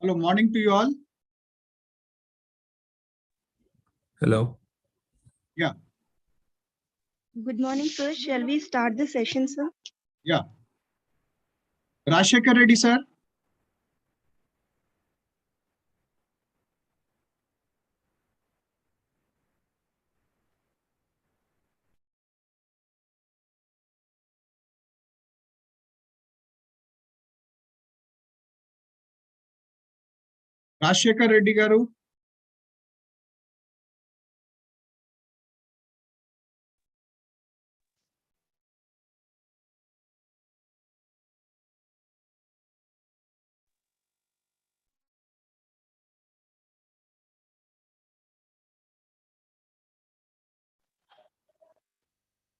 Hello, morning to you all. Hello. Yeah. Good morning, sir. Shall we start the session, sir? Yeah. Rashekar Reddy, sir. Rashekar Reddy garu.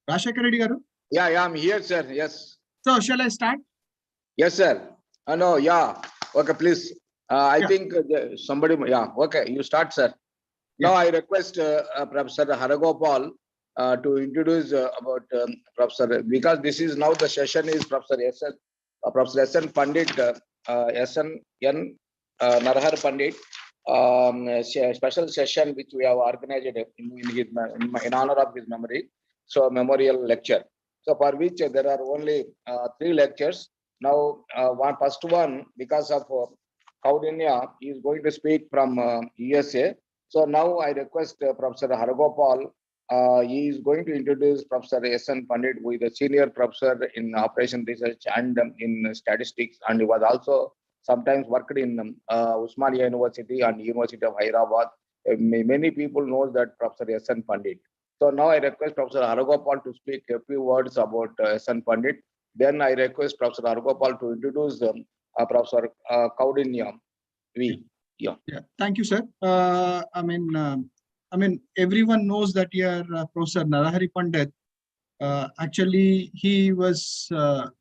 Rashekar Reddy garu. Yeah, I'm here, sir. Yes. So, shall I start? Yes, sir. No, yeah. Okay, please. I Yeah. think somebody, yeah. Okay, you start, sir. Yeah. Now I request Professor Haragopal to introduce about Professor, because this is now the session is Professor S.N. Pandit, S.N. Narahar Pandit, special session which we have organized in honor of his memory. So memorial lecture. So for which there are only 3 lectures. Now, first one, because of Kaudinya, he is going to speak from USA. So now I request Professor Haragopal. He is going to introduce Professor S.N. Pandit, who is a senior professor in operation research and in statistics, and he was also sometimes worked in Usmania University and University of Hyderabad. Many people know that Professor S.N. Pandit. So now I request Professor Haragopal to speak a few words about S.N. Pandit. Then I request Professor Haragopal to introduce Professor Kaudinya. Yeah. Thank you, sir. I mean, everyone knows that here Professor Narahari Pandit. Actually, he was, at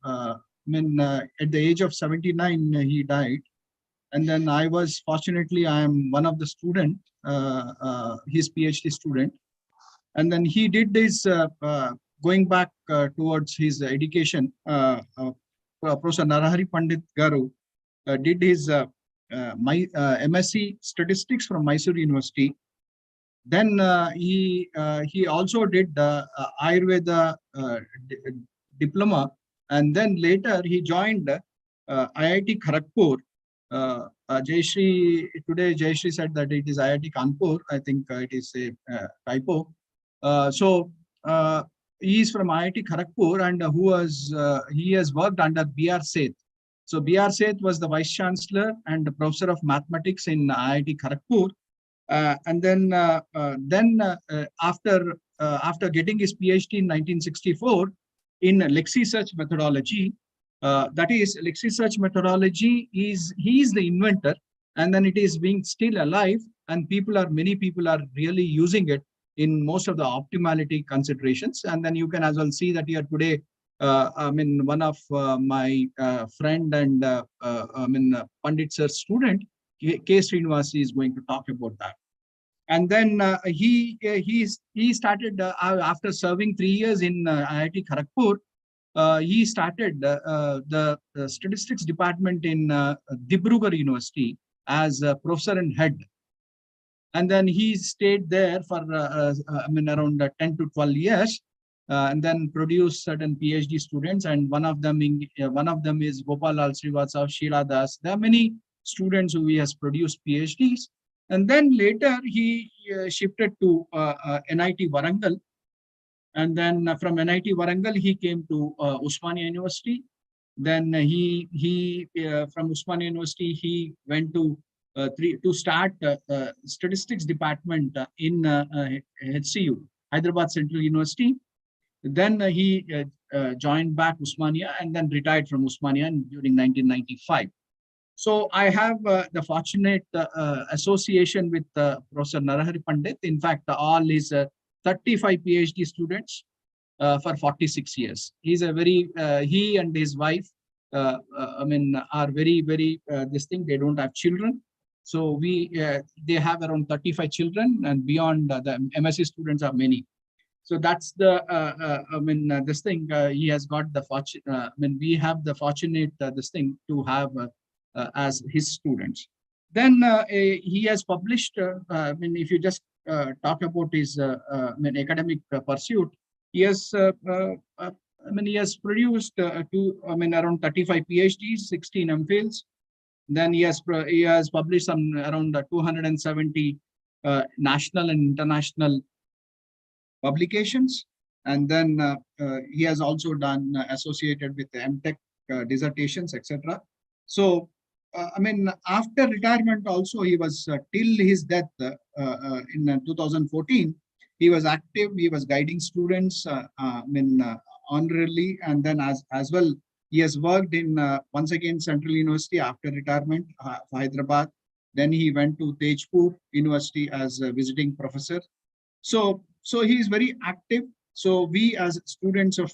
the age of 79, he died. And then I was, fortunately, I am one of the student, his PhD student. And then he did this, going back towards his education, Professor Narahari Pandit Garu did his MSc Statistics from Mysore University. Then he also did Ayurveda diploma, and then later he joined IIT Kharagpur. Today Jayashri said that it is IIT Kanpur. I think it is a typo. He is from IIT Kharagpur, and he has worked under B.R. Seth. So B.R. Seth was the Vice Chancellor and the Professor of Mathematics in IIT Kharagpur. And then after getting his PhD in 1964 in Lexi search methodology, that is Lexi search methodology he is the inventor, and then it is being still alive, and many people are really using it in most of the optimality considerations. And then you can as well see that here today, one of my friend and Pandit sir's student, K. Srinivas, is going to talk about that. And then he started after serving 3 years in IIT Kharagpur. He started the statistics department in Dibrugarh University as a professor and head. And then he stayed there for around 10 to 12 years, and then produced certain PhD students. And one of them is Gopal Lal Srivastav, Sheila Das. There are many students who he has produced PhDs. And then later he shifted to NIT Warangal. And then from NIT Warangal, he came to Usmania University. Then from Usmania University, he went to start statistics department in HCU, Hyderabad Central University. Then he joined back Usmania and then retired from Usmania during 1995. So I have the fortunate association with Professor Narahari Pandit. In fact, all his 35 PhD students for 46 years. He's a very, he and his wife, are very, very, they don't have children. So they have around 35 children, and beyond the MSc students are many. So that's the, he has got the fortune, we have the fortunate, to have as his students. Then he has published, I mean, if you just talk about his I mean, academic pursuit, he has, I mean, he has produced around 35 PhDs, 16 MPhils. Then he has published some around 270 national and international publications. And then he has also done associated with the MTech dissertations, etc. So, I mean, after retirement also, he was till his death in 2014, he was active, he was guiding students, honorarily, and then as well, he has worked in, once again, Central University after retirement, Hyderabad. Then he went to Tejpur University as a visiting professor. So he is very active. So we as students of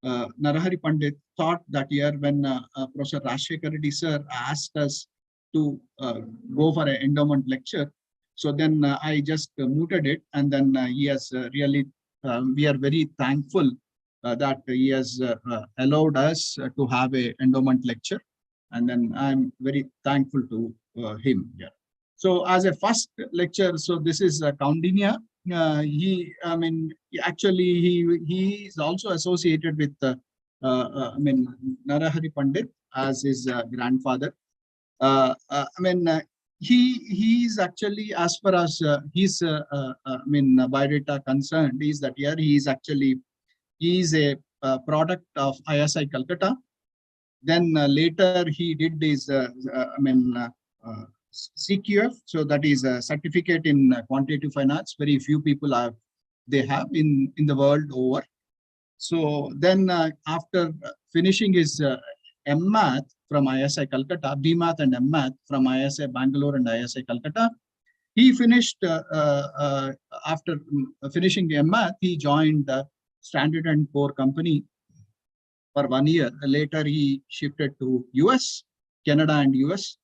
Narahari Pandit thought that year when Professor Rajshekar Reddy sir asked us to go for an endowment lecture. So then I just mooted it, and then he has really, we are very thankful that he has allowed us to have an endowment lecture. And then I'm very thankful to him. Yeah. So as a first lecture, so this is Kaundinya. He is also associated with Narahari Pandit as his grandfather. He is actually, as far as his biodata concerned, is that here he is a product of ISI Calcutta. Then later he did his CQF, so that is a certificate in quantitative finance. Very few people have in the world over. So then after finishing his M-Math from ISI Calcutta, B-Math and M-Math from ISI Bangalore and ISI Calcutta, he finished, after finishing the M-Math, he joined the Standard & Poor Company for 1 year. Later he shifted to US, Canada and US.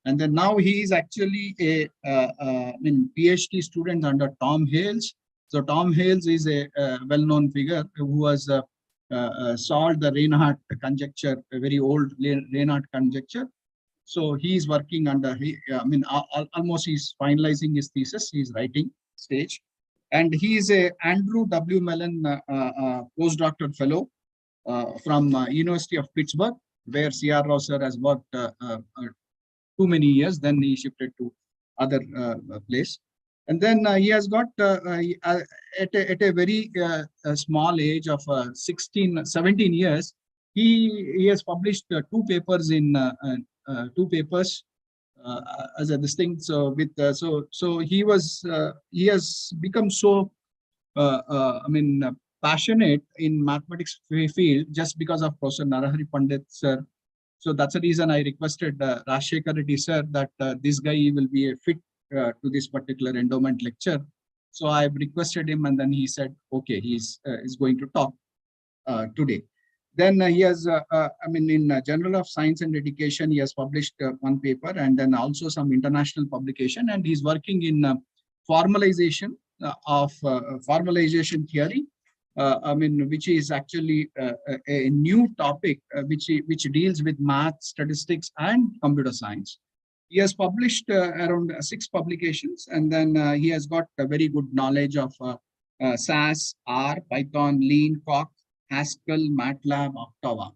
And then now he is actually a PhD student under Tom Hales. So Tom Hales is a well-known figure who has solved the Reinhardt conjecture, a very old Reinhardt conjecture. So he is working under, almost he's finalizing his thesis. He's writing stage. And he is a Andrew W. Mellon postdoctoral fellow from University of Pittsburgh, where C.R. Rao sir has worked too many years. Then he shifted to other place. And then he has got, at a very small age of 17 years, he has published two papers as a distinct. So with so he has become so passionate in mathematics field just because of Professor Narahari Pandit sir. So that's the reason I requested Rajshekar Reddy sir that this guy will be a fit to this particular endowment lecture. So I've requested him, and then he said, okay, he's going to talk today. Then he has, in Journal of Science and Education, he has published one paper, and then also some international publication, and he's working in formalization of formalization theory, which is actually a new topic which deals with math, statistics, and computer science. He has published around 6 publications, and then he has got a very good knowledge of SAS, R, Python, Lean, Coq, Haskell, MATLAB, Octava.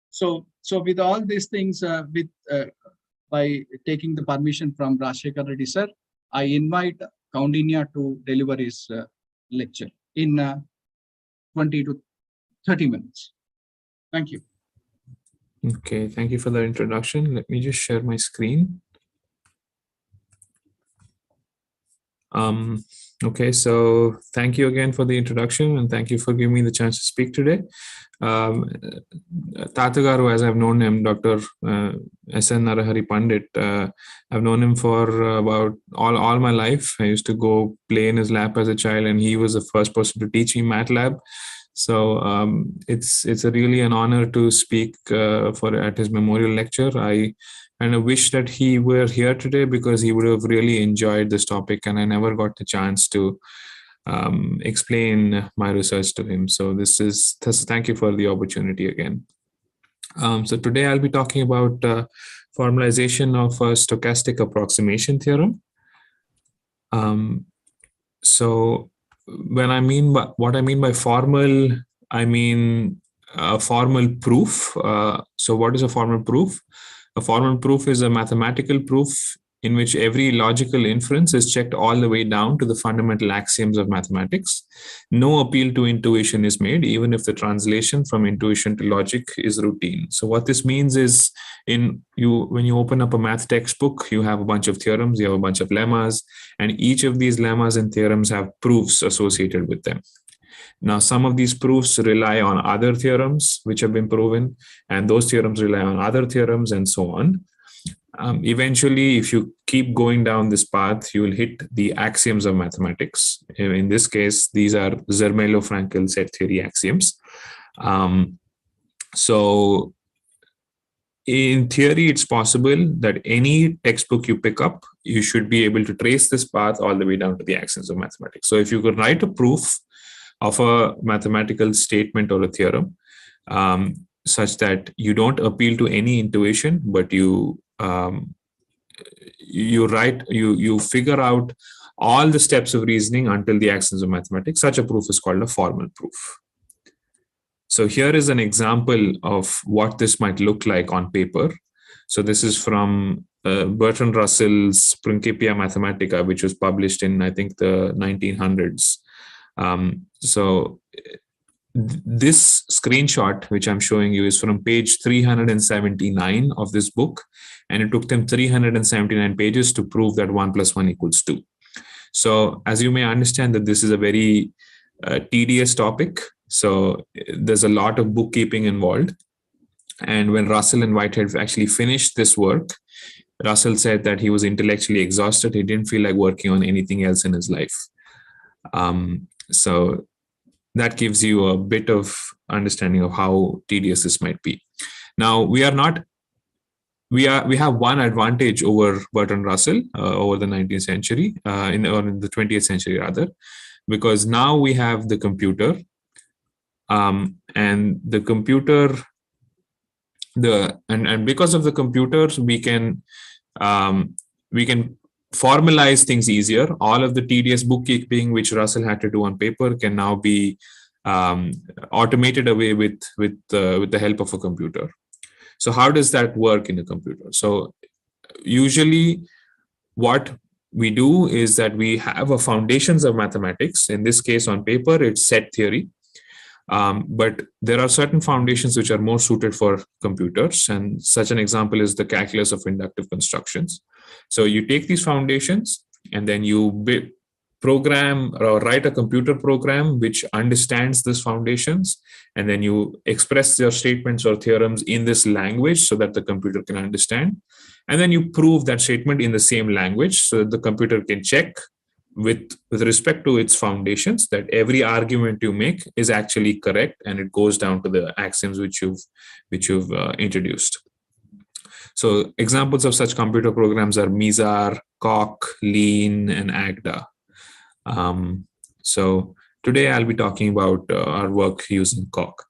So with all these things, by taking the permission from Rajshekar Reddy sir, I invite Kaundinya to deliver his lecture in 20 to 30 minutes. Thank you. Okay, thank you for the introduction. Let me just share my screen. Okay, so thank you again for the introduction, and thank you for giving me the chance to speak today. Tatagaru, as I've known him, Dr. S.N. Narahari Pandit, I've known him for about all my life. I used to go play in his lap as a child, and he was the first person to teach me MATLAB. So it's really an honor to speak at his memorial lecture. I wish that he were here today because he would have really enjoyed this topic, and I never got the chance to explain my research to him. So thank you for the opportunity again. So today I'll be talking about formalization of a stochastic approximation theorem. So what I mean by formal, I mean a formal proof. So what is a formal proof? A formal proof is a mathematical proof in which every logical inference is checked all the way down to the fundamental axioms of mathematics. No appeal to intuition is made, even if the translation from intuition to logic is routine. So what this means is, when you open up a math textbook, you have a bunch of theorems, you have a bunch of lemmas, and each of these lemmas and theorems have proofs associated with them. Now, some of these proofs rely on other theorems which have been proven, and those theorems rely on other theorems, and so on. Eventually, if you keep going down this path, you will hit the axioms of mathematics. In this case, these are Zermelo-Fraenkel set theory axioms. So in theory, it's possible that any textbook you pick up, you should be able to trace this path all the way down to the axioms of mathematics. So if you could write a proof of a mathematical statement or a theorem such that you don't appeal to any intuition, but you figure out all the steps of reasoning until the axioms of mathematics, such a proof is called a formal proof. So here is an example of what this might look like on paper. So this is from Bertrand Russell's Principia Mathematica, which was published in, I think, the 1900s. So this screenshot, which I'm showing you, is from page 379 of this book, and it took them 379 pages to prove that 1 + 1 = 2. So as you may understand, that this is a very tedious topic. So there's a lot of bookkeeping involved. And when Russell and Whitehead actually finished this work, Russell said that he was intellectually exhausted. He didn't feel like working on anything else in his life. So that gives you a bit of understanding of how tedious this might be. Now, we have one advantage over Bertrand Russell over the 19th century, or in the 20th century rather, because now we have the computer, and the computer, and because of the computers, we can formalize things easier. All of the tedious bookkeeping which Russell had to do on paper can now be automated away with the help of a computer. So how does that work in a computer? So usually what we do is that we have a foundations of mathematics. In this case, on paper, it's set theory. But there are certain foundations which are more suited for computers, and such an example is the calculus of inductive constructions. So you take these foundations and then you program or write a computer program which understands these foundations, and then you express your statements or theorems in this language so that the computer can understand, and then you prove that statement in the same language so that the computer can check with respect to its foundations that every argument you make is actually correct, and it goes down to the axioms which you've introduced. So examples of such computer programs are Mizar, Coq, Lean, and Agda. So today I'll be talking about our work using Coq.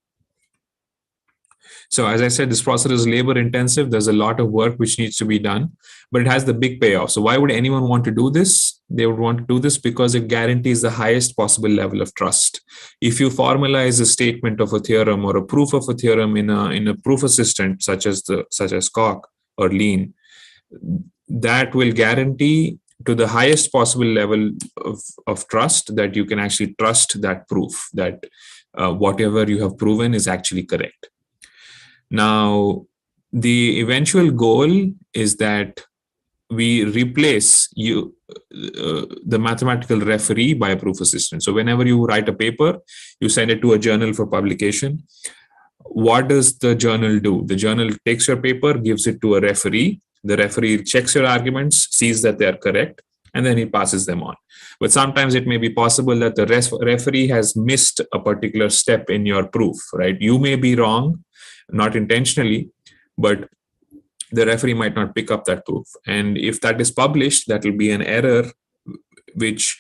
So as I said, this process is labor intensive. There's a lot of work which needs to be done, but it has the big payoff. So why would anyone want to do this? They would want to do this because it guarantees the highest possible level of trust. If you formalize a statement of a theorem or a proof of a theorem in a proof assistant such as Coq or Lean, that will guarantee to the highest possible level of trust that you can actually trust that proof, that whatever you have proven is actually correct. Now, the eventual goal is that we replace the mathematical referee by a proof assistant. So whenever you write a paper, you send it to a journal for publication. What does the journal do? The journal takes your paper, gives it to a referee. The referee checks your arguments, sees that they are correct, and then he passes them on. But sometimes it may be possible that the referee has missed a particular step in your proof, right? You may be wrong, not intentionally, but the referee might not pick up that proof. And if that is published, that will be an error which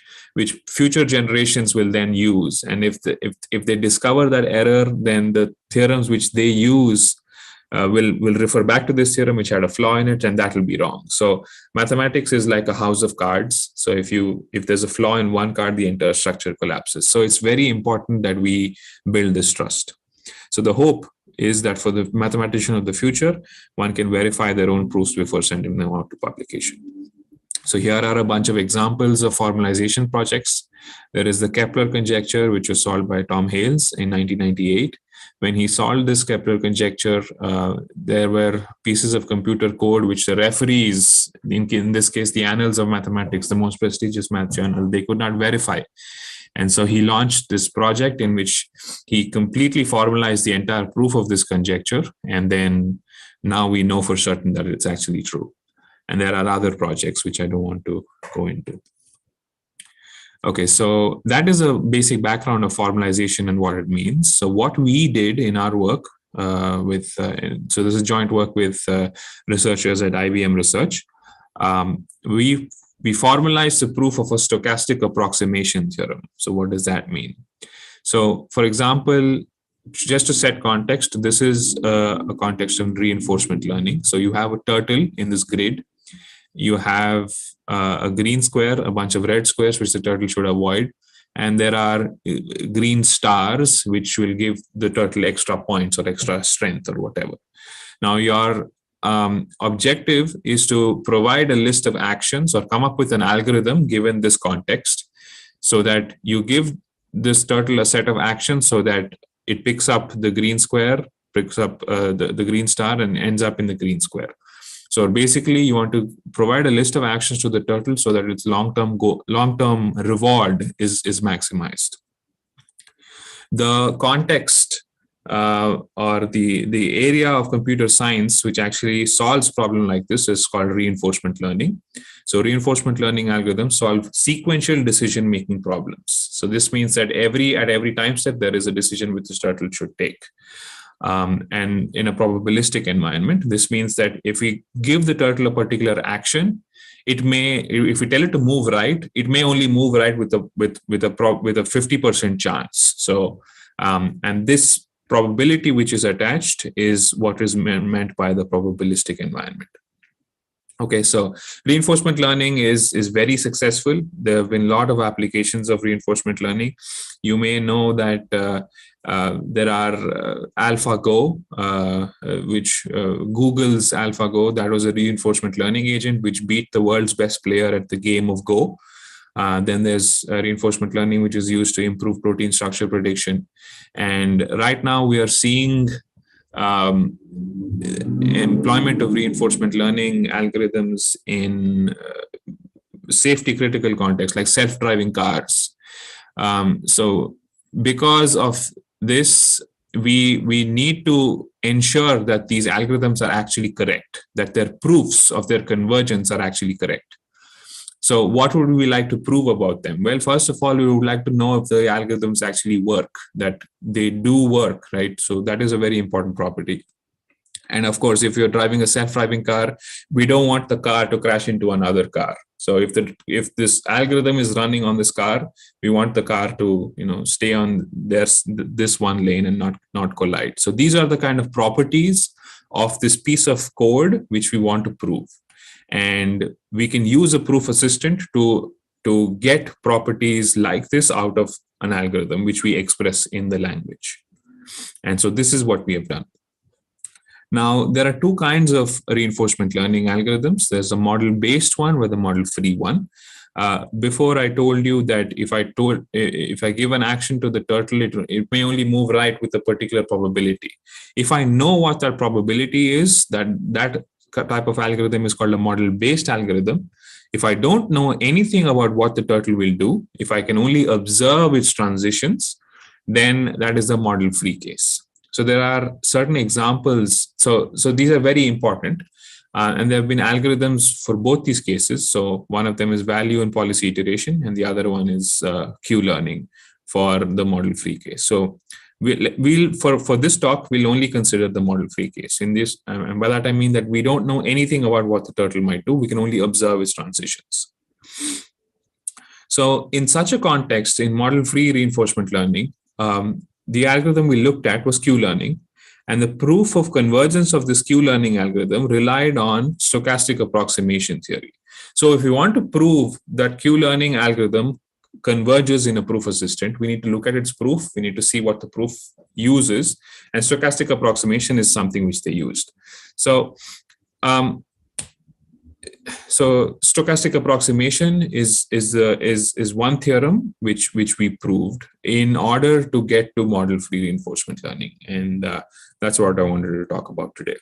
future generations will then use. And if they discover that error, then the theorems which they use will refer back to this theorem which had a flaw in it, and that will be wrong. So mathematics is like a house of cards. So if there's a flaw in one card, the entire structure collapses. So it's very important that we build this trust. So the hope is that for the mathematician of the future, one can verify their own proofs before sending them out to publication. So here are a bunch of examples of formalization projects. There is the Kepler conjecture, which was solved by Tom Hales in 1998. When he solved this Kepler conjecture, there were pieces of computer code which the referees, in this case, the Annals of Mathematics, the most prestigious math journal, they could not verify. And so he launched this project in which he completely formalized the entire proof of this conjecture. And then now we know for certain that it's actually true. And there are other projects which I don't want to go into. Okay, so that is a basic background of formalization and what it means. So what we did in our work so this is joint work with researchers at IBM Research. We formalized the proof of a stochastic approximation theorem. So what does that mean? So for example, just to set context, this is a context of reinforcement learning. So you have a turtle in this grid. You have a green square, a bunch of red squares, which the turtle should avoid. And there are green stars, which will give the turtle extra points or extra strength or whatever. Now, your objective is to provide a list of actions or come up with an algorithm given this context so that you give this turtle a set of actions so that it picks up the green square, picks up the green star and ends up in the green square. So basically, you want to provide a list of actions to the turtle so that its long-term reward is maximized. The context or the area of computer science which actually solves problem like this is called reinforcement learning. So reinforcement learning algorithms solve sequential decision-making problems. So this means that at every time step, there is a decision which the turtle should take. And in a probabilistic environment, this means that if we give the turtle a particular action, it may, if we tell it to move right, it may only move right with a 50% chance. So, and this probability which is attached is what is meant by the probabilistic environment. Okay, so reinforcement learning is very successful. There have been a lot of applications of reinforcement learning. You may know that there are AlphaGo, which Google's AlphaGo, that was a reinforcement learning agent which beat the world's best player at the game of Go. Then there's reinforcement learning, which is used to improve protein structure prediction. And right now we are seeing employment of reinforcement learning algorithms in safety critical contexts like self-driving cars. So because of this, we need to ensure that these algorithms are actually correct, that their proofs of their convergence are actually correct. So what would we like to prove about them? Well, first of all, we would like to know if the algorithms actually work, that they do work, right? So that is a very important property. And of course, if you're driving a self-driving car, we don't want the car to crash into another car. So if this algorithm is running on this car, we want the car to stay on this one lane and not collide. So these are the kind of properties of this piece of code which we want to prove. And we can use a proof assistant to get properties like this out of an algorithm, which we express in the language. And so this is what we have done. Now, there are two kinds of reinforcement learning algorithms. There's a model-based one with a model-free one. Before I told you that if I give an action to the turtle, it may only move right with a particular probability. If I know what that probability is, that type of algorithm is called a model-based algorithm. If I don't know anything about what the turtle will do, if I can only observe its transitions, then that is the model-free case. So there are certain examples. So these are very important. And there have been algorithms for both these cases. So one of them is value and policy iteration, and the other one is Q-learning for the model-free case. So for this talk, we'll only consider the model-free case. In this, and by that I mean that we don't know anything about what the turtle might do. We can only observe its transitions. So in such a context, in model-free reinforcement learning, the algorithm we looked at was Q-learning. And the proof of convergence of this Q-learning algorithm relied on stochastic approximation theory. So if we want to prove that Q-learning algorithm converges in a proof assistant, we need to look at its proof. We need to see what the proof uses, and stochastic approximation is something which they used. So stochastic approximation is one theorem which we proved in order to get to model-free reinforcement learning, and that's what I wanted to talk about today.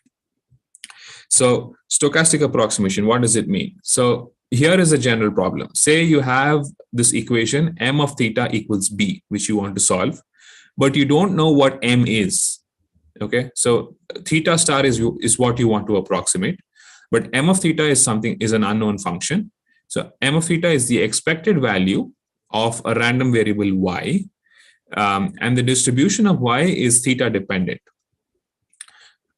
So stochastic approximation, what does it mean? So here is a general problem. Say you have this equation m of theta equals b, which you want to solve, but you don't know what m is. Okay, so theta star is what you want to approximate, but m of theta is an unknown function. So m of theta is the expected value of a random variable y, and the distribution of y is theta dependent.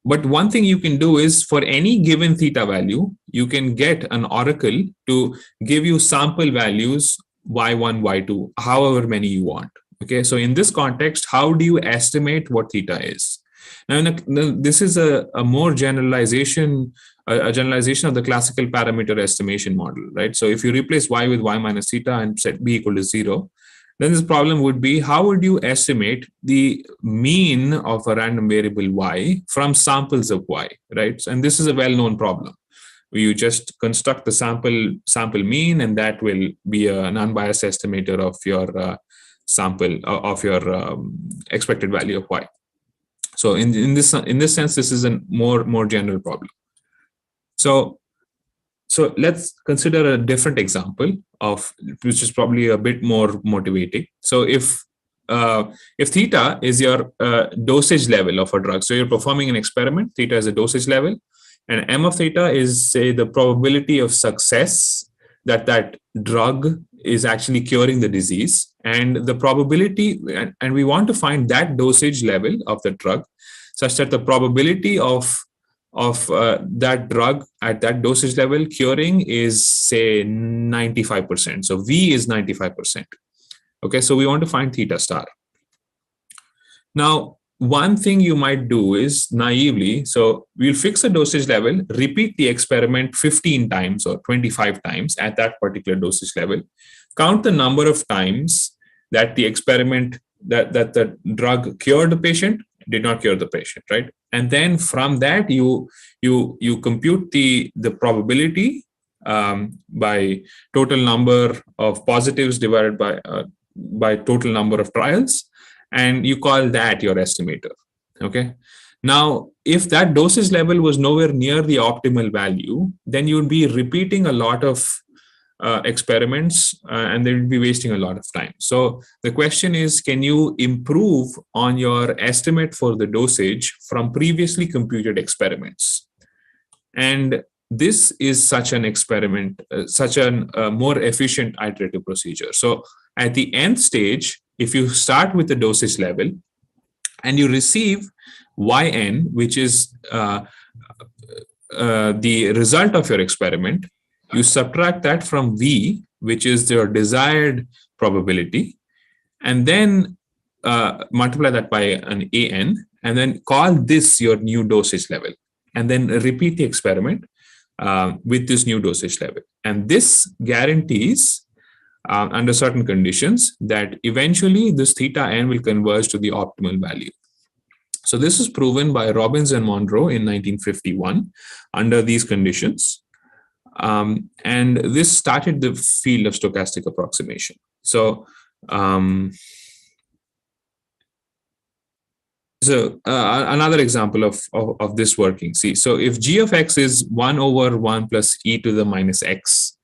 But one thing you can do is, for any given theta value, you can get an oracle to give you sample values y1, y2, however many you want. Okay, so in this context, how do you estimate what theta is? Now, this is a more generalization, a generalization of the classical parameter estimation model, right? So if you replace y with y minus theta and set b equal to 0, then this problem would be, how would you estimate the mean of a random variable y from samples of y, right? And this is a well-known problem. You just construct the sample mean, and that will be an unbiased estimator of your sample of your expected value of y. So in this sense, this is a more general problem. So let's consider a different example which is probably a bit more motivating. So if theta is your dosage level of a drug, so you're performing an experiment, theta is a dosage level, and m of theta is, say, the probability of success that drug is actually curing the disease, and the probability, and we want to find that dosage level of the drug such that the probability of that drug at that dosage level curing is, say, 95%. So V is 95%. Okay, so we want to find theta star. Now, one thing you might do is naively, so we'll fix a dosage level, repeat the experiment 15 times or 25 times at that particular dosage level, count the number of times that the experiment, that the drug cured the patient, did not cure the patient, right? And then from that, you compute the probability by total number of positives divided by total number of trials, and you call that your estimator. Okay. Now, if that dosage level was nowhere near the optimal value, then you would be repeating a lot of experiments, and they will be wasting a lot of time. So the question is, can you improve on your estimate for the dosage from previously computed experiments? And this is such an experiment, such a more efficient iterative procedure. So at the nth stage, if you start with the dosage level and you receive yn, which is the result of your experiment, you subtract that from V, which is your desired probability, and then multiply that by an AN, and then call this your new dosage level, and then repeat the experiment with this new dosage level. And this guarantees, under certain conditions, that eventually this theta n will converge to the optimal value. So this is proven by Robbins and Monroe in 1951 under these conditions. And this started the field of stochastic approximation. So, another example of this working. See, so if g of x is 1 over 1 plus e to the minus x,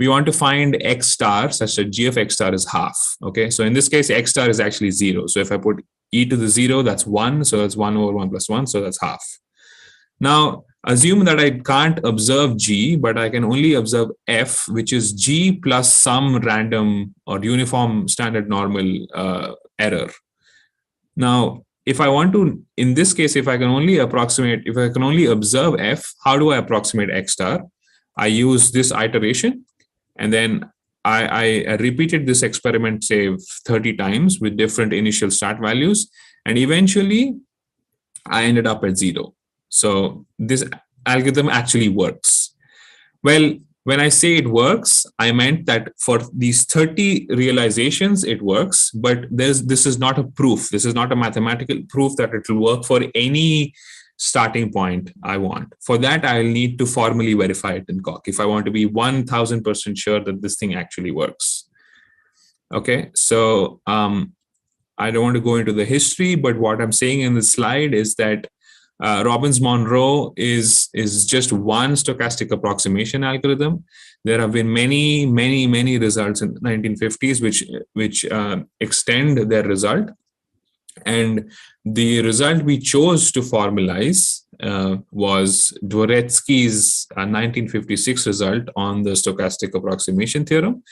we want to find x star such that g of x star is half. Okay, so in this case, x star is actually 0. So if I put e to the 0, that's 1. So that's 1 over 1 plus 1. So that's half. Now, assume that I can't observe g, but I can only observe f, which is g plus some random or uniform standard normal error. Now, if I want to, in this case, if I can only observe f, how do I approximate x star? I use this iteration, and then I repeated this experiment, say, 30 times with different initial start values, and eventually I ended up at 0. So this algorithm actually works. Well, when I say it works, I meant that for these 30 realizations, it works, but this is not a proof. This is not a mathematical proof that it will work for any starting point I want. For that, I'll need to formally verify it in Coq if I want to be 1000% sure that this thing actually works. Okay, so I don't want to go into the history, but what I'm saying in the slide is that Robbins-Monroe is just one stochastic approximation algorithm. There have been many results in the 1950s which extend their result. And the result we chose to formalize was Dvoretsky's 1956 result on the stochastic approximation theorem.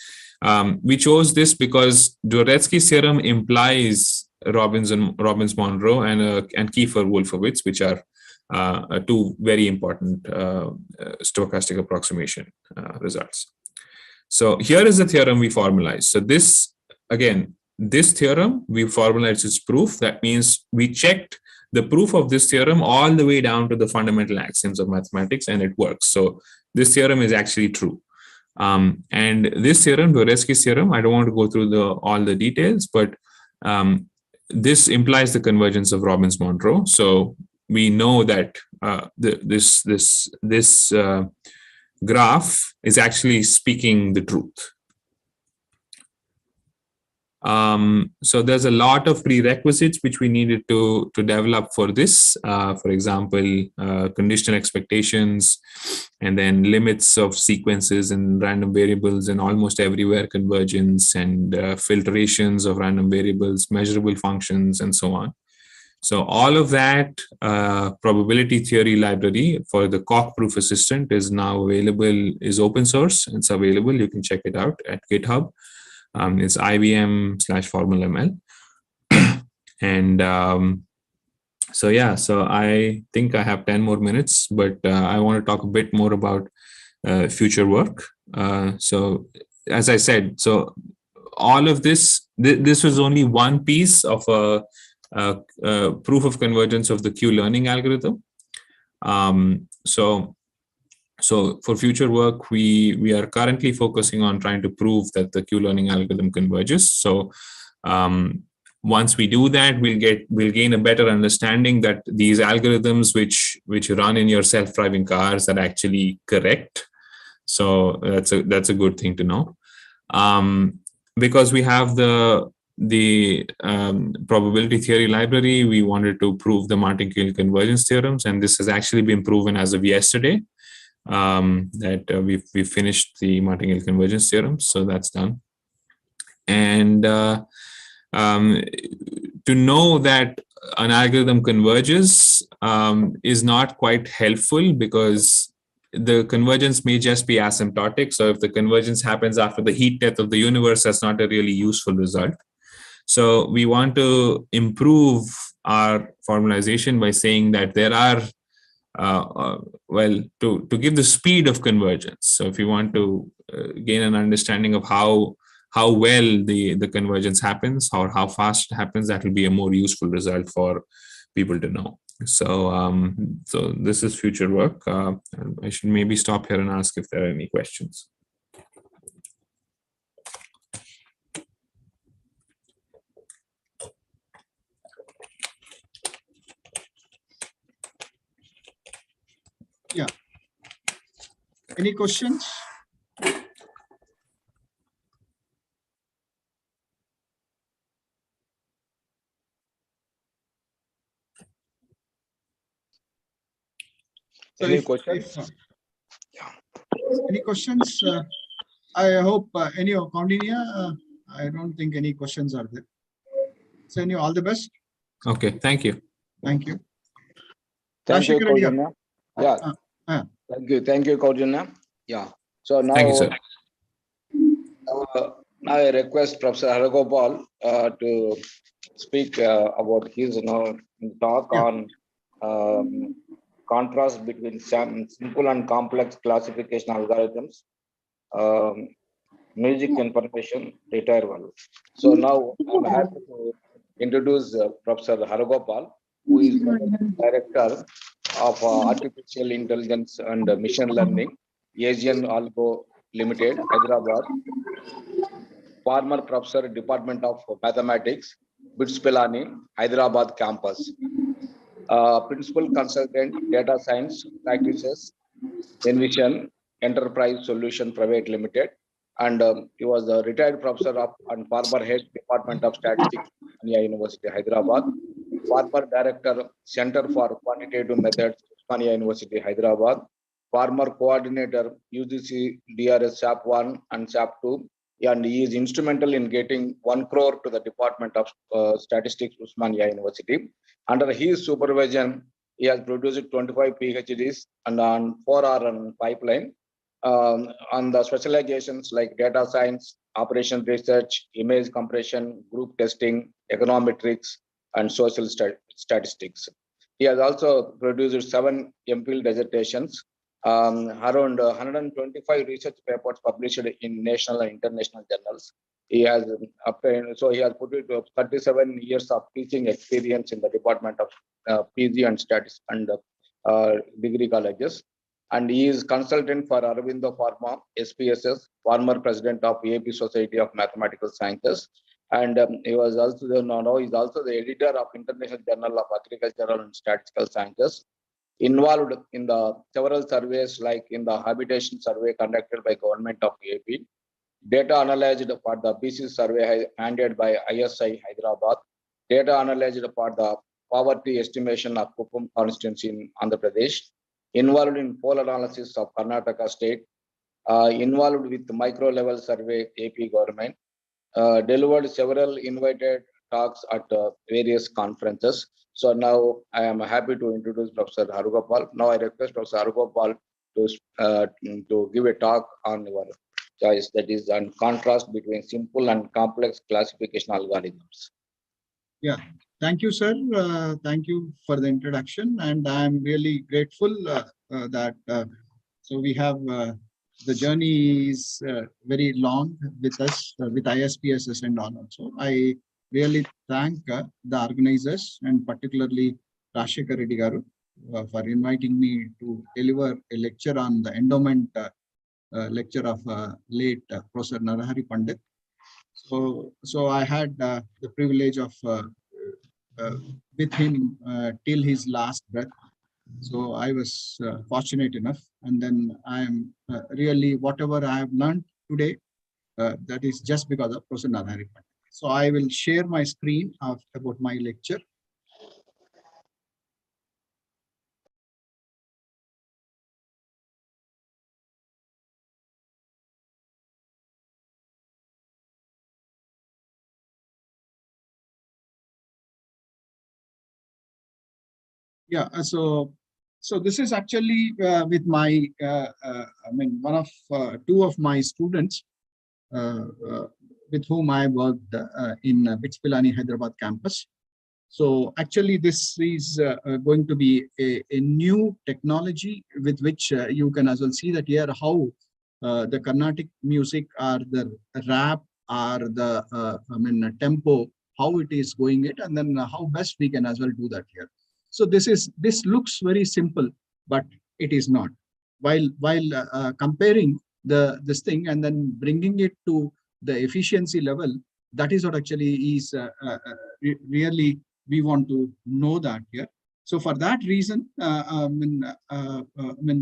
We chose this because Dvoretsky's theorem implies Robbins-Monroe and Kiefer-Wolfowitz, which are two very important stochastic approximation results. So here is the theorem we formalized. So this theorem, we formalized its proof. That means we checked the proof of this theorem all the way down to the fundamental axioms of mathematics, and it works. So this theorem is actually true. And this theorem, Dvoretsky's theorem, I don't want to go through all the details, but this implies the convergence of Robbins-Monroe. So we know that this graph is actually speaking the truth. So there's a lot of prerequisites which we needed to develop for this. For example, conditional expectations, and then limits of sequences and random variables and almost everywhere convergence, and filtrations of random variables, measurable functions, and so on. So all of that probability theory library for the Coq proof assistant is now available, is open source. It's available. You can check it out at GitHub. It's IBM/FormalML. And so yeah, so I think I have 10 more minutes, but I want to talk a bit more about future work. So as I said, so all of this was only one piece of a proof of convergence of the Q-learning algorithm. So for future work, we are currently focusing on trying to prove that the Q-learning algorithm converges. So once we do that, we'll gain a better understanding that these algorithms which run in your self-driving cars are actually correct. So that's a good thing to know. Because we have the probability theory library, we wanted to prove the Martingale convergence theorems, and this has actually been proven as of yesterday. That we finished the Martingale convergence theorem, so that's done. And to know that an algorithm converges is not quite helpful, because the convergence may just be asymptotic. So if the convergence happens after the heat death of the universe, that's not a really useful result. So we want to improve our formalization by saying that there are to give the speed of convergence. So if you want to gain an understanding of how well the convergence happens, or how fast it happens, that will be a more useful result for people to know. So so this is future work. I should maybe stop here and ask if there are any questions. Yeah. Any questions? Any questions? Any questions? I hope any of Cornelia. I don't think any questions are there. So any all the best. Okay, thank you. Thank you. Thank you, Rashikar Reddy. Kaujanya. Yeah. Thank you, Kaujanya. Yeah. So now, Thank you, sir. now I request Professor Haragopal to speak about his talk on contrast between simple and complex classification algorithms, music information, data value. So now I'm happy to introduce Professor Haragopal who is the director of Artificial Intelligence and Machine Learning, Asian Algo Limited, Hyderabad. Former professor, Department of Mathematics, BITS Pilani, Hyderabad campus. Principal consultant, Data Science Practices, Envision Enterprise Solution Private Limited, and he was a retired professor of and former head Department of Statistics, Usmania University, Hyderabad. Former director, Center for Quantitative Methods, Usmania University, Hyderabad. Former coordinator, UGC DRS SAP 1 and SAP 2, and he is instrumental in getting 1 crore to the Department of Statistics, Usmania University. Under his supervision, he has produced 25 PhDs and on 4 are on pipeline on the specializations like data science, operation research, image compression, group testing, econometrics, and social statistics. He has also produced 7 MPhil dissertations, around 125 research papers published in national and international journals. He has obtained, so he has put it 37 years of teaching experience in the Department of PG and Statistics and degree colleges. And he is consultant for Aurobindo Pharma, SPSS, former president of AP Society of Mathematical Sciences. And he was also now he's also the editor of International Journal of Agricultural and Statistical Sciences. Involved in the several surveys like in the habitation survey conducted by government of AP, data analyzed for the BC survey handled by ISI Hyderabad, data analyzed for the poverty estimation of Kuppam constituency in Andhra Pradesh, involved in poll analysis of Karnataka state, involved with micro level survey AP government, delivered several invited talks at various conferences. So now I am happy to introduce Professor Harugopal. Now I request Professor Harugopal to give a talk on your choice, that is on contrast between simple and complex classification algorithms. Yeah, thank you, sir. Thank you for the introduction, and I'm really grateful that so we have the journey is very long with us with ISPSS and all also. I really thank the organizers and particularly Rashekar Reddy Garu for inviting me to deliver a lecture on the endowment lecture of late Professor Narahari Pandit. So I had the privilege of with him till his last breath. So I was fortunate enough, and then I am really whatever I have learned today, that is just because of Professor Narahari Pandit. So I will share my screen about my lecture. Yeah, so this is actually with my, I mean, one of two of my students with whom I worked in BITS Pilani Hyderabad campus. So actually this is going to be a new technology with which you can as well see that here how the Carnatic music or the rap or the I mean tempo, how it is going it, and then how best we can as well do that here. So this looks very simple, but it is not. While comparing this thing and then bringing it to the efficiency level, that is what actually is really we want to know that here. So for that reason,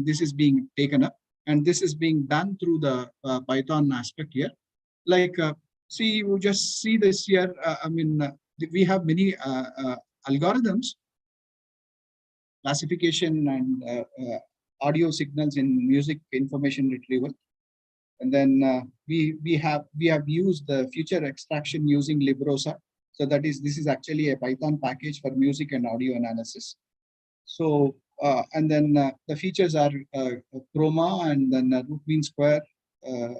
this is being taken up, and this is being done through the Python aspect here. Like, see, you just see this here. We have many algorithms, classification and audio signals in music information retrieval. And then we have used the feature extraction using Librosa. So this is actually a Python package for music and audio analysis. So and then the features are chroma and then root mean square, and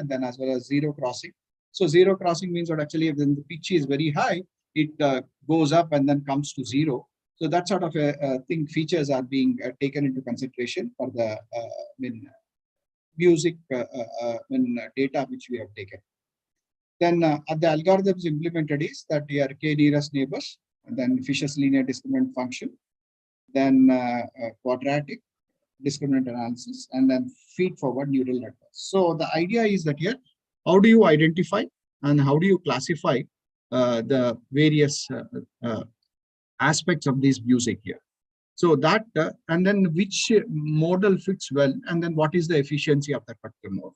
then as well as zero crossing. So zero crossing means that actually when the pitch is very high, it goes up and then comes to zero. So that sort of a thing, features are being taken into consideration for the music data which we have taken. Then the algorithms implemented is that they are k nearest neighbors. then Fisher's linear discriminant function, then quadratic discriminant analysis, and then feed-forward neural networks. So the idea is that here, how do you identify and how do you classify the various aspects of this music here? So that, and then which model fits well, and then what is the efficiency of that particular model?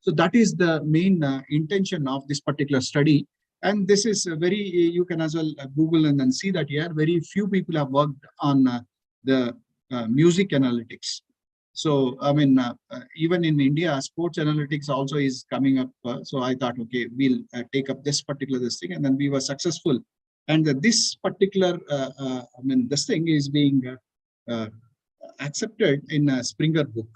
So that is the main intention of this particular study. And this is very, you can as well Google and then see that here, very few people have worked on the music analytics. So, I mean, even in India, sports analytics also is coming up. So I thought, okay, we'll take up this particular thing, and then we were successful. And this particular, I mean, this thing is being accepted in a Springer book.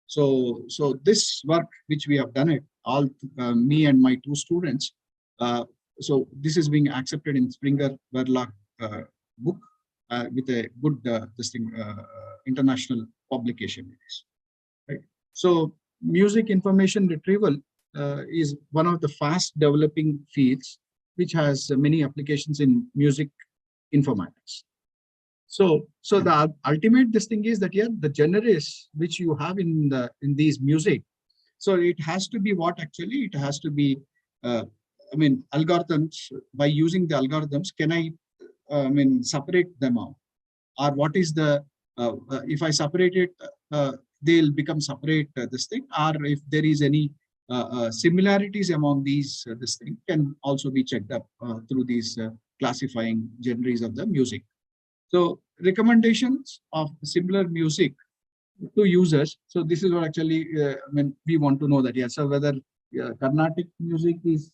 So this work, which we have done it, all me and my two students, so this is being accepted in Springer Verlag book with a good international publication. Right. So music information retrieval is one of the fast developing fields which has many applications in music informatics. So the ultimate this thing is that here the genres which you have in these music, so it has to be what actually it has to be. I mean, algorithms, by using the algorithms, can I mean separate them out, or what is the if I separate it, they'll become separate this thing, or if there is any similarities among these this thing can also be checked up through these classifying genres of the music. So recommendations of similar music to users. So this is what actually I mean we want to know that, yes, so whether Carnatic music is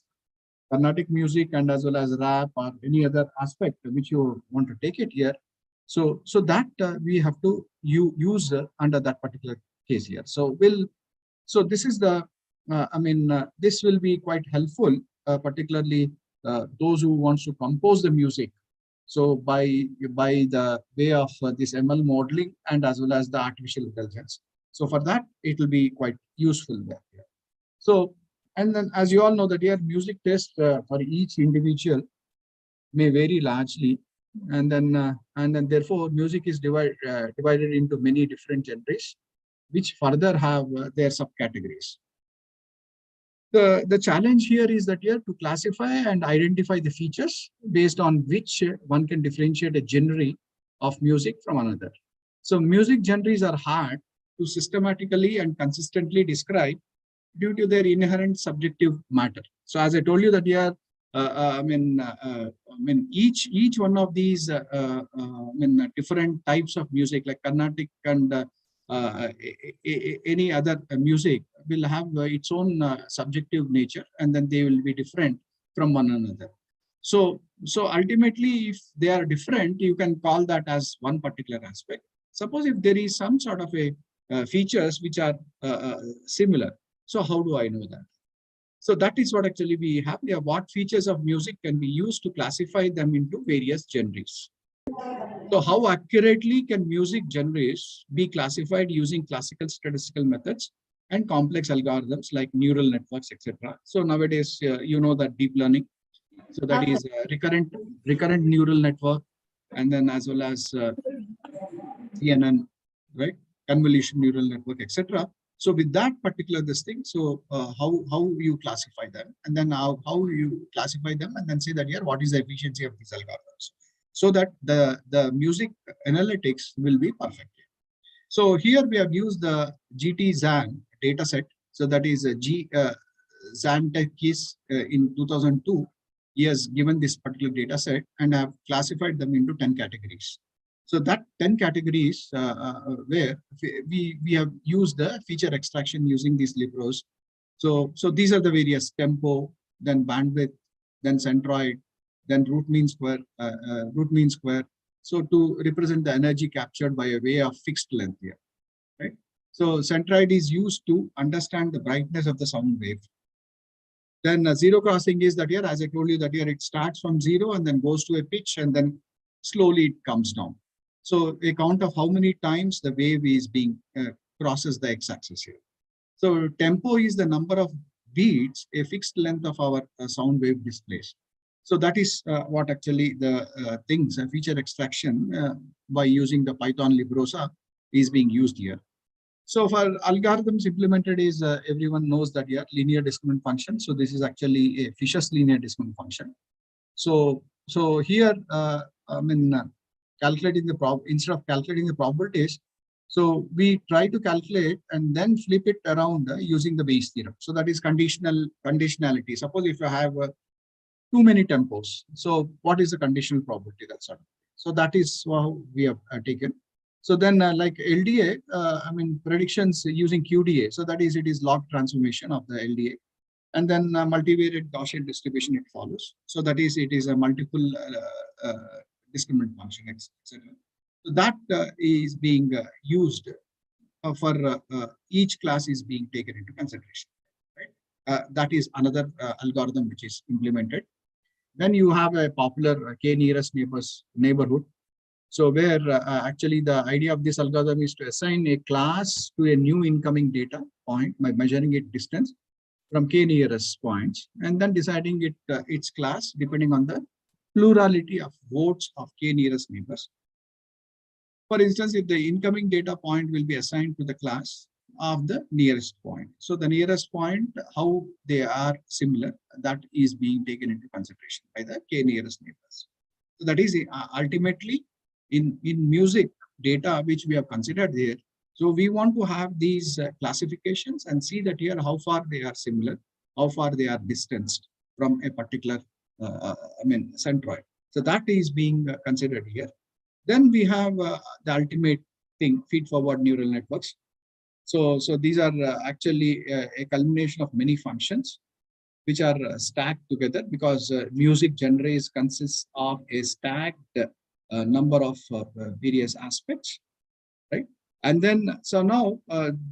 Carnatic music and as well as rap or any other aspect which you want to take it here. So that we have to use under that particular case here. So this is the I mean this will be quite helpful, particularly those who wants to compose the music. So by the way of this ML modeling and as well as the artificial intelligence. So for that, it will be quite useful there. So, and then as you all know that here music test for each individual may vary largely, and then therefore music is divided into many different genres, which further have their subcategories. The challenge here is that here to classify and identify the features based on which one can differentiate a genre of music from another. So music genres are hard to systematically and consistently describe due to their inherent subjective matter. So as I told you that here, I mean each one of these different types of music like Carnatic and any other music will have its own subjective nature, and then they will be different from one another. So ultimately, if they are different, you can call that as one particular aspect. Suppose if there is some sort of a features which are similar, so how do I know that? So that is what actually we have here. What features of music can be used to classify them into various genres? So how accurately can music genres be classified using classical statistical methods and complex algorithms like neural networks, etc.? So nowadays, you know that deep learning. So that is recurrent neural network, and then as well as CNN, right? Convolution neural network, etc. So with that particular this thing, so how you classify them, and then how you classify them, and then say that here what is the efficiency of these algorithms, so that the music analytics will be perfect. So here we have used the GT-ZAN dataset. So that is a Zantekis in 2002. He has given this particular dataset and have classified them into 10 categories. So that 10 categories where we have used the feature extraction using these libros. So these are the various tempo, then bandwidth, then centroid, then root mean square. So to represent the energy captured by a way of fixed length here, right? So centroid is used to understand the brightness of the sound wave. Then zero crossing is that here, as I told you that here, it starts from 0 and then goes to a pitch and then slowly it comes down. So a count of how many times the wave is being crosses the x-axis here. So tempo is the number of beats a fixed length of our sound wave displays. So that is what actually the things, feature extraction by using the Python librosa is being used here. So for algorithms implemented is everyone knows that here linear discriminant function. So this is actually a Fisher's linear discriminant function. So here calculating the instead of calculating the probabilities, so we try to calculate and then flip it around using the Bayes theorem. So that is conditionality. Suppose if you have too many tempos, so what is the conditional probability? That's sort of. So that is how we have taken. So then like LDA, predictions using QDA. So that is, it is log transformation of the LDA. And then multivariate Gaussian distribution it follows. So that is, it is a multiple discriminant function, etc. So that is being used for each class is being taken into consideration. Right? That is another algorithm which is implemented. Then you have a popular k nearest neighbors neighborhood. So where actually the idea of this algorithm is to assign a class to a new incoming data point by measuring its distance from k nearest points, and then deciding its class depending on the plurality of votes of k nearest neighbors. For instance, if the incoming data point will be assigned to the class of the nearest point. So the nearest point, how they are similar, that is being taken into consideration by the k nearest neighbors. So that is ultimately in music data which we have considered here. So we want to have these classifications and see that here how far they are similar, how far they are distanced from a particular centroid. So that is being considered here. Then we have the ultimate thing, feed-forward neural networks. So these are actually a culmination of many functions which are stacked together, because music generates consists of a stacked number of various aspects, right? And then, so now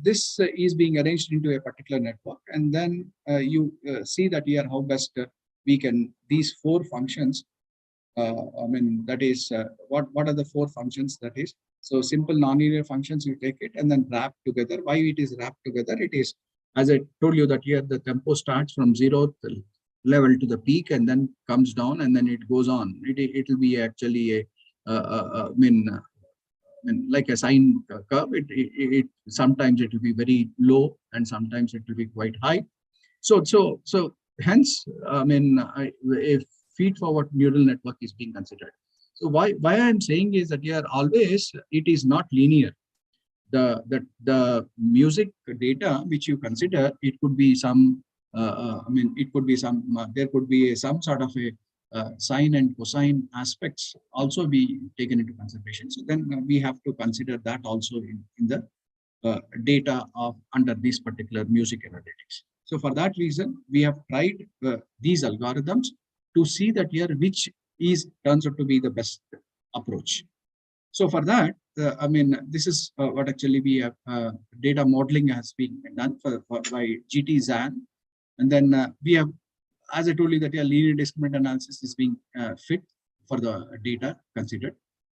this is being arranged into a particular network, and then you see that here how best we can, these four functions, that is, what are the four functions that is? So simple nonlinear functions, you take it and then wrap together. Why it is wrapped together? It is, as I told you, that here the tempo starts from 0th level to the peak and then comes down and then it goes on. It will be actually a, like a sine curve. It sometimes it will be very low and sometimes it will be quite high. So hence, if feed-forward neural network is being considered. So why I'm saying is that here always it is not linear. The music data which you consider, it could be some, it could be some, there could be some sort of a sine and cosine aspects also be taken into consideration. So then we have to consider that also in the data of under this particular music analytics. So for that reason, we have tried these algorithms to see that here which turns out to be the best approach. So for that, this is what actually we have, data modeling has been done by GT Zan. And then we have, as I told you, that your linear discriminant analysis is being fit for the data considered.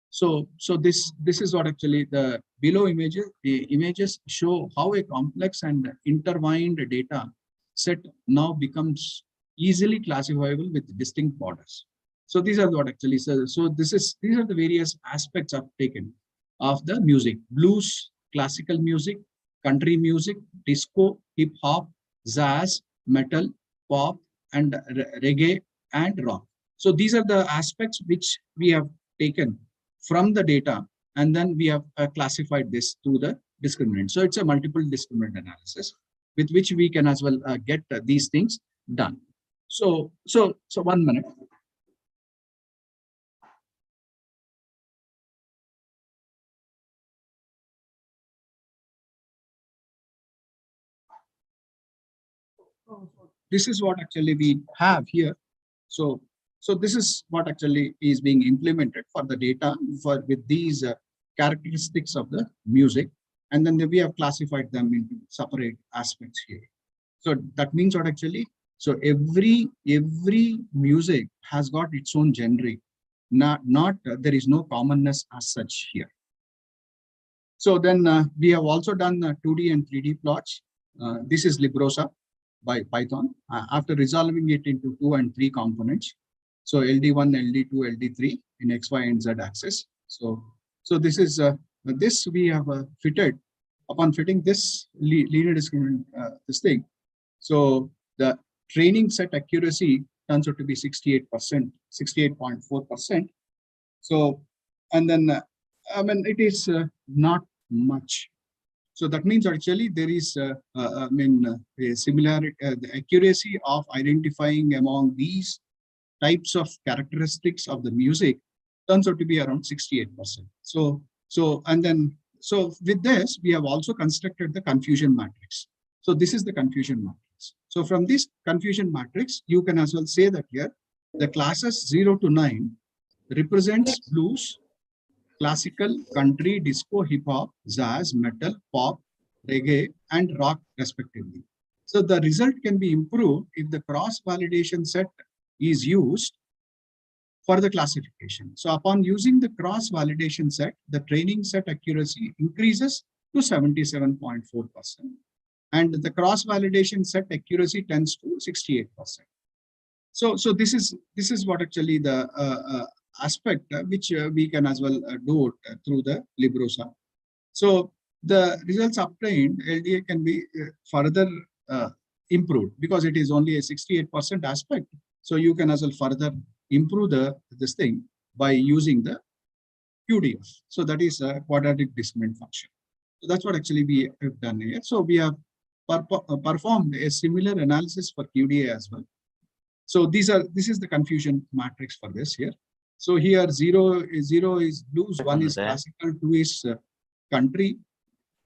So this is what actually the below images, the images show how a complex and intertwined data set now becomes easily classifiable with distinct borders. So these are what actually, so these are the various aspects I've taken of the music: blues, classical music, country music, disco, hip hop, jazz, metal, pop, and reggae and rock. So these are the aspects which we have taken from the data, and then we have classified this to the discriminant. So it's a multiple discriminant analysis with which we can as well get these things done. So 1 minute. This is what actually we have here. So this is what actually is being implemented for the data with these characteristics of the music, and then we have classified them into separate aspects here. So that means what actually, so every music has got its own genre. There is no commonness as such here. So then we have also done 2D and 3D plots. This is Librosa by Python. After resolving it into 2 and 3 components. So LD1, LD2, LD3 in X, Y, and Z axis. So this is this we have fitted. Upon fitting this linear discriminant this thing, so the training set accuracy turns out to be 68%, 68.4%. So, and then I mean it is not much. So that means actually there is a similarity, the accuracy of identifying among these types of characteristics of the music turns out to be around 68%. So with this, we have also constructed the confusion matrix. So this is the confusion matrix. So from this confusion matrix, you can as well say that here, the classes 0 to 9 represents blues, classical, country, disco, hip hop, jazz, metal, pop, reggae, and rock respectively. So the result can be improved if the cross-validation set is used for the classification. So upon using the cross-validation set, the training set accuracy increases to 77.4%. And the cross-validation set accuracy tends to 68%. So this is what actually the aspect which we can as well do through the Librosa. So the results obtained, LDA can be further improved because it is only a 68% aspect. So you can as well further improve this thing by using the QDF. So that is a quadratic discriminant function. So that's what actually we have done here. So we have performed a similar analysis for QDA as well. So this is the confusion matrix for this here. So here 0 is blues, 1 is classical, 2 is country,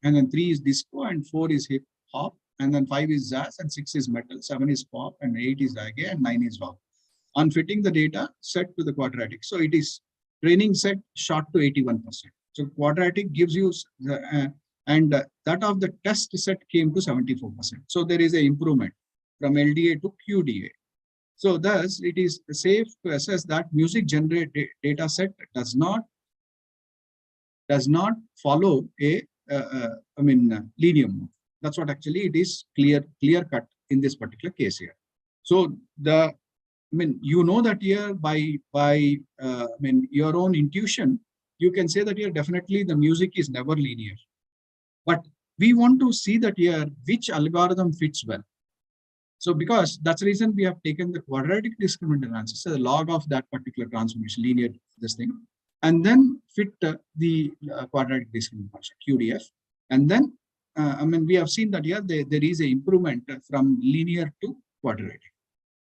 and then 3 is disco, and 4 is hip hop, and then 5 is jazz, and 6 is metal, 7 is pop, and 8 is reggae, and 9 is rock. On fitting the data set to the quadratic, so it is training set shot to 81%. So quadratic gives you that of the test set came to 74%. So there is an improvement from LDA to QDA. So thus it is safe to assess that music generate data set does not follow a linear mode. That's what actually it is clear cut in this particular case here. So you know that here by your own intuition, you can say that here definitely the music is never linear. But we want to see that here which algorithm fits well. So because that's the reason we have taken the quadratic discriminant analysis, so the log of that particular transformation, linear this thing, and then fit the quadratic discriminant function, QDF. And then, we have seen that here there is an improvement from linear to quadratic.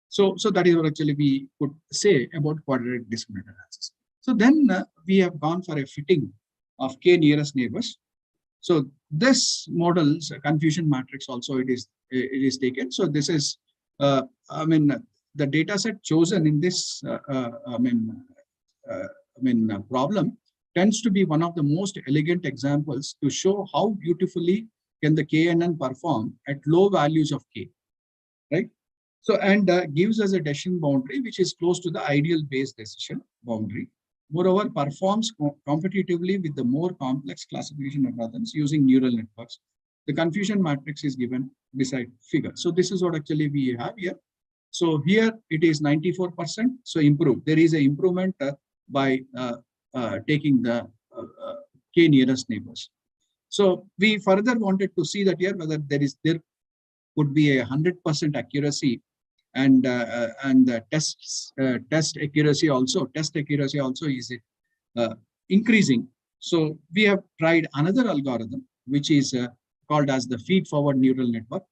So that is what actually we could say about quadratic discriminant analysis. So then we have gone for a fitting of k nearest neighbors. So this model's confusion matrix also it is taken. So this is the data set chosen in this problem tends to be one of the most elegant examples to show how beautifully can the KNN perform at low values of k, right? So and gives us a decision boundary which is close to the ideal base decision boundary. Moreover, performs competitively with the more complex classification algorithms using neural networks. The confusion matrix is given beside figure. So this is what actually we have here. So here it is 94%. So improved. There is an improvement by taking the k nearest neighbors. So we further wanted to see that here whether there could be 100% accuracy and the test accuracy also is increasing. So we have tried another algorithm which is called as the feed-forward neural network.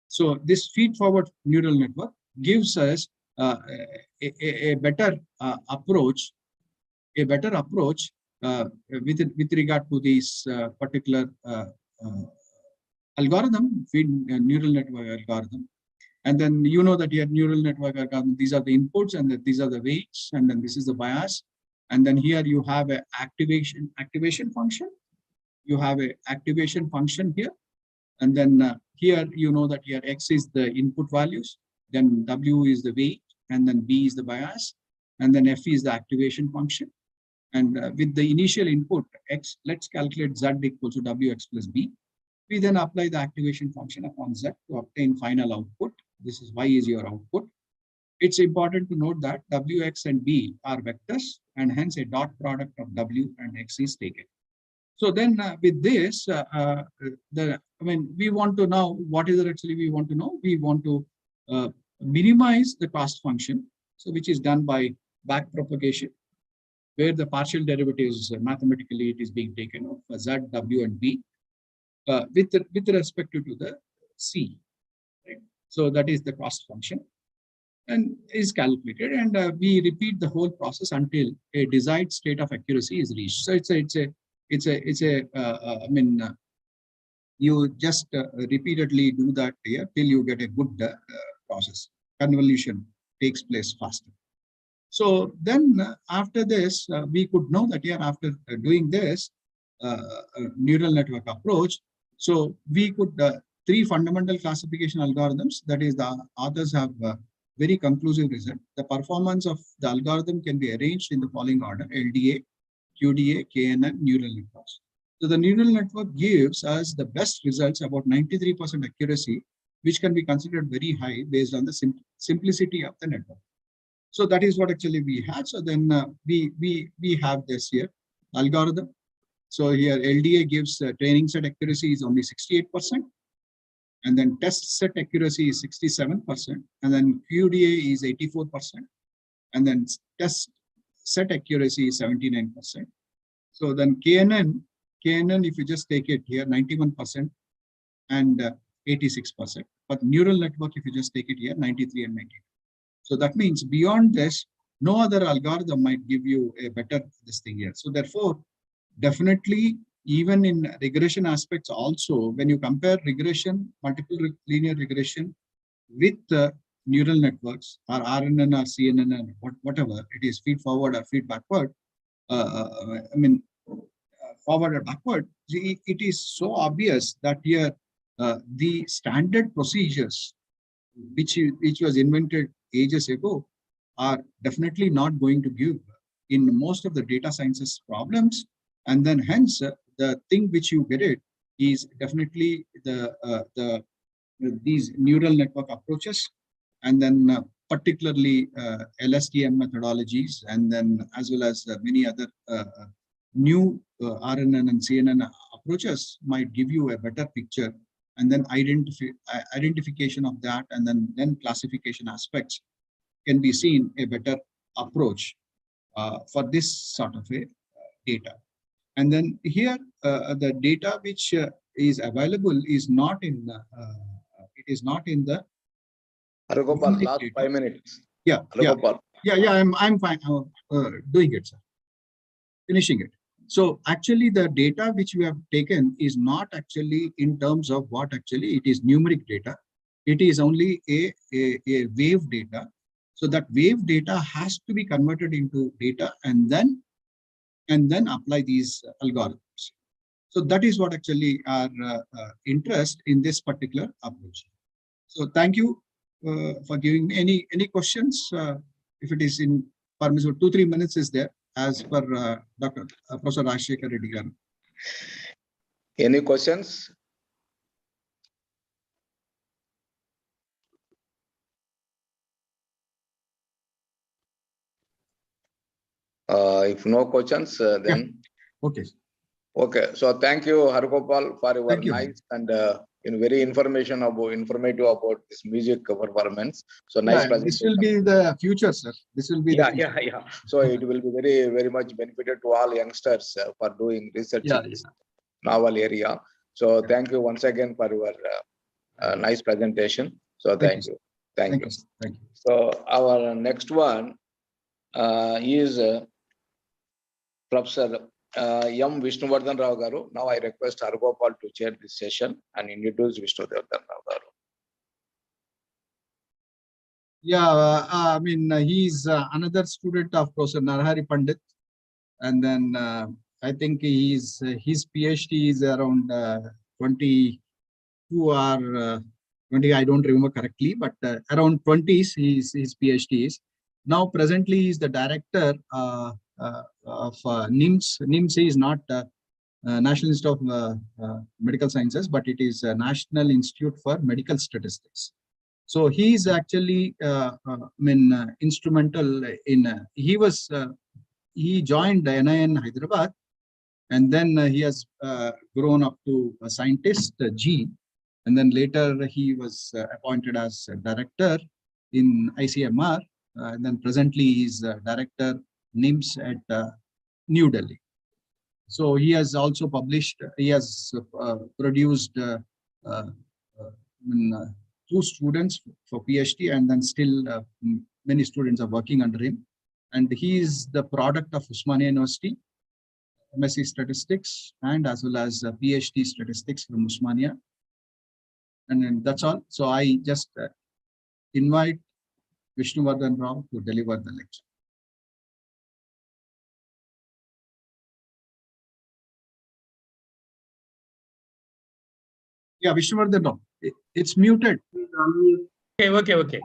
So this feed-forward neural network gives us a better approach with regard to this particular algorithm, feed neural network algorithm. And then you know that here neural network algorithm, these are the inputs and these are the weights, and then this is the bias. And then here you have an activation function. You have an activation function here. And then here you know that here X is the input values, then W is the weight, and then B is the bias, and then F is the activation function. And with the initial input X, let's calculate Z equals to WX plus B. We then apply the activation function upon Z to obtain final output. This is Y is your output. it's important to note that Wx and B are vectors, and hence a dot product of W and X is taken. So then with this, we want to know what is it actually we want to know. We want to minimize the cost function, so which is done by back propagation, where the partial derivatives mathematically it is being taken of Z, W, and B with respect to the C. Right? So that is the cost function, and is calculated, and we repeat the whole process until a desired state of accuracy is reached. So you just repeatedly do that here till you get a good process. Convolution takes place faster. So then after this, we could know that here after doing this neural network approach, so we could three fundamental classification algorithms, that is the authors have very conclusive result. The performance of the algorithm can be arranged in the following order: LDA, QDA, KNN, neural networks. So the neural network gives us the best results, about 93% accuracy, which can be considered very high based on the simplicity of the network. So that is what actually we had. So then we have this here algorithm. So here LDA gives training set accuracy is only 68%, and then test set accuracy is 67%, and then QDA is 84%, and then test set accuracy is 79%. So then KNN, if you just take it here, 91% and 86%. But neural network, if you just take it here, 93 and 90. So that means beyond this, no other algorithm might give you a better this thing here. So therefore, definitely, even in regression aspects also, when you compare regression, multiple linear regression with neural networks or RNN or CNN or whatever it is, feed forward or feed backward, forward or backward, it is so obvious that here the standard procedures which was invented ages ago are definitely not going to give in most of the data sciences problems, and then hence the thing which you get it is definitely these neural network approaches, and then particularly LSTM methodologies, and then as well as many other new RNN and CNN approaches might give you a better picture, and then identification of that, and then classification aspects can be seen a better approach for this sort of a data. And then here the data which is available is not in it is not in the Haragopal, last 5 minutes. Yeah, Haragopal. yeah, I'm fine doing it, sir. Finishing it. So actually the data which we have taken is not actually in terms of what actually it is numeric data. It is only a wave data. So that wave data has to be converted into data and then apply these algorithms. So that is what actually our interest in this particular approach. So thank you for giving me any questions. If it is in permissible, 2-3 minutes is there as per Professor Rajshekhar Reddy garu. Any questions? If no questions, then Okay. Okay. So thank you, Haragopal, for your nice and very informative about this music performance. So nice presentation. This will be the future, sir. This will be the future. Yeah. So it will be very much benefited to all youngsters for doing research in this novel area. So thank you once again for your nice presentation. So thank you. Thank you. So our next one is Professor M. Vishnuvardhan Rao garu. Now I request Haragopal to chair this session and introduce Vishnuvardhan Rao garu. Yeah, he's another student of Professor Narahari Pandit, and then I think his PhD is around 22 or 20. I don't remember correctly, but around 20s his PhD is. Now presently he is the director of NIMS. NIMS is not National Institute of Medical Sciences, but it is National Institute for Medical Statistics. So he is actually, instrumental in. He joined the NIN Hyderabad, and then he has grown up to a scientist, G, and then later he was appointed as a director in ICMR, and then presently he is director NIMS at New Delhi. So he has also published, he has produced two students for PhD, and then still many students are working under him. And he is the product of Osmania University, MSc Statistics, and as well as PhD Statistics from Osmania. And then that's all. So I just invite Vishnuvardhan Rao to deliver the lecture. Yeah, Vishnuvardhan Rao. It's muted. Okay.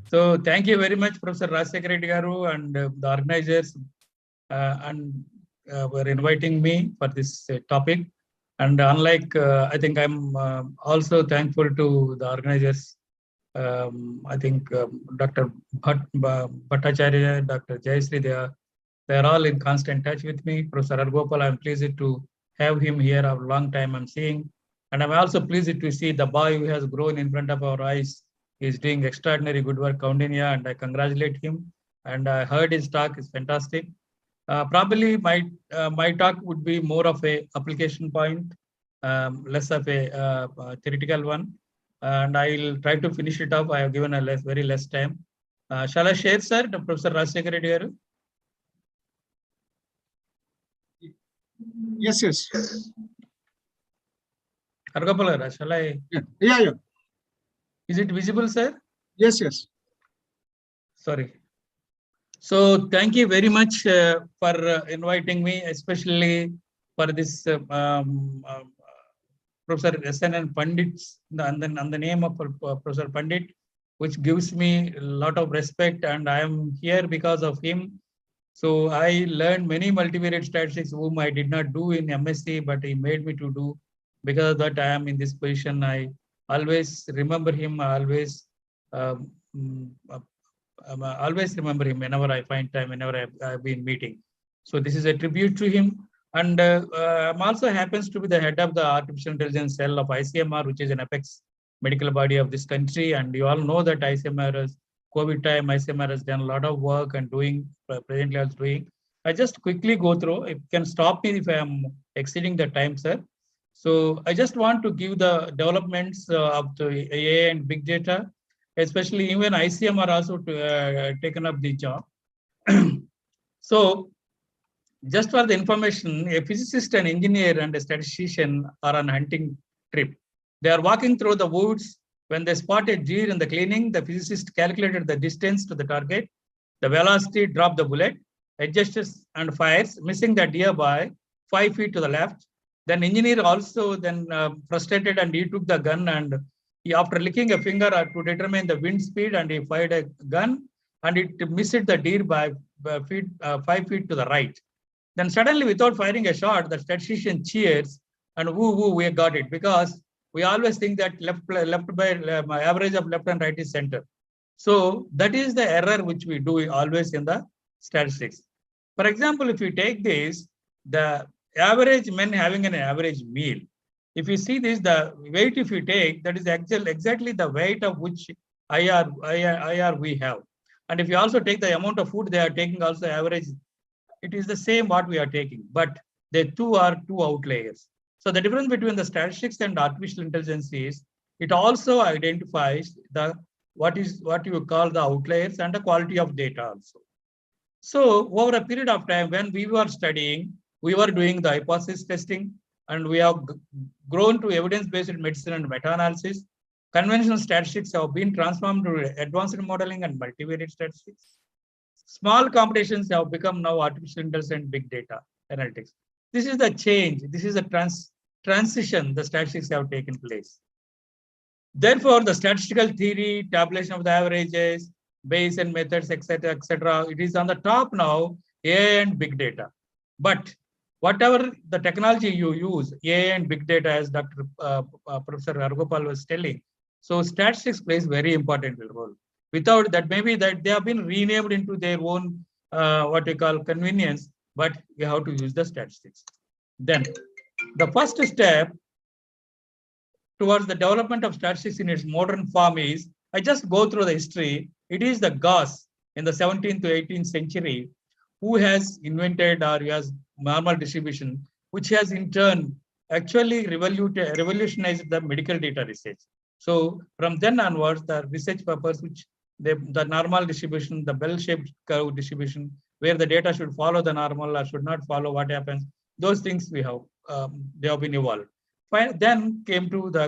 So thank you very much, Professor Rajsekhar Garu, and the organizers were inviting me for this topic. And unlike, I think I'm also thankful to the organizers. I think Dr. Bhattacharya, Dr. Jayasri, they are all in constant touch with me. Professor Argopal, I'm pleased to have him here. A long time I'm seeing. And I'm also pleased to see the boy who has grown in front of our eyes. He's doing extraordinary good work, Kaundinya, and I congratulate him. And I heard his talk is fantastic. Probably my talk would be more of a application point, less of a theoretical one. And I'll try to finish it up. I have given a very less time. Shall I share, sir, to Professor Rajsekhar Garu? Yes. Argopal, shall I? Yeah. Is it visible, sir? Yes. Sorry. So thank you very much for inviting me, especially for this Professor SNN Pandit's, and then on the name of Professor Pandit, which gives me a lot of respect, and I am here because of him. So I learned many multivariate statistics whom I did not do in MSc, but he made me to do. Because of that, I am in this position. I always remember him. I always remember him whenever I find time, whenever I've been meeting. So this is a tribute to him. And I'm also happens to be the head of the artificial intelligence cell of ICMR, which is an apex medical body of this country. And you all know that ICMR has COVID time, ICMR has done a lot of work and presently also doing. I just quickly go through. If you can stop me if I am exceeding the time, sir. So I just want to give the developments of the AI and big data, especially even ICMR also taken up the job. So just for the information, a physicist, an engineer, and a statistician are on a hunting trip. They are walking through the woods. When they spot a deer in the clearing, the physicist calculated the distance to the target, the velocity, dropped the bullet, adjusts and fires, missing the deer by 5 feet to the left. Then engineer also frustrated, and he took the gun, and he, after licking a finger to determine the wind speed, and he fired a gun, and it missed the deer by 5 feet to the right. Then suddenly, without firing a shot, the statistician cheers, and woo, we got it, because we always think that left by average of left and right is center. So that is the error which we do always in the statistics. For example, if you take this, the average men having an average meal. If you see this, the weight if you take, that is exactly the weight of which IR we have. And if you also take the amount of food they are taking, also average, it is the same what we are taking, but the two are two outliers. So the difference between the statistics and artificial intelligence is it also identifies the what you call the outliers and the quality of data also. So over a period of time, when we were studying, we were doing the hypothesis testing, and we have grown to evidence-based medicine and meta-analysis. Conventional statistics have been transformed to advanced modeling and multivariate statistics. Small computations have become now artificial intelligence and big data analytics. This is the change. This is a transition the statistics have taken place. Therefore, the statistical theory, tabulation of the averages, Bayesian methods, etc., it is on the top now, AI and big data. But whatever the technology you use, AI and big data, as Dr. Professor Argopal was telling, So statistics plays very important role. Without that, maybe that they have been renamed into their own what we call convenience, but we have to use the statistics. Then the first step towards the development of statistics in its modern form is, I just go through the history. It is the Gauss in the 17th to 18th century who has invented or has normal distribution, which has in turn actually revolutionized the medical data research. So from then onwards, the research papers, which the normal distribution, the bell-shaped curve distribution, where the data should follow the normal or should not follow, what happens, those things we have, they have been evolved. Then came to the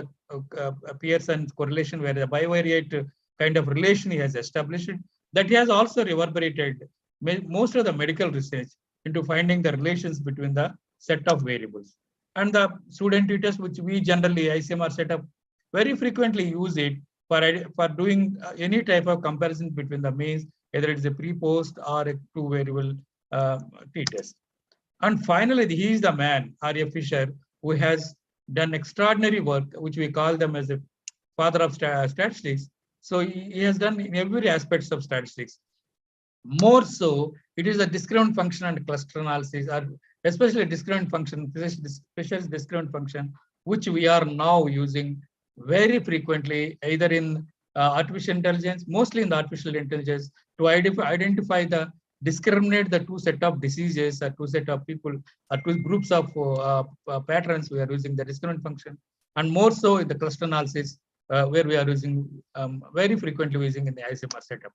Pearson's correlation, where the bivariate kind of relation he has established, that he has also reverberated most of the medical research into finding the relations between the set of variables. And the student tutors, which we generally ICMR setup very frequently use it for doing any type of comparison between the means, either it's a pre-post or a two-variable t-test. And finally, he is the man, R.A. Fisher, who has done extraordinary work, which we call them as a father of statistics. So he has done in every aspects of statistics. More so, it is a discriminant function and cluster analysis, or especially discriminant function, special discriminant function, which we are now using very frequently, either in artificial intelligence, mostly in the artificial intelligence, to identify the discriminate the two set of diseases, or two set of people, or two groups of patterns. We are using the discriminant function, and more so in the cluster analysis, where we are using very frequently using in the ICMR setup.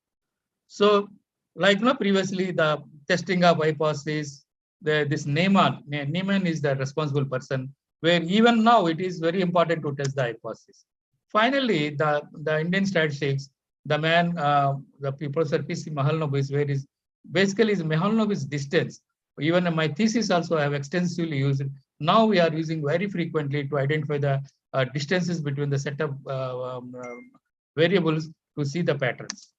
So, like previously the testing of hypothesis, this Neyman is the responsible person, where even now it is very important to test the hypothesis. Finally, the Indian statistics, the man, the Professor P.C. Mahalanobis, where is basically is Mahalanobis distance. Even in my thesis also I have extensively used it. Now we are using very frequently to identify the distances between the set of variables to see the patterns.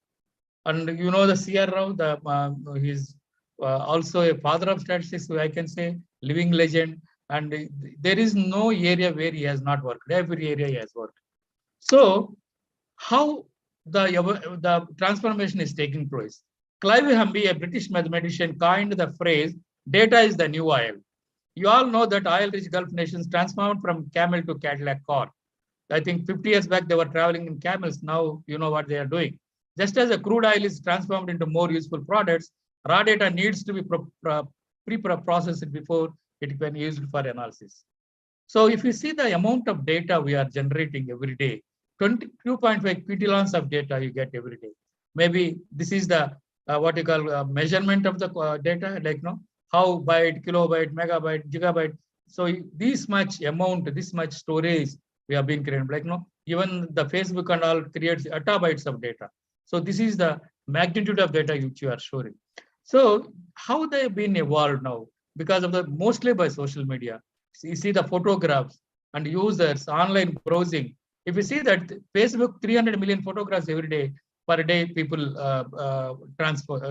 And the C.R. Rao, he's also a father of statistics, I can say, living legend. And there is no area where he has not worked. Every area he has worked. So how the transformation is taking place? Clive Humby, a British mathematician, coined the phrase, data is the new oil. You all know that oil-rich Gulf nations transformed from camel to Cadillac car. I think 50 years back, they were traveling in camels. Now you know what they are doing. Just as a crude oil is transformed into more useful products, raw data needs to be pre-processed before it can be used for analysis. So if you see the amount of data we are generating every day, 22.5 petalons of data you get every day. Maybe this is the what you call measurement of the data, like how byte, kilobyte, megabyte, gigabyte. So this much amount, this much storage we have been creating. Like even the Facebook and all creates petabytes of data. So this is the magnitude of data which you are showing. So how they have been evolved now because of the mostly by social media. So you see the photographs and users, online browsing. If you see that Facebook 300 million photographs every day, per day people transport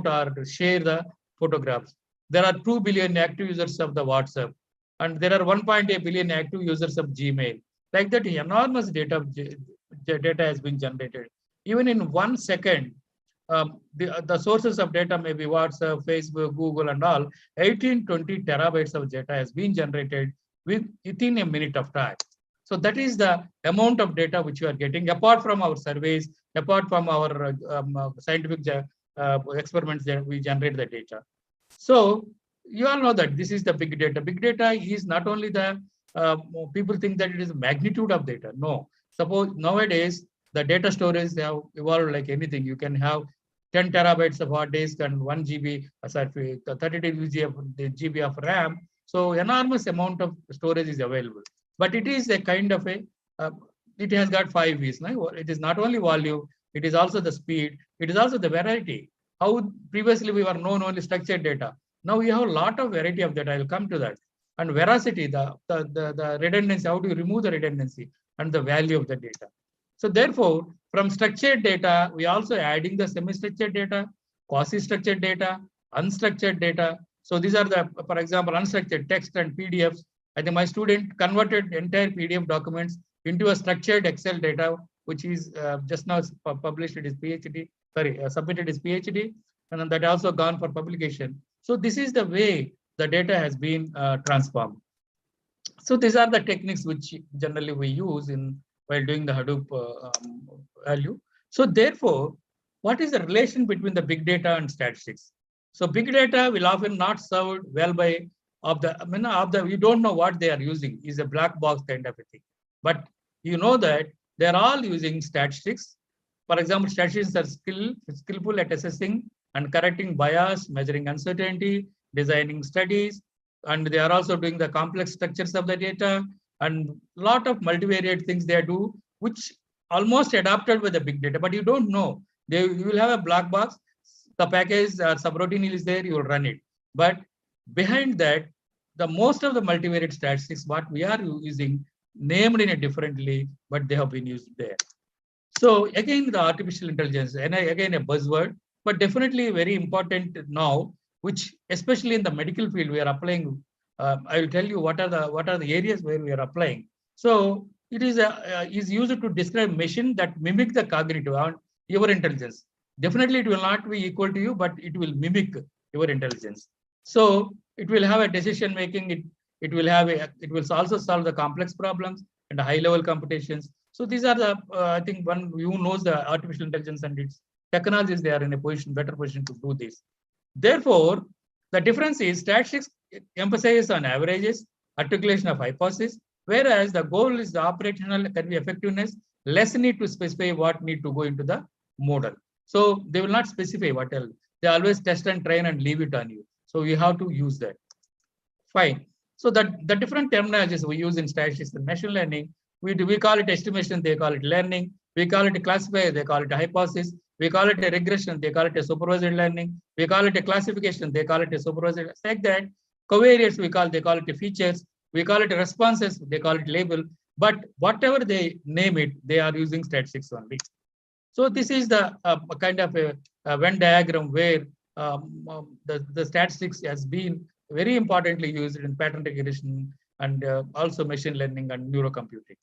or share the photographs. There are 2 billion active users of the WhatsApp, and there are 1.8 billion active users of Gmail. Like that, enormous data has been generated. Even in 1 second, the sources of data may be WhatsApp, Facebook, Google, and all. 18-20 terabytes of data has been generated within a minute of time. So that is the amount of data which you are getting, apart from our surveys, apart from our scientific experiments that we generate the data. So you all know that this is the big data. Big data is not only the, people think that it is magnitude of data. No, suppose nowadays the data storage have evolved like anything. You can have 10 terabytes of hard disk and 1 GB, 32 GB of RAM. So enormous amount of storage is available. But it is a kind of a, it has got 5 V's. No? It is not only volume, it is also the speed, it is also the variety. How previously we were known only structured data. Now we have a lot of variety of data. I will come to that. And veracity, the redundancy, how do you remove the redundancy and the value of the data. So therefore, from structured data, we also adding the semi-structured data, quasi-structured data, unstructured data. So these are the, for example, unstructured text and PDFs. I think my student converted entire PDF documents into a structured Excel data, which is just now published. It is PhD, submitted his PhD, and then that also gone for publication. So this is the way the data has been transformed. So these are the techniques which generally we use while doing the Hadoop value. So therefore, what is the relation between the big data and statistics? So big data will often not served well by you don't know what they are using, is a black box kind of a thing. But you know that they're all using statistics. For example, statisticians are skillful at assessing and correcting bias, measuring uncertainty, designing studies, and they are also doing the complex structures of the data and a lot of multivariate things they do, which almost adapted with the big data, but you don't know. You will have a black box, the package subroutine is there, you will run it. But behind that, the most of the multivariate statistics, what we are using, named in a differently, but they have been used there. So again, the artificial intelligence, and again a buzzword, but definitely very important now, which especially in the medical field we are applying. I will tell you what are the areas where we are applying. So it is used to describe machine that mimic the cognitive on your intelligence. Definitely it will not be equal to you, but it will mimic your intelligence. So it will have a decision making. It will also solve the complex problems and the high level computations. So these are the I think one who knows the artificial intelligence and its technologies, they are in a better position to do this. Therefore, the difference is statistics emphasizes on averages, articulation of hypothesis, whereas the goal is the operational effectiveness, less need to specify what need to go into the model. So they will not specify what else. They always test and train and leave it on you. So you have to use that. Fine. So the different terminologies we use in statistics and machine learning, we call it estimation, they call it learning. We call it a classifier, they call it a hypothesis. We call it a regression, they call it a supervised learning. We call it a classification, they call it a supervised. Like that. Covariates, they call it a features. We call it a responses, they call it label. But whatever they name it, they are using statistics only. So this is the kind of a Venn diagram where the statistics has been very importantly used in pattern recognition and also machine learning and neurocomputing.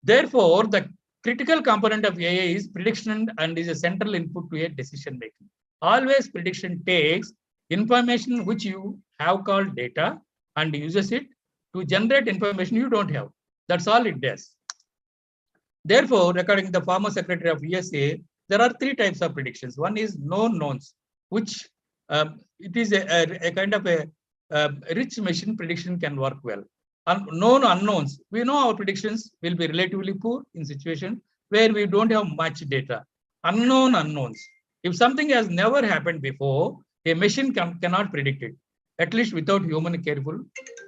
Therefore, the critical component of AI is prediction and is a central input to a decision making. Always prediction takes information which you have called data and uses it to generate information you don't have. That's all it does. Therefore, according to the former secretary of USA, there are three types of predictions. One is known knowns, which it is a kind of a rich machine prediction can work well. Known unknowns, we know our predictions will be relatively poor in situation where we don't have much data. Unknown unknowns, if something has never happened before, a machine cannot predict it, at least without human careful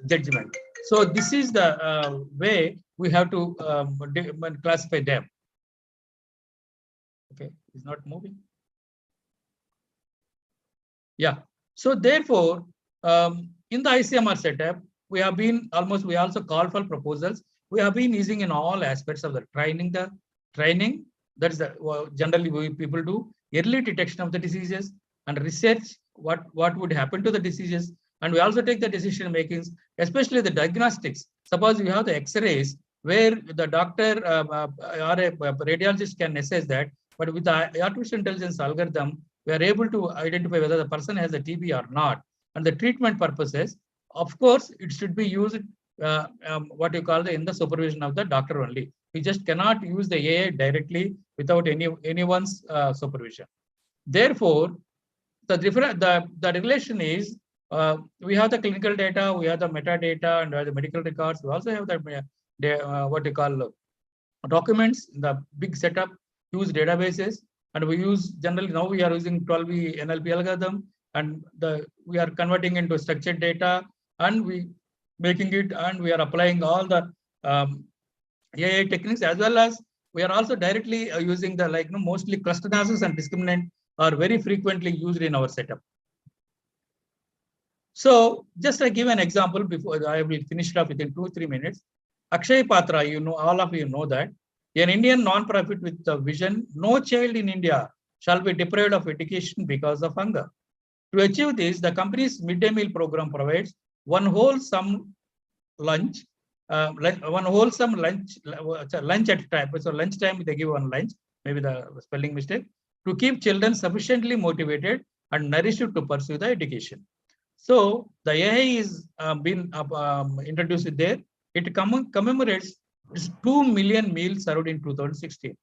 judgment. So this is the way we have to classify them. Okay, it's not moving. Yeah. So therefore, in the ICMR setup, we also call for proposals. We have been using in all aspects of the training. That is generally people do early detection of the diseases and research what would happen to the diseases. And we also take the decision makings, especially the diagnostics. Suppose you have the X-rays where the doctor or a radiologist can assess that, but with the artificial intelligence algorithm, we are able to identify whether the person has a TB or not. And the treatment purposes, of course, it should be used what you call in the supervision of the doctor only. We just cannot use the AI directly without anyone's supervision. Therefore, the relation is we have the clinical data, we have the metadata, and we have the medical records. We also have the what you call documents in the big setup, use databases, and we use generally now we are using 12V NLP algorithm, and we are converting into structured data, and we making it, and we are applying all the AI techniques, as well as we are also directly using the mostly cluster analysis and discriminant are very frequently used in our setup. So just I give an example before I will finish it up within 2-3 minutes. Akshay Patra, all of you know that an Indian non-profit with the vision, no child in India shall be deprived of education because of hunger. To achieve this, the company's midday meal program provides one wholesome lunch one wholesome lunch at a time. So lunchtime they give one lunch, maybe the spelling mistake, to keep children sufficiently motivated and nourished to pursue the education. So the AI is been introduced there. It commemorates 2 million meals served in 2016.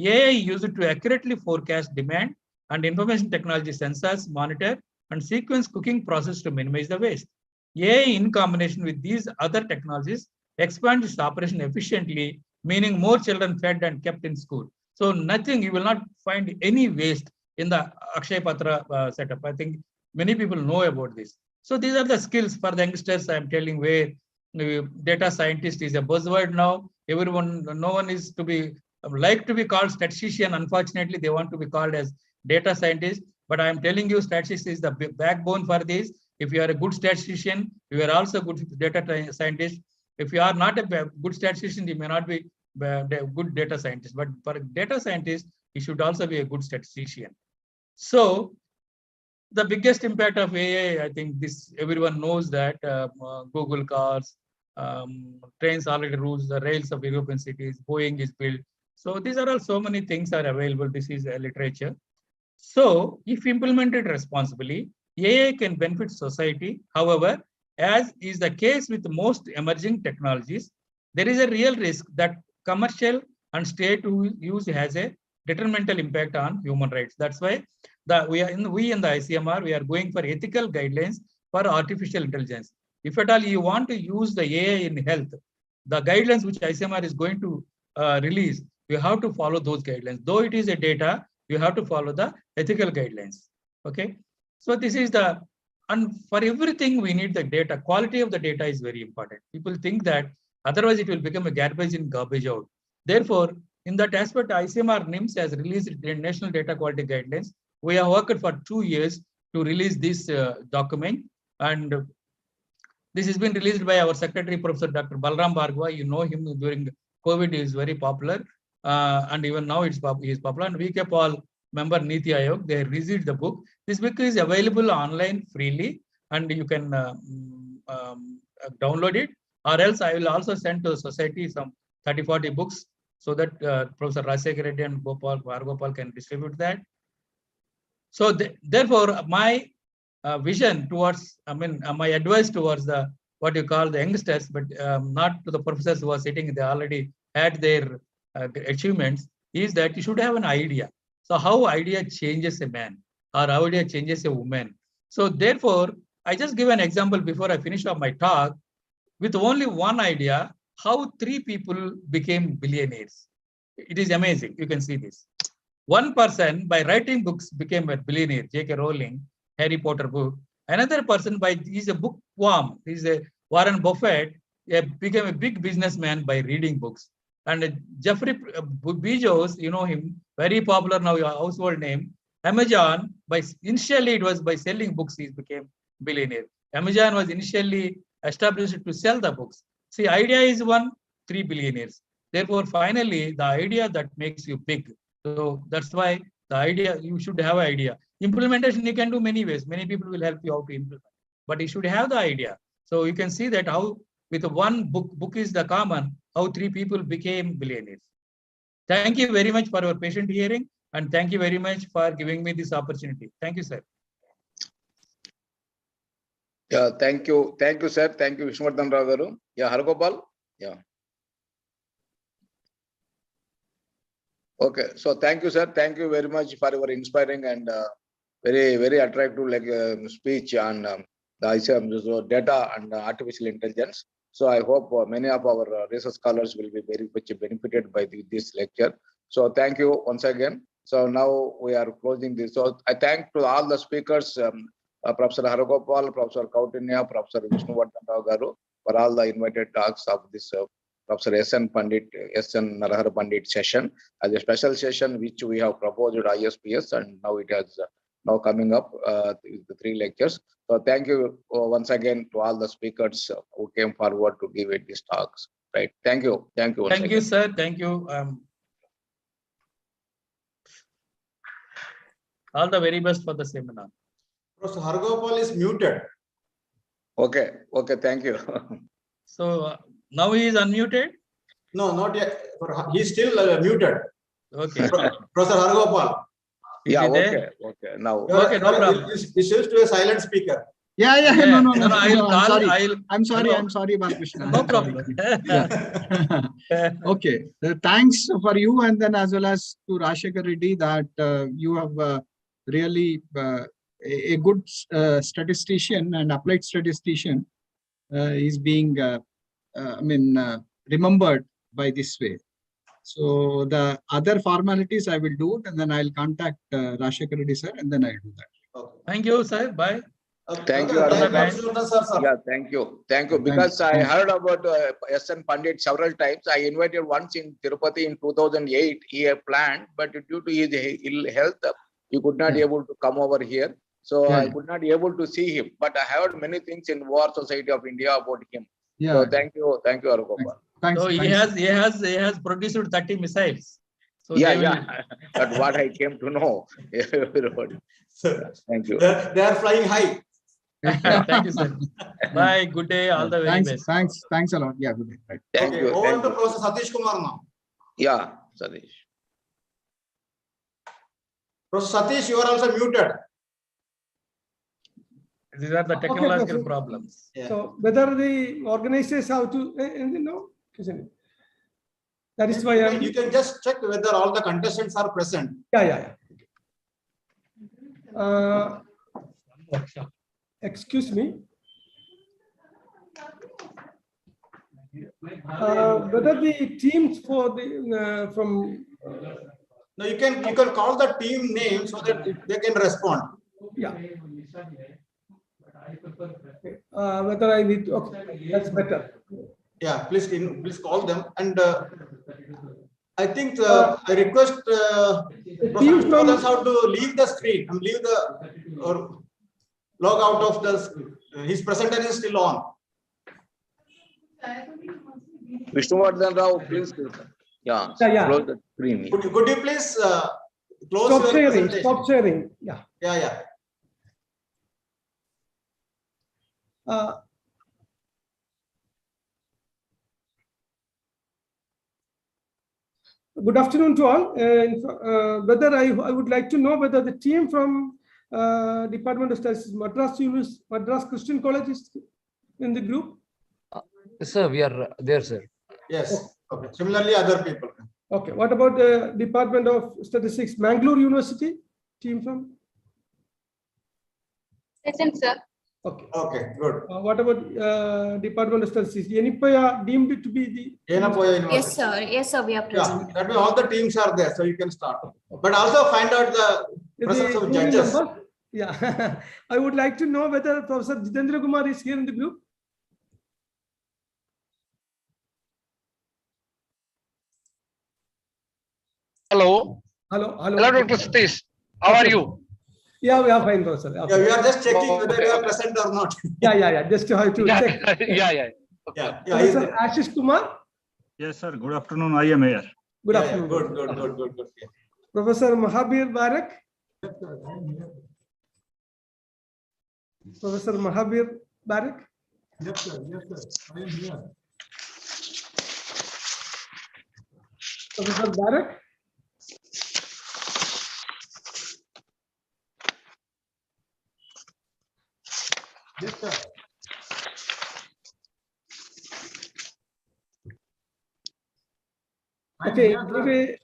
AI used to accurately forecast demand, and information technology sensors monitor and sequence cooking process to minimize the waste. AI in combination with these other technologies expands its operation efficiently, meaning more children fed and kept in school. So nothing, you will not find any waste in the Akshay Patra setup. I think many people know about this. So these are the skills for the youngsters. I am telling where data scientist is a buzzword now. Everyone, no one is to be like to be called statistician. Unfortunately, they want to be called as data scientist. But I am telling you, statistics is the backbone for this. If you are a good statistician, you are also a good data scientist. If you are not a good statistician, you may not be a good data scientist. But for a data scientist, you should also be a good statistician. So the biggest impact of AI, I think this everyone knows that Google cars, trains already rules the rails of European cities, Boeing is built. So these are all so many things are available. This is a literature. So if implemented responsibly, AI can benefit society. However, as is the case with most emerging technologies, there is a real risk that commercial and state use has a detrimental impact on human rights. That's why we in the ICMR, we are going for ethical guidelines for artificial intelligence. If at all you want to use the AI in health, the guidelines which ICMR is going to release, you have to follow those guidelines. Though it is a data, you have to follow the ethical guidelines. Okay. So this is the, and for everything we need the data. Quality of the data is very important. People think that otherwise it will become a garbage in, garbage out. Therefore, in that aspect, ICMR NIMS has released the National Data Quality Guidelines. We have worked for 2 years to release this document, and this has been released by our Secretary, Professor Dr. Balram Bhargava. You know him during COVID, he is very popular, and even now he is popular. And we kept all member Niti Ayog, they released the book. This book is available online freely, and you can download it, or else I will also send to the society some 30-40 books so that Professor Rajsekhar Reddy and Bhargopal can distribute that. So therefore, my vision towards, my advice towards the what you call the youngsters, but not to the professors who are sitting, they already had their achievements, is that you should have an idea. So how idea changes a man, or how idea changes a woman. So therefore, I just give an example before I finish up my talk. With only one idea, how 3 people became billionaires. It is amazing. You can see this. One person by writing books became a billionaire, J.K. Rowling, Harry Potter book. Another person he's a bookworm. He's a Warren Buffett, became a big businessman by reading books. And Jeffrey Bezos, you know him, very popular now, your household name. Amazon, initially it was by selling books, he became billionaire. Amazon was initially established to sell the books. See, idea is 3 billionaires. Therefore, finally, the idea that makes you big. So that's why the idea, you should have an idea. Implementation, you can do many ways. Many people will help you how to implement, but you should have the idea. So you can see that how with one book is the common, how 3 people became billionaires. Thank you very much for your patient hearing, and thank you very much for giving me this opportunity. Thank you, sir. Yeah, thank you, sir. Thank you, Vishnuvartan Rao garu. Yeah, Hargopal. Yeah. Okay, so thank you, sir. Thank you very much for your inspiring and very, very attractive speech on the ICM data and artificial intelligence. So I hope many of our research scholars will be very much benefited by this lecture. So thank you once again. So now we are closing this. So I thank to all the speakers, Professor Haragopal, Professor Kautinya, Professor Vishnuvartan Rao garu, for all the invited talks of this Professor S.N. Narahari Pandit session as a special session which we have proposed at ISPS, and now it has now coming up the 3 lectures. So thank you once again to all the speakers who came forward to give it these talks. Right? Thank you. Thank you. Thank you, sir. Thank you. All the very best for the seminar. Professor Hargopal is muted. Okay. Okay. Thank you. So Now he is unmuted. No, not yet. He's still muted. Okay. Professor Hargopal. Yeah, Is he there? okay. Now, Okay, no problem. He shifts to a silent speaker. Yeah. Yeah, No. I'll I'm call. sorry. I'm No. sorry, Balakrishna. No I'm sorry. problem. Yeah. Okay. Thanks for you, and then as well as to Rajshekar Reddy, that you have really a good statistician and applied statistician is being, remembered by this way. So the other formalities I will do it, and then I'll contact Rajshekar Reddy sir, and then I'll do that. Okay. Thank you, sir. Bye. thank you. Yeah, thank you. Because I heard about SN Pandit several times. I invited once in Tirupati in 2008. He had planned, but due to his ill health, he could not able to come over here. So I could not able to see him. But I heard many things in War Society of India about him. Yeah. So thank you, Arugopal. Thanks. So he has produced 30 missiles. So Yeah. But what I came to know, everybody. Thank you. They are flying high. Thank you, sir. Bye. Good day. All the very best. Thanks a lot. Yeah, good day. Right. Thank Okay, you. over Thank to you. Professor Satish Kumar now. Yeah, Satish. Professor Satish, you are also muted. These are the technological Professor. problems. Yeah. So whether the organizers have to, that is why You can just check whether all the contestants are present. yeah. Excuse me. Whether the teams for the from No, you can call the team name so that they can respond. yeah. Whether I need okay, that's better. Yeah, please call them. And I think I request team from Professor how to leave the screen and leave the or log out of the his presenter is still on. Vishnuvardhan Rao, please. Yeah. Yeah. Close the screen. Could you please close stop your sharing. presentation? Stop sharing. Yeah. Yeah. Good afternoon to all. Whether I would like to know whether the team from Department of Statistics, Madras Christian College is in the group. Sir, we are there, sir. Yes. Okay. Similarly, other people. Okay. What about the Department of Statistics, Bangalore University team from? Present, sir. Okay. Okay. Good. What about Department of Statistics? Yenipaya deemed to be the. Yenapoya University. Yes, sir. We are present. Yeah, that means all the teams are there, so you can start. But also find out the presence of judges. Yeah. I would like to know whether Professor Jitendra Kumar is here in the group. Hello. Hello, Dr. Satish. How are you? Yeah, we are fine, Professor. Okay. Yeah, we are just checking whether you are present or not. Yeah. Just to have to check. Yeah. Yeah. Professor Ashish Kumar. Yes, sir. Good afternoon. I am here. Good afternoon. Good. Professor Mahabir Barak. Professor Mahabir Barak. Yes, sir. I am here. Professor Barak. Yes, sir. Okay. Anyway,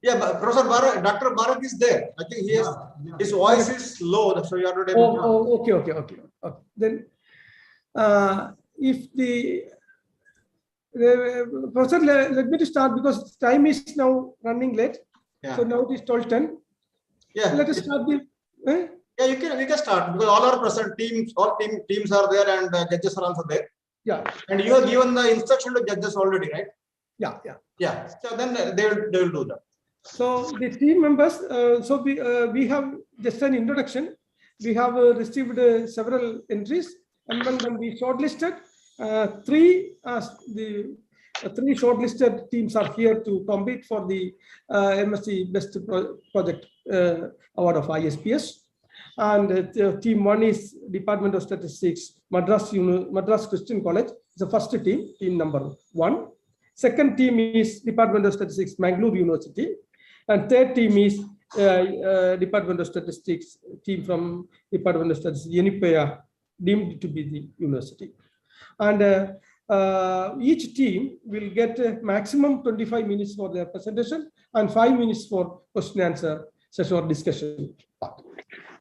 Yeah, but Professor Barak, Dr. Barak is there. I think he has his voice is low, so you are not able to. Okay. Then, if the Professor, let me start because time is now running late. Yeah. So now it is 12:10. Yeah. Let us start the. Yeah, we can start because all our present teams, teams are there and judges are also there. Yeah. And you have given the instruction to judges already, right? Yeah. Yeah. So then they will do that. So the team members. So we have just an introduction. We have received several entries, and when we shortlisted, three shortlisted teams are here to compete for the MSc Best Project Award of ISPS. And team one is Department of Statistics, Madras Christian College. the first team, team number 1. Second team is Department of Statistics, Bangalore University. And third team is Department of Statistics, team from Department of Statistics, Yenipaya, deemed to be the university. And each team will get a maximum 25 minutes for their presentation and 5 minutes for question answer session or discussion part.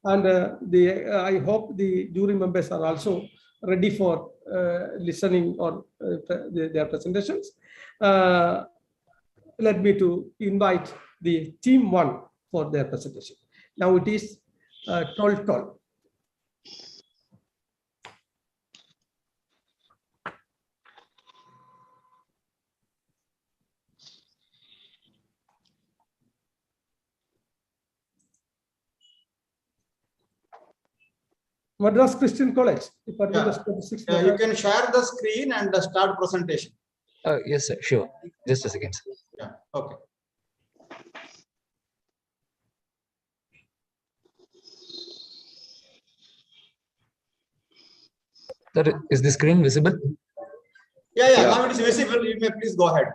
And I hope the jury members are also ready for listening or their presentations. Let me to invite the team 1 for their presentation. Now it is 12:12. Madras Christian College, Department of Statistics. You can share the screen and start presentation. Yes, sir. Sure. Just a second, sir. Yeah. Okay. Sir, is the screen visible? Yeah. Now it is visible. You may please go ahead.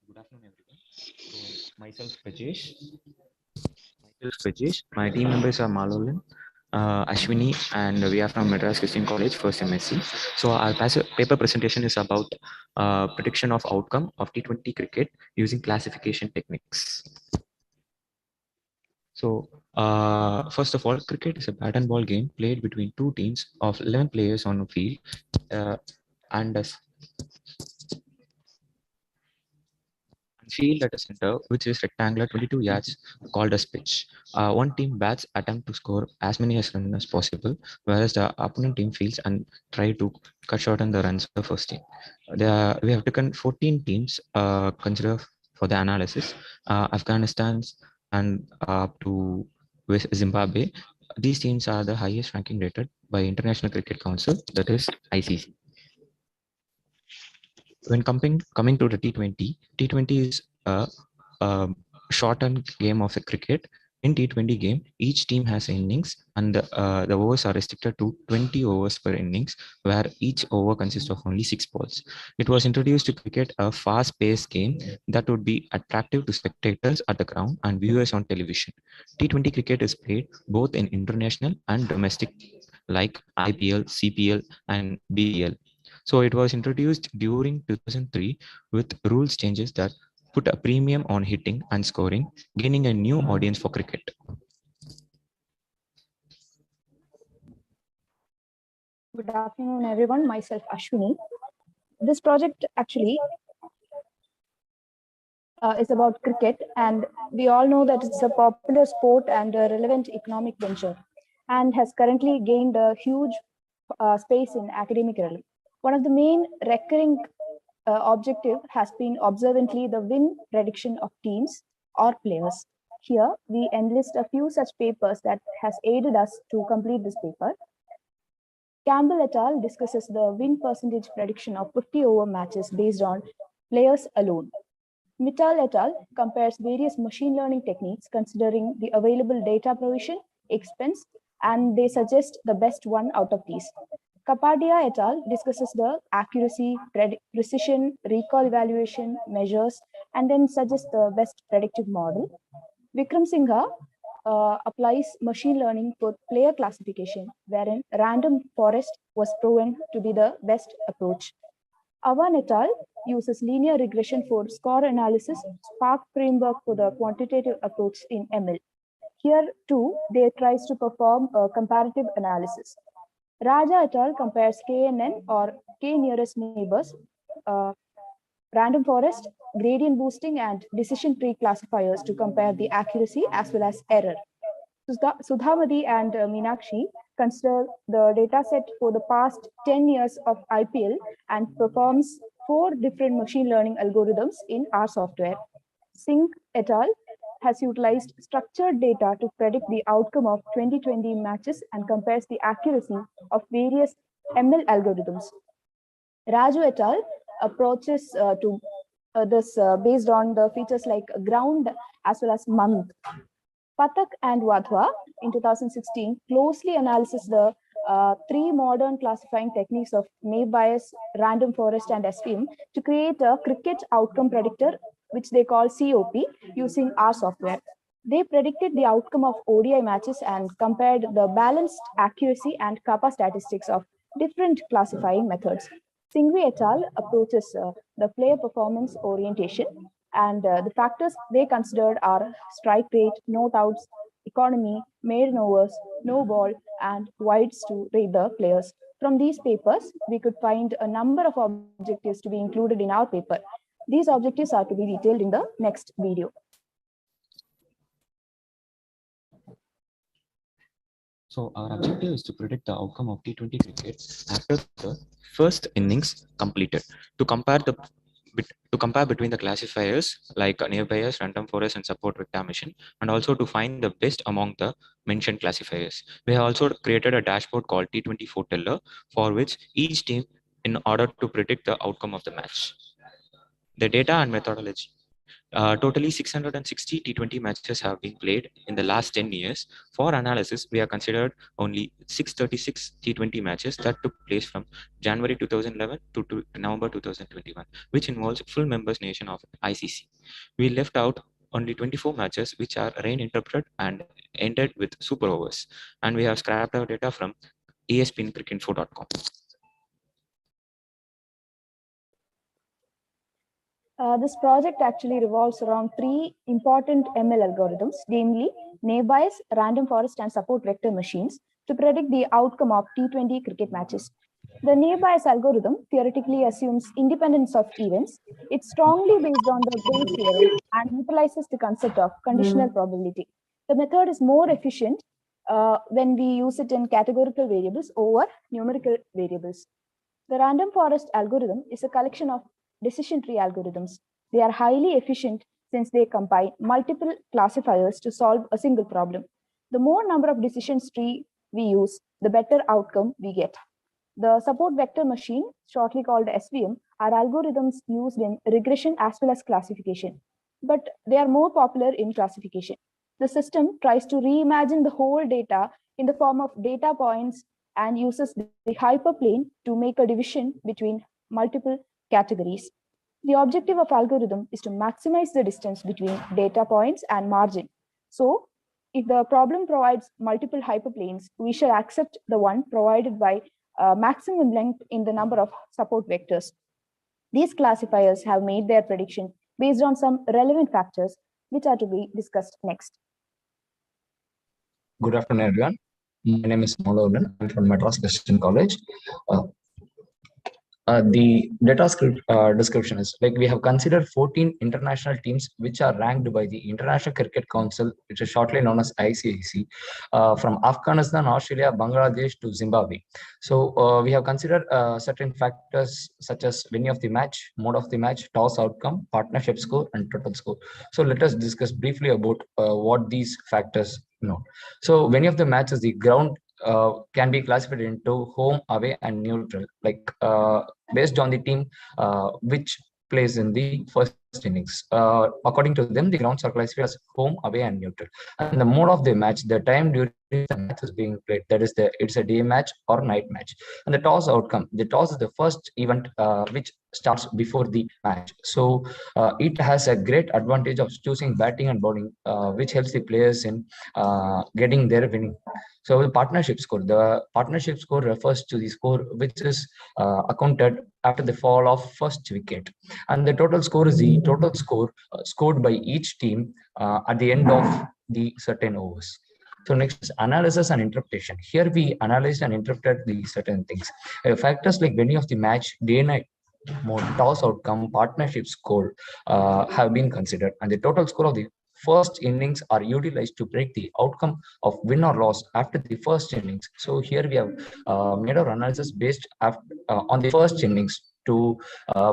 Good afternoon, everyone. So, myself, Rajesh. My team members are Malolan, Ashwini, and we are from Madras Christian College, first MSc. So, our paper presentation is about prediction of outcome of T20 cricket using classification techniques. So, first of all, cricket is a bat and ball game played between two teams of 11 players on a field, and a field at a center, which is rectangular 22 yards, called as pitch. One team bats attempt to score as many as runs as possible, whereas the opponent team fields and try to cut short on the runs of the first team. We have taken 14 teams consider for the analysis. Afghanistan and up to Zimbabwe. These teams are the highest ranking rated by International Cricket Council, that is ICC. When coming to the T20 is a shortened game of a cricket. In T20 game, each team has innings, and the overs are restricted to 20 overs per innings, where each over consists of only 6 balls. It was introduced to cricket a fast-paced game that would be attractive to spectators at the ground and viewers on television. T20 cricket is played both in international and domestic, like IPL, CPL, and BPL. So it was introduced during 2003 with rules changes that put a premium on hitting and scoring, gaining a new audience for cricket. Good afternoon, everyone. Myself, Ashwini. This project actually is about cricket, and we all know that it's a popular sport and a relevant economic venture, and has currently gained a huge space in academic realm. One of the main recurring objective has been observantly the win prediction of teams or players. Here, we enlist a few such papers that has aided us to complete this paper. Campbell et al. Discusses the win percentage prediction of 50-over matches based on players alone. Mittal et al. Compares various machine learning techniques considering the available data provision, expense, and they suggest the best one out of these. Kapadia et al. Discusses the accuracy, precision, recall evaluation measures, and then suggests the best predictive model. Vikram Singha applies machine learning for player classification, wherein random forest was proven to be the best approach. Avan et al. Uses linear regression for score analysis, Spark framework for the quantitative approach in ML. Here too, they tries to perform a comparative analysis. Raja et al. Compares KNN or K nearest neighbors, random forest, gradient boosting, and decision tree classifiers to compare the accuracy as well as error. Sudhamadi and Meenakshi consider the data set for the past 10 years of IPL and performs 4 different machine learning algorithms in R software. Singh et al. Has utilized structured data to predict the outcome of 2020 matches and compares the accuracy of various ML algorithms. Raju et al. Approaches to this based on the features like ground as well as month. Pathak and Wadhwa in 2016 closely analyzes the three modern classifying techniques of naive Bayes, random forest, and SVM to create a cricket outcome predictor, which they call COP, using R software. They predicted the outcome of ODI matches and compared the balanced accuracy and kappa statistics of different classifying methods. Singhvi et al. Approaches the player performance orientation, and the factors they considered are strike rate, not outs, economy, maiden overs, no ball, and wides to rate the players. From these papers, we could find a number of objectives to be included in our paper. These objectives are to be detailed in the next video. So our objective is to predict the outcome of T20 cricket after the first innings completed. To compare between the classifiers like naive Bayes, random forest, and support Vaccinations, and also to find the best among the mentioned classifiers. We have also created a dashboard called T20 Foreteller, for which each team in order to predict the outcome of the match. The data and methodology. Totally 660 T20 matches have been played in the last 10 years. For analysis, we have considered only 636 T20 matches that took place from January 2011 to November 2021, which involves full members nation of ICC. We left out only 24 matches which are rain interpreted and ended with super overs. And we have scrapped our data from espncricinfo.com. This project actually revolves around three important ML algorithms, namely naive Bayes, random forest, and support vector machines to predict the outcome of T20 cricket matches. The naive Bayes algorithm theoretically assumes independence of events. It's strongly based on the Bayes theorem and utilizes the concept of conditional probability. The method is more efficient when we use it in categorical variables over numerical variables. The random forest algorithm is a collection of decision tree algorithms. They are highly efficient since they combine multiple classifiers to solve a single problem. The more number of decision tree we use, the better outcome we get. The support vector machine, shortly called SVM, are algorithms used in regression as well as classification, but they are more popular in classification. The system tries to reimagine the whole data in the form of data points and uses the hyperplane to make a division between multiple categories. The objective of algorithm is to maximize the distance between data points and margin. So if the problem provides multiple hyperplanes, we shall accept the one provided by maximum length in the number of support vectors. These classifiers have made their prediction based on some relevant factors, which are to be discussed next. Good afternoon, everyone. My name is Mologan. I'm from Madras Christian College. The data script description is like we have considered 14 international teams which are ranked by the International Cricket Council, which is shortly known as ICSDS, from Afghanistan, Australia, Bangladesh to Zimbabwe. So we have considered certain factors such as venue of the match, mode of the match, toss outcome, partnership score, and total score. So let us discuss briefly about what these factors know. So venue of the match is the ground can be classified into home, away, and neutral, like based on the team which plays in the first innings. According to them, the grounds are classified as home, away, and neutral. And the mode of the match, the time during the match is being played, that is it's a day match or night match. And the toss outcome, the toss is the first event which starts before the match. So it has a great advantage of choosing batting and bowling, which helps the players in getting their winning. So the partnership score refers to the score which is accounted after the fall of first wicket, and the total score is the total score scored by each team at the end of the certain overs. So next is analysis and interpretation. Here we analyzed and interpreted the certain things. Factors like venue of the match, day night mode, toss outcome, partnership score have been considered, and the total score of the first innings are utilized to predict the outcome of win or loss after the first innings. So here we have made our analysis based on the first innings. To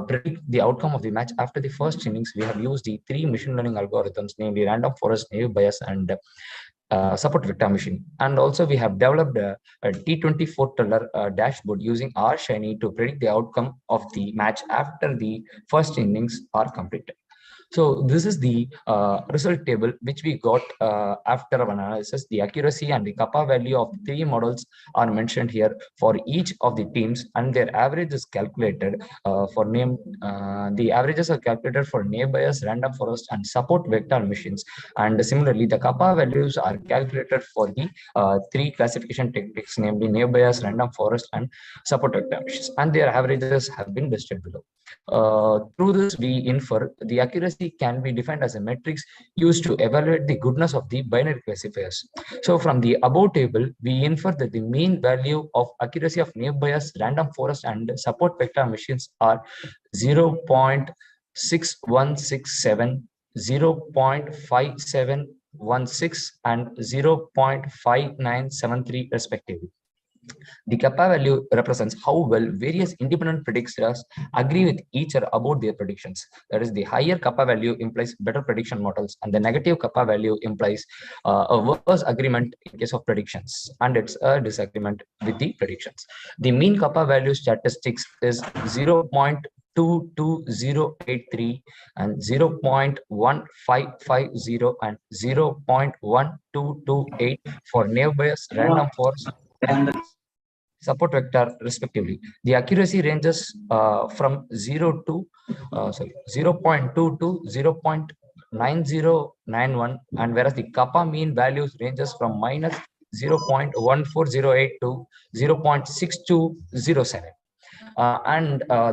predict the outcome of the match after the first innings, we have used the three machine learning algorithms, namely random forest, naive Bayes, and support vector machine. And also we have developed a T20 Foreteller dashboard using R Shiny to predict the outcome of the match after the first innings are completed. So this is the result table which we got after our analysis. The accuracy and the kappa value of 3 models are mentioned here for each of the teams, and their average is calculated for name. The averages are calculated for naive Bayes, random forest, and support vector machines. And similarly, the kappa values are calculated for the 3 classification techniques, namely naive Bayes, random forest, and support vector machines, and their averages have been listed below. Through this, we infer the accuracy can be defined as a matrix used to evaluate the goodness of the binary classifiers. So from the above table, we infer that the mean value of accuracy of naive Bayes, random forest, and support vector machines are 0.6167, 0.5716, and 0.5973 respectively. The kappa value represents how well various independent predictors agree with each other about their predictions. That is, the higher kappa value implies better prediction models, and the negative kappa value implies a worse agreement in case of predictions, and it's a disagreement with the predictions. The mean kappa value statistics is 0.22083 and 0.1550 and 0.1228 for naive Bayes, random forest, and support vector respectively. The accuracy ranges from 0.2 to 0.9091, and whereas the kappa mean values ranges from minus 0.1408 to 0.6207.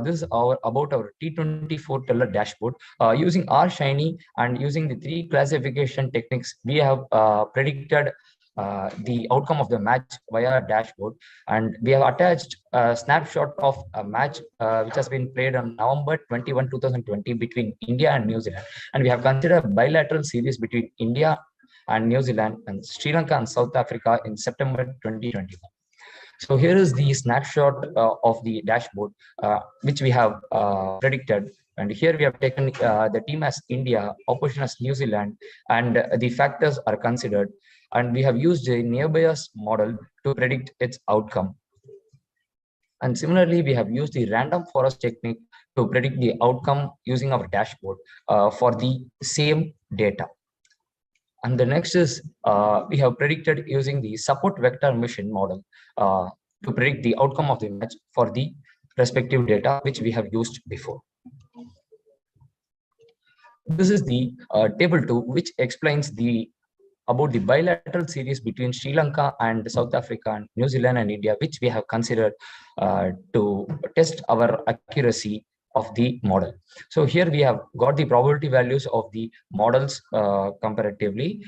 This is about our T24 teller dashboard. Using R Shiny and using the 3 classification techniques, we have predicted the outcome of the match via dashboard, and we have attached a snapshot of a match which has been played on November 21, 2020 between India and New Zealand, and we have considered a bilateral series between India and New Zealand and Sri Lanka and South Africa in September 2021. So here is the snapshot of the dashboard which we have predicted. And here we have taken the team as India, opposition as New Zealand, and the factors are considered. And we have used a naive Bayes model to predict its outcome. And similarly, we have used the random forest technique to predict the outcome using our dashboard for the same data. And the next is we have predicted using the support vector machine model to predict the outcome of the match for the respective data which we have used before. This is the table 2, which explains about the bilateral series between Sri Lanka and South Africa and New Zealand and India, which we have considered to test our accuracy of the model. So here we have got the probability values of the models comparatively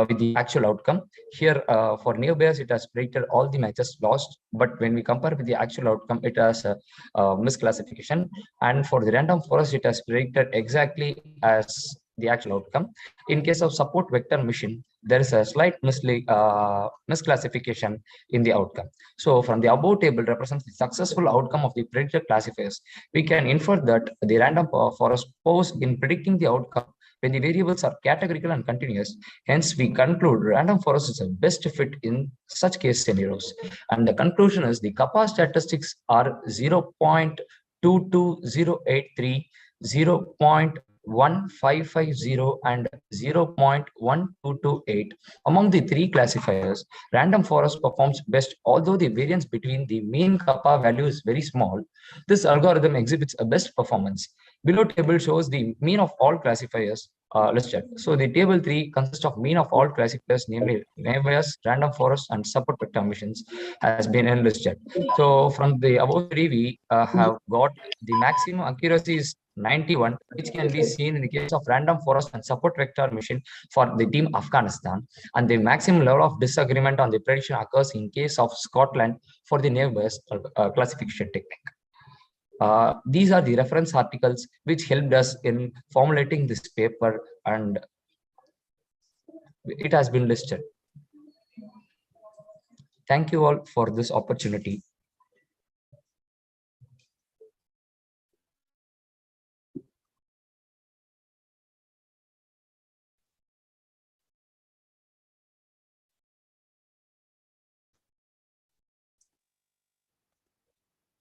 with the actual outcome. Here for naive Bayes, it has predicted all the matches lost, but when we compare with the actual outcome, it has a misclassification. And for the random forest, it has predicted exactly as the actual outcome. In case of support vector machine, there is a slight misclassification in the outcome. So from the above table represents the successful outcome of the predicted classifiers. We can infer that the random forest pose in predicting the outcome when the variables are categorical and continuous. Hence, we conclude random forest is the best fit in such case scenarios. And the conclusion is the kappa statistics are 0.22083, 0.1550 and 0.1228. Among the 3 classifiers, random forest performs best, although the variance between the mean kappa value is very small. This algorithm exhibits a best performance. Below table shows the mean of all classifiers listed. So the table 3 consists of mean of all classifiers, namely naive Bayes, random forest, and support vector machines has been enlisted. So from the above 3, we have got the maximum accuracy is 91, which can be seen in the case of random forest and support vector machine for the team Afghanistan, and the maximum level of disagreement on the prediction occurs in case of Scotland for the naive Bayes classification technique. These are the reference articles which helped us in formulating this paper, and it has been listed. Thank you all for this opportunity.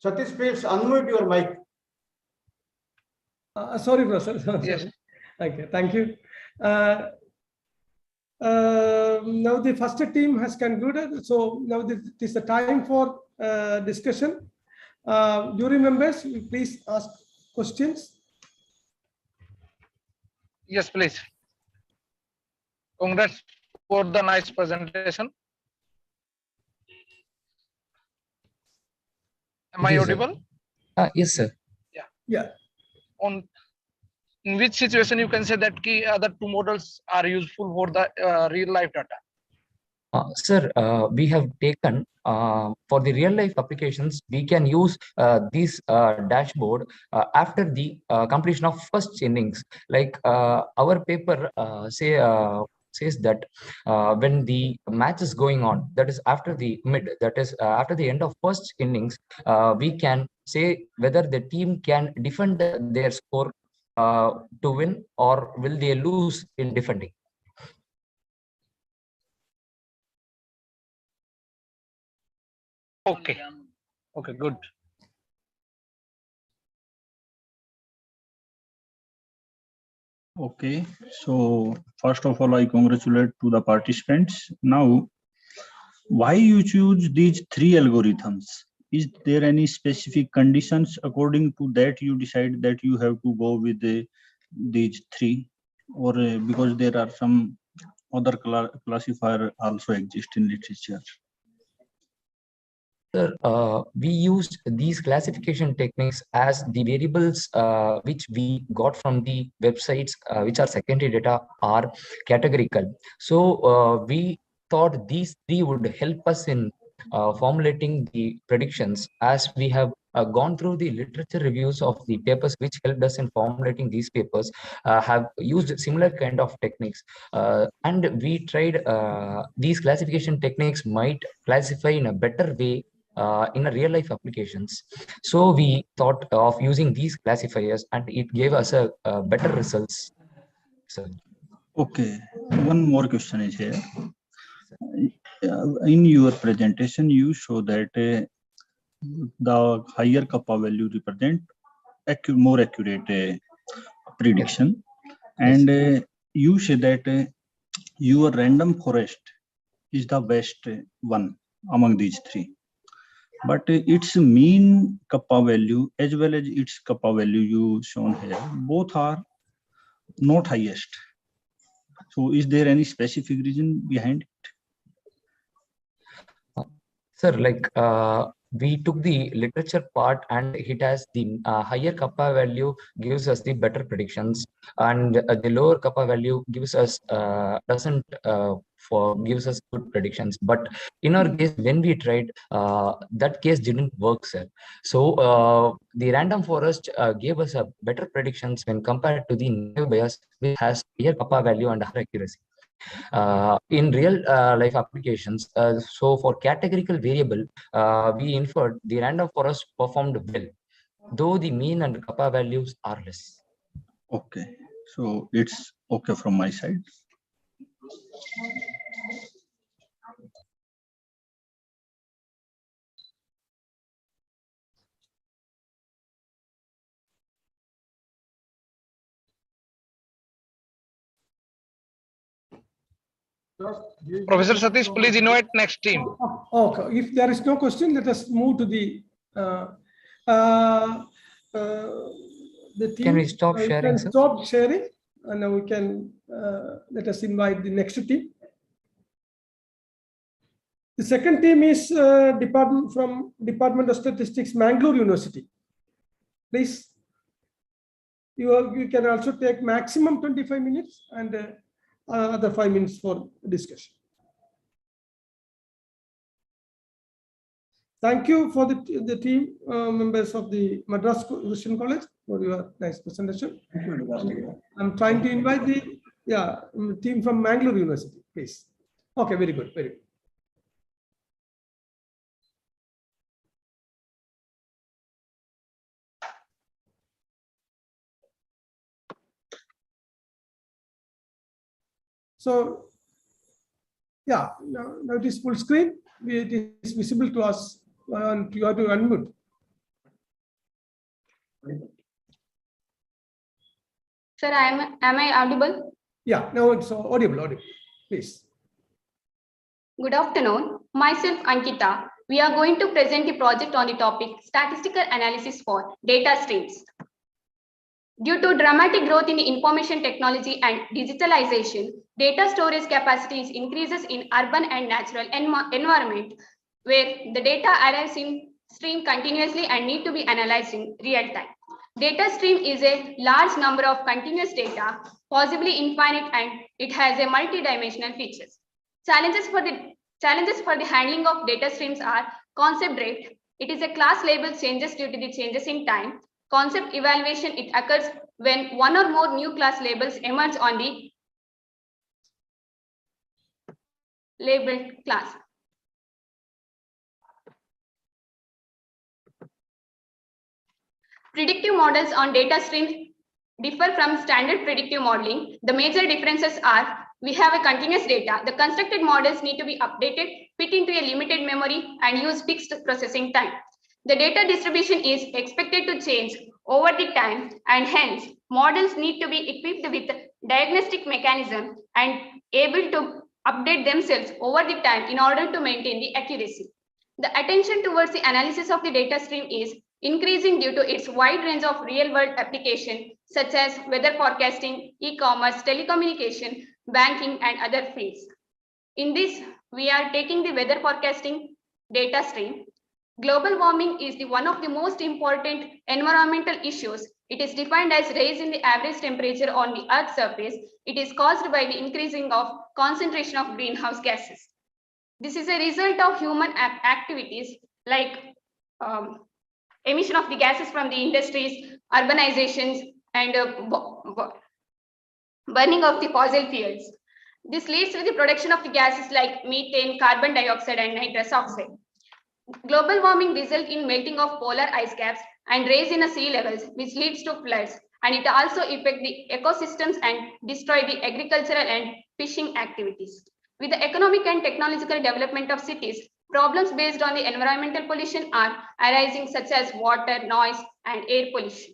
Satish, please unmute your mic. Sorry, Professor. Yes. Okay, thank you. Now the first team has concluded. So now this is the time for discussion. Jury members, please ask questions. Yes, please. Congrats for the nice presentation. Am I Yes, sir. audible? Yes, sir. Yeah. In which situation you can say that key other two models are useful for the real life data? Sir, we have taken for the real life applications, we can use this dashboard after the completion of first innings. Like our paper says that when the match is going on, that is after the mid, that is after the end of first innings, we can say whether the team can defend their score to win or will they lose in defending. Okay. Okay, good. Okay, so first of all, I congratulate to the participants. Now, why you choose these three algorithms? Is there any specific conditions according to that you decide that you have to go with these three, or because there are some other classifier also exist in literature? Sir, we used these classification techniques as the variables which we got from the websites which are secondary data are categorical. So we thought these three would help us in formulating the predictions, as we have gone through the literature reviews of the papers which helped us in formulating these papers, have used similar kind of techniques. And we tried these classification techniques might classify in a better way in a real life applications. So we thought of using these classifiers and it gave us a better results. So, okay, one more question is here. In your presentation, you show that the higher kappa value represent more accurate prediction, and you say that your random forest is the best one among these three. But its mean kappa value as well as its kappa value you shown here, both are not highest. So is there any specific reason behind it? sir, like we took the literature part and it has the higher kappa value gives us the better predictions, and the lower kappa value gives us doesn't gives us good predictions. But in our case, when we tried, that case didn't work, sir. So the random forest gave us a better predictions when compared to the negative bias, which has higher kappa value and higher accuracy. In real life applications, so for categorical variable, we inferred the random forest performed well, though the mean and kappa values are less. Okay, so it's okay from my side. Professor Satish, please invite next team. Okay, if there is no question, let us move to the team. Can we stop We sharing, can sir? stop sharing, and now we can let us invite the next team. The second team is Department of Statistics, Bangalore University. Please, you can also take maximum 25 minutes and other 5 minutes for discussion. Thank you for the team members of the Madras Christian College for your nice presentation. I'm trying to invite the team from Bangalore University, please. Okay, very good, very good. So, yeah, now it is full screen. It is visible to us. And you have to unmute. Sir, am I audible? Yeah, now it's audible, please. Good afternoon. Myself, Ankita. We are going to present the project on the topic statistical analysis for data streams. Due to dramatic growth in the information technology and digitalization, data storage capacities increases in urban and natural environment where the data arrives in stream continuously and need to be analyzed in real time. Data stream is a large number of continuous data, possibly infinite, and it has a multi-dimensional features. Challenges for the handling of data streams are concept drift. It is a class label changes due to the changes in time. Concept evaluation, it occurs when one or more new class labels emerge on the labeled class. Predictive models on data streams differ from standard predictive modeling. The major differences are we have a continuous data. The constructed models need to be updated, fit into a limited memory, and use fixed processing time. The data distribution is expected to change over the time, and hence models need to be equipped with diagnostic mechanism and able to update themselves over the time in order to maintain the accuracy. The attention towards the analysis of the data stream is increasing due to its wide range of real-world application, such as weather forecasting, e-commerce, telecommunication, banking, and other fields. In this, we are taking the weather forecasting data stream. Global warming is one of the most important environmental issues. It is defined as rise in the average temperature on the Earth's surface. It is caused by the increasing of concentration of greenhouse gases. This is a result of human activities like emission of the gases from the industries, urbanizations, and burning of the fossil fuels. This leads to the production of the gases like methane, carbon dioxide, and nitrous oxide. Global warming results in melting of polar ice caps and rise in the sea levels, which leads to floods, and it also affects the ecosystems and destroy the agricultural and fishing activities. With the economic and technological development of cities, problems based on the environmental pollution are arising, such as water, noise, and air pollution.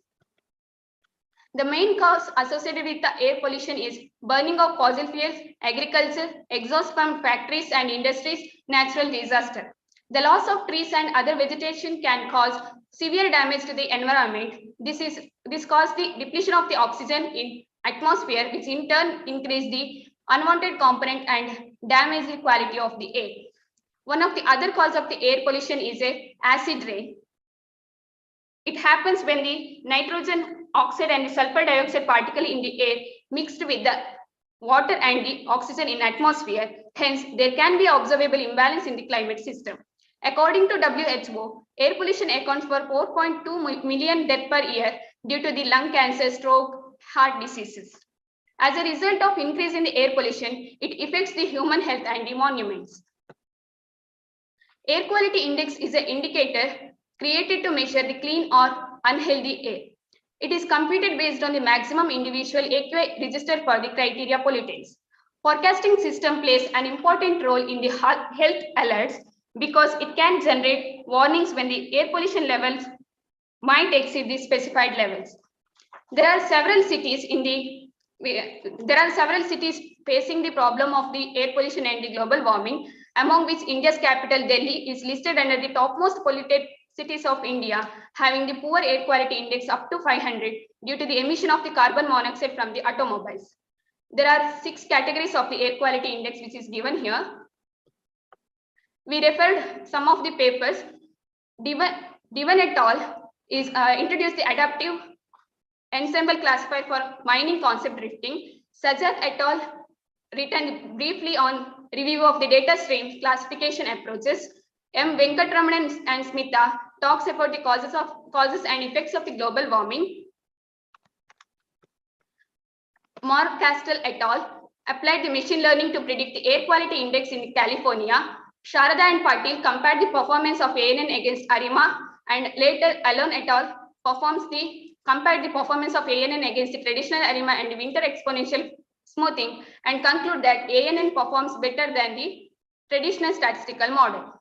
The main cause associated with the air pollution is burning of fossil fuels, agriculture, exhaust from factories and industries, natural disaster. The loss of trees and other vegetation can cause severe damage to the environment. This causes the depletion of the oxygen in atmosphere, which in turn increase the unwanted component and damage the quality of the air. One of the other causes of the air pollution is a acid rain. It happens when the nitrogen oxide and the sulfur dioxide particle in the air mixed with the water and the oxygen in atmosphere. Hence, there can be observable imbalance in the climate system. According to WHO, air pollution accounts for 4.2 million deaths per year due to the lung cancer, stroke, heart diseases. As a result of increase in the air pollution, it affects the human health and the monuments. Air quality index is an indicator created to measure the clean or unhealthy air. It is computed based on the maximum individual AQI register for the criteria pollutants. Forecasting system plays an important role in the health alerts because it can generate warnings when the air pollution levels might exceed the specified levels. There are several cities facing the problem of the air pollution and the global warming, among which India's capital Delhi is listed under the topmost polluted cities of India, having the poor air quality index up to 500 due to the emission of the carbon monoxide from the automobiles. There are 6 categories of the air quality index, which is given here. We referred some of the papers. Divan et al. Is introduced the adaptive ensemble classifier for mining concept drifting. Sajat et al. Written briefly on review of the data stream classification approaches. M. Venkatramanan and Smita talks about the causes and effects of the global warming. Mark Castell et al. Applied the machine learning to predict the air quality index in California. Sharada and Patil compared the performance of ANN against ARIMA, and later Alon et al. Compared the performance of ANN against the traditional ARIMA and the winter exponential smoothing, and conclude that ANN performs better than the traditional statistical model.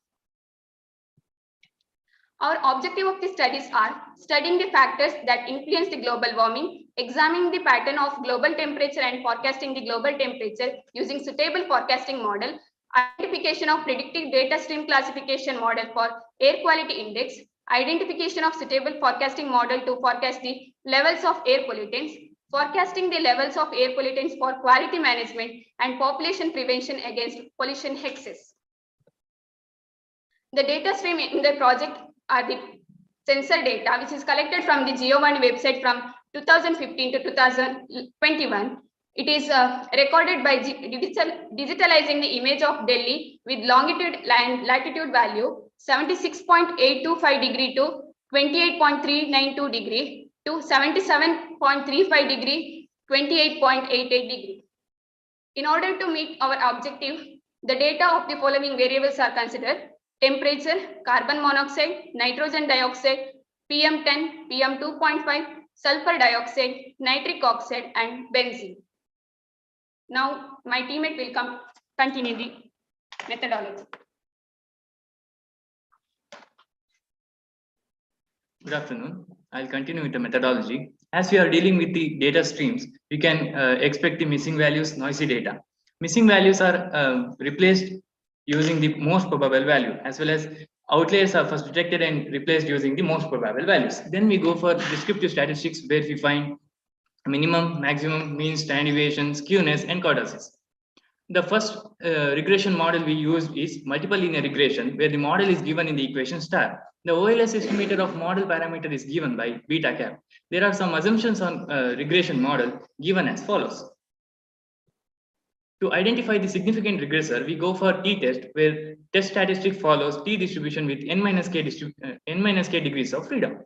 Our objective of the studies are studying the factors that influence the global warming, examining the pattern of global temperature and forecasting the global temperature using suitable forecasting model, identification of predictive data stream classification model for air quality index, identification of suitable forecasting model to forecast the levels of air pollutants, forecasting the levels of air pollutants for quality management and population prevention against pollution hexes. The data stream in the project are the sensor data, which is collected from the Geo1 website from 2015 to 2021. It is recorded by digitalizing the image of Delhi with longitude and latitude value 76.825 degree to 28.392 degree to 77.35 degree, 28.88 degree. In order to meet our objective, the data of the following variables are considered: temperature, carbon monoxide, nitrogen dioxide, PM10, PM2.5, sulfur dioxide, nitric oxide, and benzene. Now, my teammate will continue the methodology. Good afternoon. I'll continue with the methodology. As we are dealing with the data streams, we can expect the missing values, noisy data. Missing values are replaced using the most probable value, as well as outliers are first detected and replaced using the most probable values. Then we go for descriptive statistics, where we find minimum, maximum, mean, standard deviation, skewness, and kurtosis. The first regression model we use is multiple linear regression, where the model is given in the equation star. The OLS estimator of model parameter is given by beta cap. There are some assumptions on regression model given as follows. To identify the significant regressor, we go for t-test, where test statistic follows t distribution with n-k degrees of freedom.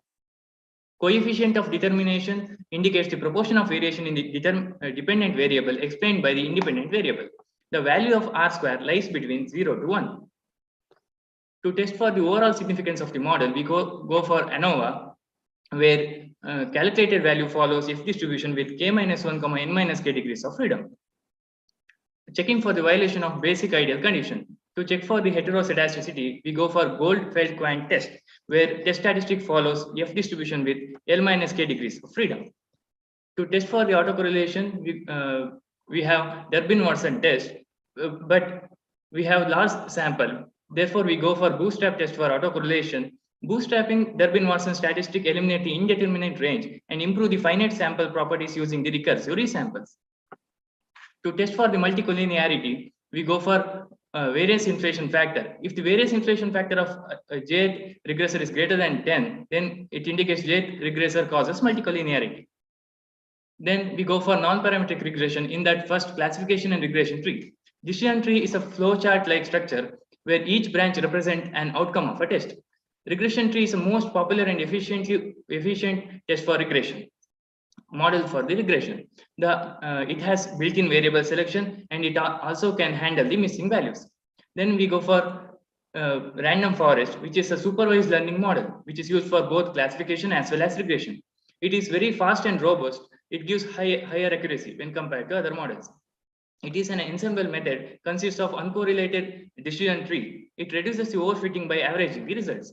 Coefficient of determination indicates the proportion of variation in the dependent variable explained by the independent variable. The value of R square lies between 0 to 1. To test for the overall significance of the model, we go for Anova, where calculated value follows F distribution with k-1, n-k degrees of freedom. Checking for the violation of basic ideal condition. To check for the heteroscedasticity, we go for Goldfeld-Quine test, where test statistic follows F distribution with L-k degrees of freedom. To test for the autocorrelation, we have Durbin-Watson test, but we have large sample. Therefore, we go for bootstrap test for autocorrelation. Bootstrapping Durbin-Watson statistic eliminate the indeterminate range and improve the finite sample properties using the recursive resamples. To test for the multicollinearity, we go for variance inflation factor. If the variance inflation factor of jth regressor is greater than 10, then it indicates jth regressor causes multicollinearity. Then we go for non-parametric regression in that first classification and regression tree. Decision tree is a flowchart-like structure where each branch represents an outcome of a test. Regression tree is the most popular and efficient test for regression. Model for the regression. It has built-in variable selection, and it also can handle the missing values. Then we go for random forest, which is a supervised learning model, which is used for both classification as well as regression. It is very fast and robust. It gives higher accuracy when compared to other models. It is an ensemble method, consists of uncorrelated decision tree. It reduces the overfitting by averaging the results.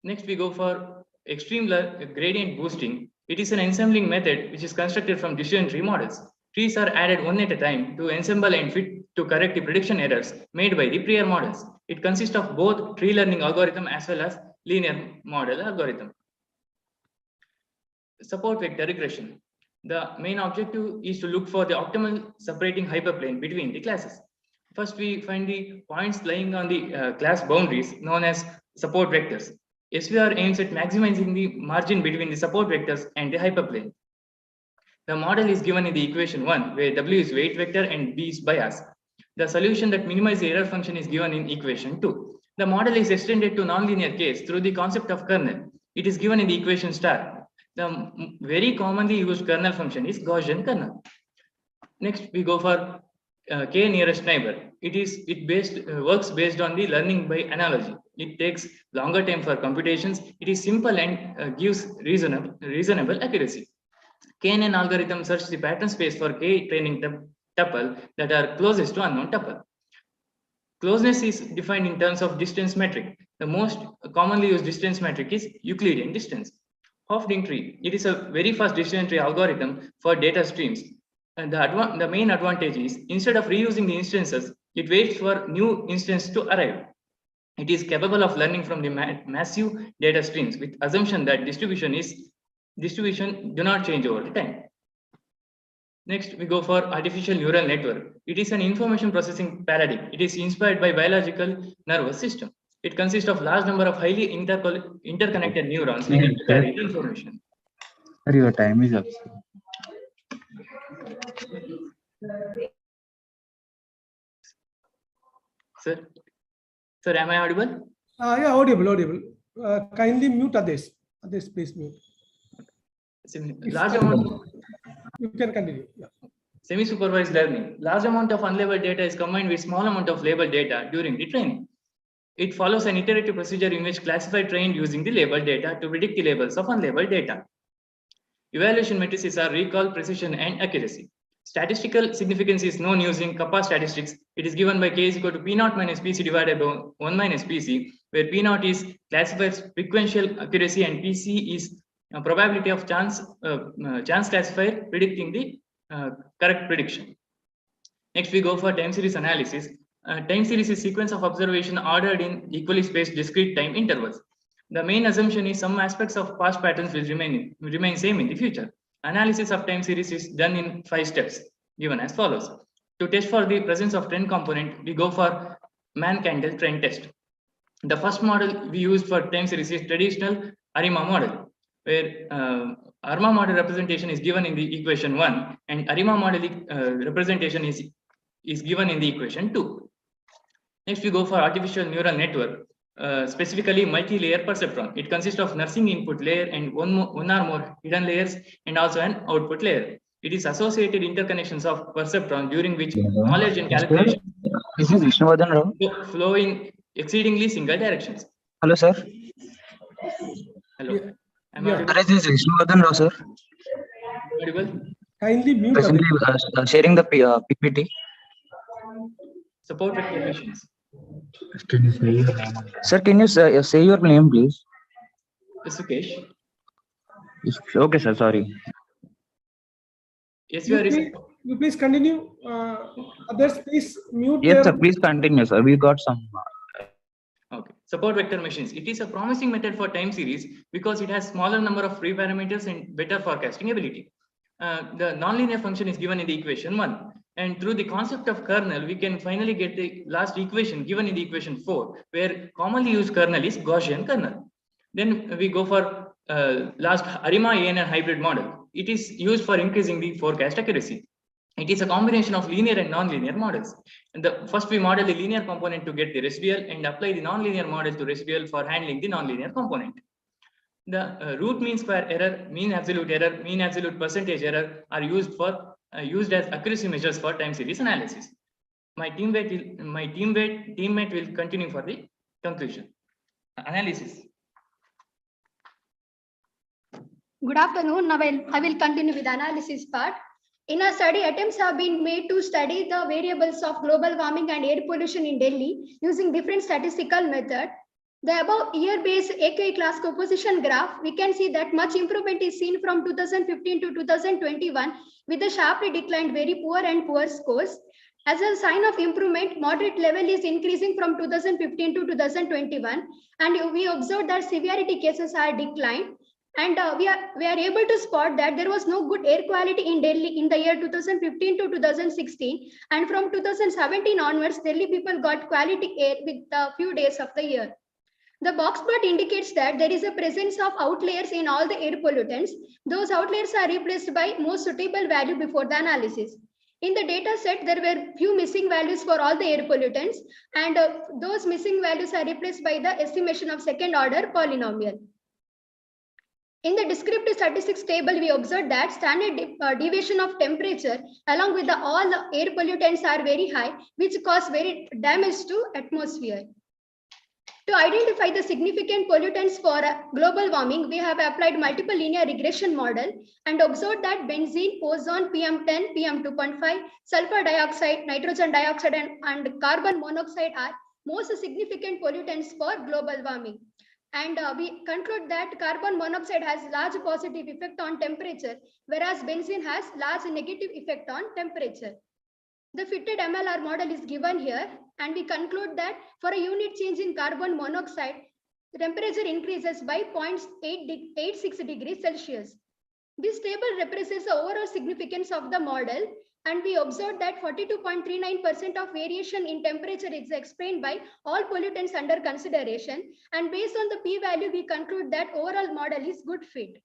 Next, we go for extreme gradient boosting. It is an ensembling method which is constructed from decision tree models. Trees are added one at a time to ensemble and fit to correct the prediction errors made by the prior models. It consists of both tree learning algorithm as well as linear model algorithm. Support vector regression. The main objective is to look for the optimal separating hyperplane between the classes. First, we find the points lying on the class boundaries known as support vectors. SVR aims at maximizing the margin between the support vectors and the hyperplane. The model is given in the equation 1, where W is weight vector and B is bias. The solution that minimizes the error function is given in equation 2. The model is extended to nonlinear case through the concept of kernel. It is given in the equation star. The very commonly used kernel function is Gaussian kernel. Next, we go for K nearest neighbor. It works based on the learning by analogy. It takes longer time for computations. It is simple and gives reasonable accuracy. KNN algorithm searches the pattern space for K training tuple that are closest to unknown tuple. Closeness is defined in terms of distance metric. The most commonly used distance metric is Euclidean distance. Half-linked tree. It is a very fast decision tree algorithm for data streams. And the main advantage is instead of reusing the instances, it waits for new instance to arrive. It is capable of learning from the massive data streams with assumption that distribution do not change over the time. Next, we go for artificial neural network. It is an information processing paradigm. It is inspired by biological nervous system. It consists of large number of highly interconnected neurons needed to carry the information. Your time is up. Sir, am I audible? Yeah, audible. Kindly mute others. Others, please mute. Large amount. You can continue. Yeah. Semi-supervised learning. Large amount of unlabeled data is combined with small amount of labeled data during the training. It follows an iterative procedure in which classifier trained using the labeled data to predict the labels of unlabeled data. Evaluation matrices are recall, precision, and accuracy. Statistical significance is known using kappa statistics. It is given by k is equal to p0 minus pc divided by 1 minus pc, where p0 is classifier's frequential accuracy and pc is a probability of chance classifier predicting the correct prediction. Next, we go for time series analysis. Time series is sequence of observation ordered in equally spaced discrete time intervals. The main assumption is some aspects of past patterns will remain same in the future. Analysis of time series is done in 5 steps, given as follows. To test for the presence of trend component, we go for Mann-Candle trend test. The first model we use for time series is traditional ARIMA model, where ARMA model representation is given in the equation 1, and ARIMA model representation is given in the equation 2. Next, we go for artificial neural network, specifically multi-layer perceptron. It consists of nursing input layer and one or more hidden layers and also an output layer. It is associated interconnections of perceptron during which knowledge and calculation flow in exceedingly single directions. Hello, sir. Hello. This is Vishnuvardan Rao, sir. Audible? Kindly mute. Presently sharing the PPT. Support vector machines. Can you say your name? Sir, can you say your name, please? Sukesh. Okay, sir. Sorry. Yes, you please continue. Others, please mute. Yes, sir. Please continue, sir. We got some. Okay. Support vector machines. It is a promising method for time series because it has smaller number of free parameters and better forecasting ability. The nonlinear function is given in the equation 1. And through the concept of kernel, we can finally get the last equation given in the equation 4, where commonly used kernel is Gaussian kernel. Then we go for last ARIMA ANN hybrid model. It is used for increasing the forecast accuracy. It is a combination of linear and non-linear models. And first we model the linear component to get the residual and apply the non-linear model to residual for handling the non-linear component. The root mean square error, mean absolute percentage error are used as accuracy measures for time series analysis. My teammate will continue for the conclusion. Analysis. Good afternoon. Now I will continue with the analysis part. In a study, attempts have been made to study the variables of global warming and air pollution in Delhi using different statistical methods. The above year-based AKI class composition graph, we can see that much improvement is seen from 2015 to 2021 with a sharply declined very poor and poor scores. As a sign of improvement, moderate level is increasing from 2015 to 2021, and we observed that severity cases are declined. And we are able to spot that there was no good air quality in Delhi in the year 2015 to 2016. And from 2017 onwards, Delhi people got quality air with a few days of the year. The box plot indicates that there is a presence of outliers in all the air pollutants. Those outliers are replaced by most suitable value before the analysis. In the data set, there were few missing values for all the air pollutants, and those missing values are replaced by the estimation of second order polynomial. In the descriptive statistics table, we observed that standard deviation of temperature along with all the air pollutants are very high, which cause very damage to atmosphere. To identify the significant pollutants for global warming, we have applied multiple linear regression model and observed that benzene, ozone, PM10, PM2.5, sulfur dioxide, nitrogen dioxide, and carbon monoxide are most significant pollutants for global warming. And we conclude that carbon monoxide has large positive effect on temperature, whereas benzene has large negative effect on temperature. The fitted MLR model is given here, and we conclude that for a unit change in carbon monoxide, the temperature increases by 0.86 degrees Celsius. This table represents the overall significance of the model, and we observed that 42.39% of variation in temperature is explained by all pollutants under consideration, and based on the p-value, we conclude that overall model is good fit.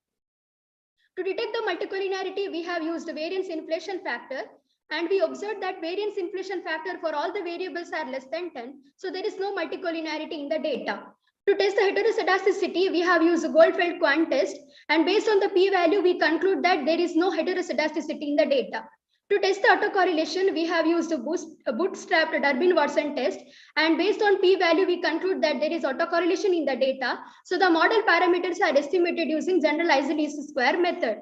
To detect the multicollinearity, we have used the variance inflation factor, and we observed that variance inflation factor for all the variables are less than 10, so there is no multicollinearity in the data. To test the heteroscedasticity, we have used the Goldfeld quant test, and based on the p-value, we conclude that there is no heteroscedasticity in the data. To test the autocorrelation, we have used a bootstrapped Durbin-Watson test, and based on p-value, we conclude that there is autocorrelation in the data. So the model parameters are estimated using generalized least square method.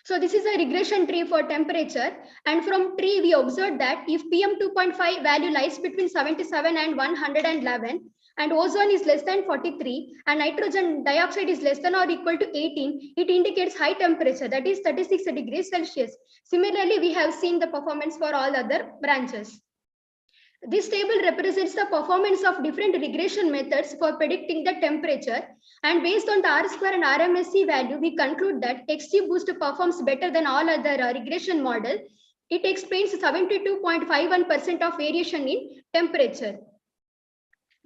So this is a regression tree for temperature, and from tree we observed that if PM2.5 value lies between 77 and 111, and ozone is less than 43, and nitrogen dioxide is less than or equal to 18, it indicates high temperature, that is 36 degrees Celsius. Similarly, we have seen the performance for all other branches. This table represents the performance of different regression methods for predicting the temperature, and based on the R-square and RMSE value, we conclude that XGBoost performs better than all other regression model. It explains 72.51% of variation in temperature.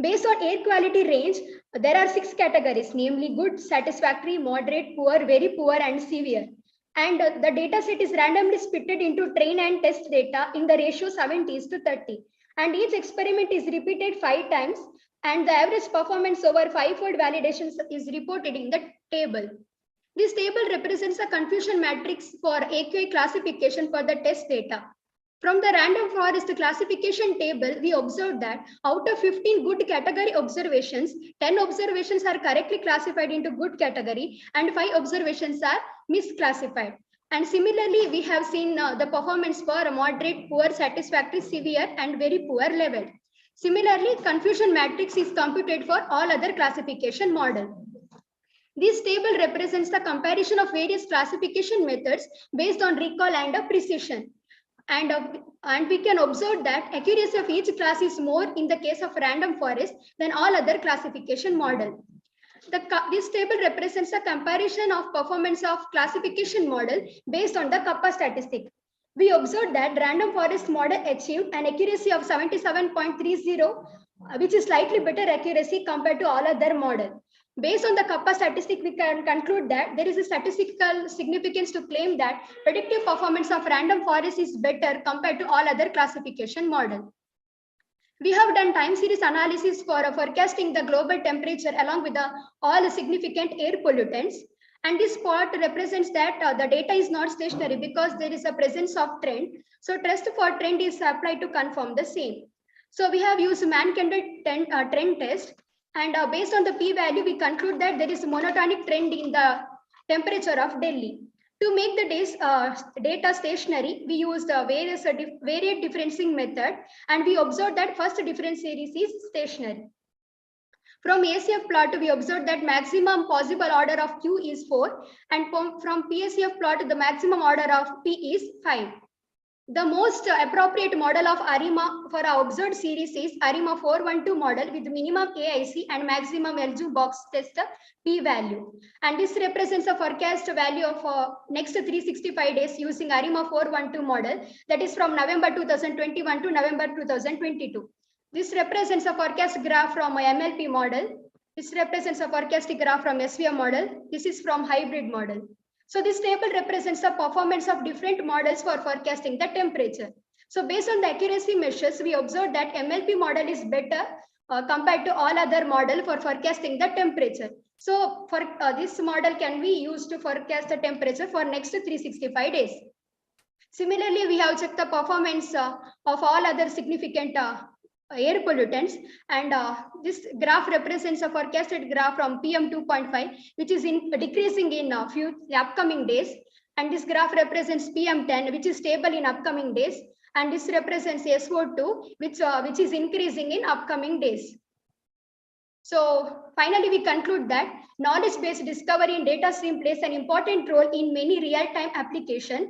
Based on air quality range, there are 6 categories, namely good, satisfactory, moderate, poor, very poor, and severe. And the data set is randomly splitted into train and test data in the ratio 70:30. And each experiment is repeated 5 times, and the average performance over 5-fold validation is reported in the table. This table represents a confusion matrix for AQI classification for the test data. From the random forest classification table, we observed that out of 15 good category observations, 10 observations are correctly classified into good category and 5 observations are misclassified. And similarly, we have seen the performance for a moderate, poor, satisfactory, severe, and very poor level. Similarly, confusion matrix is computed for all other classification models. This table represents the comparison of various classification methods based on recall and precision. And we can observe that accuracy of each class is more in the case of random forest than all other classification model. This table represents a comparison of performance of classification model based on the kappa statistic. We observed that random forest model achieved an accuracy of 77.30, which is slightly better accuracy compared to all other model. Based on the kappa statistic, we can conclude that there is a statistical significance to claim that predictive performance of random forest is better compared to all other classification model. We have done time series analysis for forecasting the global temperature along with all the significant air pollutants. And this plot represents that the data is not stationary because there is a presence of trend. So test for trend is applied to confirm the same. So we have used Mankind trend test. And based on the p-value, we conclude that there is a monotonic trend in the temperature of Delhi. To make the data stationary, we used a varied differencing method, and we observed that first difference series is stationary. From ACF plot, we observed that maximum possible order of Q is 4, and from PACF plot, the maximum order of P is 5. The most appropriate model of ARIMA for our observed series is ARIMA 412 model with minimum AIC and maximum LG box test p-value. And this represents a forecast value of next 365 days using ARIMA 412 model, that is from November 2021 to November 2022. This represents a forecast graph from a MLP model. This represents a forecast graph from SVM model. This is from hybrid model. So this table represents the performance of different models for forecasting the temperature. So based on the accuracy measures, we observed that MLP model is better compared to all other model for forecasting the temperature. So for this model can be used to forecast the temperature for next 365 days. Similarly, we have checked the performance of all other significant air pollutants, and this graph represents a forecasted graph from PM2.5, which is decreasing in upcoming days, and this graph represents PM10, which is stable in upcoming days, and this represents SO2, which is increasing in upcoming days. So finally, we conclude that knowledge-based discovery in data stream plays an important role in many real-time applications.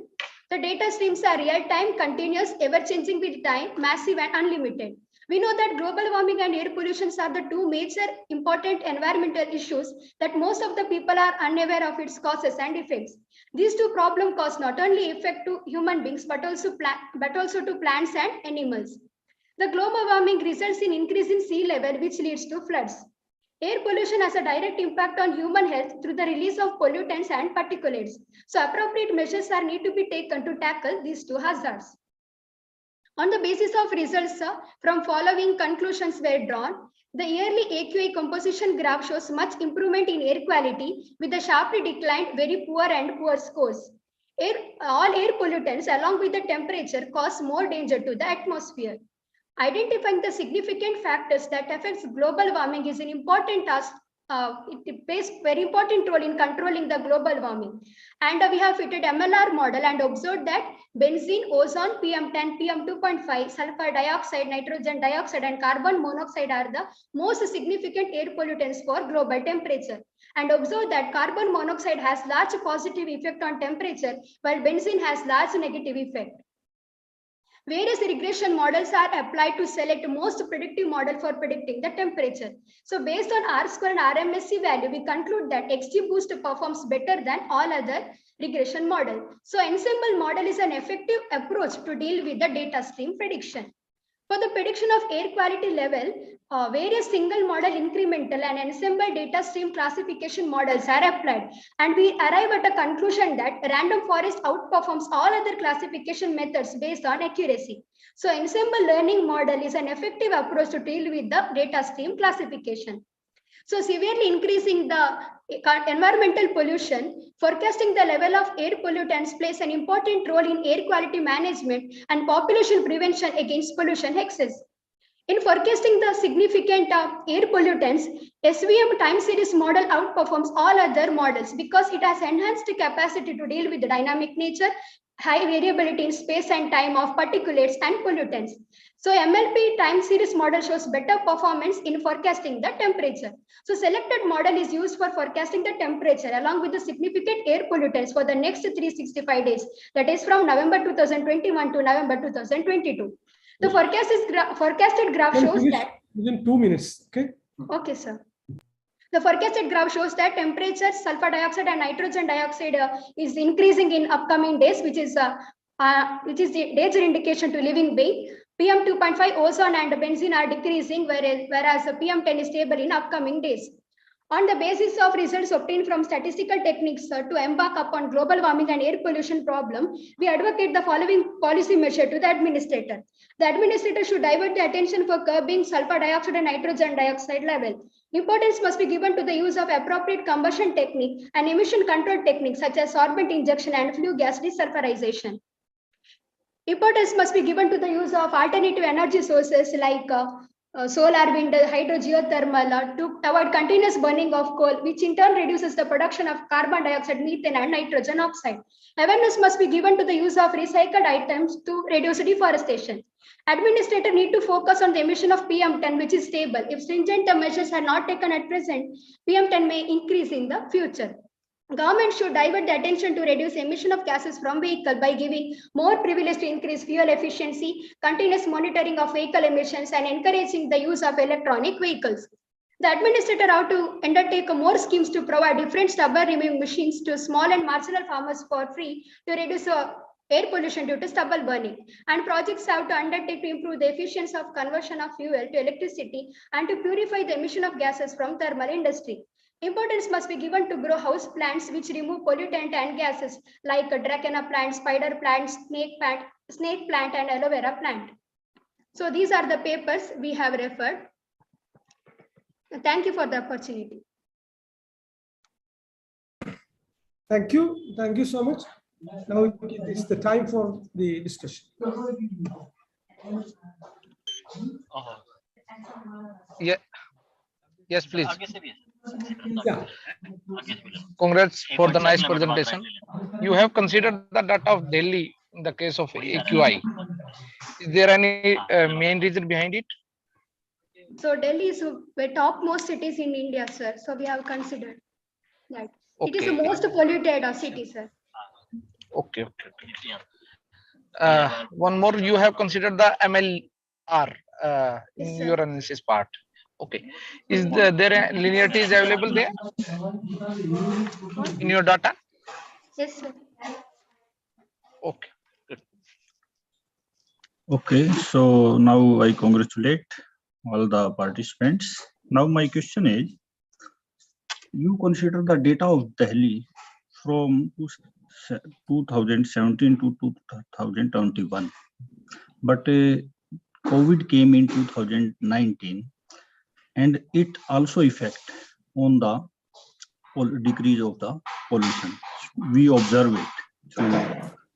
The data streams are real-time, continuous, ever-changing with time, massive and unlimited. We know that global warming and air pollution are the two major important environmental issues that most of the people are unaware of its causes and effects. These two problems cause not only effect to human beings, but also to plants and animals. The global warming results in increase in sea level, which leads to floods. Air pollution has a direct impact on human health through the release of pollutants and particulates. So appropriate measures are need to be taken to tackle these two hazards. On the basis of results from following conclusions were drawn, the yearly AQI composition graph shows much improvement in air quality with a sharply declined very poor and poor scores. All air pollutants along with the temperature cause more danger to the atmosphere. Identifying the significant factors that affects global warming is an important task. It plays very important role in controlling the global warming. And we have fitted MLR model and observed that benzene, ozone, PM10, PM2.5, sulfur dioxide, nitrogen dioxide, and carbon monoxide are the most significant air pollutants for global temperature. And observe that carbon monoxide has large positive effect on temperature, while benzene has large negative effect. Various regression models are applied to select most predictive model for predicting the temperature. So based on R-square and RMSE value, we conclude that XGBoost performs better than all other regression model. So ensemble model is an effective approach to deal with the data stream prediction. For the prediction of air quality level, various single model incremental and ensemble data stream classification models are applied, and we arrive at a conclusion that random forest outperforms all other classification methods based on accuracy. So ensemble learning model is an effective approach to deal with the data stream classification. So severely increasing the environmental pollution, forecasting the level of air pollutants plays an important role in air quality management and population prevention against pollution excess. In forecasting the significant air pollutants, SVM time series model outperforms all other models because it has enhanced capacity to deal with the dynamic nature, high variability in space and time of particulates and pollutants. So MLP time series model shows better performance in forecasting the temperature. So selected model is used for forecasting the temperature along with the significant air pollutants for the next 365 days. That is from November 2021 to November 2022. The forecasted graph shows that within 2 minutes. Okay. Okay, sir. The forecasted graph shows that temperature, sulfur dioxide, and nitrogen dioxide is increasing in upcoming days, which is the danger indication to living being. PM2.5 ozone and benzene are decreasing, whereas PM10 is stable in upcoming days. On the basis of results obtained from statistical techniques to embark upon global warming and air pollution problem, we advocate the following policy measure to the administrator. The administrator should divert the attention for curbing sulfur dioxide and nitrogen dioxide level. Importance must be given to the use of appropriate combustion technique and emission control techniques such as sorbent injection and flue gas desulfurization. Importance must be given to the use of alternative energy sources like solar, wind, hydro, geothermal to avoid continuous burning of coal, which in turn reduces the production of carbon dioxide, methane, and nitrogen oxide. Awareness must be given to the use of recycled items to reduce deforestation. Administrators need to focus on the emission of PM10, which is stable. If stringent measures are not taken at present, PM10 may increase in the future. Government should divert the attention to reduce emission of gases from vehicle by giving more privilege to increase fuel efficiency, continuous monitoring of vehicle emissions, and encouraging the use of electronic vehicles. The administrator ought to undertake more schemes to provide different stubble removing machines to small and marginal farmers for free to reduce air pollution due to stubble burning. And projects have to undertake to improve the efficiency of conversion of fuel to electricity and to purify the emission of gases from thermal industry. Importance must be given to grow house plants which remove pollutant and gases like dracena plant, spider plant, snake plant, and aloe vera plant. So these are the papers we have referred. Thank you for the opportunity. Thank you. Thank you so much. Now it's the time for the discussion. Yeah. Yes, please. Yeah. Congrats for the nice presentation. You have considered the data of Delhi in the case of AQI. Is there any main reason behind it? So Delhi is the topmost cities in India, sir. So we have considered that. It is the Okay. most polluted city, sir. Okay. One more, you have considered the MLR in Yes, sir. your analysis part. Okay. Is there linearity is available there in your data? Yes, sir. Okay. Okay, so now I congratulate all the participants. Now my question is, you consider the data of Delhi from 2017 to 2021, but COVID came in 2019, and it also affect on the decrease of the pollution. We observe it through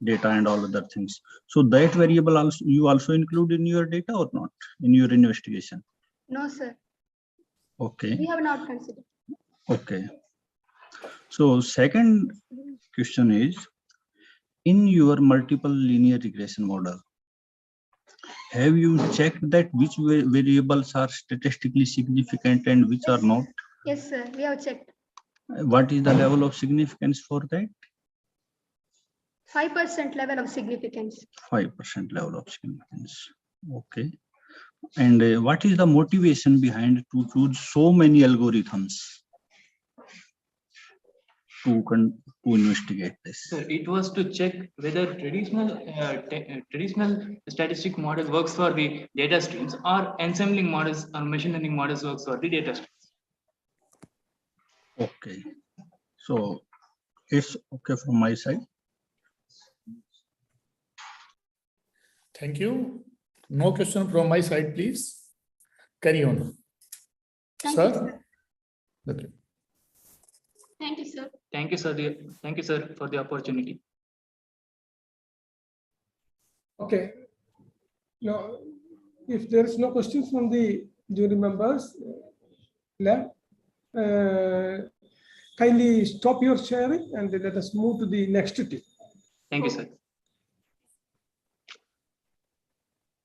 data and all other things. So that variable also you also include in your data or not in your investigation? No, sir. Okay. We have not considered. Okay. So second question is, in your multiple linear regression model, have you checked that which variables are statistically significant and which are not? Yes, sir. We have checked. What is the level of significance for that? 5% level of significance. 5% level of significance. Okay. And what is the motivation behind to choose so many algorithms to investigate this? So it was to check whether traditional statistic model works for the data streams, or ensembling models or machine learning models works for the data streams. Okay. So it's okay from my side. Thank you. No question from my side, please. Carry on. Thank Sir? you, sir. Okay. Thank you, sir. Thank you, sir. Thank you, sir, for the opportunity. Okay. Now, if there is no questions from the jury members, kindly stop your sharing and let us move to the next team. Thank you, sir.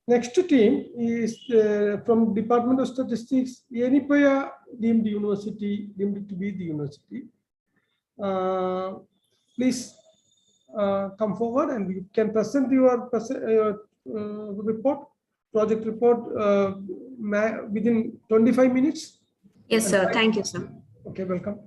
Next team is from Department of Statistics, Yenipaya deemed university, deemed to be the university. Please come forward and you can present your report, project report within 25 minutes. Yes, sir. Thank you, sir. Okay, welcome.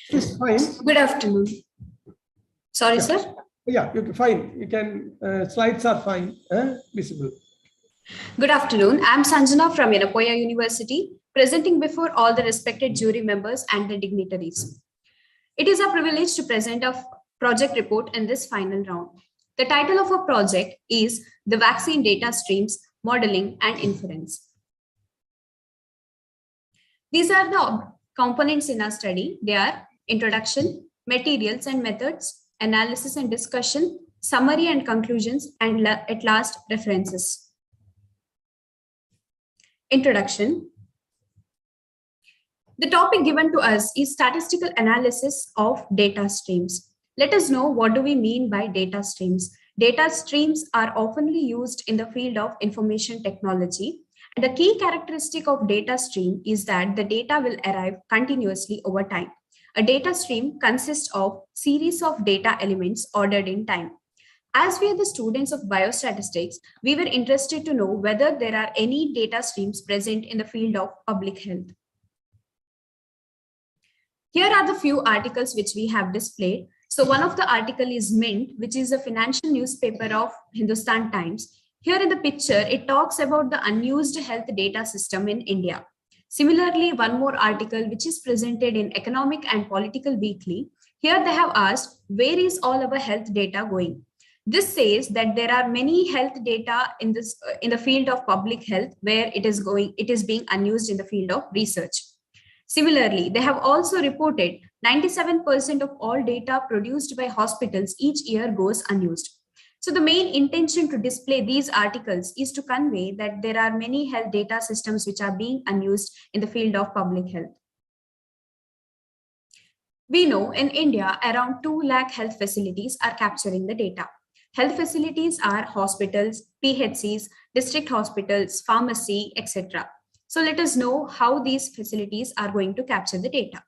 It's fine. Good afternoon. Sorry, sir. Yeah, you can, fine. You can, slides are fine, visible. Good afternoon. I'm Sanjana from Yenapoya University, presenting before all the respected jury members and the dignitaries. It is a privilege to present a project report in this final round. The title of our project is The Vaccine Data Streams, Modeling and Inference. These are the components in our study. They are introduction, materials and methods, analysis and discussion, summary and conclusions, and at last, references. Introduction. The topic given to us is statistical analysis of data streams. Let us know what do we mean by data streams. Data streams are oftenly used in the field of information technology. And the key characteristic of data stream is that the data will arrive continuously over time. A data stream consists of series of data elements ordered in time. As we are the students of biostatistics, we were interested to know whether there are any data streams present in the field of public health. Here are the few articles which we have displayed. So one of the article is Mint, which is a financial newspaper of Hindustan Times. Here in the picture, it talks about the unused health data system in India. Similarly, one more article which is presented in Economic and Political Weekly. Here they have asked, where is all our health data going? This says that there are many health data in the field of public health where it is being unused in the field of research. Similarly, they have also reported 97% of all data produced by hospitals each year goes unused. So the main intention to display these articles is to convey that there are many health data systems which are being unused in the field of public health. We know in India, around 2 lakh health facilities are capturing the data. Health facilities are hospitals, PHCs, district hospitals, pharmacy, etc. So let us know how these facilities are going to capture the data.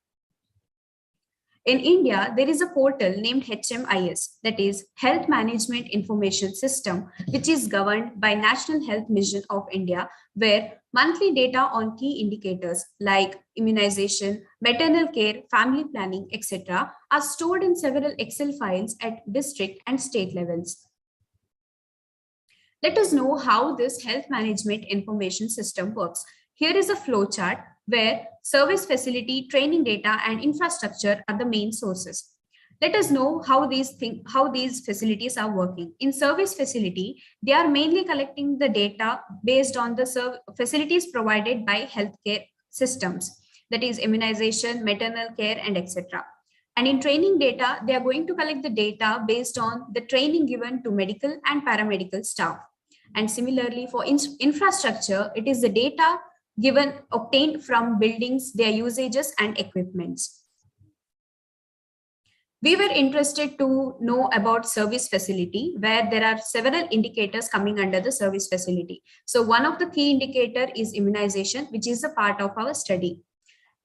In India, there is a portal named HMIS, that is Health Management Information System, which is governed by National Health Mission of India, where monthly data on key indicators like immunization, maternal care, family planning, etc. are stored in several Excel files at district and state levels. Let us know how this Health Management Information System works. Here is a flowchart where service facility, training data, and infrastructure are the main sources. Let us know how these facilities are working. In service facility, they are mainly collecting the data based on the facilities provided by healthcare systems, that is immunization, maternal care, and etc. And in training data, they are going to collect the data based on the training given to medical and paramedical staff. And similarly, for infrastructure, it is the data obtained from buildings, their usages and equipments. We were interested to know about service facility, where there are several indicators coming under the service facility. So one of the key indicator is immunization, which is a part of our study.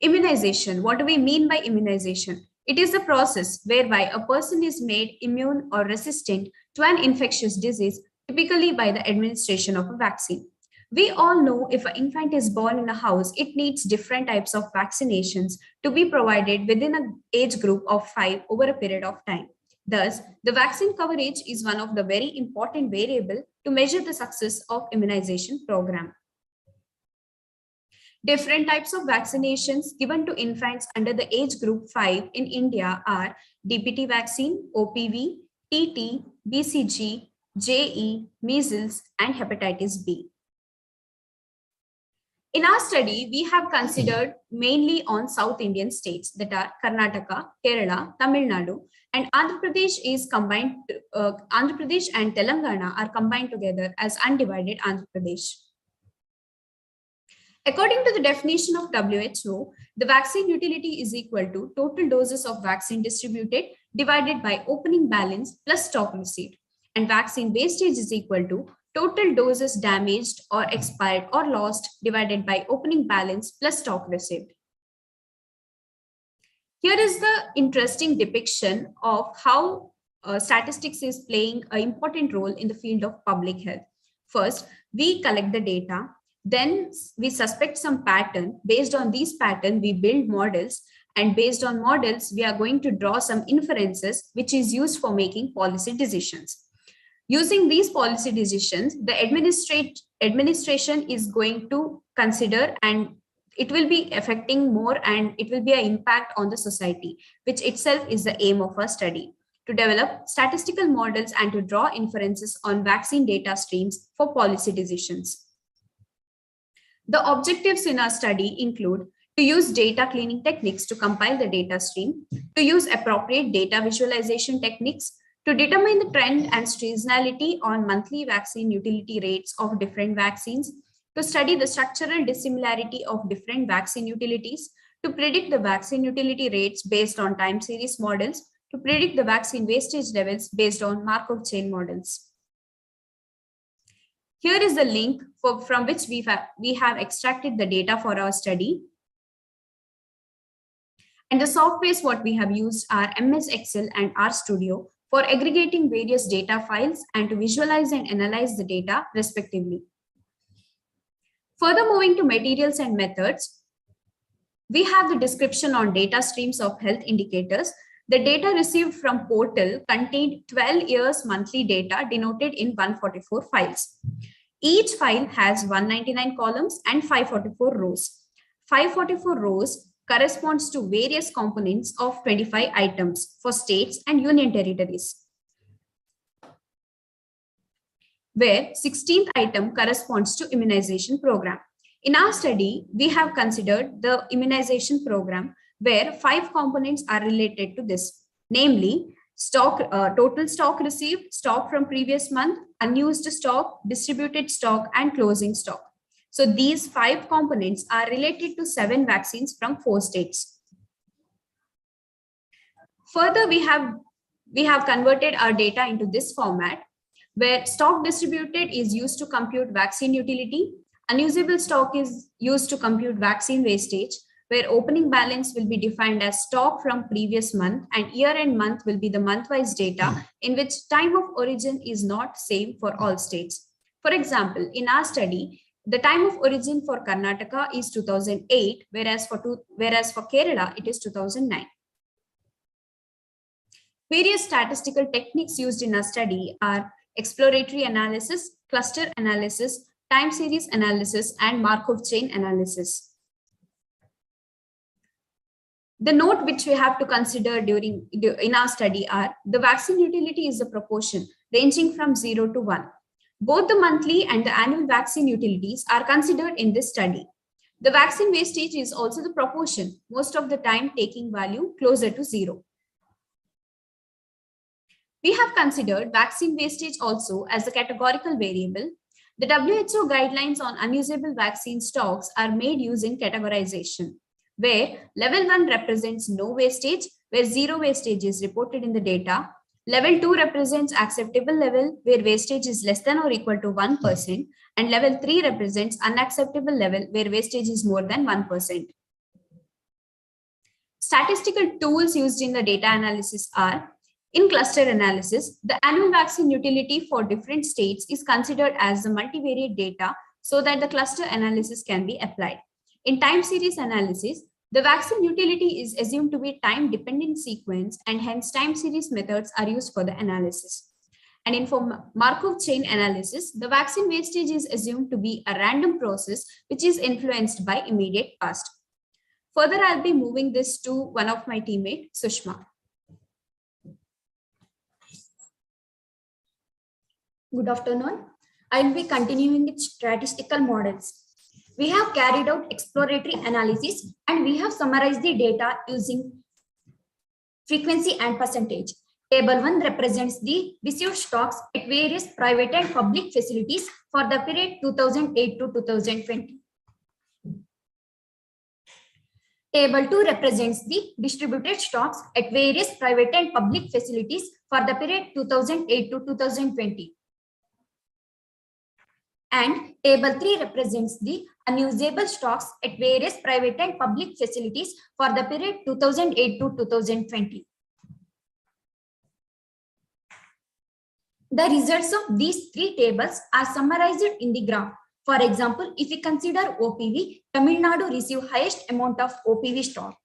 Immunization, what do we mean by immunization? It is a process whereby a person is made immune or resistant to an infectious disease, typically by the administration of a vaccine. We all know if an infant is born in a house, it needs different types of vaccinations to be provided within an age group of 5 over a period of time. Thus, the vaccine coverage is one of the very important variable to measure the success of immunization program. Different types of vaccinations given to infants under the age group 5 in India are DPT vaccine, OPV, TT, BCG, JE, measles, and hepatitis B. In our study, we have considered mainly on South Indian states that are Karnataka, Kerala, Tamil Nadu, and Andhra Pradesh is combined. Andhra Pradesh and Telangana are combined together as undivided Andhra Pradesh. According to the definition of WHO, the vaccine utility is equal to total doses of vaccine distributed divided by opening balance plus stock received, and vaccine wastage is equal to total doses damaged or expired or lost divided by opening balance plus stock received. Here is the interesting depiction of how statistics is playing an important role in the field of public health. First, we collect the data, then we suspect some pattern. Based on these patterns, we build models, and based on models, we are going to draw some inferences which is used for making policy decisions. Using these policy decisions, the administration is going to consider, and it will be affecting more, and it will be an impact on the society, which itself is the aim of our study, to develop statistical models and to draw inferences on vaccine data streams for policy decisions. The objectives in our study include to use data cleaning techniques to compile the data stream, to use appropriate data visualization techniques, to determine the trend and seasonality on monthly vaccine utility rates of different vaccines, to study the structural dissimilarity of different vaccine utilities, to predict the vaccine utility rates based on time series models, to predict the vaccine wastage levels based on Markov chain models. Here is the link from which we have extracted the data for our study. And the softwares what we have used are MS Excel and RStudio for aggregating various data files and to visualize and analyze the data respectively. Further moving to materials and methods, we have the description on data streams of health indicators. The data received from portal contained 12 years monthly data denoted in 144 files. Each file has 199 columns and 544 rows. 544 rows corresponds to various components of 25 items for states and union territories, where 16th item corresponds to immunization program. In our study, we have considered the immunization program where 5 components are related to this, namely stock, total stock received, stock from previous month, unused stock, distributed stock, and closing stock. So these 5 components are related to 7 vaccines from 4 states. Further, we have converted our data into this format, where stock distributed is used to compute vaccine utility, unusable stock is used to compute vaccine wastage, where opening balance will be defined as stock from previous month, and year-end month will be the month-wise data in which time of origin is not same for all states. For example, in our study, the time of origin for Karnataka is 2008, whereas for Kerala, it is 2009. Various statistical techniques used in our study are exploratory analysis, cluster analysis, time series analysis, and Markov chain analysis. The note which we have to consider in our study are the vaccine utility is a proportion ranging from 0 to 1. Both the monthly and the annual vaccine utilities are considered in this study. The vaccine wastage is also the proportion, most of the time taking value closer to 0. We have considered vaccine wastage also as a categorical variable. The WHO guidelines on unusable vaccine stocks are made using categorization, where level 1 represents no wastage, where 0 wastage is reported in the data. Level 2 represents acceptable level, where wastage is less than or equal to 1%, and level 3 represents unacceptable level, where wastage is more than 1%. Statistical tools used in the data analysis are: in cluster analysis, the annual vaccine utility for different states is considered as the multivariate data so that the cluster analysis can be applied. In time series analysis, the vaccine utility is assumed to be time-dependent sequence, and hence time series methods are used for the analysis. And in Markov chain analysis, the vaccine wastage is assumed to be a random process which is influenced by immediate past. Further, I'll be moving this to one of my teammates, Sushma. Good afternoon. I will be continuing with statistical models. We have carried out exploratory analysis and we have summarized the data using frequency and percentage. Table 1 represents the received stocks at various private and public facilities for the period 2008 to 2020. Table 2 represents the distributed stocks at various private and public facilities for the period 2008 to 2020. And table 3 represents the unusable stocks at various private and public facilities for the period 2008 to 2020. The results of these 3 tables are summarized in the graph. For example, if we consider OPV, Tamil Nadu received highest amount of OPV stock.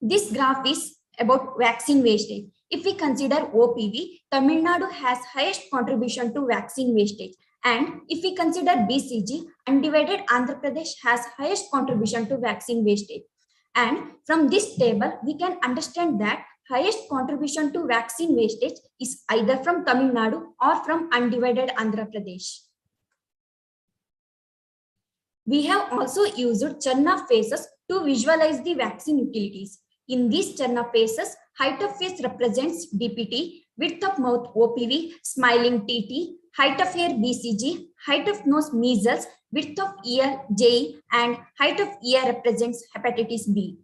This graph is about vaccine wastage. If we consider OPV, Tamil Nadu has highest contribution to vaccine wastage. And if we consider BCG, undivided Andhra Pradesh has highest contribution to vaccine wastage. And from this table, we can understand that highest contribution to vaccine wastage is either from Tamil Nadu or from undivided Andhra Pradesh. We have also used Chernoff phases to visualize the vaccine utilities. In these Chernoff phases, height of face represents DPT, width of mouth OPV, smiling TT, height of hair BCG, height of nose measles, width of ear J, and height of ear represents hepatitis B.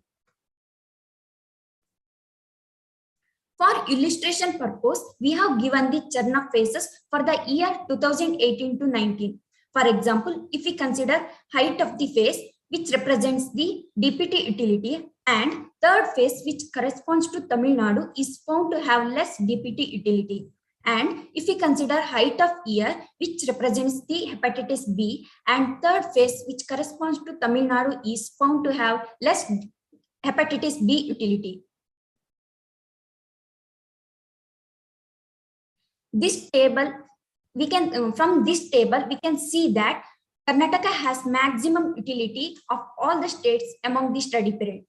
For illustration purpose, we have given the Chernoff phases for the year 2018 to 19. For example, if we consider height of the face, which represents the DPT utility, and third phase, which corresponds to Tamil Nadu, is found to have less DPT utility. And if we consider height of ear, which represents the hepatitis B, and third phase, which corresponds to Tamil Nadu, is found to have less hepatitis B utility. This table, from this table, we can see that Karnataka has maximum utility of all the states among the study period.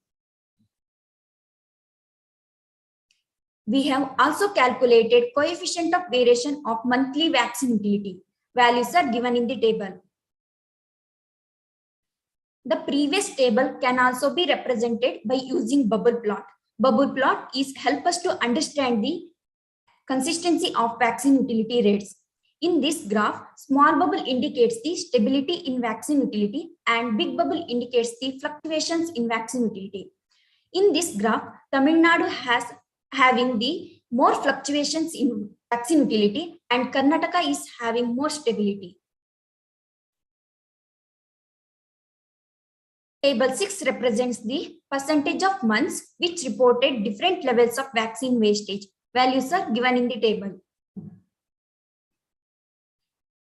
We have also calculated coefficient of variation of monthly vaccine utility. Values are given in the table. The previous table can also be represented by using bubble plot. Bubble plot is help us to understand the consistency of vaccine utility rates. In this graph, small bubble indicates the stability in vaccine utility and big bubble indicates the fluctuations in vaccine utility. In this graph, Tamil Nadu has having the more fluctuations in vaccine utility and Karnataka is having more stability. Table 6 represents the percentage of months which reported different levels of vaccine wastage. Values are given in the table.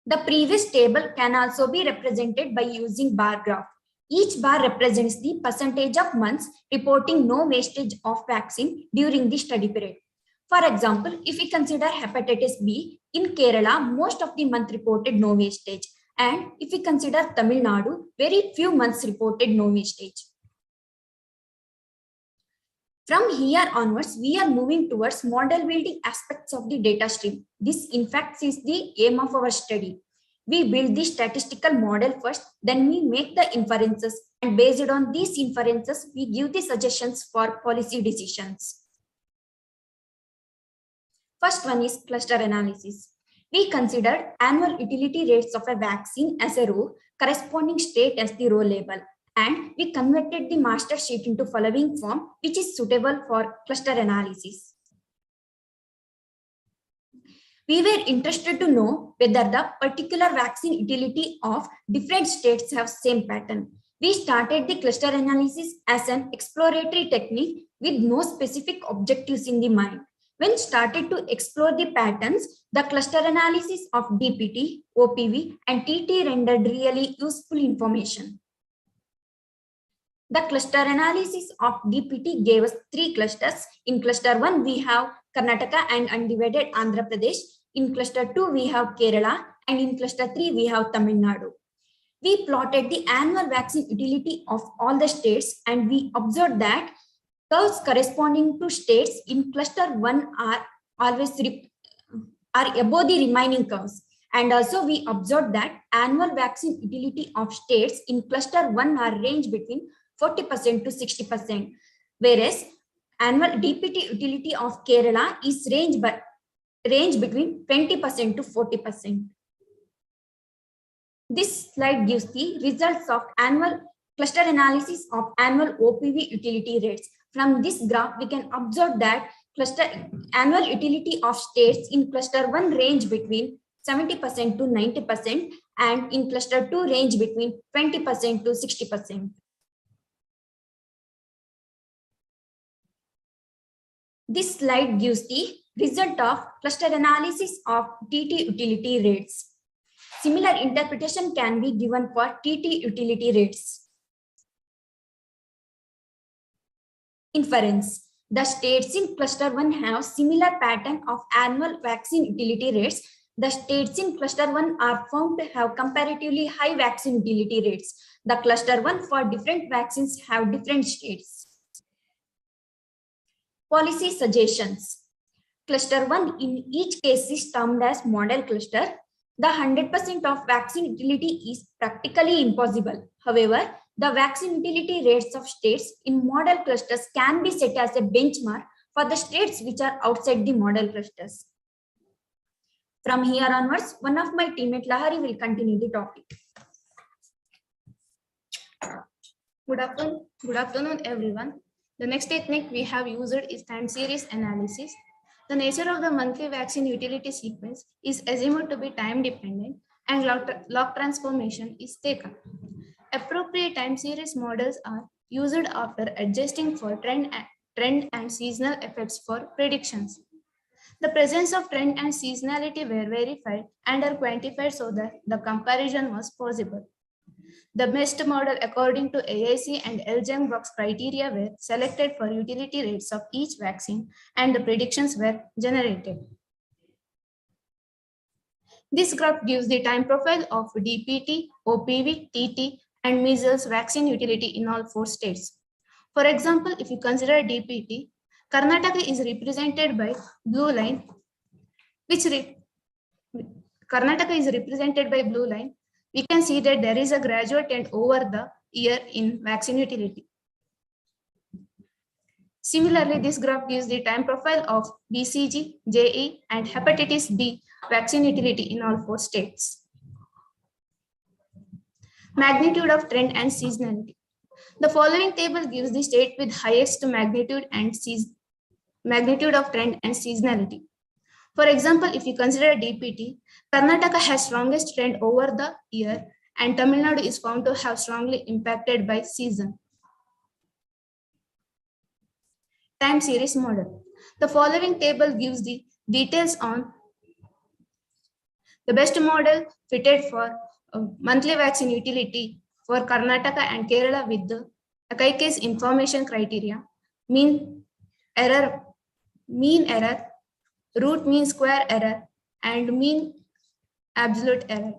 The previous table can also be represented by using bar graph. Each bar represents the percentage of months reporting no wastage of vaccine during the study period. For example, if we consider hepatitis B, in Kerala, most of the month reported no wastage. And if we consider Tamil Nadu, very few months reported no wastage. From here onwards, we are moving towards model building aspects of the data stream. This, in fact, is the aim of our study. We build the statistical model first, then we make the inferences, and based on these inferences, we give the suggestions for policy decisions. First one is cluster analysis. We considered annual utility rates of a vaccine as a row, corresponding state as the row label. And we converted the master sheet into following form, which is suitable for cluster analysis. We were interested to know whether the particular vaccine utility of different states have same pattern. We started the cluster analysis as an exploratory technique with no specific objectives in the mind. When started to explore the patterns, the cluster analysis of DPT, OPV, and TT rendered really useful information. The cluster analysis of DPT gave us 3 clusters. In cluster 1, we have Karnataka and undivided Andhra Pradesh. In cluster 2, we have Kerala. And in cluster 3, we have Tamil Nadu. We plotted the annual vaccine utility of all the states and we observed that curves corresponding to states in cluster 1 are always above the remaining curves. And also we observed that annual vaccine utility of states in cluster 1 are range between 40% to 60%, whereas annual DPT utility of Kerala is range between 20% to 40%. This slide gives the results of annual cluster analysis of annual OPV utility rates. From this graph, we can observe that annual utility of states in cluster 1 range between 70% to 90% and in cluster 2 range between 20% to 60%. This slide gives the result of cluster analysis of TT utility rates. Similar interpretation can be given for TT utility rates. Inference. The states in cluster 1 have similar pattern of annual vaccine utility rates. The states in cluster 1 are found to have comparatively high vaccine utility rates. The cluster 1 for different vaccines have different states. Policy suggestions. Cluster 1 in each case is termed as model cluster. The 100% of vaccine utility is practically impossible. However, the vaccine utility rates of states in model clusters can be set as a benchmark for the states which are outside the model clusters. From here onwards, one of my teammate Lahari will continue the topic. Good afternoon, everyone. The next technique we have used is time series analysis. The nature of the monthly vaccine utility sequence is assumed to be time dependent and log transformation is taken. Appropriate time series models are used after adjusting for trend and seasonal effects for predictions. The presence of trend and seasonality were verified and are quantified so that the comparison was possible. The best model according to AIC and LGEM box criteria were selected for utility rates of each vaccine and the predictions were generated. This graph gives the time profile of DPT, OPV, TT, and measles vaccine utility in all 4 states. For example, if you consider DPT, Karnataka is represented by blue line, we can see that there is a gradual trend over the year in vaccine utility. Similarly, this graph gives the time profile of BCG, JE, and hepatitis B vaccine utility in all 4 states. Magnitude of trend and seasonality. The following table gives the state with highest magnitude of trend and seasonality. For example, if you consider DPT, Karnataka has strongest trend over the year, and Tamil Nadu is found to have strongly impacted by season. Time series model. The following table gives the details on the best model fitted for monthly vaccine utility for Karnataka and Kerala with the ICSDS information criteria, mean error, root mean square error, and mean absolute error.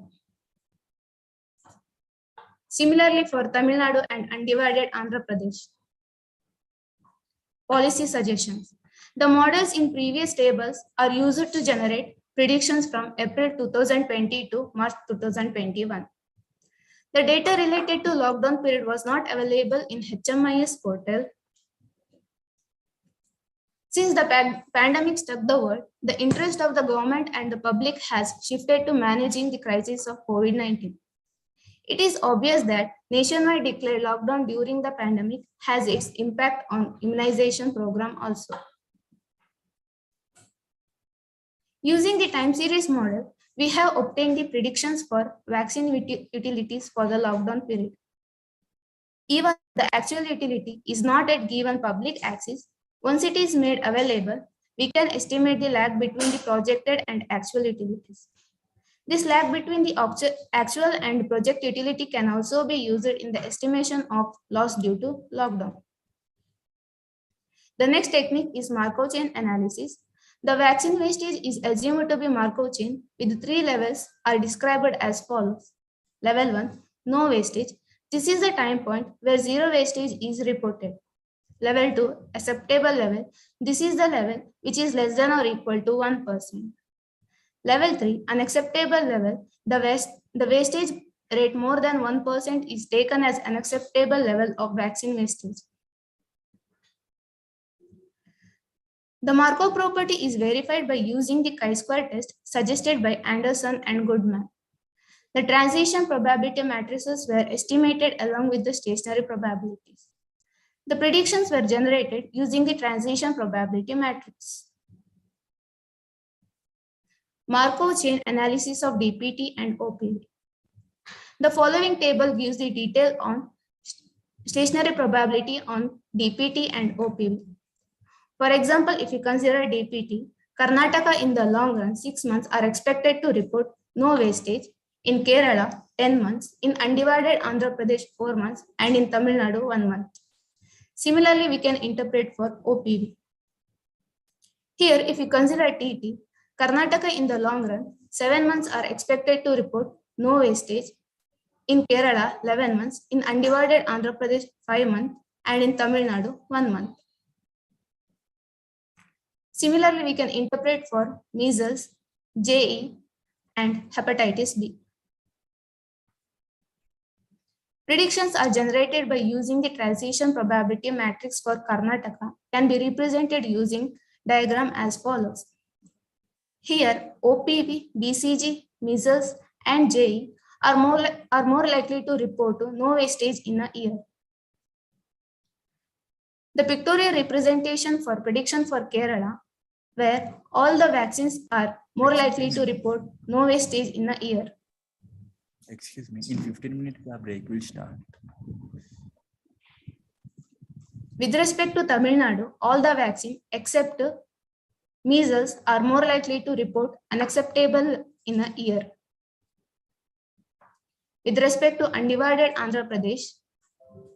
Similarly for Tamil Nadu and undivided Andhra Pradesh. Policy suggestions. The models in previous tables are used to generate predictions from April 2020 to March 2021. The data related to lockdown period was not available in HMIS portal. Since the pandemic struck the world, the interest of the government and the public has shifted to managing the crisis of COVID-19. It is obvious that nationwide declared lockdown during the pandemic has its impact on immunization program also. Using the time series model, we have obtained the predictions for vaccine utilities for the lockdown period. Even the actual utility is not at given public access. Once it is made available, we can estimate the lag between the projected and actual utilities. This lag between the actual and project utility can also be used in the estimation of loss due to lockdown. The next technique is Markov chain analysis. The vaccine wastage is assumed to be Markov chain with 3 levels are described as follows. Level 1, no wastage. This is the time point where 0 wastage is reported. Level 2, acceptable level. This is the level which is less than or equal to 1%. Level 3, unacceptable level. The wastage rate more than 1% is taken as an acceptable level of vaccine wastage. The Markov property is verified by using the chi-square test suggested by Anderson and Goodman. The transition probability matrices were estimated along with the stationary probabilities. The predictions were generated using the transition probability matrix. Markov chain analysis of DPT and OPV. The following table gives the detail on stationary probability on DPT and OPV. For example, if you consider DPT, Karnataka in the long run, 6 months are expected to report no wastage. In Kerala, 10 months. In undivided Andhra Pradesh, 4 months. And in Tamil Nadu, 1 month. Similarly, we can interpret for OPV. Here, if you consider TT, Karnataka in the long run, 7 months are expected to report no wastage. In Kerala, 11 months. In undivided Andhra Pradesh, 5 months. And in Tamil Nadu, 1 month. Similarly, we can interpret for measles, JE, and hepatitis B. Predictions are generated by using the transition probability matrix for Karnataka can be represented using diagram as follows. Here, OPV, BCG, measles, and JE are more likely to report no wastage in a year. The pictorial representation for prediction for Kerala, where all the vaccines are more likely to report no wastage in a year. Excuse me, in 15 minutes the break will start. With respect to Tamil Nadu, all the vaccines except measles are more likely to report unacceptable in a year. With respect to undivided Andhra Pradesh,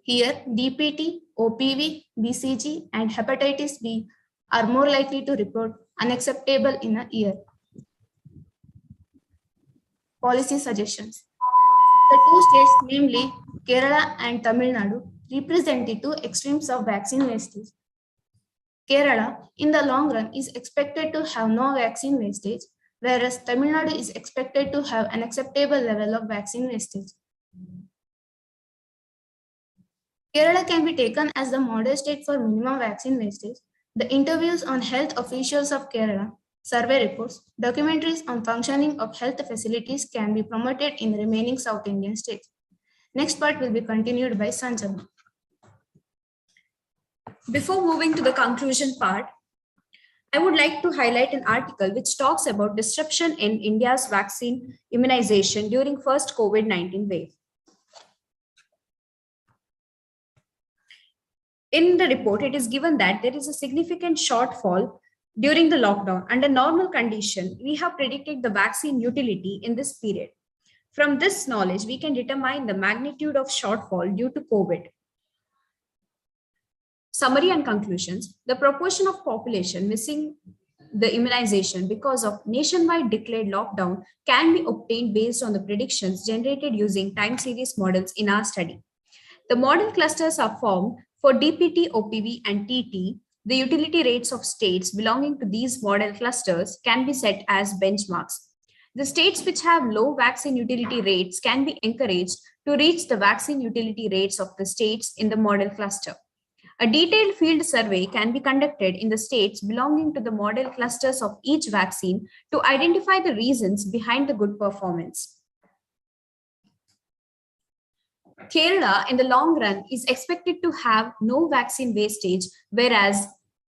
here DPT, OPV, BCG, and hepatitis B are more likely to report unacceptable in a year. Policy suggestions. The two states, namely Kerala and Tamil Nadu, represent the two extremes of vaccine wastage. Kerala, in the long run, is expected to have no vaccine wastage, whereas Tamil Nadu is expected to have an acceptable level of vaccine wastage. Kerala can be taken as the model state for minimum vaccine wastage. The interviews on health officials of Kerala, survey reports, documentaries on functioning of health facilities can be promoted in the remaining South Indian states. Next part will be continued by Sanjana. Before moving to the conclusion part, I would like to highlight an article which talks about disruption in India's vaccine immunization during first COVID-19 wave. In the report, it is given that there is a significant shortfall during the lockdown. Under normal condition, we have predicted the vaccine utility in this period. From this knowledge, we can determine the magnitude of shortfall due to COVID. Summary and conclusions. The proportion of population missing the immunization because of nationwide declared lockdown can be obtained based on the predictions generated using time series models in our study. The model clusters are formed for DPT, OPV, and TT. The utility rates of states belonging to these model clusters can be set as benchmarks. The states which have low vaccine utility rates can be encouraged to reach the vaccine utility rates of the states in the model cluster. A detailed field survey can be conducted in the states belonging to the model clusters of each vaccine to identify the reasons behind the good performance. Kerala in the long run is expected to have no vaccine wastage, whereas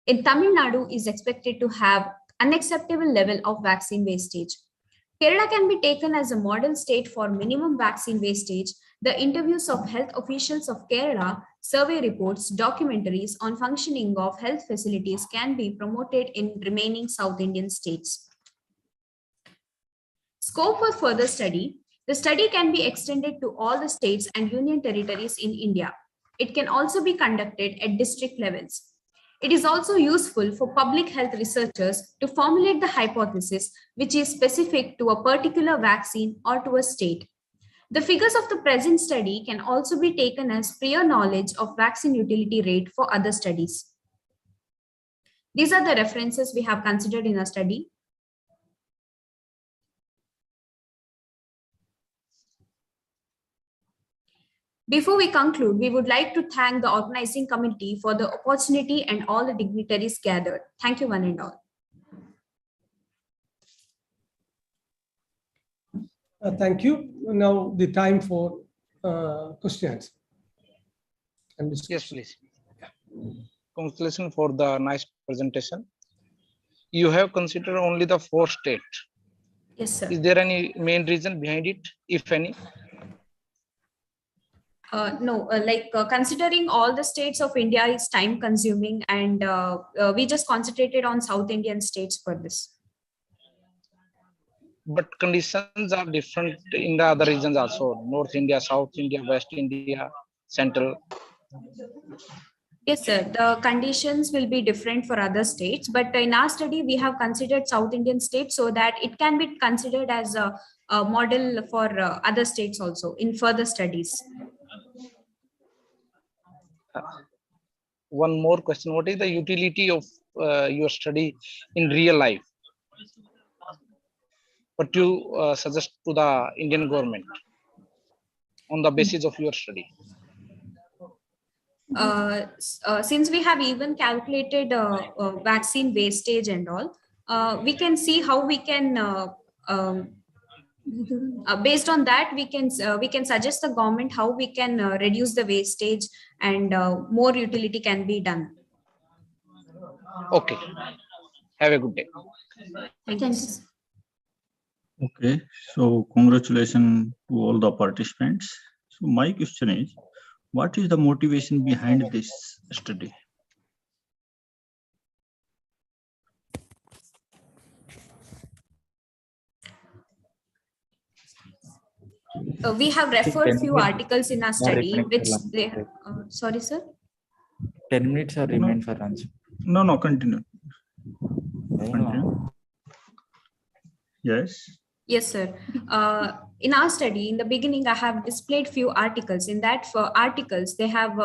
in Tamil Nadu is expected to have unacceptable level of vaccine wastage. Kerala can be taken as a model state for minimum vaccine wastage. The interviews of health officials of Kerala, survey reports, documentaries on functioning of health facilities can be promoted in remaining South Indian states. Scope for further study. The study can be extended to all the states and union territories in India. It can also be conducted at district levels. It is also useful for public health researchers to formulate the hypothesis which is specific to a particular vaccine or to a state. The figures of the present study can also be taken as prior knowledge of vaccine utility rate for other studies. These are the references we have considered in our study. Before we conclude, we would like to thank the organizing committee for the opportunity and all the dignitaries gathered. Thank you one and all. Thank you. Now the time for questions. Yes, please. Congratulations for the nice presentation. You have considered only the 4 states. Yes, sir. Is there any main reason behind it, if any? No, considering all the states of India is time consuming, and we just concentrated on South Indian states for this. But conditions are different in the other regions also. North India, South India, West India, Central. Yes, sir. The conditions will be different for other states, but in our study, we have considered South Indian states so that it can be considered as a model for other states also in further studies. One more question. What is the utility of your study in real life? What you suggest to the Indian government on the basis of your study? Since we have even calculated vaccine wastage and all, we can see how we can, based on that, we can suggest the government how we can reduce the wastage and more utility can be done. Okay. Have a good day. Thank you. Okay, so congratulations to all the participants. So my question is, what is the motivation behind this study? We have referred few articles in our study, which they, sorry, sir. 10 minutes are remain for answer. No, continue. Continue. Yes. Yes, sir. In our study, in the beginning, I have displayed few articles. In that, for articles, they have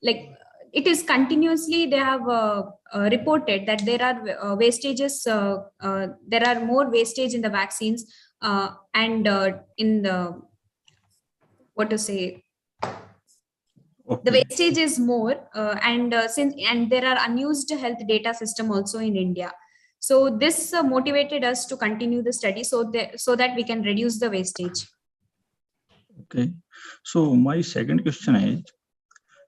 it is continuously they have reported that there are wastages. There are more wastage in the vaccines and in the The wastage is more, and there are unused health data system also in India. So this motivated us to continue the study so that we can reduce the wastage. Okay. So my second question is,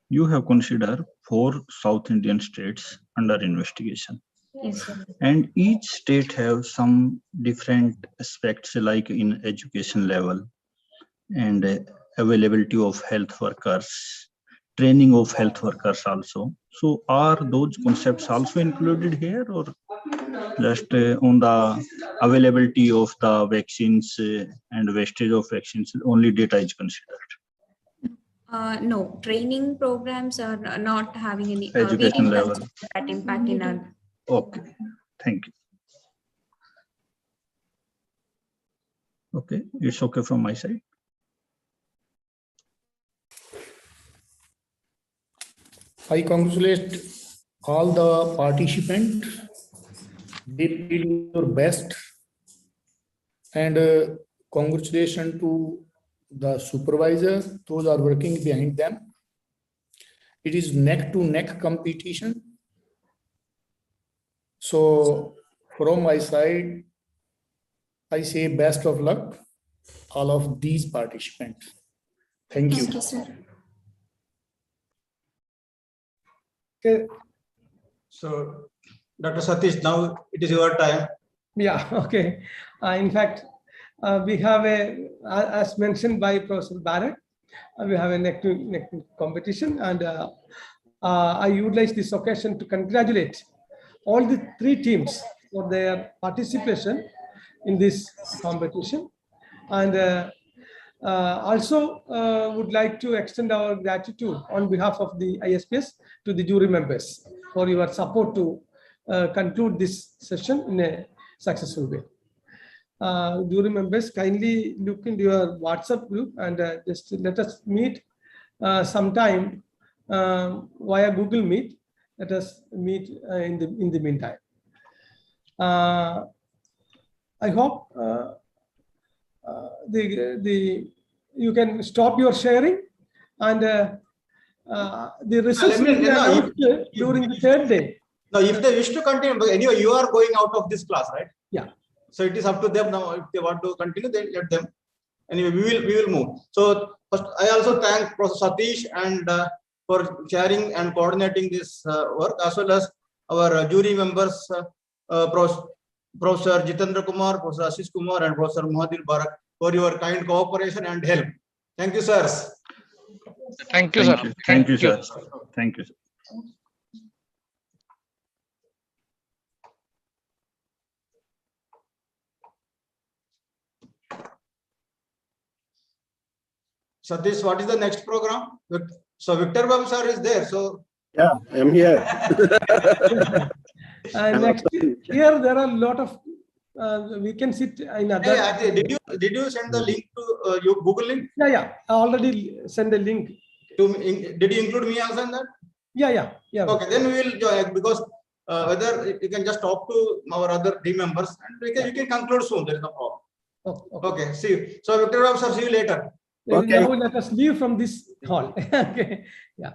you have considered 4 South Indian states under investigation. Yes, sir. And each state have some different aspects like in education level and availability of health workers, training of health workers also. So are those concepts also included here, or just on the availability of the vaccines and wastage of vaccines, only data is considered? No, training programs are not having any Education level. that impact in our. Okay, thank you. Okay, it's okay from my side. I congratulate all the participants. They did your best, and congratulations to the supervisor. Those are working behind them. It is neck to neck competition. So from my side, I say best of luck, all of these participants. Thank you. Thank you, sir. Okay. So, Dr. Satish, now it is your time. Yeah, okay. In fact, we have as mentioned by Professor Barrett, we have a neck-to-neck competition, and I utilize this occasion to congratulate all the 3 teams for their participation in this competition, and also would like to extend our gratitude on behalf of the ISPS to the jury members for your support to conclude this session in a successful way. Jury members, kindly look into your WhatsApp group and just let us meet sometime via Google Meet. Let us meet in the meantime. I hope you can stop your sharing, and the results will be announced during the 3rd day. Now, if they wish to continue, but anyway, you are going out of this class, right? Yeah. So it is up to them now. If they want to continue, then let them. Anyway, we will move. So first, I also thank Professor Satish and for sharing and coordinating this work, as well as our jury members, Professor Jitendra Kumar, Professor Ashish Kumar, and Professor Muhadir Barak, for your kind cooperation and help. Thank you, sirs. Thank you, sir. Thank you, sir. Thank you, sir. Satish, what is the next program? So Victor Bam sir is there. So yeah, I am here. Next year there are a lot of we can sit in other. Hey, did you send the link to your Google link? Yeah. I already send a link. To me, did you include me also in that? Yeah. Okay, then we will join, because whether you can just talk to our other team members, and you can conclude soon. There is no problem. Okay. See you. So Victor Bam sir, see you later. Okay. Now let us leave from this hall. Okay. Yeah.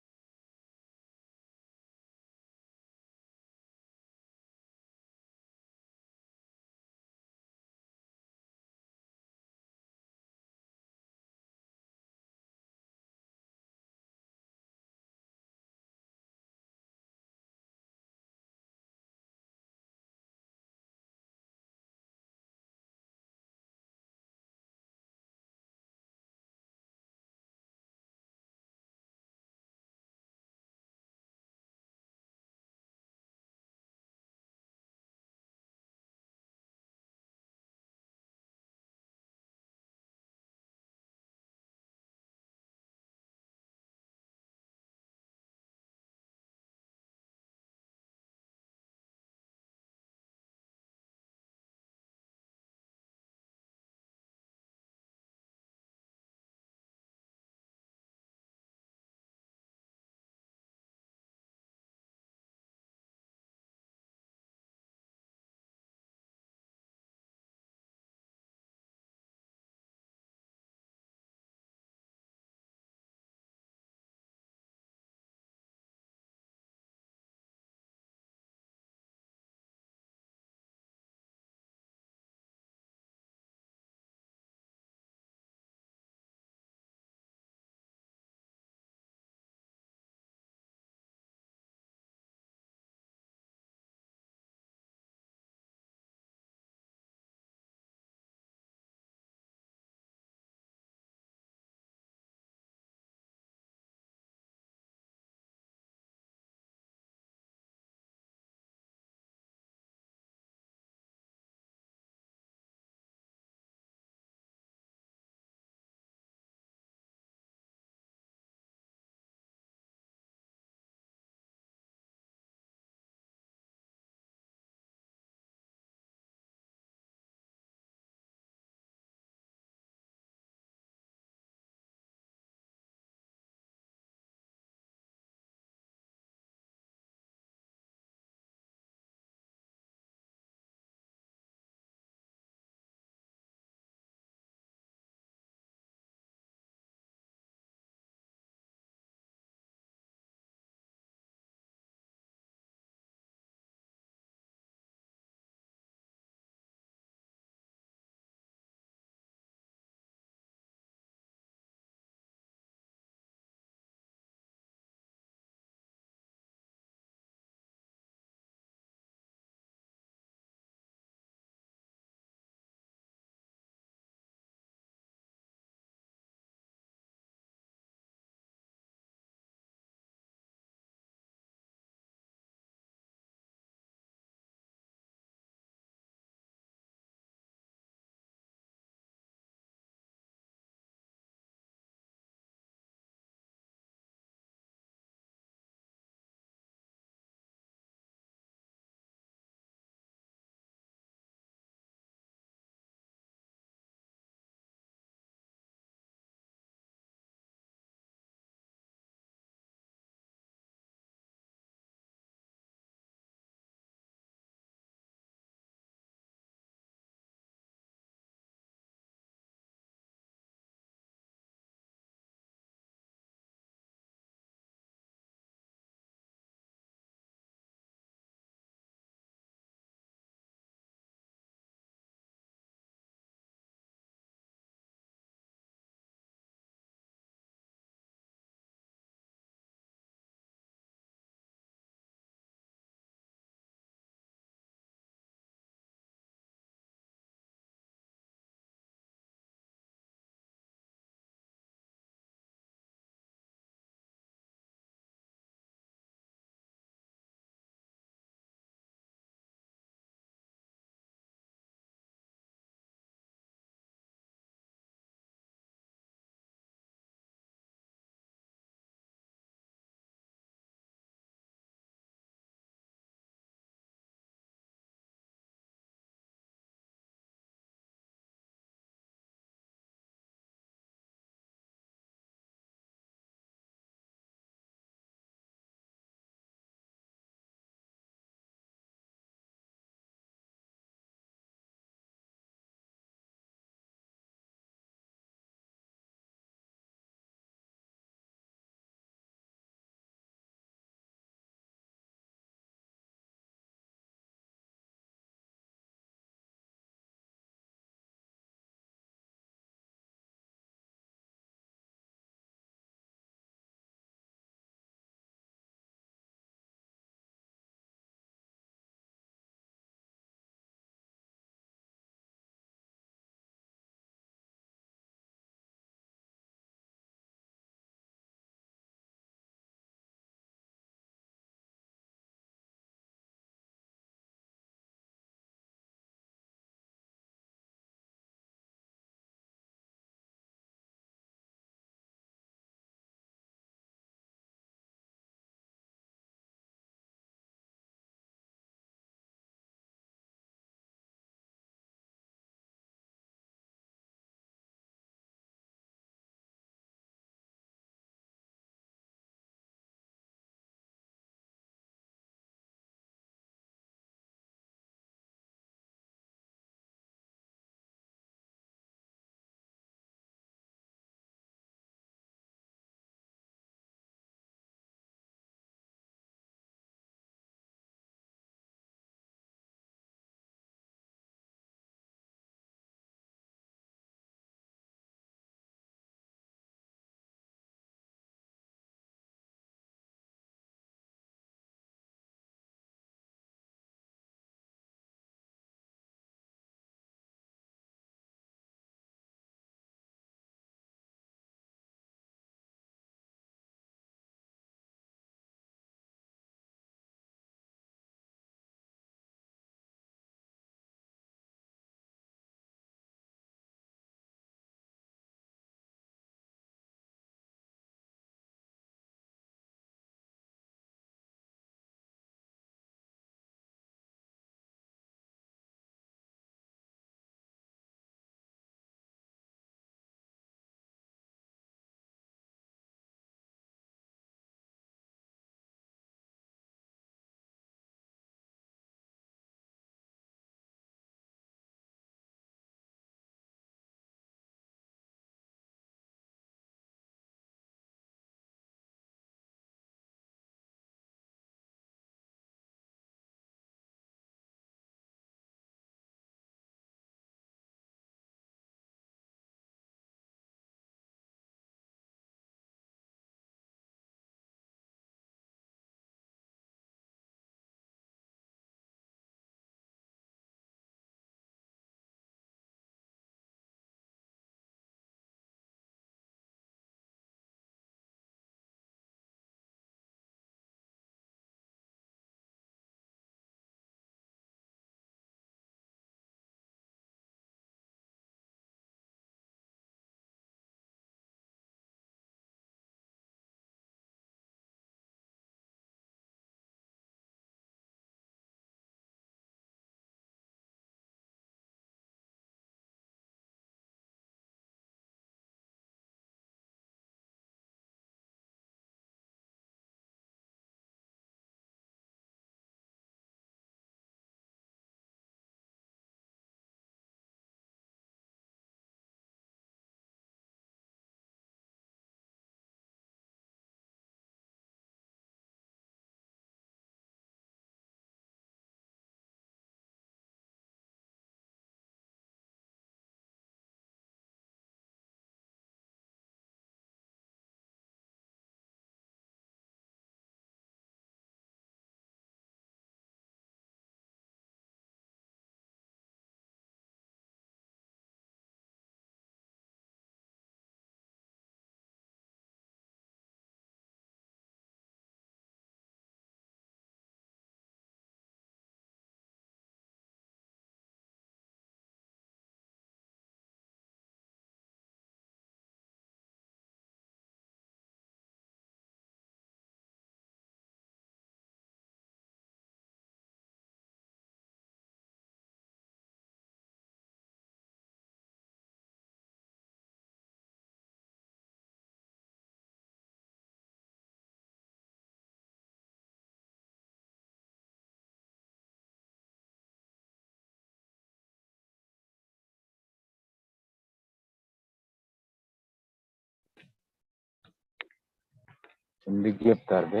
ఎందుకు చెప్తారు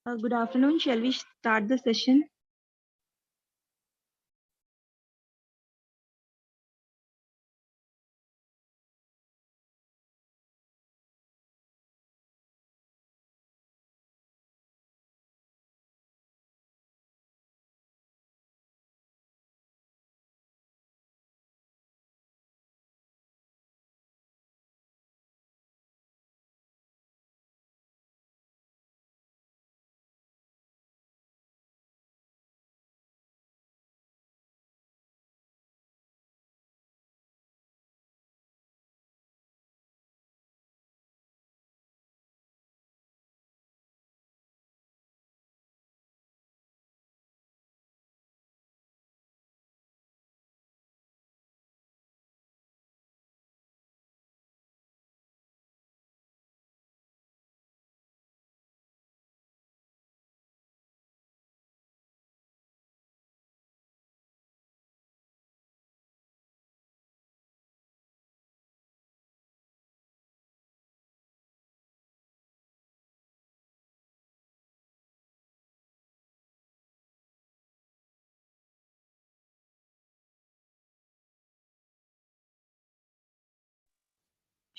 Good afternoon. Shall we start the session?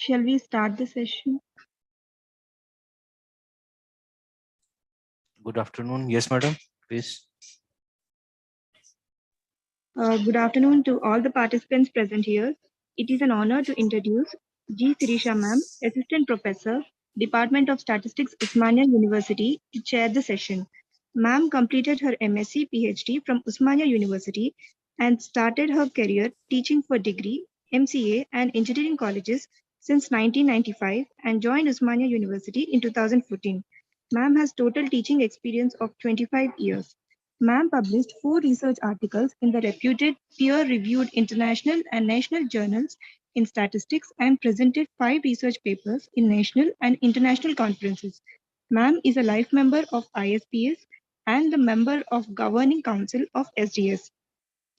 Shall we start the session? Good afternoon. Yes, madam, please. Good afternoon to all the participants present here. It is an honor to introduce G. Sirisha Ma'am, Assistant Professor, Department of Statistics, Usmania University, to chair the session. Ma'am completed her MSc PhD from Usmania University and started her career teaching for degree, MCA, and engineering colleges since 1995 and joined Usmania University in 2014. Ma'am has total teaching experience of 25 years. Ma'am published 4 research articles in the reputed peer-reviewed international and national journals in statistics and presented 5 research papers in national and international conferences. Ma'am is a life member of ISPS and the member of Governing Council of SDS.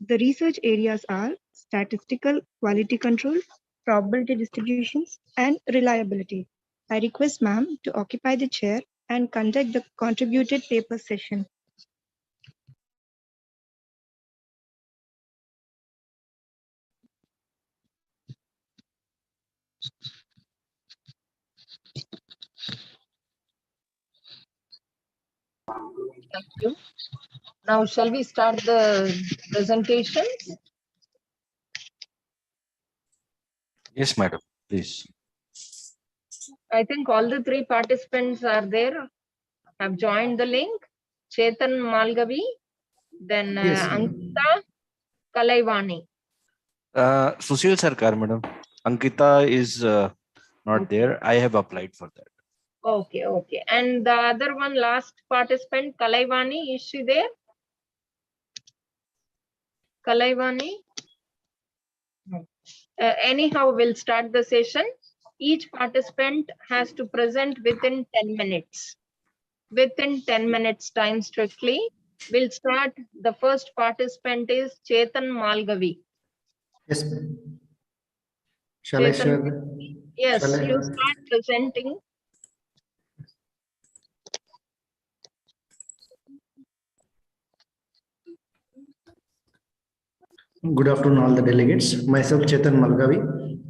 The research areas are statistical quality control, probability distributions, and reliability. I request Ma'am to occupy the chair and conduct the contributed paper session. Thank you. Now, shall we start the presentations? Yes, madam, please. I think all the 3 participants are there, have joined the link. Chetan Malgavi, then Yes, ma'am. Ankita Kalaivani. Sushil Sarkar, madam. Ankita is not there. I have applied for that. Okay, okay. And the other one, last participant, Kalaivani, is she there? Kalaivani? Anyhow, we'll start the session. Each participant has to present within 10 minutes. Within 10 minutes time strictly. We'll start. The first participant is Chetan Malgavi. Yes, ma'am. Shall I share? Yes, Shall I? you start presenting. Good afternoon, all the delegates. Myself, Chetan Malgavi,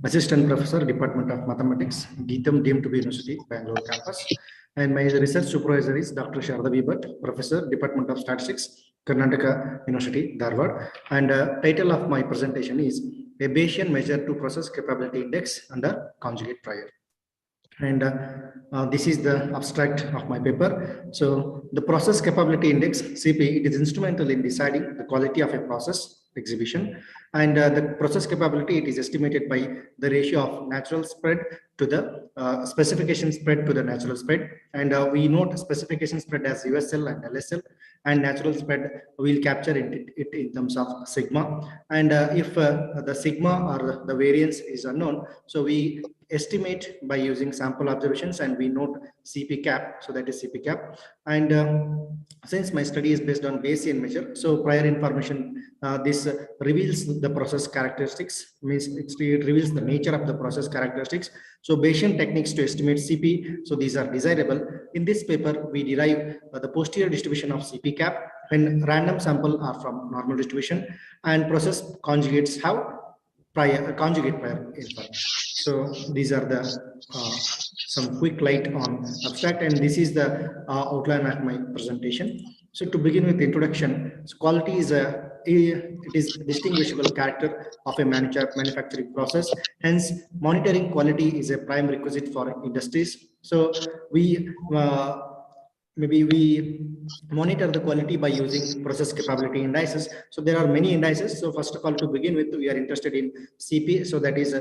Assistant Professor, Department of Mathematics, Geetham deemed to be University, Bangalore campus. And my research supervisor is Dr. Sharda Bibat, Professor, Department of Statistics, Karnataka University, Dharwad. And title of my presentation is A Bayesian Measure to Process Capability Index under Conjugate Prior. And this is the abstract of my paper. So the process capability index, CP, it is instrumental in deciding the quality of a process exhibition, and the process capability, it is estimated by the ratio of natural spread to the specification spread to the natural spread. And we note specification spread as USL and LSL, and natural spread we'll capture it in terms of sigma. And if the sigma or the variance is unknown, so we estimate by using sample observations, and we note CP cap, so that is CP cap. And since my study is based on Bayesian measure, so prior information, this reveals the process characteristics, means it reveals the nature of the process characteristics. So So Bayesian techniques to estimate CP, so these are desirable. In this paper, we derive the posterior distribution of CP cap when random sample are from normal distribution and process conjugates have conjugate prior alpha. So these are the some quick light on abstract, and this is the outline of my presentation. So to begin with the introduction, so quality is it is distinguishable character of a manufacturing process. Hence, monitoring quality is a prime requisite for industries. So we maybe we monitor the quality by using process capability indices. So there are many indices. So first of all, to begin with, we are interested in CP. So that is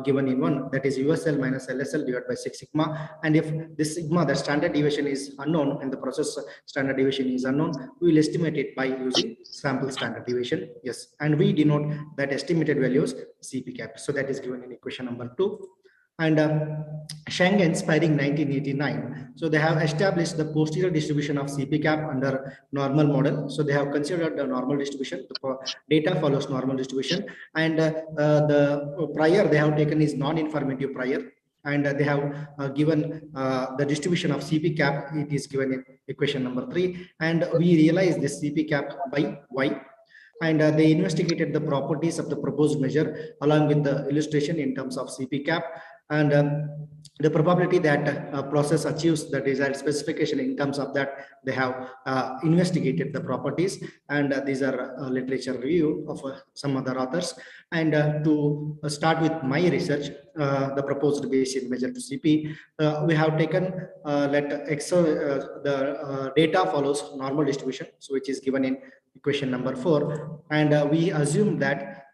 given in one, that is USL minus LSL divided by 6 sigma. And if this sigma, the standard deviation is unknown and the process standard deviation is unknown, we will estimate it by using sample standard deviation. Yes, and we denote that estimated values CP cap. So that is given in equation number 2. And Sheng and Spiring 1989. So they have established the posterior distribution of CP cap under normal model. So they have considered the normal distribution. The data follows normal distribution, and the prior they have taken is non-informative prior, and they have given the distribution of CP cap. It is given in equation number 3, and we realize this CP cap by Y. And they investigated the properties of the proposed measure along with the illustration in terms of CP cap, and the probability that process achieves the desired specification. In terms of that, they have investigated the properties, and these are literature review of some other authors. And to start with my research, the proposed Bayesian measure to CP, we have taken the data follows normal distribution, so which is given in equation number 4, and we assume that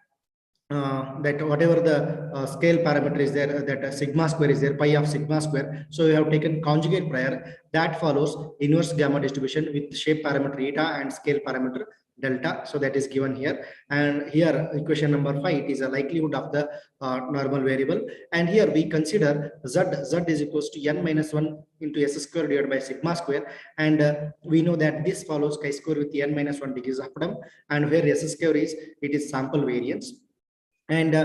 that whatever the scale parameter is there, that sigma square is there, pi of sigma square. So we have taken conjugate prior that follows inverse gamma distribution with shape parameter eta and scale parameter delta. So that is given here, and here equation number 5, it is a likelihood of the normal variable, and here we consider z is equals to n minus 1 into s square divided by sigma square, and we know that this follows chi-square with n minus 1 degrees of freedom, and where s square is, it is sample variance. And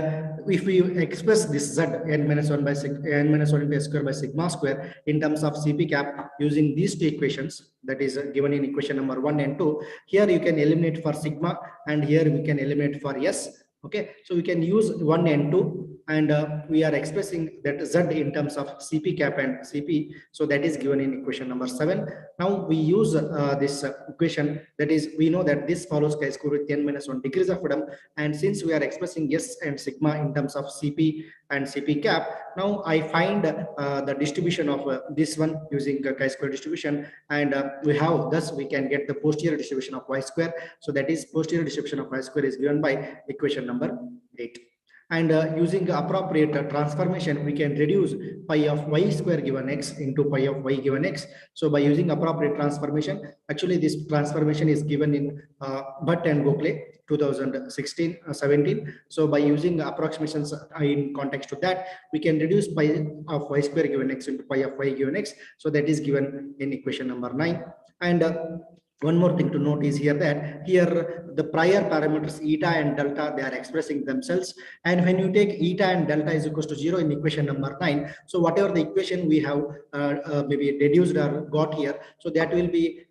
if we express this z n minus 1 into s square by sigma square in terms of CP cap using these two equations, that is given in equation number 1 and 2, here you can eliminate for sigma, and here we can eliminate for s. Okay, so we can use 1 and 2, and we are expressing that z in terms of CP cap and CP. So that is given in equation number 7. Now we use this equation, that is, we know that this follows chi-square with n minus 1 degrees of freedom, and since we are expressing s and sigma in terms of CP and CP cap, now I find the distribution of this one using chi-square distribution, and we have, thus we can get the posterior distribution of y square. So that is posterior distribution of y square is given by equation number 8. And using appropriate transformation, we can reduce pi of y square given x into pi of y given x. So by using appropriate transformation, actually this transformation is given in Butt and Gokhale 2016-17. So by using approximations in context to that, we can reduce pi of y square given x into pi of y given x. So that is given in equation number 9. And one more thing to note is here that here the prior parameters eta and delta, they are expressing themselves, and when you take eta and delta is equals to 0 in equation number 9, so whatever the equation we have maybe deduced or got here, so that will be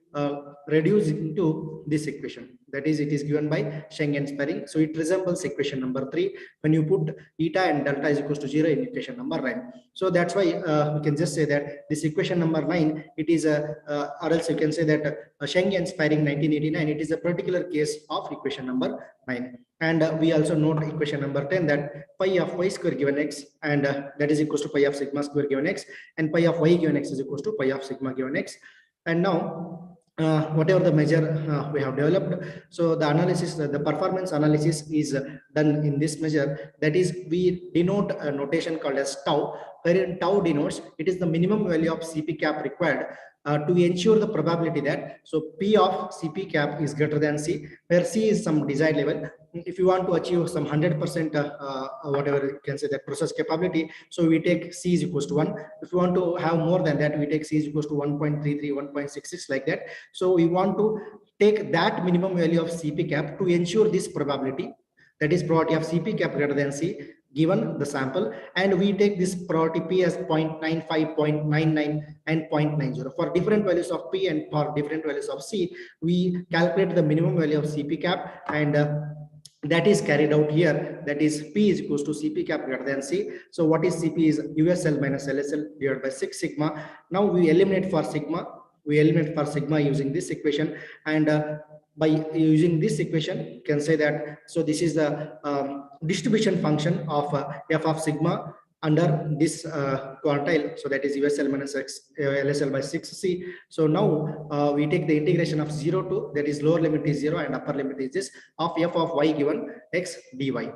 reduced into this equation, that is, it is given by Sheng and Spiring. So it resembles equation number 3 when you put eta and delta is equals to 0 in equation number 9. So that's why we can just say that this equation number 9, it is a or else you can say that Sheng and Spiring 1989, it is a particular case of equation number 9. And we also note equation number 10 that pi of y square given x, and that is equals to pi of sigma square given x, and pi of y given x is equals to pi of sigma given x. And now whatever the measure we have developed, so the analysis, the performance analysis is done in this measure, that is, we denote a notation called as tau, wherein tau denotes it is the minimum value of CP cap required to ensure the probability that, so P of CP cap is greater than C, where C is some desired level. If you want to achieve some 100% whatever you can say that process capability, so we take C is equals to 1. If you want to have more than that, we take C is equals to 1.33, 1.66 like that. So we want to take that minimum value of CP cap to ensure this probability, that is probability of CP cap greater than C, given the sample, and we take this probability P as 0.95, 0.99, and 0.90. For different values of P and for different values of C, we calculate the minimum value of CP cap, and that is carried out here. That is P is equals to CP cap greater than C. So what is CP is USL minus LSL divided by 6 sigma. Now we eliminate for sigma. We eliminate for sigma using this equation, and by using this equation, you can say that, so this is the distribution function of f of sigma under this quantile. So that is USL minus LSL by 6C. So now we take the integration of 0 to, that is lower limit is 0 and upper limit is this, of f of y given x dy.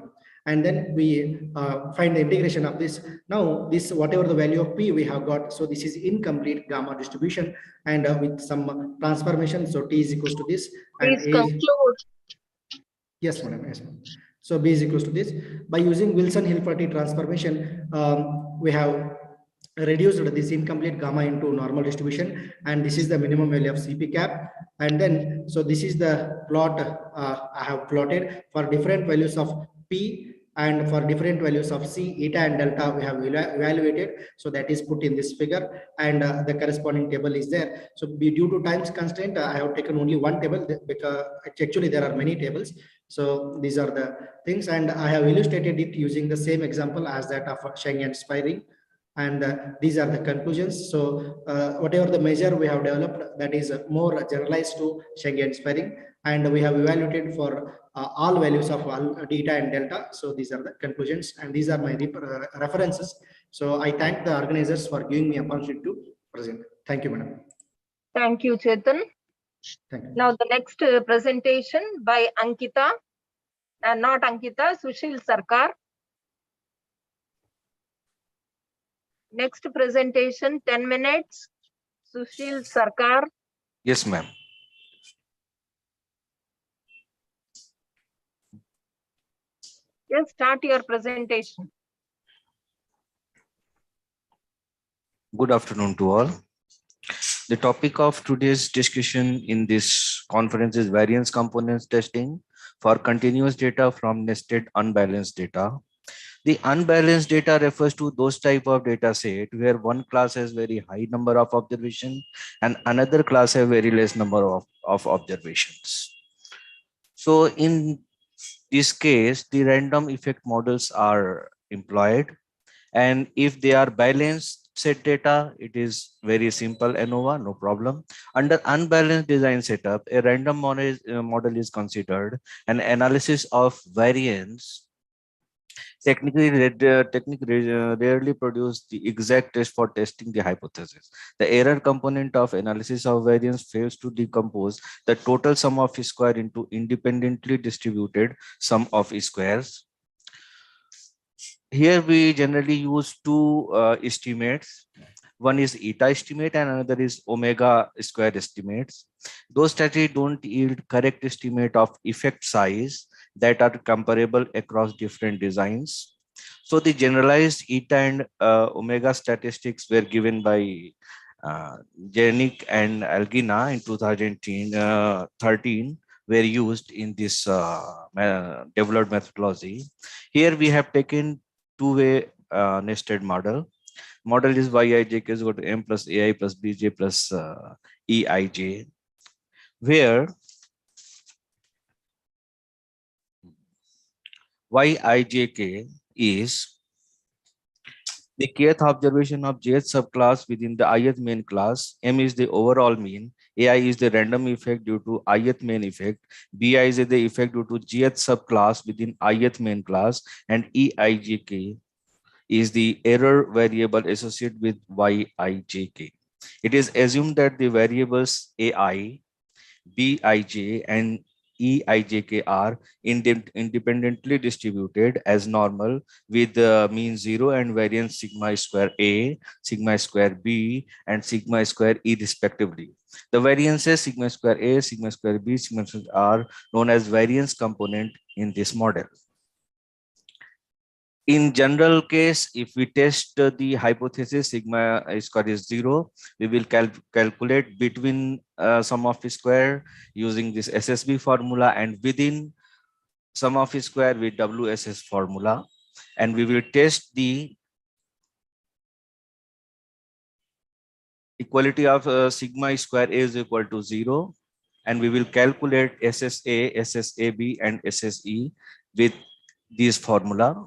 And then we find the integration of this. Now this, whatever the value of P we have got, so this is incomplete gamma distribution, and with some transformation, so T is equals to this. Please and conclude. Yes, madam. Yes, madam. So B is equals to this. By using Wilson-Hilbert transformation, we have reduced this incomplete gamma into normal distribution, and this is the minimum value of CP cap. And then, so this is the plot I have plotted for different values of P, and for different values of C, eta and delta we have evaluated. So that is put in this figure, and the corresponding table is there. So due to times constraint, I have taken only one table, because actually there are many tables. So these are the things, and I have illustrated it using the same example as that of Schengen spiring. And these are the conclusions. So whatever the measure we have developed, that is more generalized to Schengen spiring, and we have evaluated for all values of eta and delta. So these are the conclusions, and these are my references. So I thank the organizers for giving me opportunity to present. Thank you, madam. Thank you, Chetan. Thank you. Now the next presentation by Ankita, not Ankita, Sushil Sarkar. Next presentation, 10 minutes, Sushil Sarkar. Yes, ma'am. Yes, start your presentation. Good afternoon to all. The topic of today's discussion in this conference is variance components testing for continuous data from nested unbalanced data. The unbalanced data refers to those type of data set where one class has very high number of observations and another class have very less number of observations. So in this case, the random effect models are employed, and if they are balanced set data, it is very simple ANOVA, no problem. Under unbalanced design setup, a random model is considered. An analysis of variance technically rarely produce the exact test for testing the hypothesis. The error component of analysis of variance fails to decompose the total sum of square into independently distributed sum of squares. Here we generally use two estimates. One is eta estimate and another is omega square estimates. Those studies don't yield correct estimate of effect size that are comparable across different designs. So the generalized eta and omega statistics were given by Jernick and Algina in 2013 were used in this developed methodology. Here we have taken two-way nested model. Model is yijk is equal to m plus ai plus bj plus eij, where yijk is the kth observation of jth subclass within the ith main class. M is the overall mean. Ai is the random effect due to ith main effect. Bi is the effect due to jth subclass within ith main class, and eijk is the error variable associated with yijk. It is assumed that the variables ai, bij, and eijk are independently distributed as normal with the mean 0 and variance sigma square a, sigma square b, and sigma square e respectively. The variances sigma square a, sigma square b, sigma square are known as variance component in this model. In general case, if we test the hypothesis sigma square is 0, we will calculate between sum of square using this SSB formula and within sum of square with WSS formula. and we will test the equality of sigma square A is equal to 0, and we will calculate SSA, SSAB, and SSE with this formula.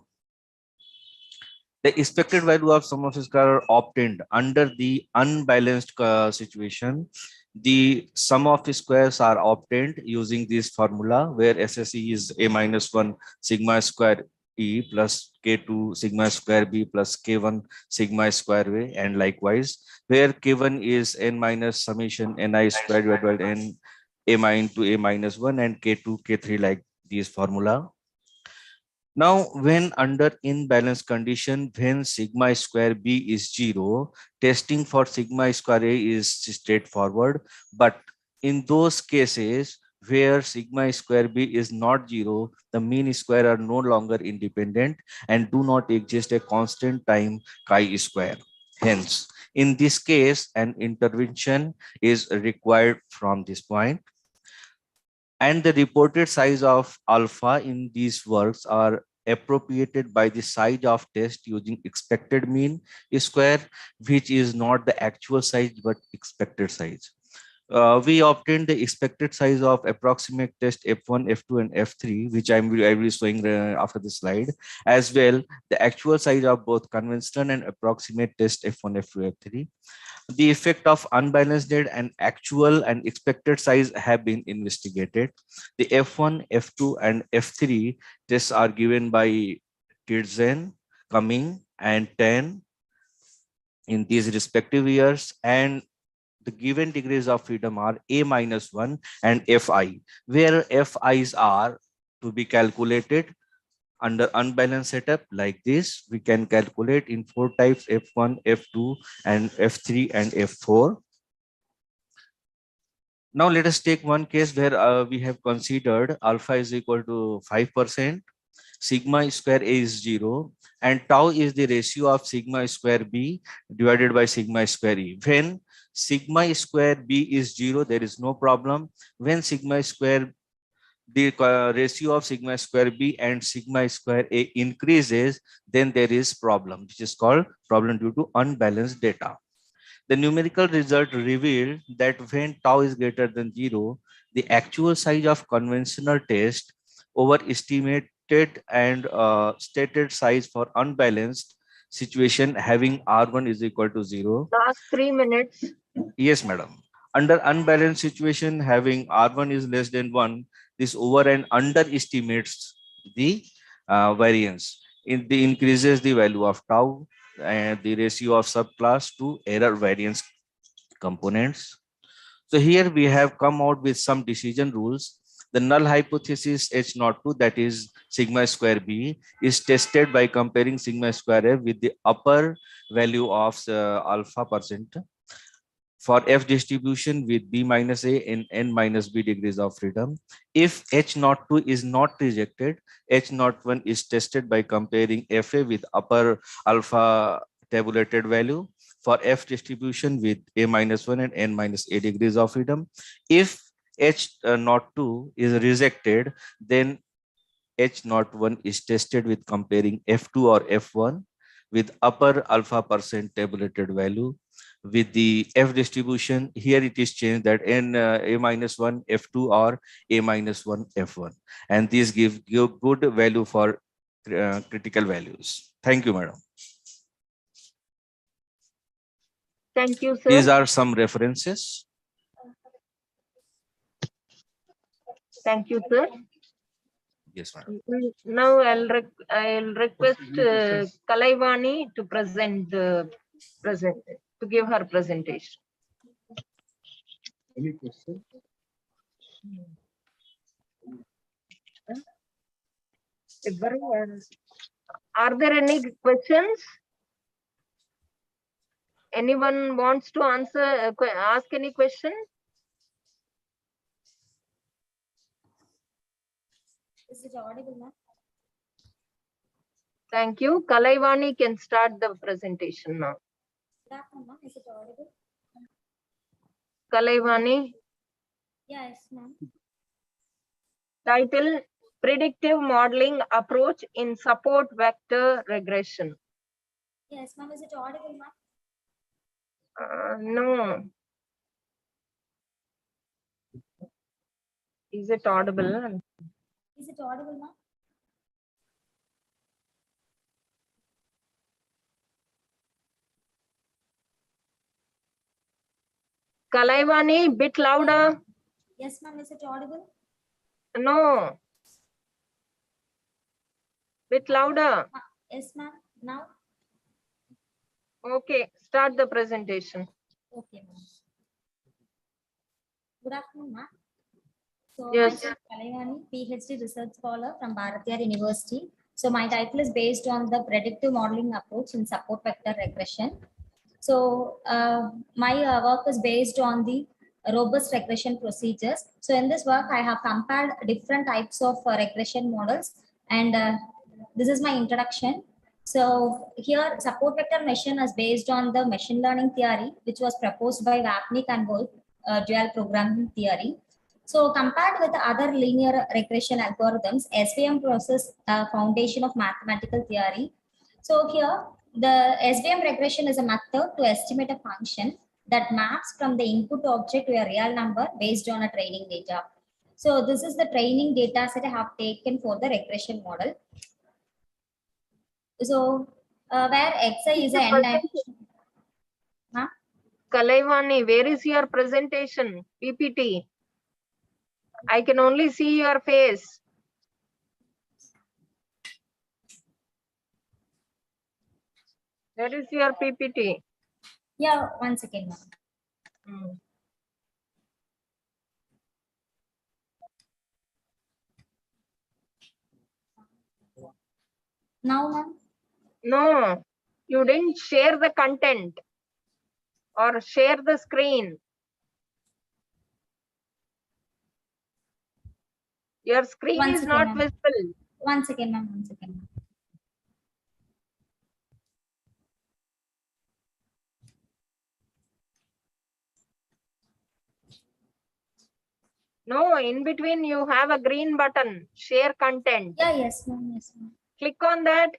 The expected value of sum of square are obtained under the unbalanced situation. The sum of the squares are obtained using this formula, where SSE is A minus 1 sigma square E plus K2 sigma square B plus K1 sigma square A, and likewise, where K1 is N minus summation Ni square divided by N A minus to A minus 1, and K2, K3 like this formula. Now, when under imbalanced condition, when sigma square B is 0, testing for sigma square A is straightforward. But in those cases where sigma square B is not 0, the mean square are no longer independent and do not exist a constant time chi square. Hence, in this case, an intervention is required from this point. And the reported size of alpha in these works are appropriated by the size of test using expected mean square, which is not the actual size but expected size. We obtained the expected size of approximate test F1, F2, and F3, which I will be showing after this slide, as well the actual size of both conventional and approximate test F1, F2, F3. The effect of unbalanced data and actual and expected size have been investigated. The F1, F2, and F3 tests are given by Tirzen, Cumming, and 10 in these respective years, and the given degrees of freedom are A minus 1 and Fi, where Fi's are to be calculated under unbalanced setup like this. We can calculate in 4 types: F1, F2, and F3 and F4. Now let us take one case where we have considered alpha is equal to 5%, sigma square A is 0, and tau is the ratio of sigma square B divided by sigma square E. When sigma square B is 0, there is no problem. When sigma square the ratio of sigma square B and sigma square A increases, then there is problem, which is called problem due to unbalanced data. The numerical result revealed that when tau is greater than 0, the actual size of conventional test overestimated and stated size for unbalanced situation having R1 is equal to 0. Last 3 minutes. Yes, madam. Under unbalanced situation having R1 is less than 1, this over and underestimates the variance. It increases the value of tau and the ratio of subclass to error variance components. So here we have come out with some decision rules. The null hypothesis H02, that is sigma square B, is tested by comparing sigma square A with the upper value of alpha percent for F distribution with B minus A and N minus B degrees of freedom. If H02 is not rejected, H01 is tested by comparing FA with upper alpha tabulated value for F distribution with A minus 1 and N minus A degrees of freedom. If H02 is rejected, then H01 is tested with comparing F2 or F1 with upper alpha percent tabulated value with the F distribution. Here it is changed that N A minus 1 F2 or A minus 1 F1, and these give you good value for critical values. Thank you, madam. Thank you, sir. These are some references. Thank you, sir. Yes, madam. Now I'll request Kalaivani to to give her presentation. Any question? Are there any questions? Anyone wants to ask any question? Is it audible now? Thank you. Kalaivani can start the presentation now. Is it audible? Kalaivani, Yes, ma'am. title predictive modeling approach in support vector regression. Yes, ma'am. Is it audible, ma'am? No. Is it audible? Is it audible, ma'am? Kalaivani, bit louder. Yes, ma'am. Is it audible? No. Bit louder. Yes, ma'am. Now? Okay, start the presentation. Okay, ma'am. Good afternoon, ma'am. So, Yes. myself Kalaivani, PhD research scholar from Bharatiyar University. So, my title is based on the predictive modeling approach in support vector regression. So, my work is based on the robust regression procedures. So, in this work, I have compared different types of regression models, and this is my introduction. So, here support vector machine is based on the machine learning theory, which was proposed by Vapnik and Wolf, dual programming theory. So, compared with other linear regression algorithms, SVM process foundation of mathematical theory. So, here the SVM regression is a method to estimate a function that maps from the input object to a real number based on a training data. So, this is the training data set I have taken for the regression model. So, where Xi is an n-dimensional. Huh? Kalaivani, where is your presentation? PPT. I can only see your face. Where is your PPT? Yeah, 1 second, ma'am. Now, ma'am? No, you didn't share the content or share the screen. Your screen is not visible. 1 second, ma'am. 1 second. No, in between you have a green button, share content. Yeah, yes, ma'am. Yes, ma'am. Click on that.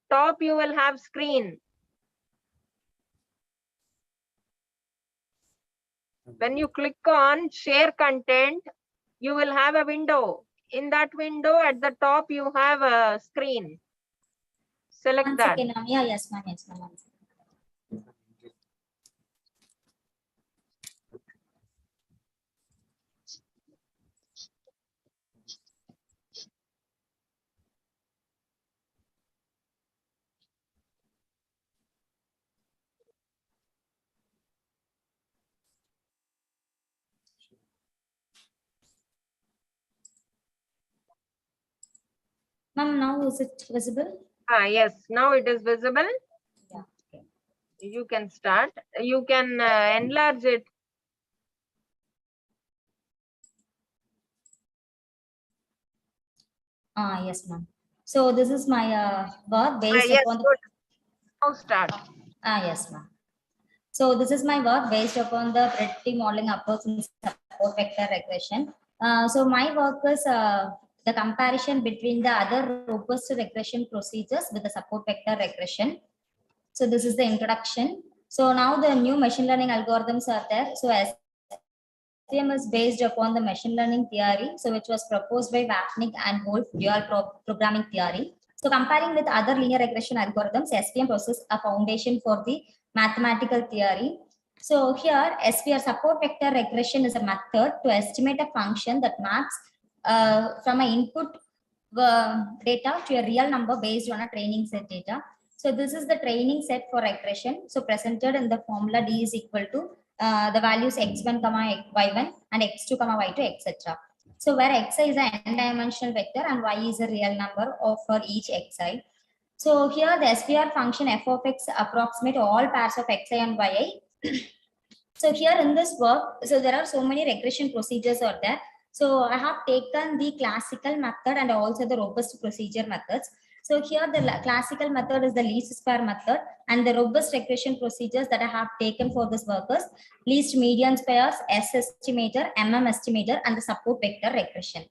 Top you will have screen. When you click on share content, you will have a window. In that window at the top you have a screen. Select 1 that. second, ma'am. Yeah, yes, ma'am. Yes, ma'am. Ma'am, now is it visible? Yes, now it is visible. Yeah. Okay. You can start. You can enlarge it. Yes, ma'am. So this is my work based Yes, upon the. good. Now start. Yes, ma'am. So this is my work based upon the predictive modeling approach in support vector regression. So my work is the comparison between the other robust regression procedures with the support vector regression. So this is the introduction. So now the new machine learning algorithms are there. So SVM is based upon the machine learning theory, so which was proposed by Vapnik and Wolf dual programming theory. So comparing with other linear regression algorithms, SVM process a foundation for the mathematical theory. So here, SVR support vector regression is a method to estimate a function that maps from an input data to a real number based on a training set data. So this is the training set for regression. So presented in the formula D is equal to the values x1, y1 and x2, y2, etc. So where xi is an n-dimensional vector and y is a real number for each xi. So here the SVR function f of x approximate all pairs of xi and yi. So here in this work, so there are so many regression procedures are there. So I have taken the classical method and also the robust procedure methods. So here the classical method is the least square method, and the robust regression procedures that I have taken for this work is least median squares, S estimator, MM estimator, and the support vector regression.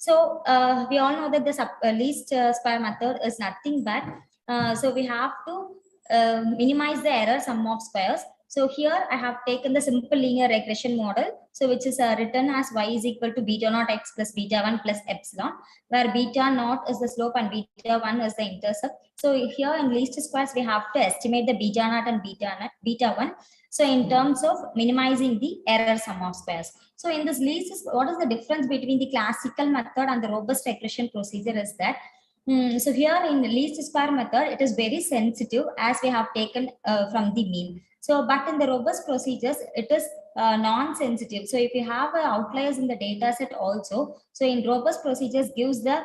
So we all know that the least square method is nothing but, so we have to minimize the error sum of squares. So here I have taken the simple linear regression model, so which is written as y is equal to beta naught x plus beta 1 plus epsilon, where beta naught is the slope and beta 1 is the intercept. So here in least squares, we have to estimate the beta naught and beta 1. So in terms of minimizing the error sum of squares. So in this least, what is the difference between the classical method and the robust regression procedure is that, so here in the least square method, it is very sensitive as we have taken from the mean. So, but in the robust procedures, it is non-sensitive. So if you have outliers in the data set also, so in robust procedures gives the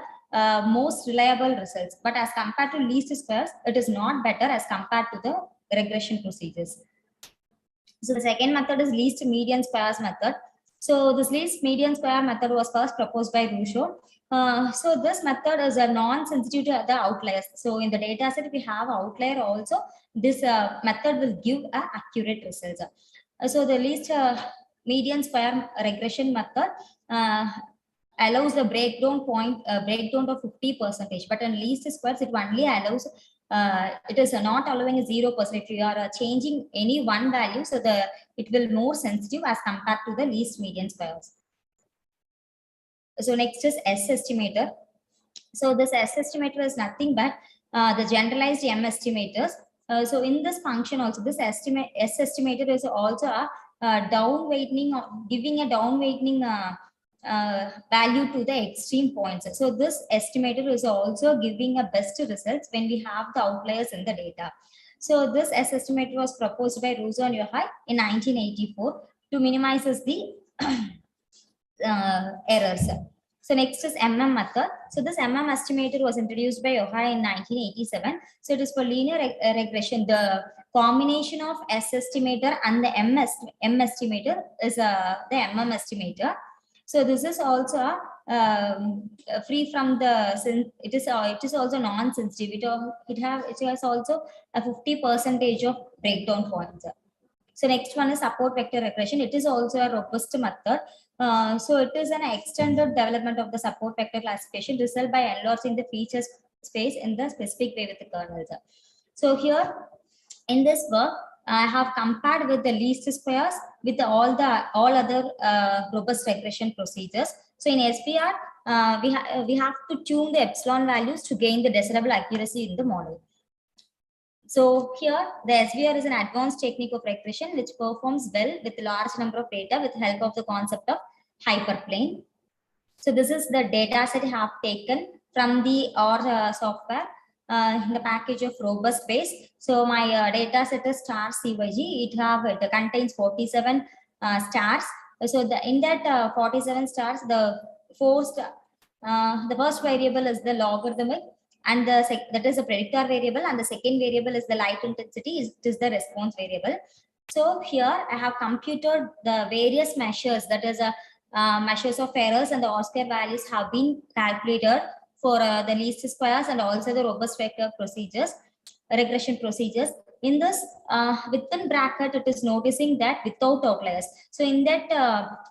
most reliable results. But as compared to least squares, it is not better as compared to the regression procedures. So the second method is least median squares method. So this least median square method was first proposed by Rousseau. So this method is a non-sensitive to the outliers. So in the data set, if we have outlier also, this method will give accurate results. So the least median square regression method allows the breakdown of 50%, but in least squares, it only allows, it is not allowing a 0%. If you are changing any one value, so it will more sensitive as compared to the least median squares. So next is S estimator. So this S estimator is nothing but the generalized M estimators. So in this function also, this S estimator is also a down weighting, giving a down weighting value to the extreme points. So this estimator is also giving a best results when we have the outliers in the data. So this S estimator was proposed by Rousseau and Yohai in 1984 to minimize the errors. So next is MM method. So this MM estimator was introduced by Yohai in 1987. So it is for linear regression. The combination of S estimator and the M estimator is the MM estimator. So this is also free from the, it is also non-sensitive. It has also a 50% of breakdown points. So next one is support vector regression. It is also a robust method. So it is an extended development of the support vector classification result by enlarging the feature space in the specific way with the kernels. So here in this work, I have compared with the least squares with all other robust regression procedures. So in SVR, we have to tune the epsilon values to gain the desirable accuracy in the model. So here the SVR is an advanced technique of regression which performs well with a large number of data with the help of the concept of hyperplane. So this is the data set I have taken from the OR software in the package of robust base. So my data set is star CYG. It contains 47 stars. So in that 47 stars, the first variable is the logarithmic, and that is a predictor variable, and the second variable is the light intensity, it is the response variable. So here I have computed the various measures, that is measures of errors, and the R-square values have been calculated for the least squares and also the robust vector procedures, regression procedures. In this within bracket, it is noticing that without outliers. So in that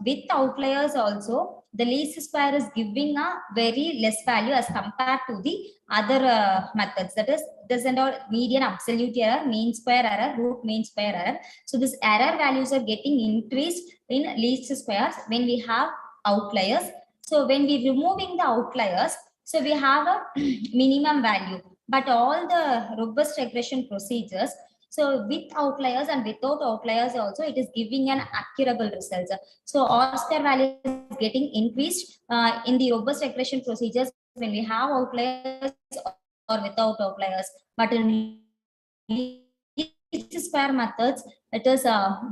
with outliers also, the least square is giving a very less value as compared to the other methods. That is, this and all median absolute error, mean square error, root mean square error. So this error values are getting increased in least squares when we have outliers. So when we removing the outliers, so we have a minimum value. But all the robust regression procedures, so with outliers and without outliers also, it is giving an accurable results. So R-square value is getting increased in the robust regression procedures when we have outliers or without outliers. But in least square methods, it is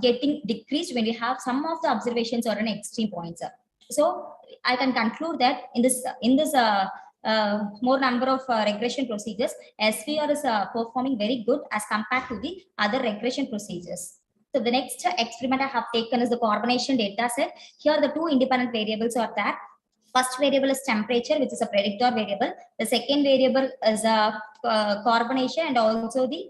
getting decreased when we have some of the observations or an extreme points. So I can conclude that in this more number of regression procedures, SVR is performing very good as compared to the other regression procedures. So the next experiment I have taken is the carbonation data set. Here the two independent variables are there. First variable is temperature, which is a predictor variable. The second variable is carbonation and also the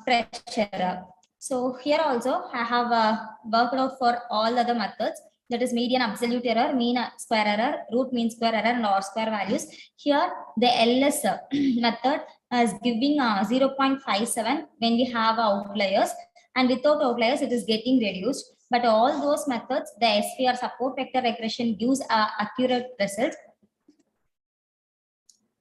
pressure. So here also I have worked out for all other methods. that is median absolute error, mean square error, root mean square error, and R square values. Here, the LS method is giving 0.57 when we have outliers, and without outliers, it is getting reduced. But all those methods, the SVR support vector regression gives accurate results.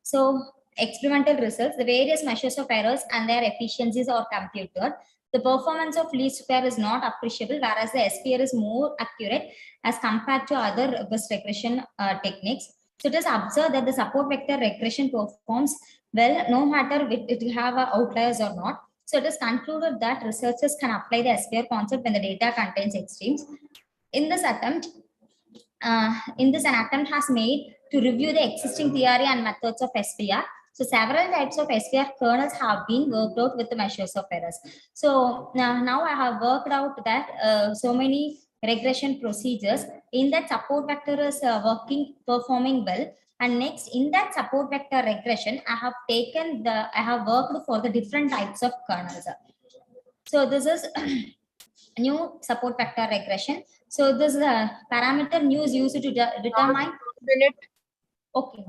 So, experimental results, the various measures of errors and their efficiencies are computed. The performance of least square is not appreciable, whereas the SVR is more accurate as compared to other robust regression techniques. So it is observed that the support vector regression performs well, no matter if it have outliers or not. So it is concluded that researchers can apply the SVR concept when the data contains extremes. In this attempt, an attempt has made to review the existing theory and methods of SVR. So several types of SVR kernels have been worked out with the measures of errors. So now I have worked out that so many regression procedures in that support vector is performing well. And next, in that support vector regression, I have worked for the different types of kernels. So this is new support vector regression. So this parameter new is used to determine. Okay.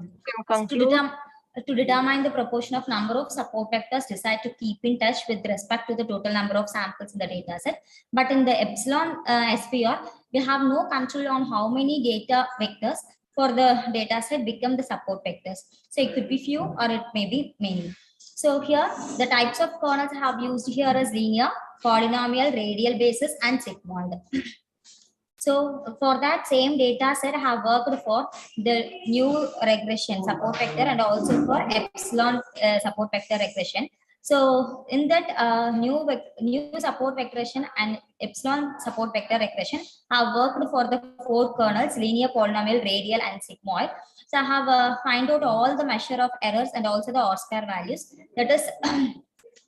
To determine the proportion of number of support vectors decide to keep in touch with respect to the total number of samples in the data set. But in the epsilon SVR, we have no control on how many data vectors for the data set become the support vectors. So it could be few or it may be many. So here, the types of kernels I have used here is linear, polynomial, radial basis, and sigmoid. So for that same data set, I have worked for the new regression support vector and also for epsilon support vector regression. So in that new support regression and epsilon support vector regression, I have worked for the 4 kernels: linear, polynomial, radial, and sigmoid. So I have find out all the measure of errors and also the R-square values. That is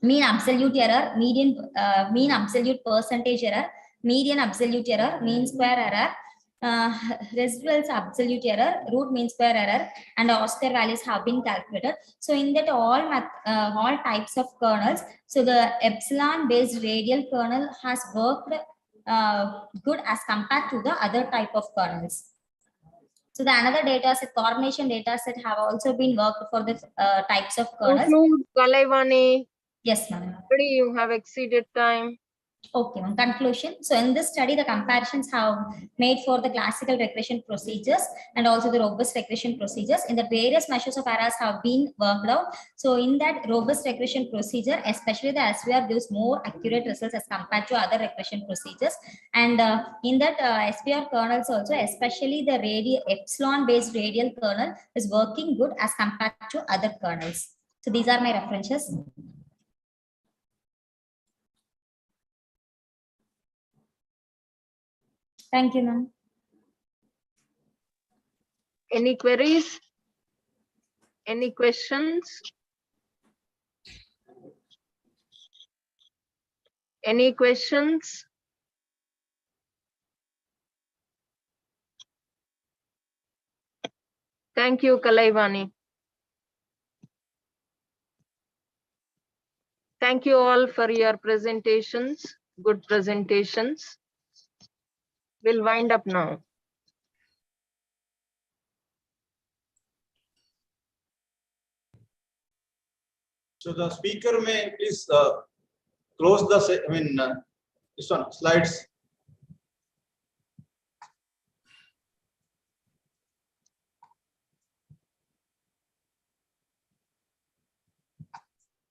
mean absolute error, mean absolute percentage error, median absolute error, mean square error, residuals absolute error, root mean square error, and R-square values have been calculated. So in that all types of kernels, so the epsilon based radial kernel has worked good as compared to the other type of kernels. So the another data set, coordination data set, have also been worked for the types of kernels. Conclude, Kalaivani. Yes, ma'am. Already you have exceeded time. Okay, on conclusion. So in this study, the comparisons have made for the classical regression procedures and also the robust regression procedures. In the various measures of errors have been worked out. So in that robust regression procedure, especially the SVR gives more accurate results as compared to other regression procedures. And in that SVR kernels also, especially the epsilon based radial kernel is working good as compared to other kernels. So these are my references. Thank you, ma'am. Any queries? Any questions? Any questions? Thank you, Kalaivani. Thank you all for your presentations, good presentations. We'll wind up now. So the speaker may please close the this one slides.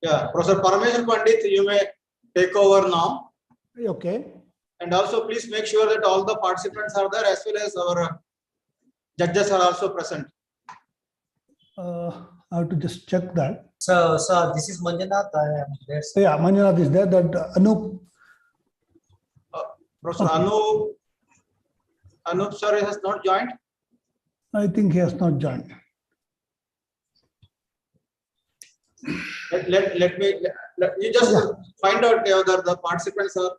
Yeah, Professor Parameshwar Pandit, you may take over now. Okay. And also please make sure that all the participants are there as well as our judges are also present. I have to just check that. So this is Manjunath. Yeah, Manjunath is there. That Anup. Professor Anup sir has not joined. I think he has not joined. You just find out whether the participants are there.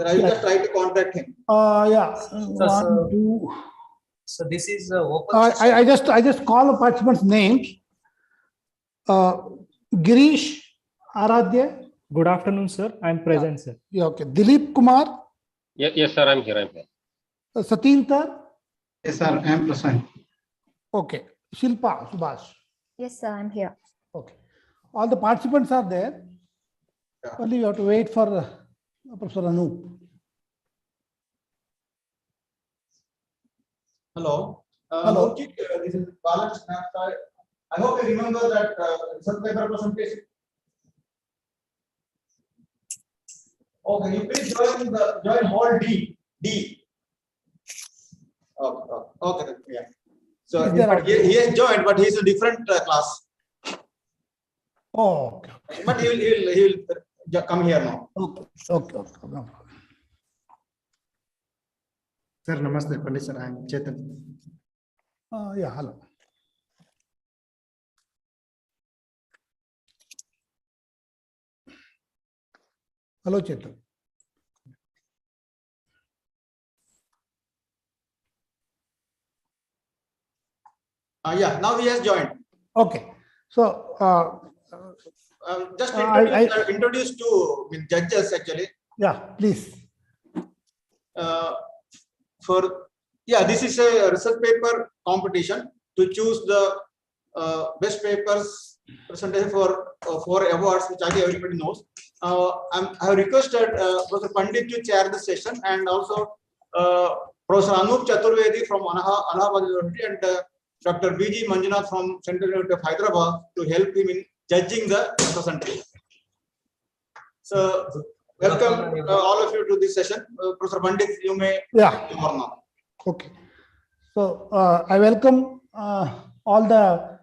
I will just try to contact him. Yeah. So this is open. I just call the participants' names. Girish Aradhya. Good afternoon, sir. I am present, sir. Yeah, okay. Dilip Kumar. Yes, sir. I'm here. Satintar? Yes, sir. I am present. Okay. Shilpa, Subhash. Yes, sir, I'm here. Okay. All the participants are there. Yeah. Only we have to wait for Professor Anup. Hello. Hello. This is balance snapshot. I hope you remember that result paper presentation. Okay, you please join hall D. Okay, then, yeah. So Is there he has joined, but he's in a different class. Oh, okay. But he will come here now. Okay. No problem. Sir, namaste, Pandit sir. I am Chetan. Yeah, hello. Hello, Chetan. Yeah, now he has joined. Okay. So, Just I introduce to judges actually. Yeah, please. This is a research paper competition to choose the best papers presented for 4 awards, which I think everybody knows. I have requested Professor Pandit to chair the session, and also Professor Anup Chaturvedi from Anova University and Dr. B.G. Manjunath from Central University of Hyderabad to help him in judging the presentation. So, welcome all of you to this session. Professor Pandit, you may take over now. Okay. So, I welcome all the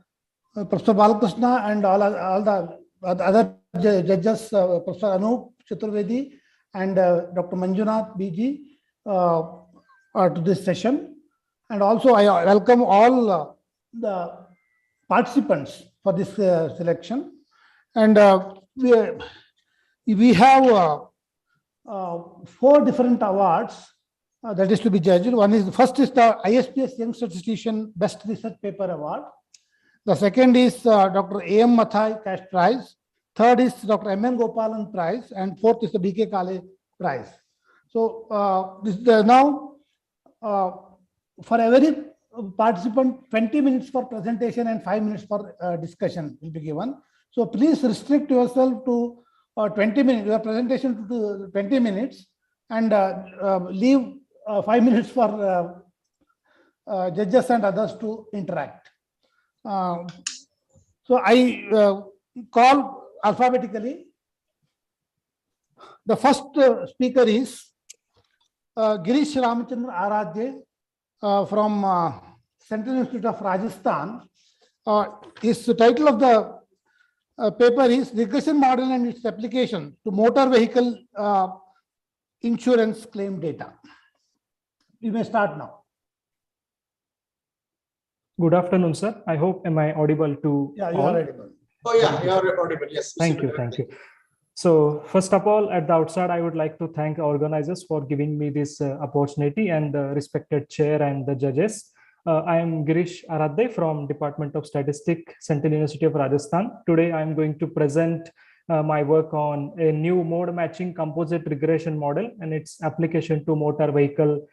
Professor Balakrishna and all the other judges, Professor Anup Chaturvedi and Dr. Manjunath B.G. To this session. And also I welcome all the participants for this selection. And we have 4 different awards that is to be judged. First is the ISDS Young Statistician Best Research Paper Award. The second is Dr. A.M. Mathai Cash Prize. Third is Dr. M.N. Gopalan Prize. And fourth is the B.K. Kale Prize. So this now for every participant, 20 minutes for presentation and 5 minutes for discussion will be given. So please restrict yourself to 20 minutes, your presentation to 20 minutes, and leave 5 minutes for judges and others to interact. So I call alphabetically. The first speaker is Girish Ramachandra Aradhye from Central Institute of Rajasthan. His title of the paper is Regression Model and its Application to Motor Vehicle Insurance Claim Data. You may start now. Good afternoon, sir. I hope, am I audible to Yeah, you all? are audible. Oh yeah, you are audible, yes. Thank you. So first of all, at the outset, I would like to thank organizers for giving me this opportunity, and the respected chair and the judges. I am Girish Aradhye from Department of Statistics, Central University of Rajasthan. Today, I am going to present my work on a new mode matching composite regression model and its application to motor vehicle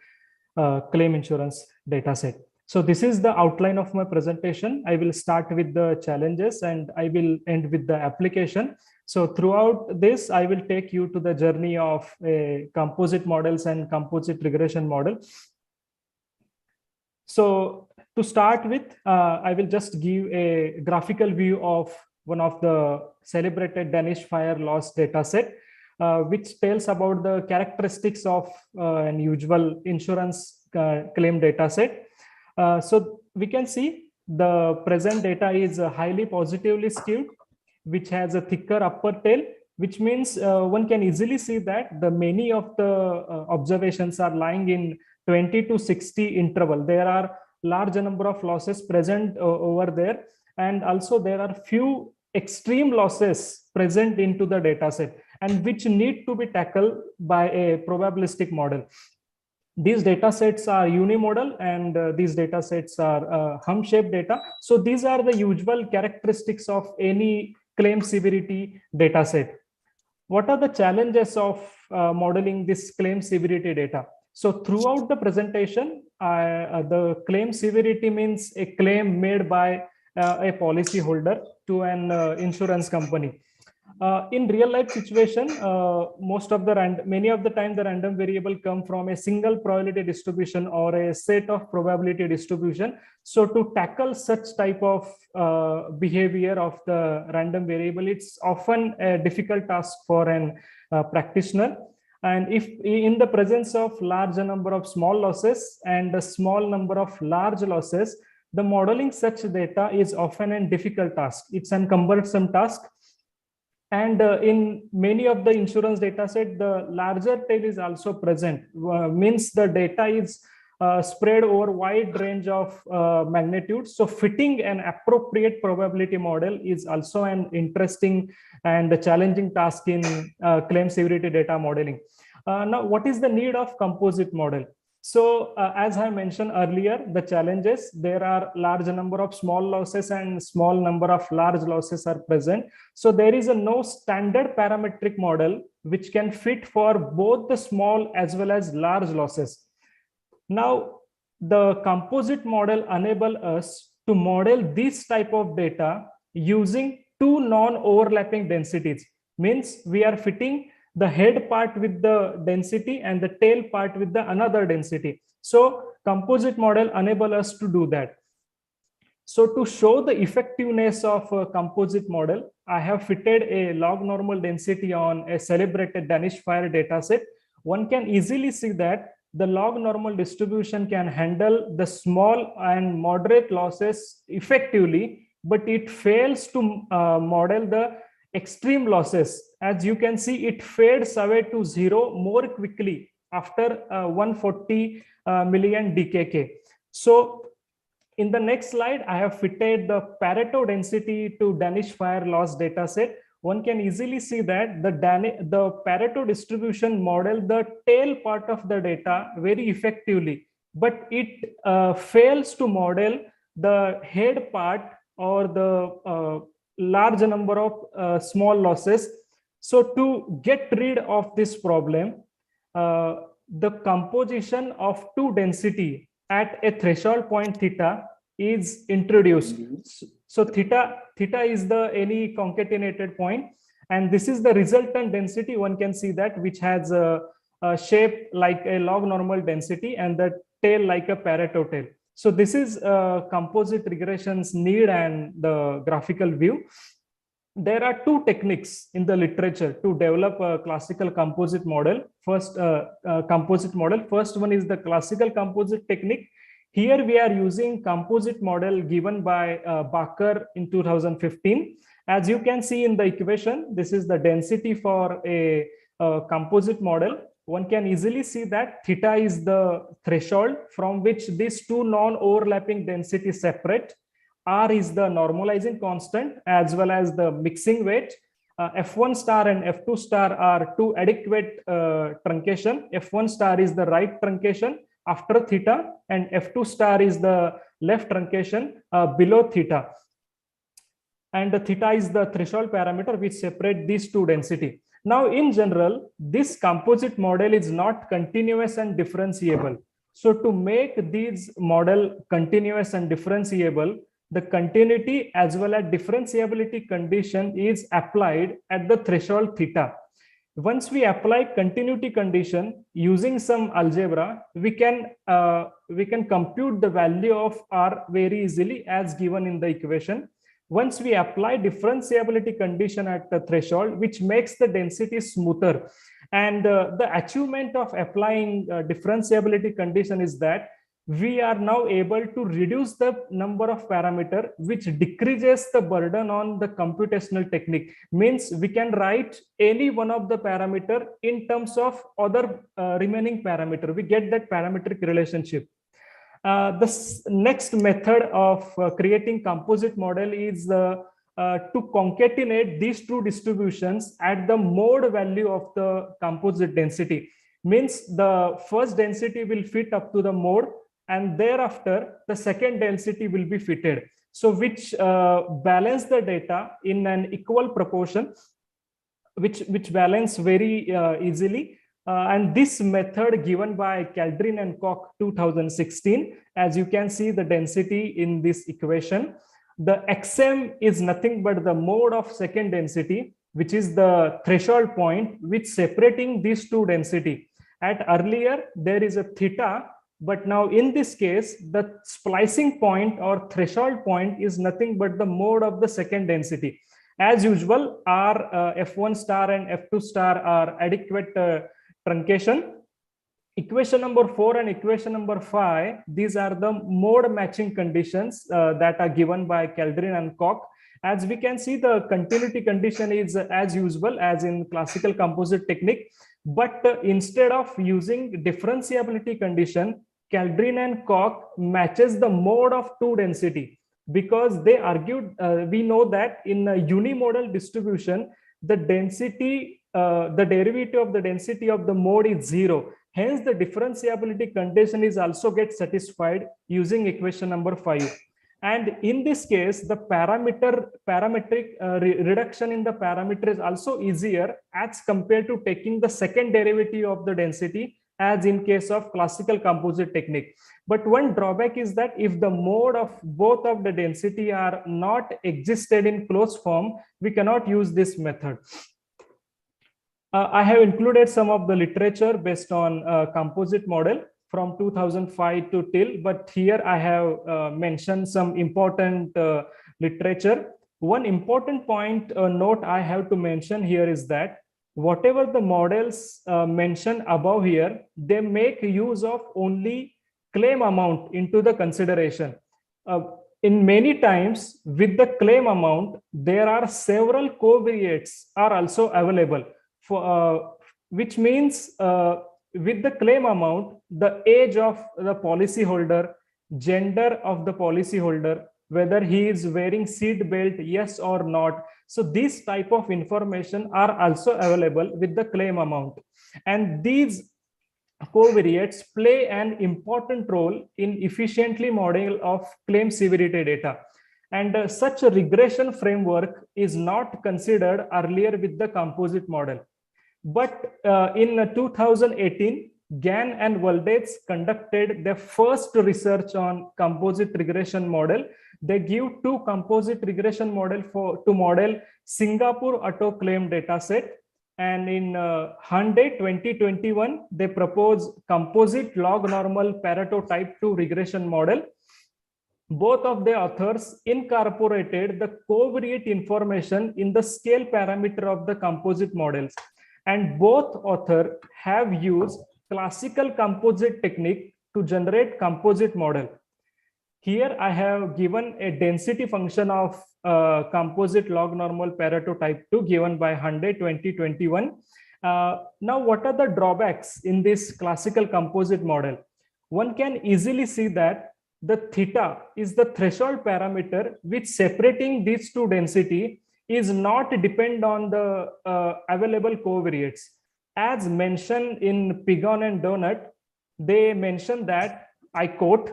claim insurance dataset. So this is the outline of my presentation. I will start with the challenges and I will end with the application. So throughout this, I will take you to the journey of composite models and composite regression model. So to start with, I will just give a graphical view of one of the celebrated Danish fire loss data set, which tells about the characteristics of an usual insurance claim data set. So we can see the present data is highly positively skewed, which has a thicker upper tail, which means one can easily see that the many of the observations are lying in 20 to 60 interval. There are large number of losses present over there, and also there are few extreme losses present into the data set, and which need to be tackled by a probabilistic model. These data sets are unimodal, and these data sets are hump-shaped data. So these are the usual characteristics of any claim severity data set. What are the challenges of modeling this claim severity data? So throughout the presentation, the claim severity means a claim made by a policy holder to an insurance company. In real life situation, many of the time the random variable come from a single probability distribution or a set of probability distribution. So to tackle such type of behavior of the random variable, it's often a difficult task for an practitioner. And if in the presence of large number of small losses and a small number of large losses, the modeling such data is often a difficult task. It's a cumbersome task. And in many of the insurance data set, the larger tail is also present, means the data is spread over wide range of magnitudes. So fitting an appropriate probability model is also an interesting and challenging task in claim severity data modeling. Now, what is the need of composite model? So as I mentioned earlier, the challenges, there are large number of small losses and small number of large losses are present. So there is no standard parametric model which can fit for both the small as well as large losses. Now, the composite model enable us to model this type of data using two non-overlapping densities. Means we are fitting the head part with the density and the tail part with the another density. So composite model enable us to do that. So to show the effectiveness of a composite model, I have fitted a log normal density on a celebrated Danish fire dataset. One can easily see that the log normal distribution can handle the small and moderate losses effectively, but it fails to model the extreme losses. As you can see, it fades away to zero more quickly after 140 million DKK. So in the next slide, I have fitted the Pareto density to Danish fire loss dataset. One can easily see that the Pareto distribution model the tail part of the data very effectively, but it fails to model the head part or the large number of small losses. So to get rid of this problem, the composition of two density at a threshold point theta is introduced. So theta is the any concatenated point, and this is the resultant density. One can see that which has a shape like a log normal density and the tail like a Pareto tail. So this is composite regression's need and the graphical view. There are two techniques in the literature to develop a classical composite model. First one is the classical composite technique. Here we are using composite model given by Bakker in 2015. As you can see in the equation, this is the density for a composite model. One can easily see that theta is the threshold from which these two non-overlapping densities separate. R is the normalizing constant as well as the mixing weight. F1 star and F2 star are two adequate truncation. F1 star is the right truncation after theta, and F2 star is the left truncation below theta. And the theta is the threshold parameter which separate these two density. Now, in general, this composite model is not continuous and differentiable. So to make these model continuous and differentiable, the continuity as well as differentiability condition is applied at the threshold theta. Once we apply continuity condition using some algebra, we can compute the value of R very easily as given in the equation. Once we apply differentiability condition at the threshold, which makes the density smoother, and the achievement of applying differentiability condition is that we are now able to reduce the number of parameter, which decreases the burden on the computational technique. Means we can write any one of the parameter in terms of other remaining parameter. We get that parametric relationship. The next method of creating composite model is to concatenate these two distributions at the mode value of the composite density. Means the first density will fit up to the mode, and thereafter the second density will be fitted. So which balance the data in an equal proportion, which balance very easily. And this method given by Caldrin and Koch 2016, as you can see the density in this equation, the xm is nothing but the mode of second density, which is the threshold point which separating these two density. At earlier, there is a theta, but now in this case, the splicing point or threshold point is nothing but the mode of the second density. As usual, our F1 star and F2 star are adequate truncation. Equation number 4 and equation number 5, these are the mode matching conditions that are given by Caldrin and Koch. As we can see, the continuity condition is as usual as in classical composite technique, but instead of using differentiability condition, Caldrin and Koch matches the mode of two density, because they argued, we know that in a unimodal distribution, the density, the derivative of the density of the mode is 0. Hence, the differentiability condition is also get satisfied using equation number 5. And in this case, the parametric reduction in the parameter is also easier as compared to taking the second derivative of the density as in case of classical composite technique. But one drawback is that if the mode of both of the density are not existed in closed form, we cannot use this method. I have included some of the literature based on composite model from 2005 to till, but here I have mentioned some important literature. One important point note I have to mention here is that whatever the models mentioned above here, they make use of only claim amount into the consideration. In many times with the claim amount, there are several covariates are also available, for, which means with the claim amount, the age of the policyholder, gender of the policyholder, whether he is wearing seat belt, yes or not. So these type of information are also available with the claim amount. And these covariates play an important role in efficiently modeling of claim severity data. And such a regression framework is not considered earlier with the composite model. But in 2018, Gann and Valdez conducted their first research on composite regression model. They give two composite regression model to model Singapore auto claim data set. And in Hyundai 2021, they propose composite log normal Pareto type 2 regression model. Both of the authors incorporated the covariate information in the scale parameter of the composite models. And both authors have used classical composite technique to generate composite model. Here I have given a density function of composite log normal Pareto type 2 given by Hyundai 2021. Now, what are the drawbacks in this classical composite model? One can easily see that the theta is the threshold parameter which separating these two density is not depend on the available covariates. As mentioned in Pigon and Donut, they mentioned that, I quote,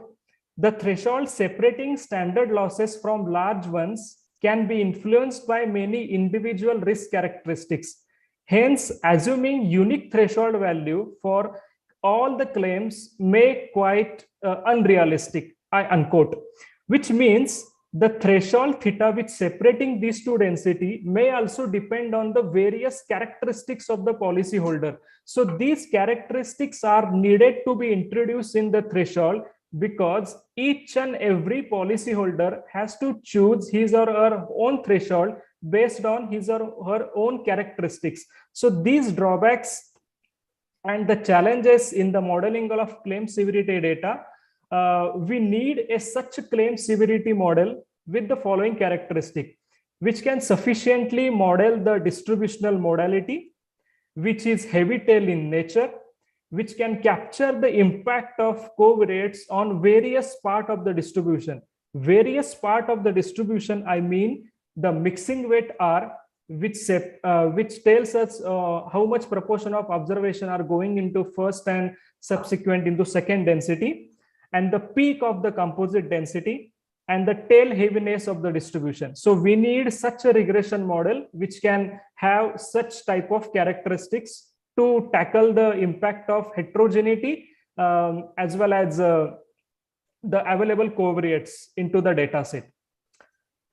the threshold separating standard losses from large ones can be influenced by many individual risk characteristics. Hence, assuming unique threshold value for all the claims may quite unrealistic, I unquote, which means the threshold theta which separating these two density may also depend on the various characteristics of the policyholder. So these characteristics are needed to be introduced in the threshold, because each and every policyholder has to choose his or her own threshold based on his or her own characteristics. So these drawbacks and the challenges in the modeling of claim severity data, we need such a claim severity model with the following characteristic, which can sufficiently model the distributional modality, which is heavy tail in nature, which can capture the impact of covariates on various part of the distribution. Various part of the distribution, I mean the mixing weight R, which tells us how much proportion of observation are going into first and subsequent into second density, and the peak of the composite density, and the tail heaviness of the distribution. So we need such a regression model which can have such type of characteristics to tackle the impact of heterogeneity as well as the available covariates into the data set.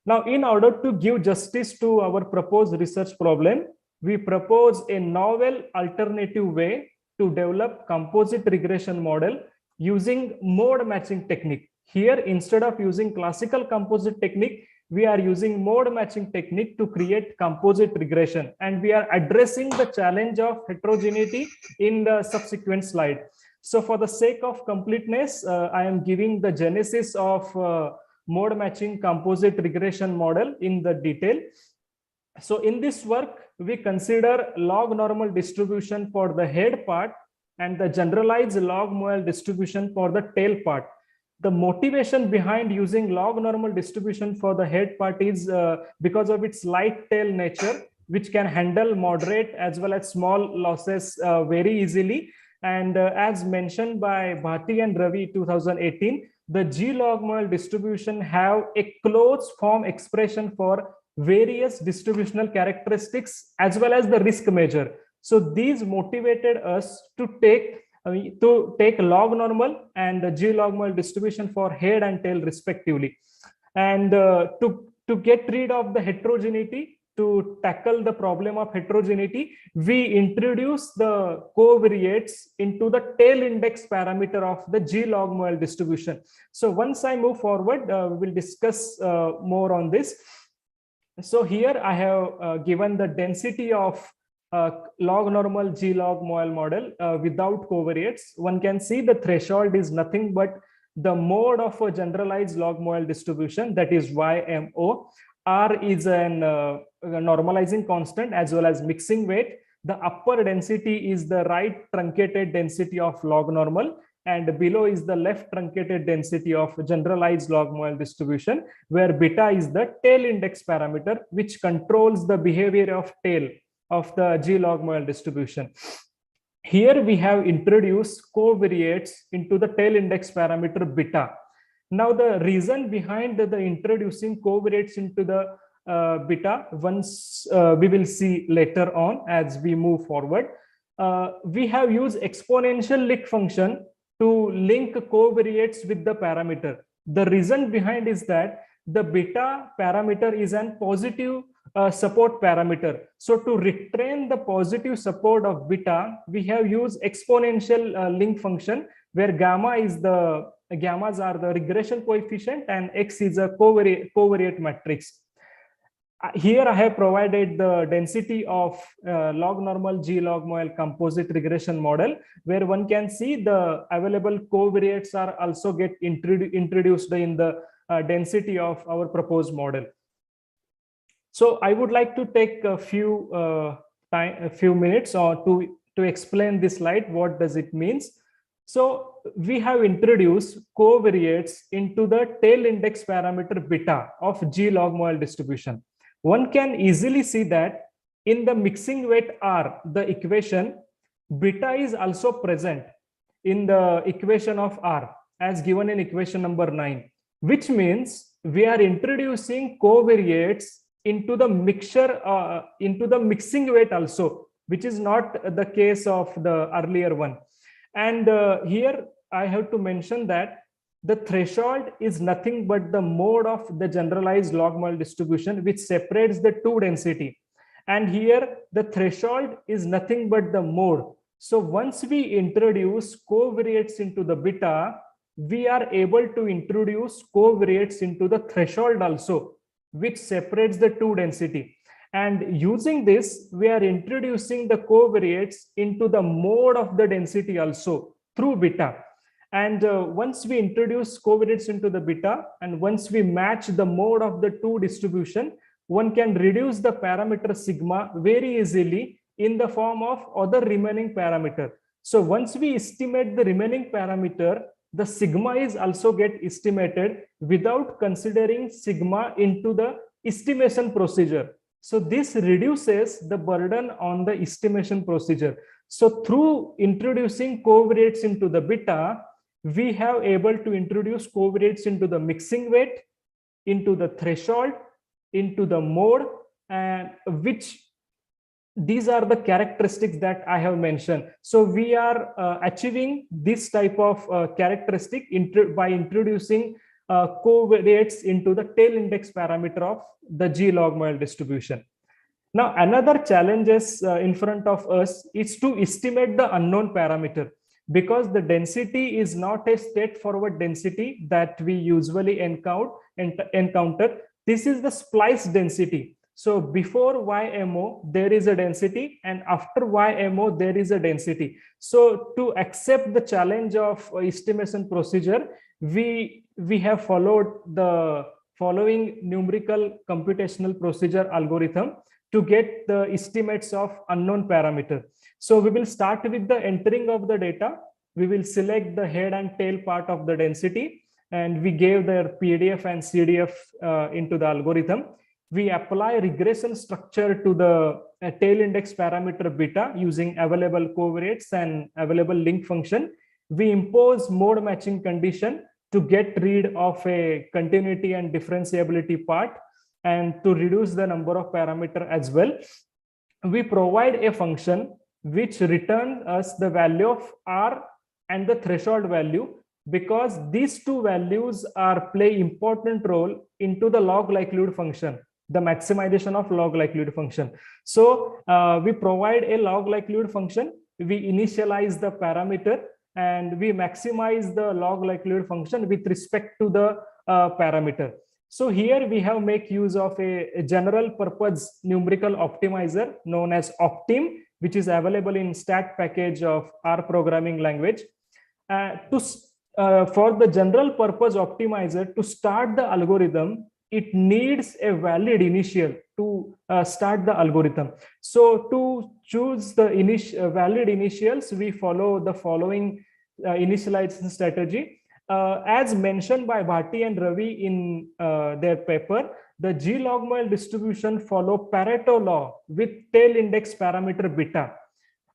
Now, in order to give justice to our proposed research problem, we propose a novel alternative way to develop composite regression model using mode matching technique. Here, instead of using classical composite technique, we are using mode matching technique to create composite regression, and we are addressing the challenge of heterogeneity in the subsequent slide. So for the sake of completeness, I am giving the genesis of mode matching composite regression model in the detail. So in this work, we consider log normal distribution for the head part and the generalized log model distribution for the tail part. The motivation behind using log normal distribution for the head part is because of its light tail nature, which can handle moderate as well as small losses very easily. And as mentioned by Bhati and Ravi 2018, the G log model distribution have a closed form expression for various distributional characteristics as well as the risk measure. So these motivated us to take log normal and the G log model distribution for head and tail respectively. And to get rid of the heterogeneity, to tackle the problem of heterogeneity, we introduce the covariates into the tail index parameter of the G log model distribution. So once I move forward, we will discuss more on this. So here I have given the density of log normal G log model without covariates. One can see the threshold is nothing but the mode of a generalized log model distribution, that is YMO. R is an normalizing constant as well as mixing weight. The upper density is the right truncated density of log normal, and below is the left truncated density of generalized log model distribution, where beta is the tail index parameter, which controls the behavior of tail of the G log model distribution. Here we have introduced covariates into the tail index parameter beta. Now the reason behind the introducing covariates into the beta, once we will see later on as we move forward. We have used exponential lick function to link covariates with the parameter. The reason behind is that the beta parameter is an positive support parameter. So to retrain the positive support of beta, we have used exponential link function, where gammas are the regression coefficient and x is a covariate matrix. Here I have provided the density of log normal G log model composite regression model, where one can see the available covariates are also get introduced in the density of our proposed model. So I would like to take a few minutes to explain this slide. What does it means? So we have introduced covariates into the tail index parameter beta of G log model distribution. One can easily see that in the mixing weight R, the equation, beta is also present in the equation of R as given in equation number 9, which means we are introducing covariates into the mixture, into the mixing weight also, which is not the case of the earlier one. And here I have to mention that the threshold is nothing but the mode of the generalized log model distribution, which separates the two density. And here the threshold is nothing but the mode. So once we introduce covariates into the beta, we are able to introduce covariates into the threshold also, which separates the two density. And using this, we are introducing the covariates into the mode of the density also through beta. And once we introduce covariates into the beta, and once we match the mode of the two distribution, one can reduce the parameter sigma very easily in the form of other remaining parameter. So once we estimate the remaining parameter, the sigma is also get estimated without considering sigma into the estimation procedure. So this reduces the burden on the estimation procedure. So through introducing covariates into the beta, we have able to introduce covariates into the mixing weight, into the threshold, into the mode, and which these are the characteristics that I have mentioned. So we are achieving this type of characteristic by introducing covariates into the tail index parameter of the G log model distribution. Now, another challenge is in front of us is to estimate the unknown parameter, because the density is not a straightforward density that we usually encounter. This is the splice density. So before YMO, there is a density, and after YMO, there is a density. So to accept the challenge of estimation procedure, we have followed the following numerical computational procedure algorithm to get the estimates of unknown parameter. So we will start with the entering of the data. We will select the head and tail part of the density, and we gave their PDF and CDF into the algorithm. We apply regression structure to the tail index parameter beta using available covariates and available link function. We impose mode matching condition to get rid of a continuity and differentiability part, and to reduce the number of parameter as well. We provide a function which returns us the value of R and the threshold value, because these two values play important role into the log likelihood function, the maximization of log likelihood function. So we provide a log likelihood function, we initialize the parameter, and we maximize the log likelihood function with respect to the parameter. So here we have make use of a general purpose numerical optimizer known as Optim, which is available in stat package of R programming language. For the general purpose optimizer to start the algorithm, it needs a valid initial to start the algorithm. So to choose the valid initials, we follow the following initialization strategy. As mentioned by Bhatti and Ravi in their paper, the G log model distribution follow Pareto law with tail index parameter beta.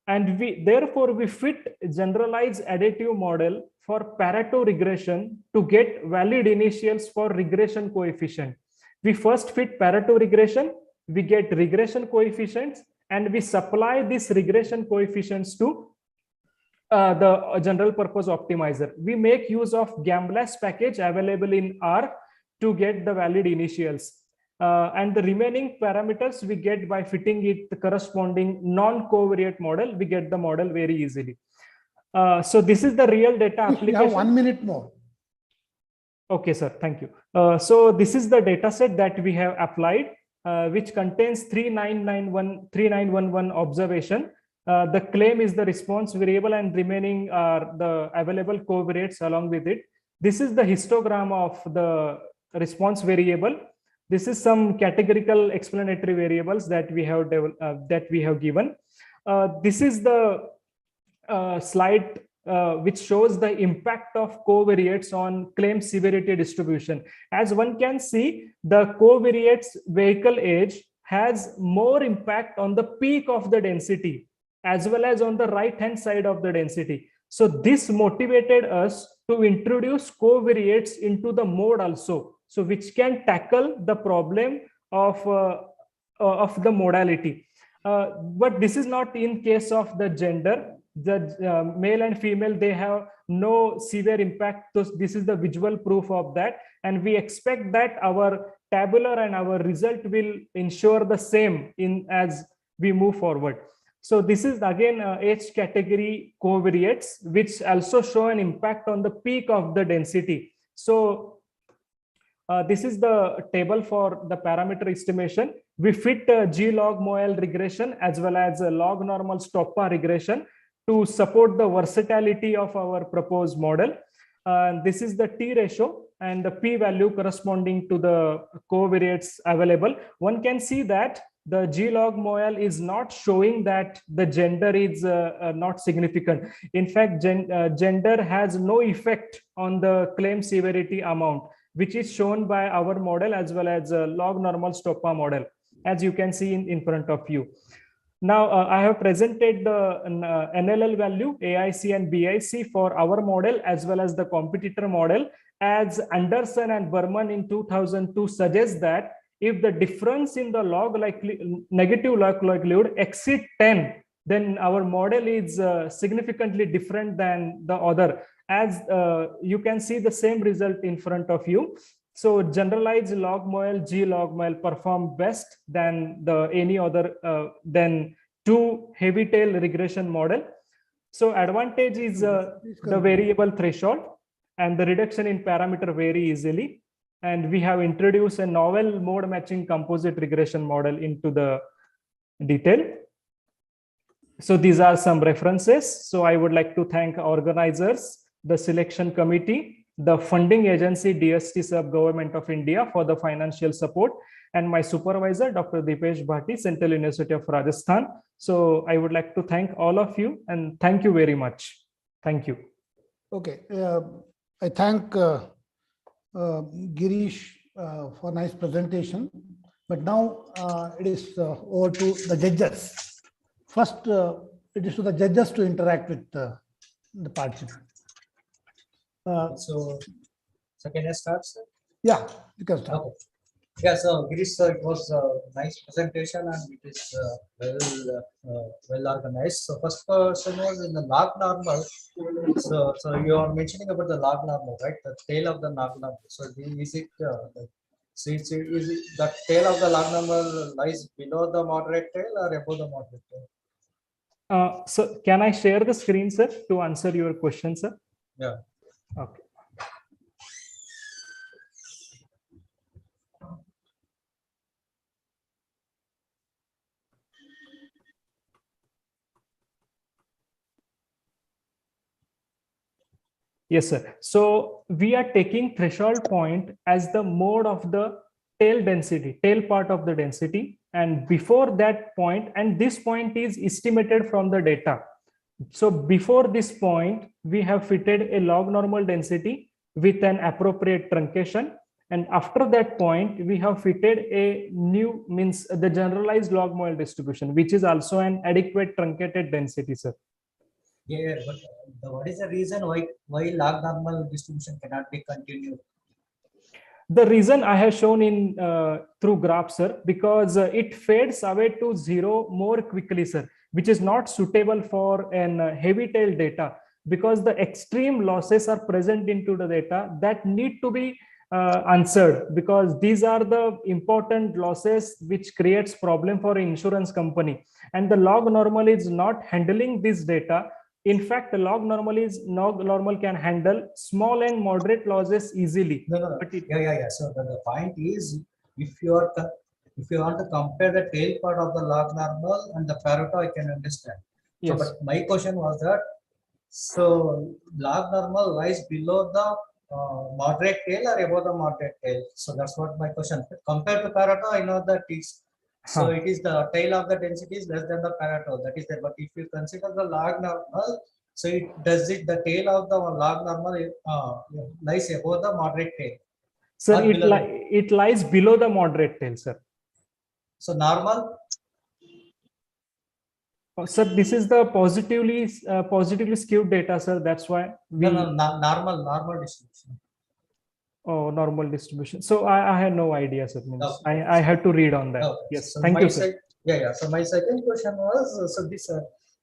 And therefore we fit generalized additive model for Pareto regression to get valid initials for regression coefficient. We first fit Pareto regression, we get regression coefficients, and we supply these regression coefficients to the general purpose optimizer. We make use of Gamblas package available in R to get the valid initials. And the remaining parameters we get by fitting it the corresponding non-covariate model. We get the model very easily. So this is the real data application. You have 1 minute more. Okay, sir. Thank you. So this is the data set that we have applied, which contains 3911 observation. The claim is the response variable, and remaining are the available covariates along with it. This is the histogram of the response variable. This is some categorical explanatory variables that we have given. This is the slide which shows the impact of covariates on claim severity distribution. As one can see, the covariates vehicle age has more impact on the peak of the density as well as on the right hand side of the density. So this motivated us to introduce covariates into the mode also, so which can tackle the problem of the modality. But this is not in case of the gender. The male and female, they have no severe impact. So this is the visual proof of that, and we expect that our tabular and our result will ensure the same as we move forward. So this is again age category covariates, which also show an impact on the peak of the density. So this is the table for the parameter estimation. We fit G log MOL regression as well as a log normal Stoppa regression to support the versatility of our proposed model. This is the T ratio and the P value corresponding to the covariates available. One can see that the G log MOL is not showing that the gender is not significant. In fact, gender has no effect on the claim severity amount, which is shown by our model as well as a log normal Stoppa model, as you can see in front of you. Now, I have presented the NLL value, AIC and BIC for our model as well as the competitor model, as Anderson and Berman in 2002 suggest that if the difference in the negative log likelihood exceed 10, then our model is significantly different than the other. As you can see the same result in front of you. So generalized log model, G log model perform best than any other than two heavy tail regression model. So advantage is the variable threshold and the reduction in parameter very easily. And we have introduced a novel mode matching composite regression model into the detail. So these are some references. So I would like to thank organizers, the selection committee, the funding agency DST Sub Government of India for the financial support, and my supervisor, Dr. Dipesh Bhatti, Central University of Rajasthan. So I would like to thank all of you and thank you very much. Thank you. Okay, I thank Girish for nice presentation. But now it is over to the judges. First, it is to the judges to interact with the participants. So can I start, sir? Yeah, you can start. Okay. Yeah, so Girish, sir, it was a nice presentation and it is well organized. So first question was in the log normal. So you are mentioning about the log normal, right? The tail of the log normal. So is it is it the tail of the log normal lies below the moderate tail or above the moderate tail? So can I share the screen, sir, to answer your question, sir? Yeah. Okay. Yes, sir. So we are taking threshold point as the mode of the tail density, tail part of the density. And before that point, and this point is estimated from the data. So before this point, we have fitted a log normal density with an appropriate truncation. And after that point, we have fitted a new, means the generalized log model distribution, which is also an adequate truncated density, sir. Yeah, but what is the reason why log normal distribution cannot be continued? The reason I have shown in through graph, sir, because it fades away to zero more quickly, sir, which is not suitable for an heavy tail data, because the extreme losses are present into the data that need to be answered, because these are the important losses which creates problem for insurance company, and the log normal is not handling this data. In fact, the log normal can handle small and moderate losses easily. No. But Yeah. So the point is, if you want to compare the tail part of the log normal and the Pareto, I can understand. Yes. So, but my question was that, so log normal lies below the moderate tail or above the moderate tail? So that's what my question. Compared to Pareto, I know that it's so it is the tail of the density is less than the Pareto. That is there. But if you consider the log normal, so the tail of the log normal lies above the moderate tail. Sir, it lies below the moderate tail, sir. So normal. Sir, this is the positively skewed data, sir. That's why we normal distribution. Oh, normal distribution. So I had no idea, sir. I had to read on that. Yes, so thank you, sir. So my second question was,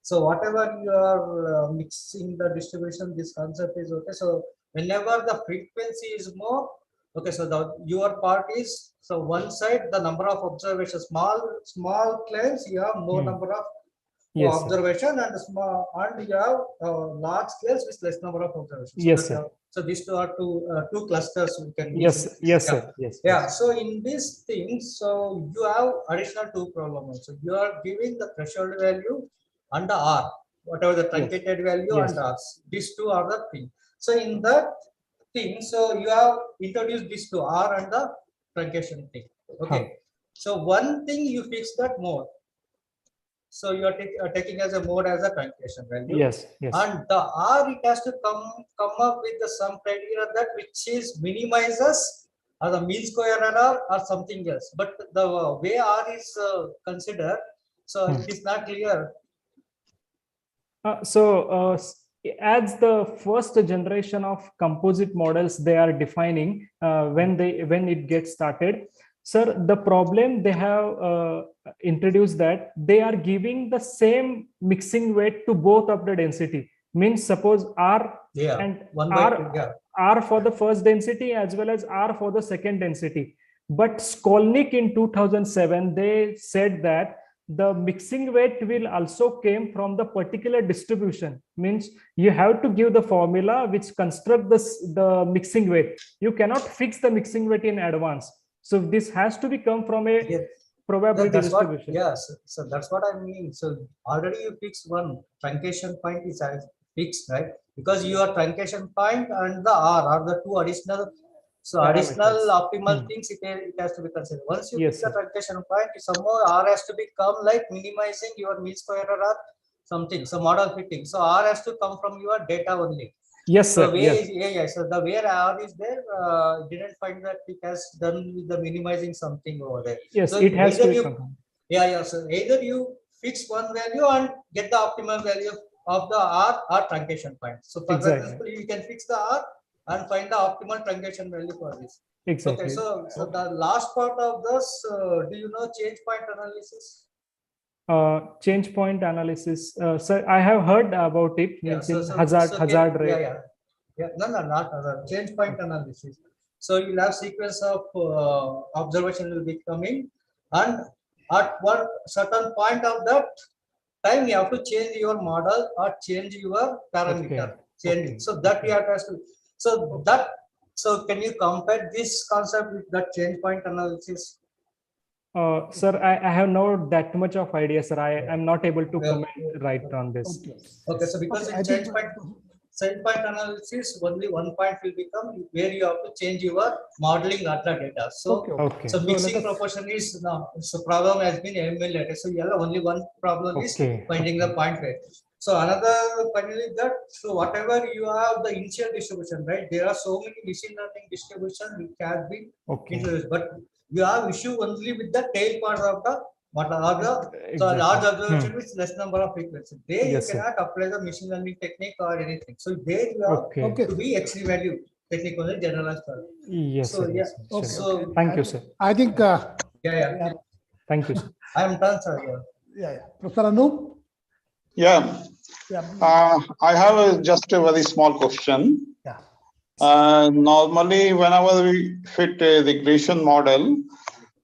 so whatever you are mixing the distribution, this concept is okay. So whenever the frequency is more, okay, so your part is, so one side the number of observations, small claims, you have more number of observation, and you have large scales with less number of observations. Yes, sir. So these two are two clusters we can use. Yes, sir. Yes. Yeah. So in this thing, so you have additional two problems. So you are giving the threshold value and the R, whatever the truncated value and R. These two are the thing. So in that thing, so you have introduced these two, R and the truncation thing. Okay. So one thing you fix that mode. So you are taking as a mode as a truncation value. Yes. And the R, it has to come up with some criteria that which is minimizes or the mean square error or something else. But the way R is considered, so it is not clear. As the first generation of composite models they are defining when it gets started. Sir, the problem they have introduced that they are giving the same mixing weight to both of the density. Means suppose R and R for the first density as well as R for the second density. But Skolnick in 2007, they said that the mixing weight will also came from the particular distribution. Means you have to give the formula which construct the mixing weight. You cannot fix the mixing weight in advance. So this has to become from a probability distribution. Yes, so that's what I mean. So already you fix one truncation point is fixed, right? Because your truncation point and the R are the two additional. So additional optimal things it has to be considered. Once you fix the truncation point, somehow R has to become like minimizing your mean square error, something. So model fitting. So R has to come from your data only. Yes, sir. So so the where R is there, didn't find that it has done with the minimizing something over there. Yes, so it has to be. So either you fix one value and get the optimal value of the R or truncation point. So for example, you can fix the R and find the optimal truncation value for this. Exactly. Okay, so the last part of this, do you know change point analysis? Change point analysis. Sir, I have heard about it. Hazard rate. No, not hazard. Change point analysis. So you'll have sequence of observation will be coming, and at one certain point of that time you have to change your model or change your parameter. So that you have to. So can you compare this concept with the change point analysis? Sir, I have not that much of idea, sir. I am not able to comment right on this. Okay, so because in change point analysis, only one point will become where you have to change your modeling at the data. So, so mixing proportion is now. So problem has been eliminated. So only one problem is finding the point rate. So another finally that so whatever you have the initial distribution, right? There are so many machine learning distributions which have been introduced, but you have issue only with the tail part of the so large observation with less number of frequencies. There you cannot apply the machine learning technique or anything. So there you have to be X value technique only generalized. Yes. So So thank you, sir. I think. Thank you, sir. I am done, sir. Professor Anup. I have just a very small question. Normally, whenever we fit a regression model,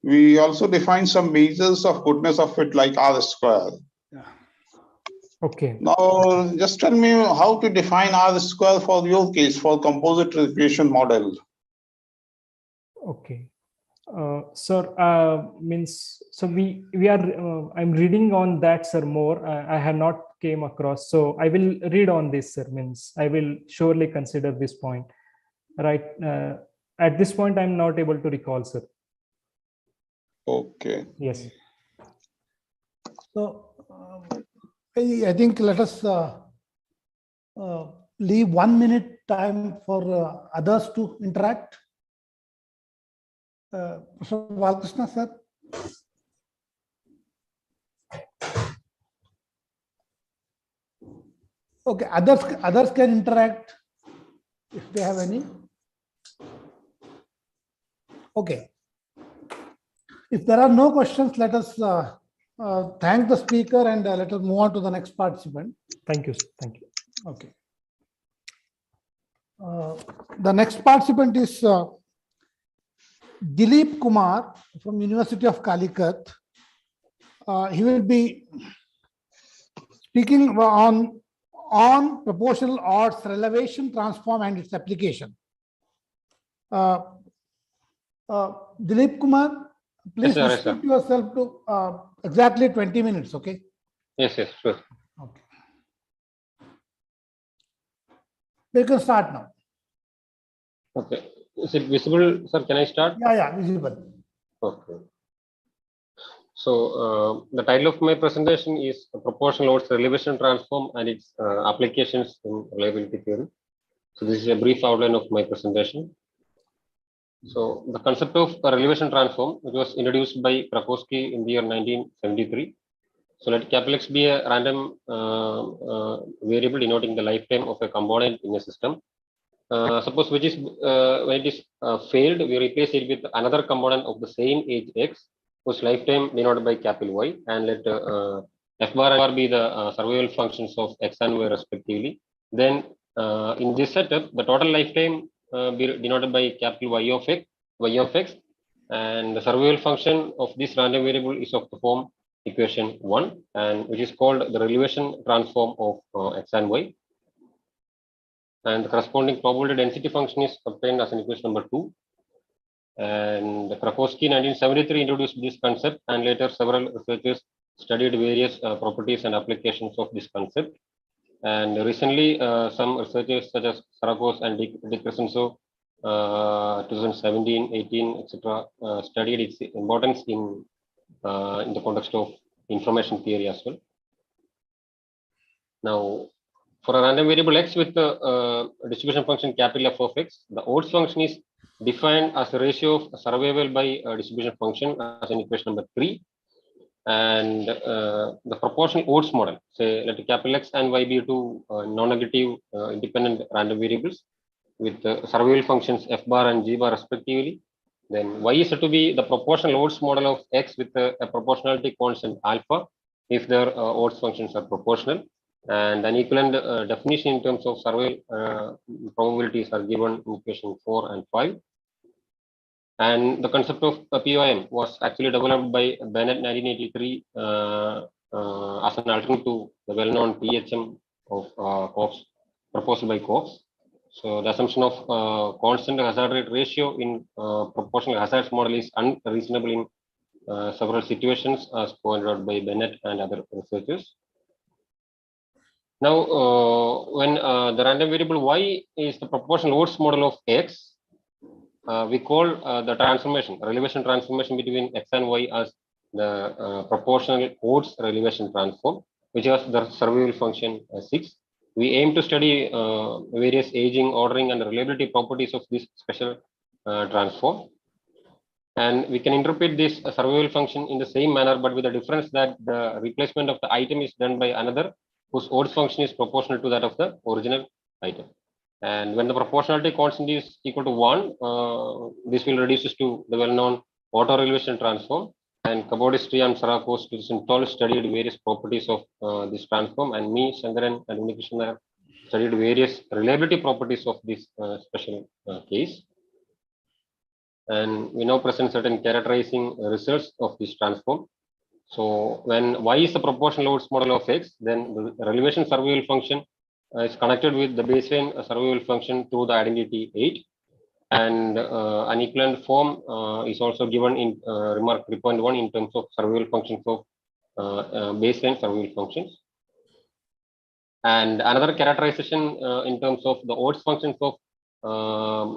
we also define some measures of goodness of fit like R square. Now, just tell me how to define R square for your case for composite regression model. Sir, means so we are I'm reading on that, sir, more. I have not came across, so I will read on this, sir. Means I will surely consider this point. Right. At this point, I'm not able to recall, sir. Okay. Yes. So I think let us leave 1 minute time for others to interact. Professor Balkrishna, sir. Okay, others can interact if they have any. Okay. If there are no questions, let us thank the speaker and let us move on to the next participant. Thank you, sir. Thank you. Okay. The next participant is Dilip Kumar from University of Calicut. He will be speaking on proportional odds, relevation transform and its application. Dilip Kumar, please restrict yourself to exactly 20 minutes, okay? Yes, sure. Okay. We can start now. Okay. Is it visible, sir? Can I start? Yeah, visible. Okay. So the title of my presentation is Proportional Odds Relevation Transform and its Applications in Reliability Theory. So this is a brief outline of my presentation. So the concept of a relevation transform, it was introduced by Krakowski in the year 1973. So let capital X be a random variable denoting the lifetime of a component in a system. suppose which is when it is failed, we replace it with another component of the same age x, whose lifetime denoted by capital Y, and let f bar and r be the survival functions of x and y respectively. Then in this setup, the total lifetime be denoted by capital y of x, and the survival function of this random variable is of the form equation 1, and which is called the relevation transform of x and y. And the corresponding probability density function is obtained as an equation number 2. And Krakowski 1973 introduced this concept, and later several researchers studied various properties and applications of this concept. And recently, some researchers such as Sarakos and De Crescenzo 2017, 18, etc. Studied its importance in the context of information theory as well. Now, for a random variable x with the distribution function capital F of x, the odds function is defined as a ratio of survival by distribution function as in equation number 3. And the proportional odds model, say let capital X and Y be two non-negative independent random variables with survival functions f bar and g bar respectively. Then Y is said to be the proportional odds model of x with a proportionality constant alpha if their odds functions are proportional. And an equivalent definition in terms of survival probabilities are given in equation 4 and 5. And the concept of POM was actually developed by Bennett 1983 as an alternative to the well-known THM of Cox, proposed by Cox. So the assumption of constant hazard rate ratio in proportional hazards model is unreasonable in several situations, as pointed out by Bennett and other researchers. Now, when the random variable y is the proportional odds model of x, we call the transformation, relevation transformation between x and y as the proportional odds relevation transform, which has the survival function 6. We aim to study various aging, ordering, and reliability properties of this special transform. And we can interpret this survival function in the same manner, but with the difference that the replacement of the item is done by another whose odds function is proportional to that of the original item. And when the proportionality constant is equal to 1, this will reduce to the well-known auto-relevation transform. And Kabodistri and Sarakos 2012 studied various properties of this transform, and me, Shankaran, and Unikrishna studied various reliability properties of this special case. And we now present certain characterizing results of this transform. So when y is the proportional odds model of x, then the relevation survival function is connected with the baseline survival function through the identity 8, and an equivalent form is also given in remark 3.1 in terms of survival functions of baseline survival functions. And another characterization in terms of the odds functions of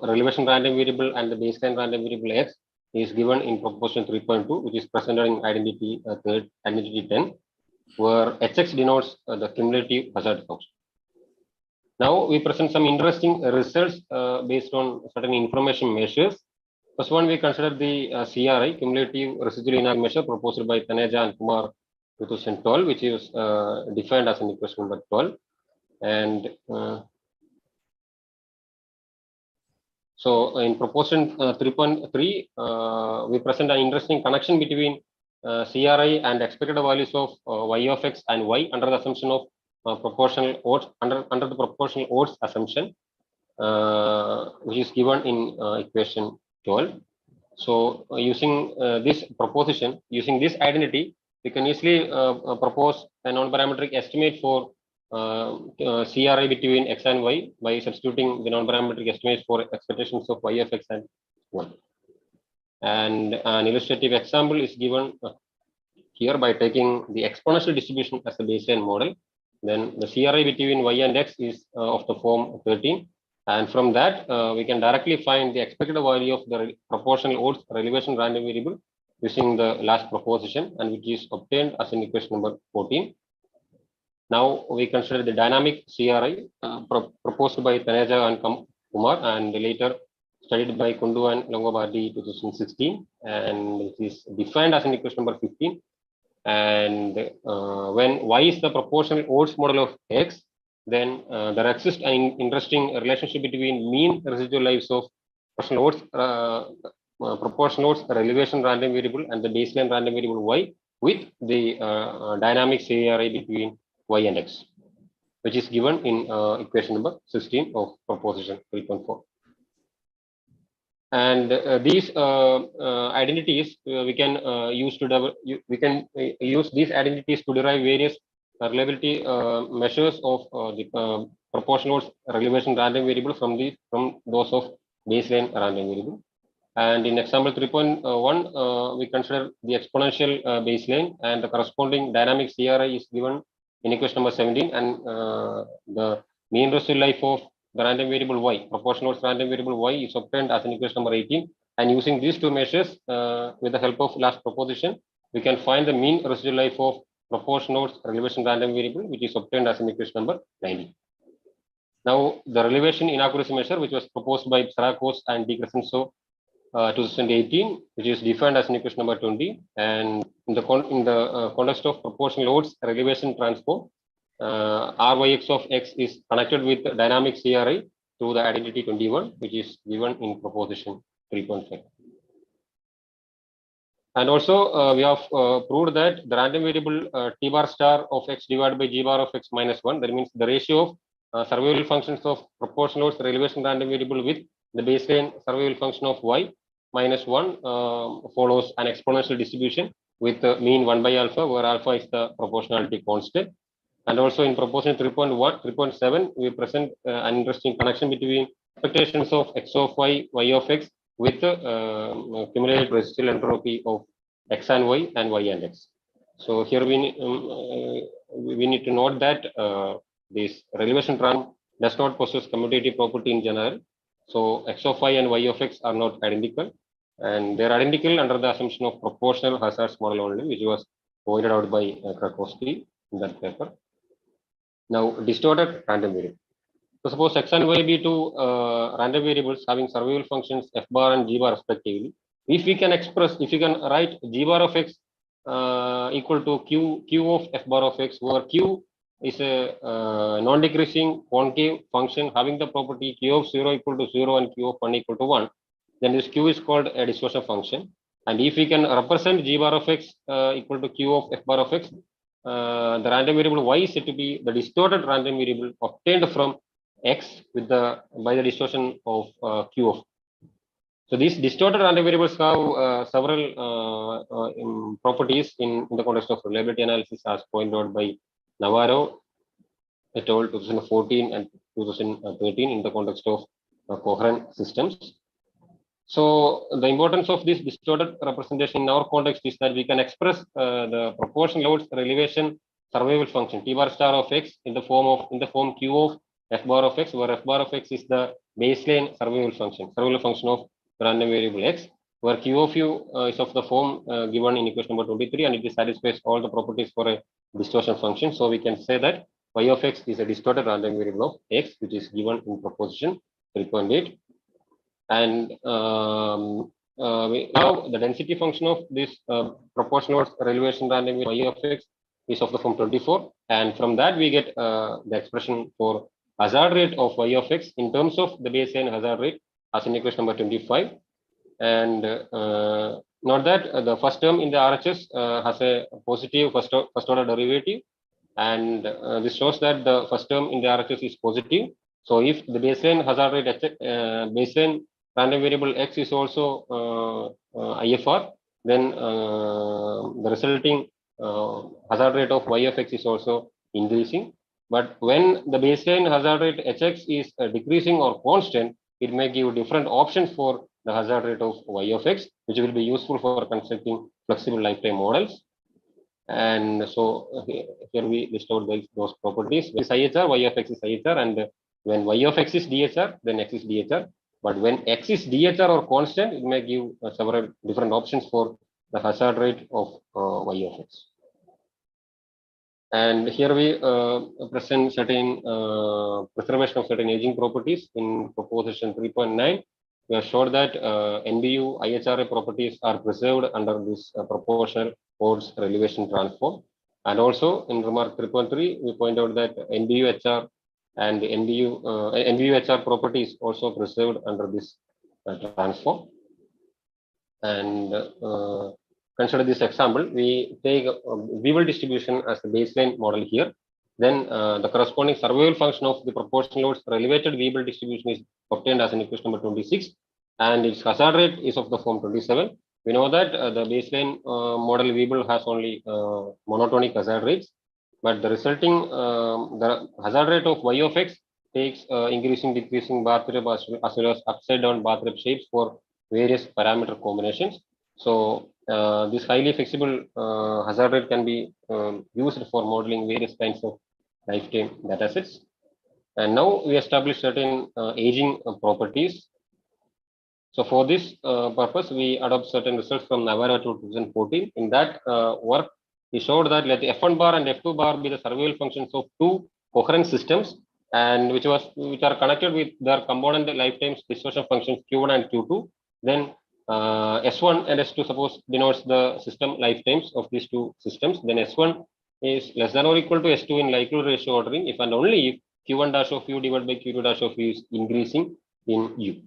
relevation random variable and the baseline random variable x is given in proportion 3.2, which is presented in identity identity 10, where hx denotes the cumulative hazard function. Now we present some interesting results based on certain information measures. First one, we consider the CRI, cumulative residual inequality measure, proposed by Taneja and Kumar 2012, which is defined as an equation number 12. And so in proportion 3.3, we present an interesting connection between CRI and expected values of y of x and y under the assumption of proportional odds, under the proportional odds assumption, which is given in equation 12. So using this proposition, using this identity, we can easily propose a non-parametric estimate for CRI between x and y by substituting the non-parametric estimates for expectations of y of x and y. And an illustrative example is given here by taking the exponential distribution as the baseline model. Then the CRI between y and x is of the form 13. And from that, we can directly find the expected value of the proportional odds relevation random variable using the last proposition, and which is obtained as in equation number 14. Now we consider the dynamic CRI proposed by Taneja and Kumar, and later studied by Kundu and Longobardi 2016, and it is defined as an equation number 15. And when y is the proportional odds model of x, then there exists an interesting relationship between mean residual lives of proportional loads, relevation random variable, and the baseline random variable y with the dynamic CARI between y and x, which is given in equation number 16 of proposition 3.4. And these identities we can use to use these identities to derive various reliability measures of the proportional loads relevation random variable from those of baseline random variable. And in example 3.1, we consider the exponential baseline, and the corresponding dynamic CRI is given in equation number 17, and the mean residual life of the random variable y, proportional random variable y, is obtained as in equation number 18. And using these two measures, with the help of last proposition, we can find the mean residual life of proportional relevation random variable, which is obtained as in equation number 90. Now, the relevation inaccuracy measure, which was proposed by Sarakos and De Crescenzo 2018, which is defined as in equation number 20, and in the context of proportional loads relevation transform, RYX of x is connected with dynamic CRI to the identity 21, which is given in proposition 3.5. And also we have proved that the random variable t bar star of x divided by g bar of x minus 1, that means the ratio of survival functions of proportional loads relevation random variable with the baseline survival function of y minus 1 follows an exponential distribution with the mean 1 by alpha, where alpha is the proportionality constant. And also in proposition 3.1, 3.7, we present an interesting connection between expectations of x of y, y of x with cumulative residual entropy of x and y and x. So here we need to note that this relevation transform does not possess commutative property in general. So x of y and y of x are not identical, and they are identical under the assumption of proportional hazards model only, which was pointed out by Krakowski in that paper. Now, distorted random variable. So suppose x and y be two random variables having survival functions f bar and g bar respectively. If we can write g bar of x equal to q of f bar of x, where q is a non-decreasing concave function having the property q of 0 equal to 0 and q of 1 equal to 1, then this q is called a distortion function. And if we can represent g bar of x equal to q of f bar of x, the random variable y is said to be the distorted random variable obtained from x by the distortion of q of. So these distorted random variables have several properties in the context of reliability analysis, as pointed out by Navarro et al. 2014 and 2013 in the context of coherent systems. So the importance of this distorted representation in our context is that we can express the proportional loads relevation survival function t bar star of x in the form q of f bar of x, where f bar of x is the baseline survival function of random variable x, where q of u is of the form given in equation number 23, and it satisfies all the properties for a distortion function. So we can say that y of x is a distorted random variable of x, which is given in proposition 3.8. And now the density function of this proportional relevation random y of x is of the form 24, and from that we get the expression for hazard rate of y of x in terms of the baseline hazard rate as in equation number 25. And note that the first term in the RHS has a positive first order derivative, and this shows that the first term in the RHS is positive. So if the baseline hazard rate baseline random variable x is also IFR, then the resulting hazard rate of y of x is also increasing. But when the baseline hazard rate hx is decreasing or constant, it may give different options for the hazard rate of y of x, which will be useful for constructing flexible lifetime models. And so here we list out those properties. This IHR, y of x is IHR, and when y of x is DHR, then x is DHR. But when x is DHR or constant, it may give several different options for the hazard rate of y of x. And here we present certain preservation of certain aging properties in proposition 3.9. We have showed that NBU IHRA properties are preserved under this proportional Code's relevation transform. And also in remark 3.3, we point out that NBU HR and the NVUHR property is also preserved under this transform. And consider this example. We take Weevil distribution as the baseline model here. Then the corresponding survival function of the proportional loads elevated Weevil distribution is obtained as an equation number 26, and its hazard rate is of the form 27. We know that the baseline model Weevil has only monotonic hazard rates, but the resulting the hazard rate of y of x takes increasing, decreasing Bartrap as well as upside down Bartrap shapes for various parameter combinations. So this highly flexible hazard rate can be used for modeling various kinds of lifetime datasets. And now we establish certain aging properties. So for this purpose, we adopt certain results from Navarro 2014. In that work, we showed that let the F1 bar and F2 bar be the survival functions of two coherent systems, and which are connected with their component lifetimes dispersion functions Q1 and Q2. Then S1 and S2 suppose denotes the system lifetimes of these two systems. Then S1 is less than or equal to S2 in likelihood ratio ordering if and only if Q1 dash of U divided by Q2 dash of U is increasing in U.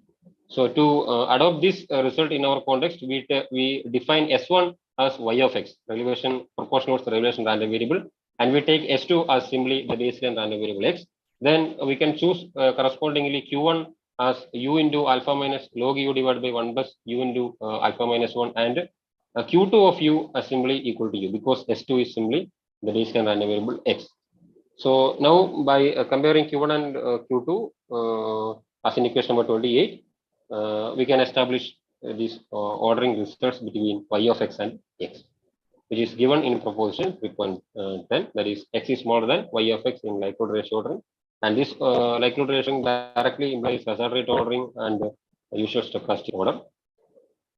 So to adopt this result in our context, we define S1 as y of x, relation proportional to the relation random variable, and we take S2 as simply the baseline random variable x. Then we can choose correspondingly Q1 as U into alpha minus log U divided by 1 plus U into alpha minus 1, and Q2 of U as simply equal to U, because S2 is simply the baseline random variable x. So now by comparing Q1 and Q2 as in equation number 28, we can establish these ordering results between y of x and x, which is given in proposition 3.10, that is x is smaller than y of x in likelihood ratio ordering, and this likelihood ratio directly implies hazard rate ordering and usual stochastic order.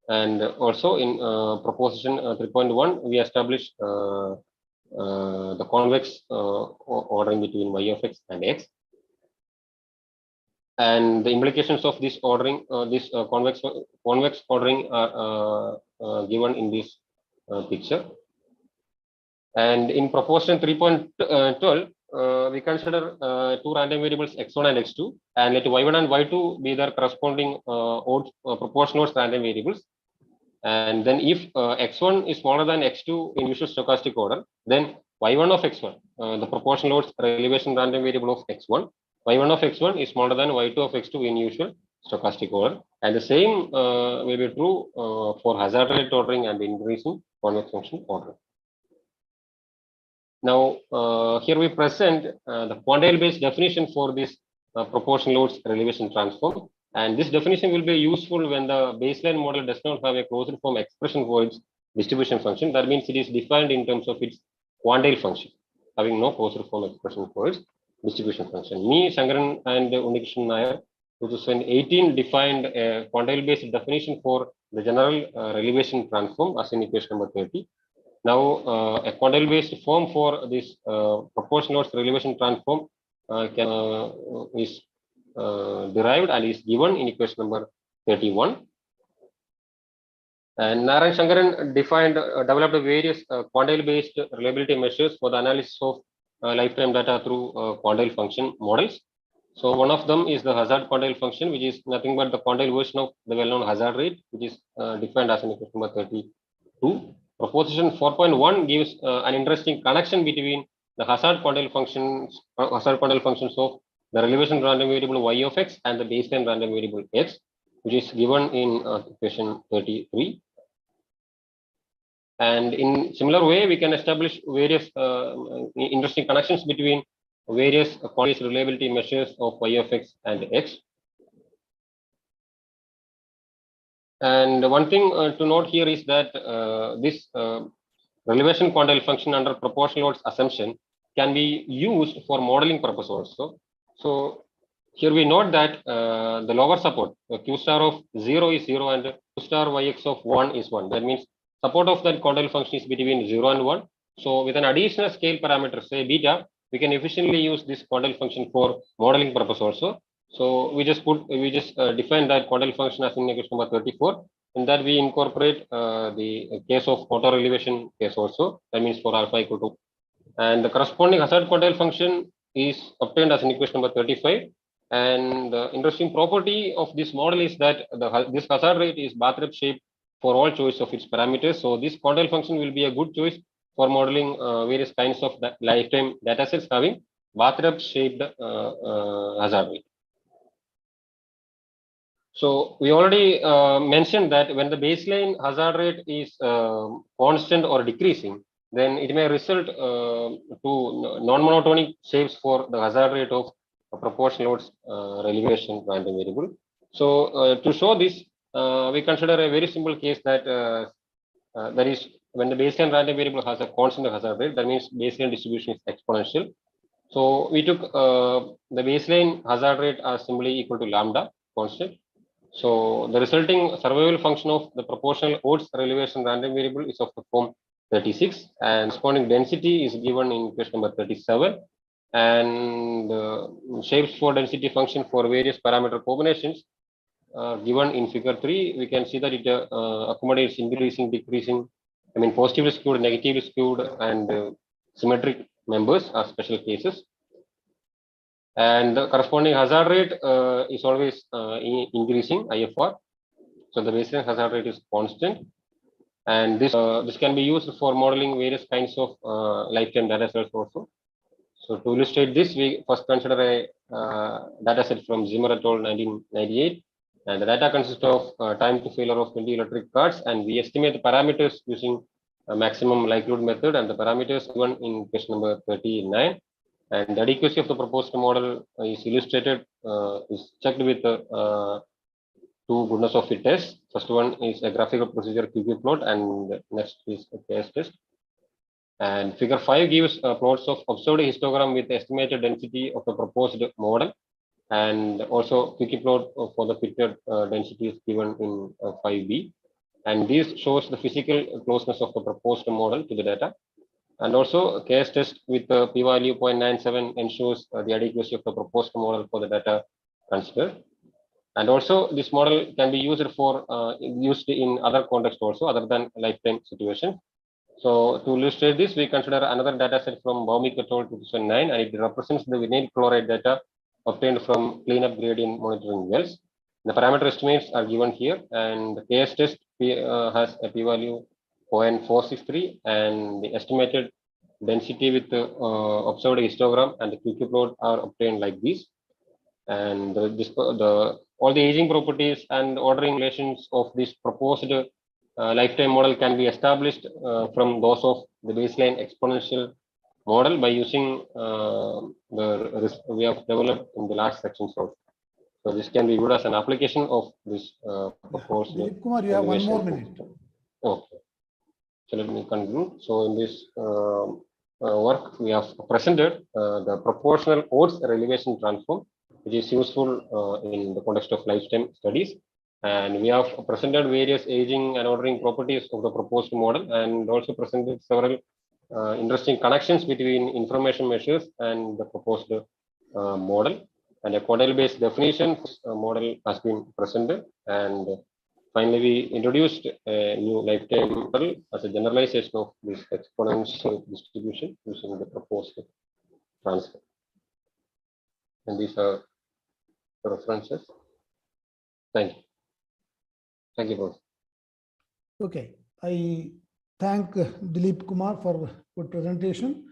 And also in proposition 3.1, we establish the convex ordering between y of x and x. And the implications of this ordering, this convex ordering are given in this picture. And in proposition 3.12, we consider two random variables x1 and x2, and let y1 and y2 be their corresponding proportional random variables. And then if x1 is smaller than x2 in usual stochastic order, then y1 of x1, the proportional elevation random variable of x1, y1 of x1 is smaller than y2 of x2 in usual stochastic order. And the same will be true for hazard rate ordering and increasing convex function ordering. Now, here we present the quantile-based definition for this proportional loads elevation transform. And this definition will be useful when the baseline model does not have a closed form expression for its distribution function. That means it is defined in terms of its quantile function, having no closed form expression for its distribution function. Me, Shankaran, and Unikishan Nair 2018 defined a quantile-based definition for the general elevation transform as in equation number 30. Now, a quantile-based form for this proportional elevation transform is derived and is given in equation number 31. And Nair and Shankaran developed various quantile-based reliability measures for the analysis of lifetime data through quantile function models. So one of them is the hazard quantile function, which is nothing but the quantile version of the well-known hazard rate, which is defined as in equation number 32. Proposition 4.1 gives an interesting connection between the hazard quantile functions of the relevation random variable y of x and the baseline random variable x, which is given in equation 33. And in similar way, we can establish various interesting connections between various quantile reliability measures of y of x and x. And one thing to note here is that this relevation quantile function under proportional loads assumption can be used for modeling purpose also. So here we note that the lower support, q star of 0 is 0 and q star yx of 1 is 1. That means support of that quantile function is between 0 and 1. So with an additional scale parameter, say beta, we can efficiently use this quantile function for modeling purpose also. So we just define that quantile function as in equation number 34. In that we incorporate the case of auto elevation case also. That means for alpha equal to, and the corresponding hazard quantile function is obtained as an equation number 35. And the interesting property of this model is that this hazard rate is bathtub shaped for all choice of its parameters. So this quantile function will be a good choice for modeling various kinds of lifetime datasets having bathtub shaped hazard rate. So we already mentioned that when the baseline hazard rate is constant or decreasing, then it may result to non-monotonic shapes for the hazard rate of a proportional odds relevation random variable. So to show this, we consider a very simple case that that is when the baseline random variable has a constant hazard rate, that means baseline distribution is exponential. So we took the baseline hazard rate as simply equal to lambda constant. So the resulting survival function of the proportional odds relevation random variable is of the form 36, and corresponding density is given in question number 37. And shapes for density function for various parameter combinations given in figure 3. We can see that it accommodates increasing, decreasing, positively skewed, negatively skewed, and symmetric members are special cases. And the corresponding hazard rate is always increasing, IFR. So the baseline hazard rate is constant, and this can be used for modeling various kinds of lifetime data sets also. So to illustrate this, we first consider a data set from Zimmer et al. 1998, and the data consists of time to failure of 20 electric cards, and we estimate the parameters using a maximum likelihood method, and the parameters given in question number 39. And the adequacy of the proposed model is illustrated, is checked with two goodness of fit tests. First one is a graphical procedure QQ plot, and next is a case test. And figure 5 gives plots of observed histogram with estimated density of the proposed model, and also QQ plot for the fitted density is given in 5b. And this shows the physical closeness of the proposed model to the data. And also case test with p-value 0.97 ensures the adequacy of the proposed model for the data considered. And also this model can be used for used in other contexts also other than lifetime situations. So to illustrate this, we consider another data set from Baumik et al. 2009, and it represents the vinyl chloride data obtained from cleanup gradient monitoring wells. The parameter estimates are given here, and the case test has a p-value 0.463, and the estimated density with the observed histogram and the QQ plot are obtained like this. And all the aging properties and ordering relations of this proposed lifetime model can be established from those of the baseline exponential model by using we have developed in the last section. So this can be viewed as an application of this proposed. Dilip Kumar, you have 1 more minute. Okay. So let me conclude. So in this work, we have presented the proportional odds relevation transform, which is useful in the context of lifetime studies. And we have presented various aging and ordering properties of the proposed model, and also presented several interesting connections between information measures and the proposed model. And a quantile-based definition model has been presented. And finally, we introduced a new lifetime model as a generalization of this exponential distribution using the proposed transfer. And these are the references. Thank you. Thank you both. Okay, I thank Dilip Kumar for good presentation.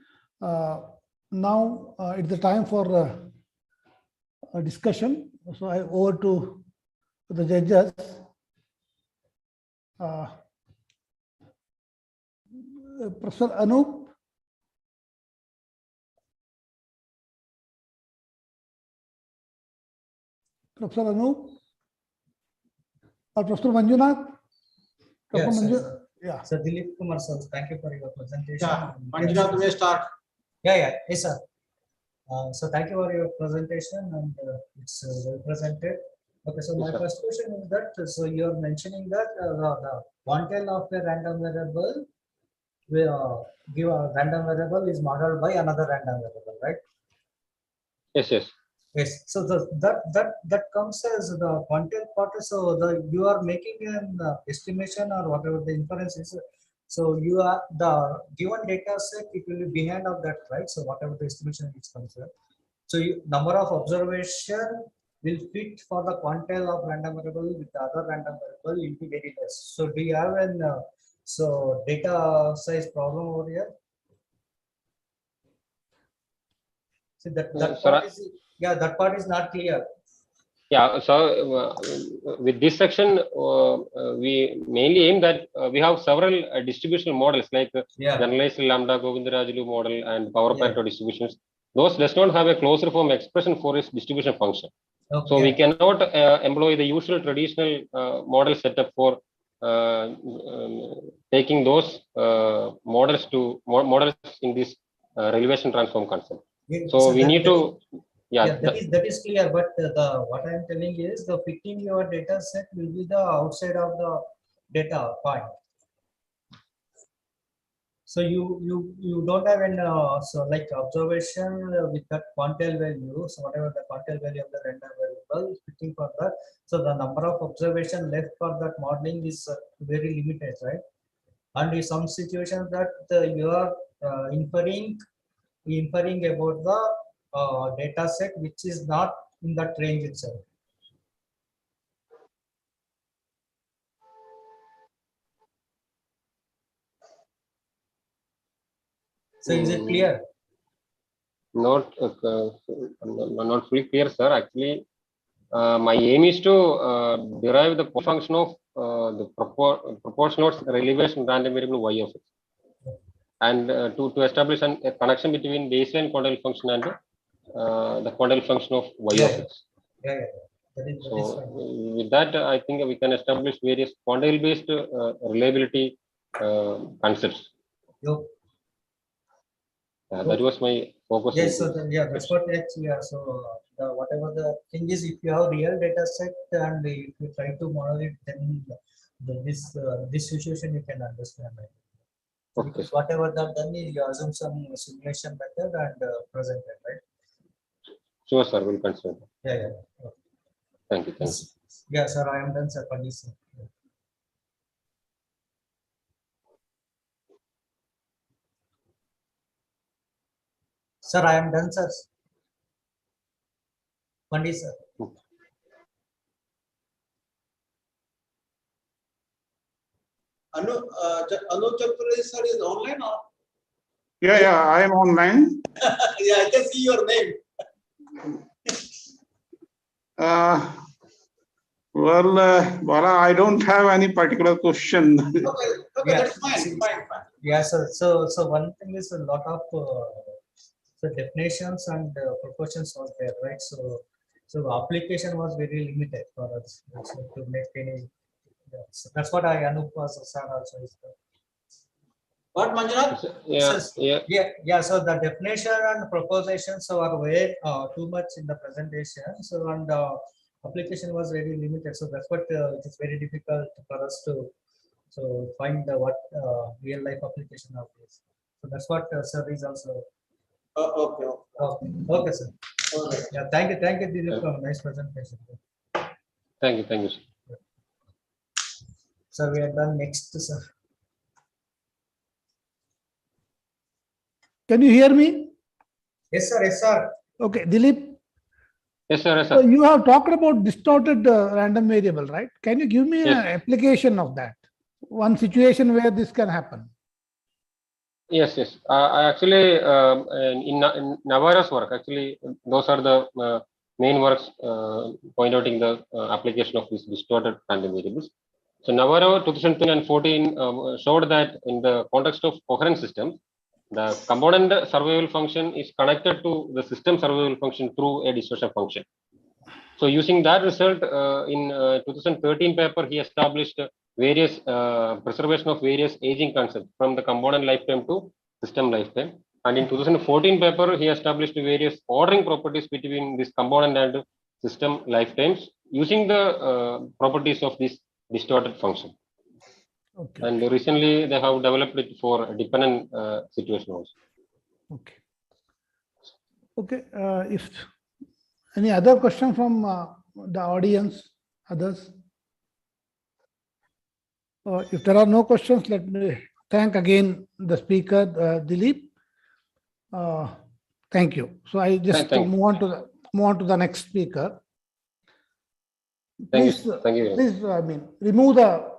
Now it's the time for a discussion. So I over to the judges. Professor Anup. Professor Anup. Or Professor Manjunath. Yeah. So Dilip Kumar sir, thank you for your presentation. Yeah, Manjunath may start. Yes, sir. So thank you for your presentation, and it's well presented. Okay, so my first question is that, so you're mentioning that the quantile of a random variable will give a random variable is modeled by another random variable, right? Yes, yes. Yes. So that comes as the quantile part. So you are making an estimation or whatever the inference is. So you are the given data set, it will be behind of that, right? So whatever the estimation is concerned. So number of observation will fit for the quantile of random variable with the other random variable into very less. So do you have an so data size problem over here? See that part is, yeah, that part is not clear. Yeah, so with this section, we mainly aim that we have several distributional models like generalized lambda Govindarajulu model and power Pareto distributions. Those does not have a closed form expression for its distribution function. Okay. So we cannot employ the usual traditional model setup for taking those models in this relevation transform concept. So we need to. Yeah, that is clear. But what I am telling is the fitting your data set will be the outside of the data point. So you don't have an so like observation with that quantile value. So whatever the quantile value of the random variable fitting for that. So the number of observation left for that modeling is very limited, right? And in some situations that you are inferring about the data set which is not in that range itself. So is it clear? Not fully clear, sir. Actually, my aim is to derive the function of the proportional relevation random variable y of x, and to establish a connection between baseline quantile function and the quantile function of y of x. That is With that, I think we can establish various quantile-based reliability concepts. That was my focus. Yes, so that's what actually. So whatever the thing is, if you have real data set and if you try to model it, then this situation you can understand. Right? Okay. Because whatever that done is, you assume some simulation method and present it, right? Sure, sir. We'll consider. Yeah. Okay. Thank you. Yeah, sir. I am done, sir. Please, sir. Sir, I am done, sir. Pandit, sir. Anu Chaturvedi sir is online or? Yeah, I am online. Yeah, I can see your name. Bala, I don't have any particular question. Okay, that's fine. Yeah, sir. So one thing is a lot of so definitions and proportions was there, right? So application was very limited for us to make any. So that's what Anup was also is. What, Manjunath? Yeah. So the definition and propositions are way too much in the presentation. So and application was very limited. So that's what it is very difficult for us to find what real life application of this. So that's what sir is also. Okay, sir. Okay. Yeah, thank you, Dilip, for a nice presentation. Thank you, sir. So we are done next, sir. Can you hear me? Yes, sir. Okay, Dilip. Yes, sir. So you have talked about distorted random variable, right? Can you give me an application of that? One situation where this can happen. Yes. I actually in Navarro's work, actually those are the main works point out in the application of these distorted random variables. So Navarro 2014 showed that in the context of coherent systems, the component survival function is connected to the system survival function through a distortion function. So using that result, in 2013 paper, he established various preservation of various aging concepts from the component lifetime to system lifetime. And in 2014 paper, he established various ordering properties between this component and system lifetimes using the properties of this distorted function. Okay. And recently they have developed it for a dependent situation also. Okay. If any other question from the audience, others? If there are no questions, let me thank again the speaker, Dilip. Thank you. So I just Thank you. move on to the next speaker. Thank Please, you. Thank you. please, remove the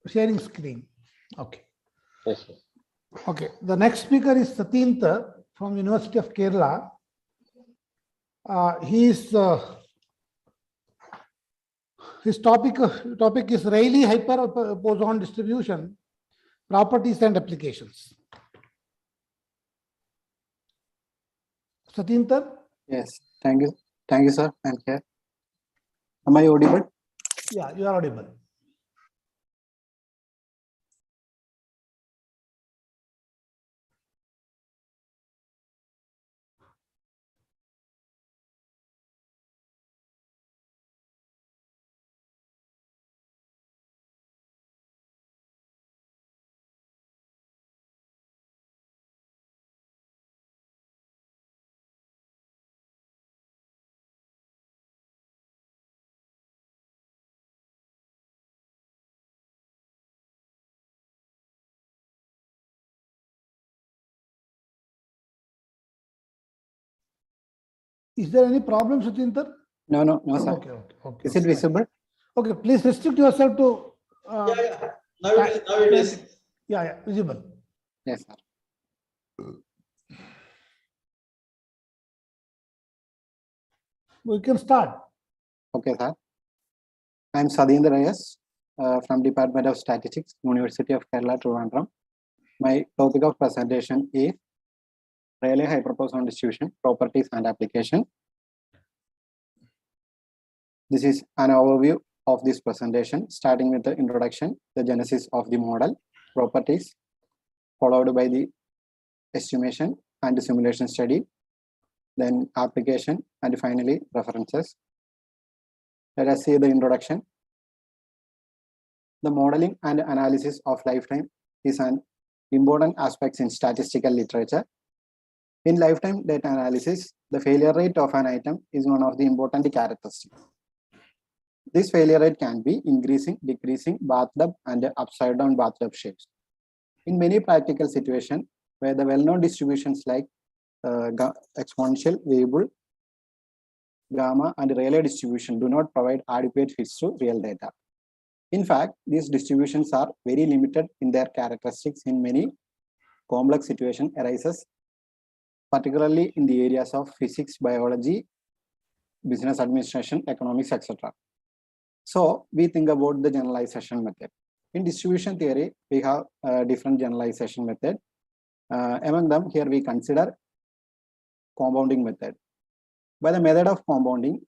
sharing screen. Okay. Yes, sir. Okay. The next speaker is Sathinta from University of Kerala. His topic is Rayleigh hyperboson distribution, properties and applications. Sathinta? Yes, thank you. Thank you, sir. I'm here. Am I audible? Yeah, you are audible. Is there any problem, Sathinta? No, sir. Okay. Is it visible? Okay, please restrict yourself to. Now it is. Yeah, visible. Yes, sir. We can start. Okay, sir. I'm Sadhindra Reyes from Department of Statistics, University of Kerala, Trivandrum. My topic of presentation is Rayleigh hyperboson distribution, properties and application. This is an overview of this presentation, starting with the introduction, the genesis of the model, properties, followed by the estimation and the simulation study, then application, and finally references. Let us see the introduction. The modeling and analysis of lifetime is an important aspect in statistical literature. In lifetime data analysis, the failure rate of an item is one of the important characteristics. This failure rate can be increasing, decreasing, bathed up, and upside down bathed up shapes. In many practical situations where the well-known distributions like exponential, variable, gamma, and Rayleigh distribution do not provide adequate fits to real data. In fact, these distributions are very limited in their characteristics in many complex situations arises, particularly in the areas of physics, biology, business administration, economics, etc. So we think about the generalization method. In distribution theory, we have different generalization method. Among them, here we consider compounding method. By the method of compounding,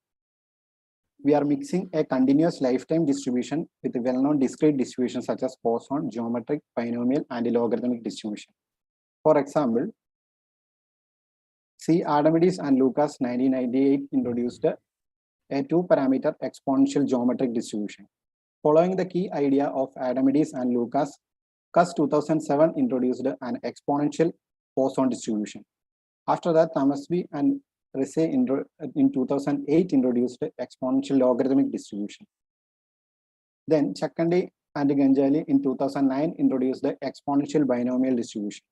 we are mixing a continuous lifetime distribution with well-known discrete distributions such as Poisson, geometric, binomial, and logarithmic distribution. For example, see Archimedes and Lucas 1998 introduced a two-parameter exponential geometric distribution. Following the key idea of Archimedes and Lucas, Cus 2007 introduced an exponential Poisson distribution. After that, Thomasby and Risse in 2008 introduced exponential logarithmic distribution. Then Chakkandi and Ganjali in 2009 introduced the exponential binomial distribution.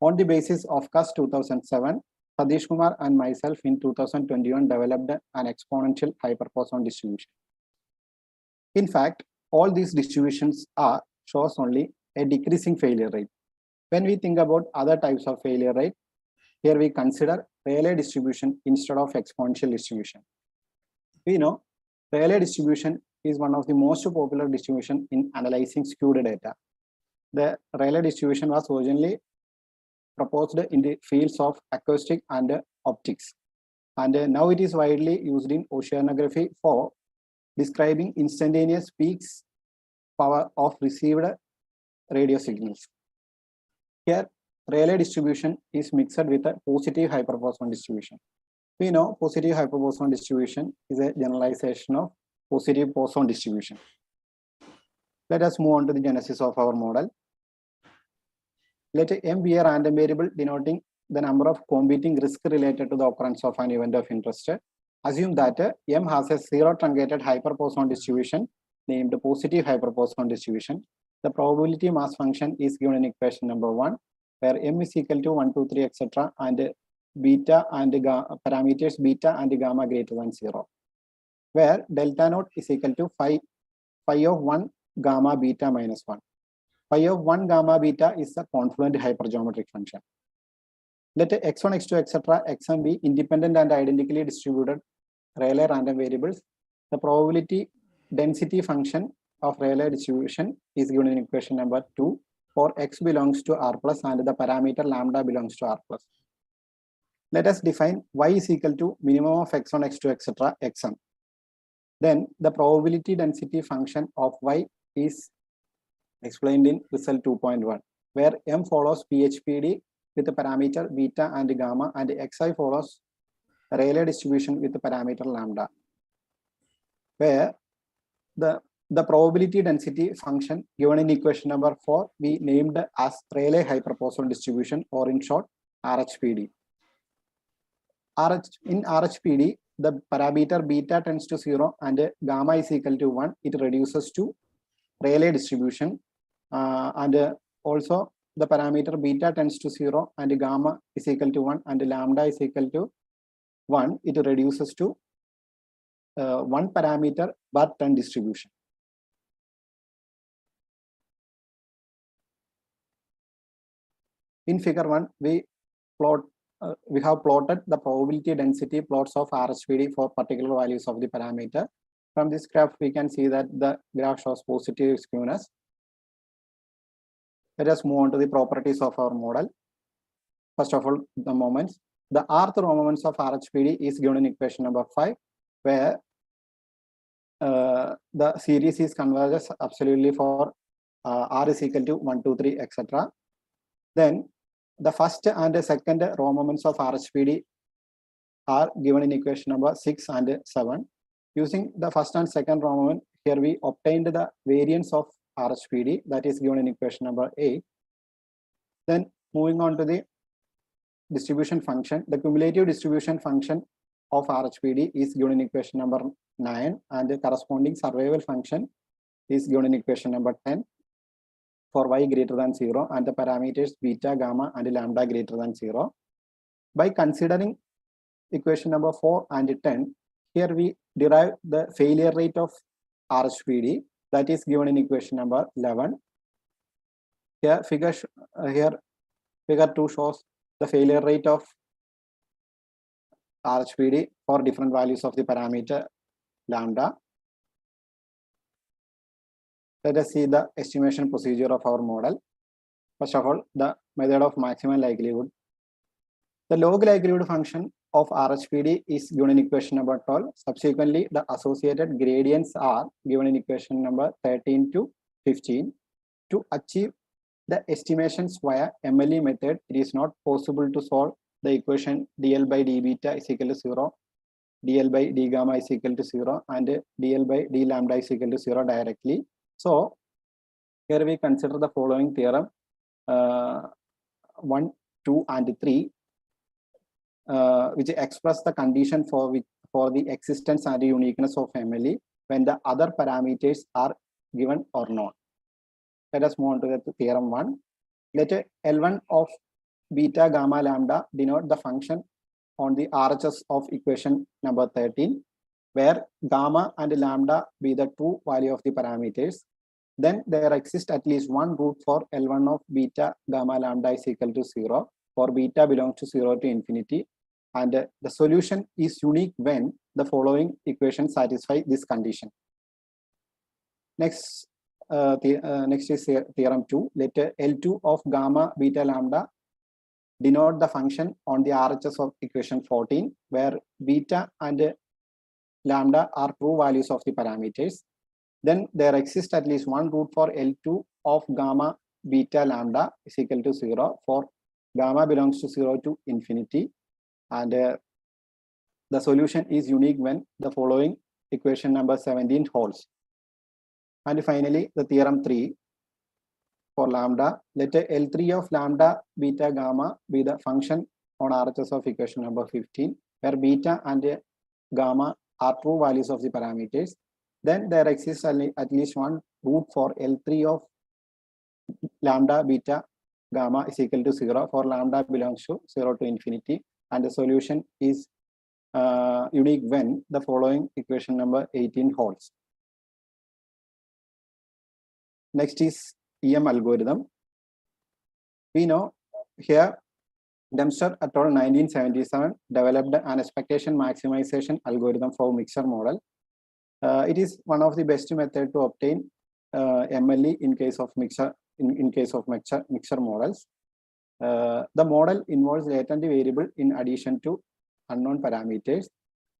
On the basis of Cus 2007, Satish Kumar and myself in 2021 developed an exponential hyperboson distribution. In fact, all these distributions shows only a decreasing failure rate. When we think about other types of failure rate, here we consider Rayleigh distribution instead of exponential distribution. We know Rayleigh distribution is one of the most popular distribution in analyzing skewed data. The Rayleigh distribution was originally proposed in the fields of acoustic and optics. And now it is widely used in oceanography for describing instantaneous peaks power of received radio signals. Here, Rayleigh distribution is mixed with a positive hyperboson distribution. We know positive hyperboson distribution is a generalization of positive boson distribution. Let us move on to the genesis of our model. Let M be a random variable denoting the number of competing risks related to the occurrence of an event of interest. Assume that M has a zero truncated hyperboson distribution named positive hyperboson distribution. The probability mass function is given in equation number 1, where M is equal to 1, 2, 3, etc. and beta and parameters beta and gamma greater than 0, where delta naught is equal to phi of 1 gamma beta minus 1. Phi of 1 gamma beta is a confluent hypergeometric function. Let x1, x2, etc. xn be independent and identically distributed Rayleigh random variables. The probability density function of Rayleigh distribution is given in equation number 2 for x belongs to R plus and the parameter lambda belongs to R plus. Let us define y is equal to minimum of x1, x2, etc. xn. Then the probability density function of y is explained in result 2.1, where m follows PHPD with the parameter beta and gamma, and xi follows Rayleigh distribution with the parameter lambda, where the probability density function given in equation number 4 we named as Rayleigh hyperpoisson distribution, or in short RHPD. In RHPD, the parameter beta tends to 0 and gamma is equal to 1. It reduces to Rayleigh distribution, and also the parameter beta tends to 0 and gamma is equal to 1 and lambda is equal to 1. It reduces to one parameter Barton distribution. In figure 1, we have plotted the probability density plots of RHPD for particular values of the parameter. From this graph, we can see that the graph shows positive skewness. Let us move on to the properties of our model. First of all, the moments. The rth row moments of RHPD is given in equation number 5, where the series is converges absolutely for R is equal to 1, 2, 3, etc. Then the first and the second row moments of RHPD are given in equation number 6 and 7. Using the first and second row moment, here we obtained the variance of RHPD, that is given in equation number 8. Then moving on to the distribution function, the cumulative distribution function of RHPD is given in equation number 9, and the corresponding survival function is given in equation number 10 for y greater than 0 and the parameters beta, gamma and lambda greater than 0. By considering equation number 4 and 10, here we derive the failure rate of RHPD, that is given in equation number 11. Here figure 2 shows the failure rate of RHPD for different values of the parameter lambda. Let us see the estimation procedure of our model. First of all, the method of maximum likelihood. The log likelihood function of RHPD is given in equation number 12. Subsequently, the associated gradients are given in equation number 13 to 15. To achieve the estimations via MLE method, it is not possible to solve the equation dl by d beta is equal to 0, dl by d gamma is equal to 0, and dl by d lambda is equal to 0 directly. So here we consider the following theorem 1, 2, and 3, which express the condition for the existence and uniqueness of MLE when the other parameters are given or not. Let us move on to the theorem 1. Let L1 of beta, gamma, lambda denote the function on the RHS of equation number 13, where gamma and lambda be the true value of the parameters. Then there exists at least one root for L1 of beta, gamma, lambda is equal to 0, for beta belongs to 0 to infinity. And the solution is unique when the following equations satisfy this condition. Next is theorem 2. Let L2 of gamma, beta, lambda denote the function on the RHS of equation 14, where beta and lambda are true values of the parameters. Then there exists at least one root for L2 of gamma, beta, lambda is equal to 0, for gamma belongs to 0 to infinity. And the solution is unique when the following equation number 17 holds. And finally, the theorem 3 for lambda. Let L3 of lambda, beta, gamma be the function on RHS of equation number 15, where beta and gamma are true values of the parameters. Then there exists at least one root for L3 of lambda, beta, gamma is equal to 0, for lambda belongs to 0 to infinity. and the solution is unique when the following equation number 18 holds. Next is EM algorithm. We know here Dempster et al. 1977 developed an expectation maximization algorithm for mixture model. It is one of the best method to obtain MLE in case of mixture mixture models. The model involves latent variable in addition to unknown parameters.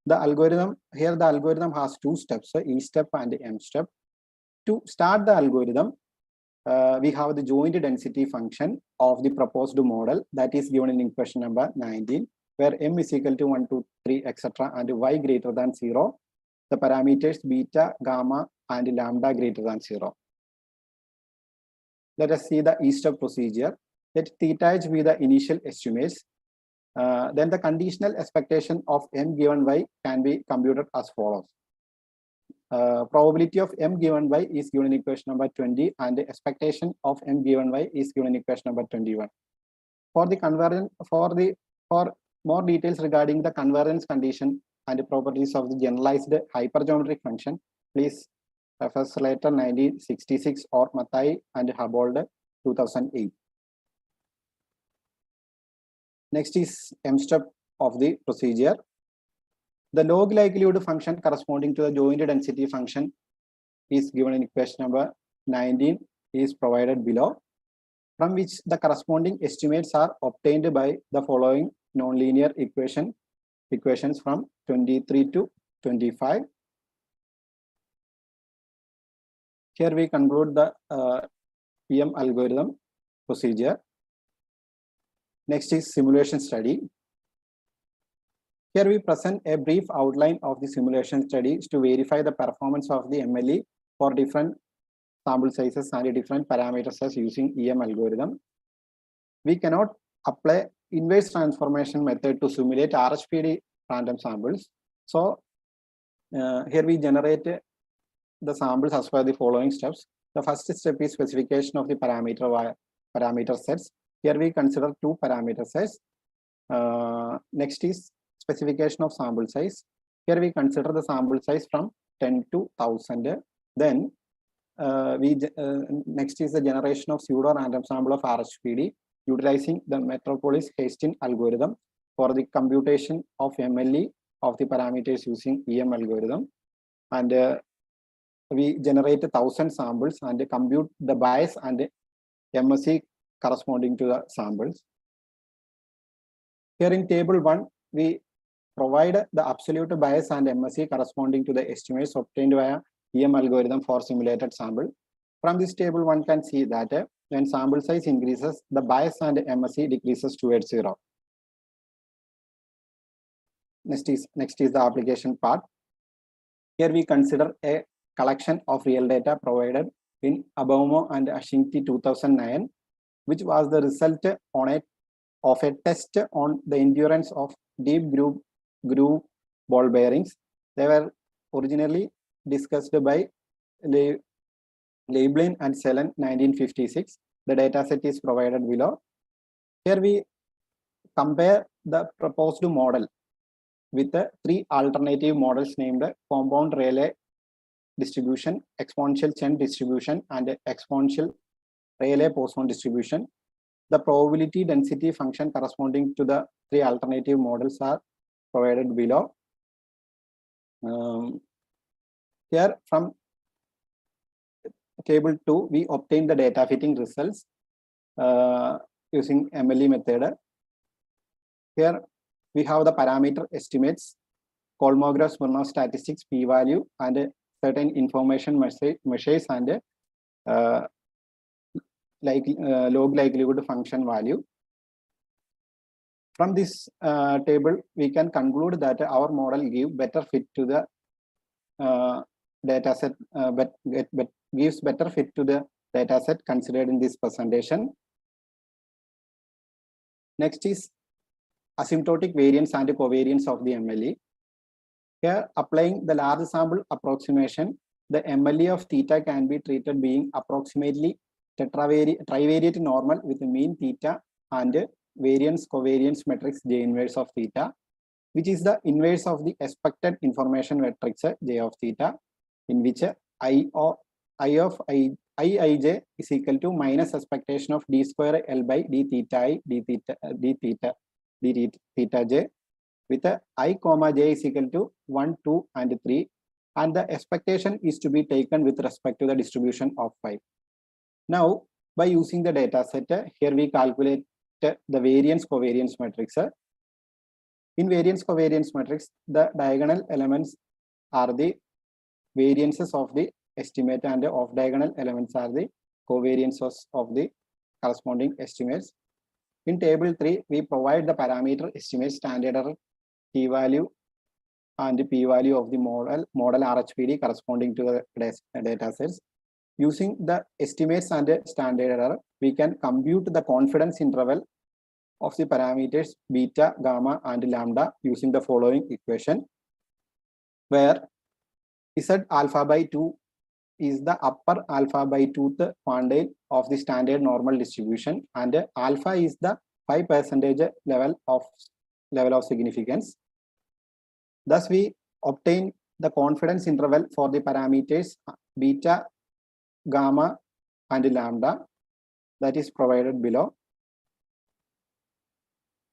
The algorithm has two steps, E step and M step. To start the algorithm, we have the joint density function of the proposed model that is given in equation number 19, where M is equal to 1, 2, 3, etc. and Y greater than 0. The parameters beta, gamma, and lambda greater than 0. Let us see the E step procedure. Let theta h be the initial estimates. Then the conditional expectation of M given Y can be computed as follows. Probability of M given Y is given in equation number 20, and the expectation of M given Y is given in equation number 21. For the convergence, for more details regarding the convergence condition and the properties of the generalized hypergeometric function, please refer Slater 1966 or Mathai and Hubbard 2008. Next is M step of the procedure. The log likelihood function corresponding to the joint density function is given in equation number 19 is provided below, from which the corresponding estimates are obtained by the following nonlinear equations from 23 to 25. Here we conclude the EM algorithm procedure. Next is simulation study. Here we present a brief outline of the simulation studies to verify the performance of the MLE for different sample sizes and different parameters using EM algorithm. We cannot apply inverse transformation method to simulate RHPD random samples. So here we generate the samples as per the following steps. The first step is specification of the parameter sets. Here we consider two parameter sets. Next is specification of sample size. Here we consider the sample size from 10 to 1000. Then next is the generation of pseudo random sample of RHPD utilizing the Metropolis-Hastings algorithm for the computation of MLE of the parameters using EM algorithm. And we generate 1000 samples and compute the bias and MSE corresponding to the samples. Here in table 1, we provide the absolute bias and MSE corresponding to the estimates obtained via EM algorithm for simulated sample. From this table, one can see that when sample size increases, the bias and MSE decreases towards 0. Next is the application part. Here we consider a collection of real data provided in Abaumo and Ashinti 2009, which was the result of a test on the endurance of deep groove ball bearings. They were originally discussed by Leiblin and Selen 1956. The dataset is provided below. Here we compare the proposed model with the three alternative models named compound Rayleigh distribution, exponential Chen distribution, and exponential Rayleigh-Poisson distribution. The probability density function corresponding to the three alternative models are provided below. Here from table 2, we obtain the data fitting results using MLE method. Here we have the parameter estimates, Kolmogorov-Smirnov statistics, p-value, and certain information measures and log likelihood function value. From this table, we can conclude that our model gives better fit to the dataset, gives better fit to the dataset considered in this presentation. Next is asymptotic variance and covariance of the MLE. Here, applying the large sample approximation, the MLE of theta can be treated being approximately trivariate normal with the mean theta and variance covariance matrix J inverse of theta, which is the inverse of the expected information matrix J of theta, in which Ij is equal to minus expectation of d square L by d theta I d theta j, with I comma j is equal to 1, 2, and 3, and the expectation is to be taken with respect to the distribution of 5. Now, by using the data set, here we calculate the variance covariance matrix. In variance covariance matrix, the diagonal elements are the variances of the estimate, and the off diagonal elements are the covariances of the corresponding estimates. In table 3, we provide the parameter estimate, standard error, t-value, and the p-value of the model RHPD corresponding to the data sets. Using the estimates and the standard error, we can compute the confidence interval of the parameters beta, gamma, and lambda using the following equation, where Z alpha by 2 is the upper alpha by 2th quantile of the standard normal distribution, and alpha is the 5% level of significance. Thus, we obtain the confidence interval for the parameters beta, gamma, and lambda, that is provided below.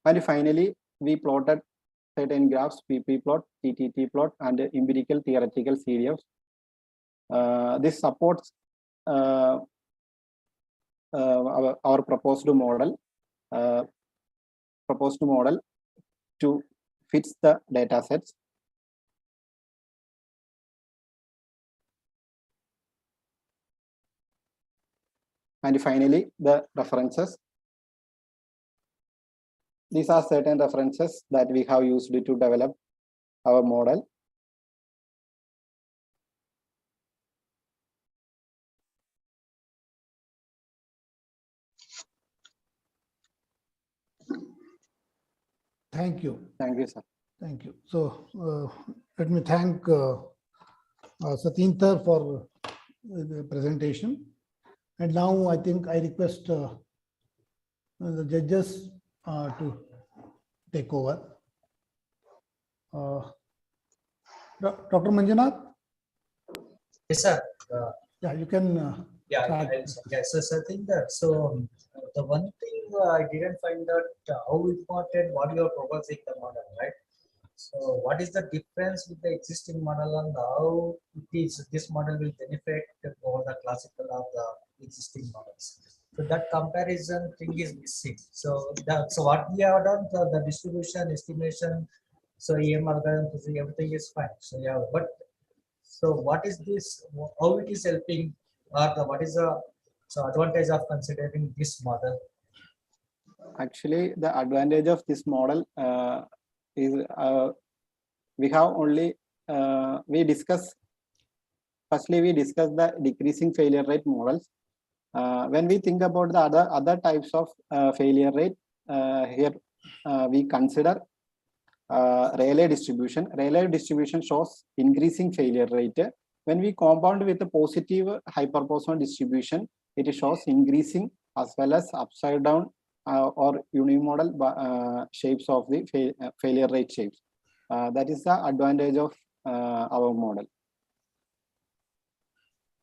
And finally, we plotted certain graphs, PP plot, TTT plot, and empirical theoretical series. This supports our proposed model to fits the data sets. And finally, the references. These are certain references that we have used to develop our model. Thank you. Thank you, sir. Thank you. So let me thank Satinder for the presentation. And now I think I request the judges to take over. Dr. Manjunath? Yes, sir. Yeah, you can. So Satinder, so the one thing I didn't find out how important what you are proposing the model, right? So what is the difference with the existing model and how this model will benefit over the classical of the existing models? So that comparison thing is missing. So what we have done, the distribution, estimation, so EM algorithm, everything is fine. So yeah, but so what is this? How it is helping, or what is the advantage of considering this model? Actually, the advantage of this model is we have only we discuss the decreasing failure rate models. When we think about the other types of failure rate, here we consider Rayleigh distribution. Rayleigh distribution shows increasing failure rate. When we compound with a positive hyperpoisson distribution, it shows increasing as well as upside down or unimodal shapes of the failure rate shapes. That is the advantage of our model.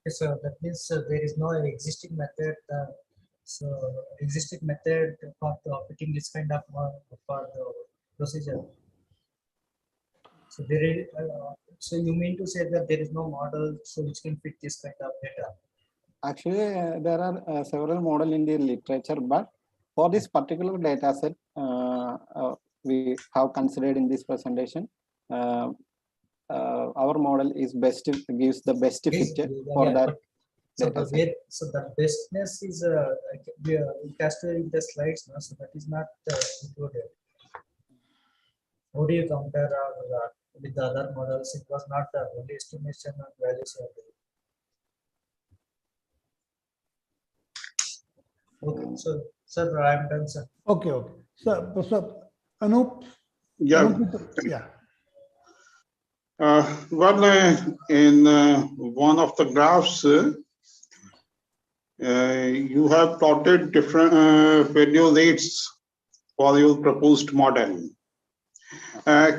So that means there is no existing method. So existing method for fitting this kind of for the procedure. So there is. So you mean to say that there is no model so which can fit this kind of data? Actually, there are several models in the literature, but for this particular data set, we have considered in this presentation, our model is best, gives the best fit for that. So the bestness is casted in the slides, no? So that is not included. How do you compare with the other models? It was not the only estimation of values. Okay, so sir, I am done, sir. Okay, okay. So Anup. Yeah. Yeah. In one of the graphs, you have plotted different failure rates for your proposed model.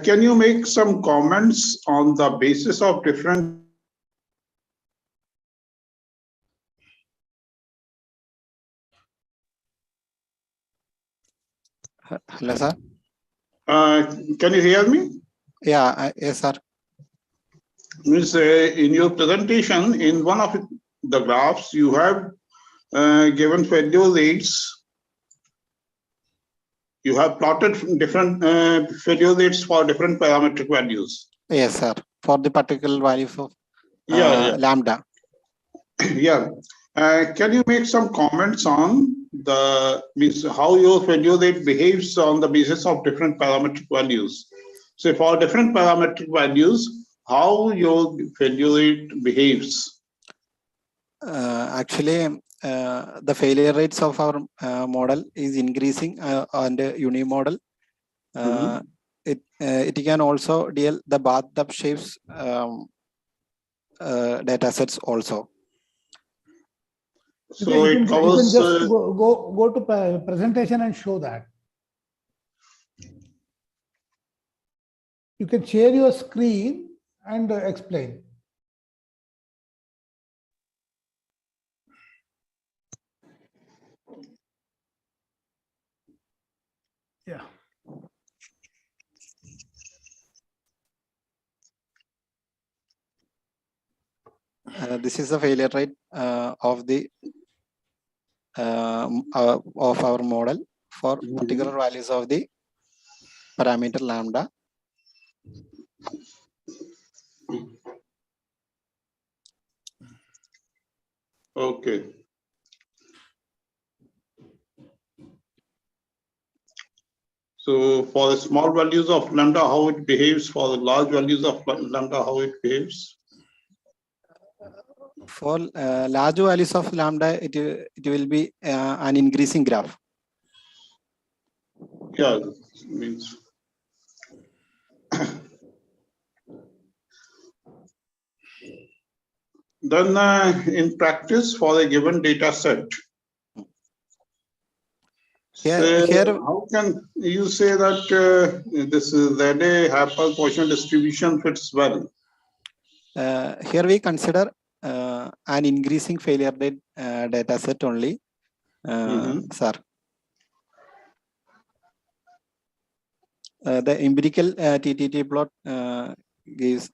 Can you make some comments on the basis of different Hello, sir. can you hear me? Yeah, yes, sir. Means in your presentation, in one of the graphs, you have given failure rates. You have plotted different failure rates for different parametric values. Yes, sir. For the particular values of Yeah. lambda. Yeah. Can you make some comments on the means how your failure rate behaves on the basis of different parametric values? So for different parametric values, how your failure rate behaves? Actually, the failure rates of our model is increasing on the uni model. It can also deal the bathtub shapes data sets also. So you it can covers. just go to presentation and show that. You can share your screen and explain. Yeah. This is the failure rate of the of our model for particular values of the parameter lambda. Okay. So for the small values of lambda, how it behaves, for the large values of lambda, how it behaves? For large values of lambda, it will be an increasing graph. Yeah, means. Then in practice for a given data set, how can you say that this ZA Poisson distribution fits well? Here we consider an increasing failure rate data set only, sir. The empirical TTT plot gives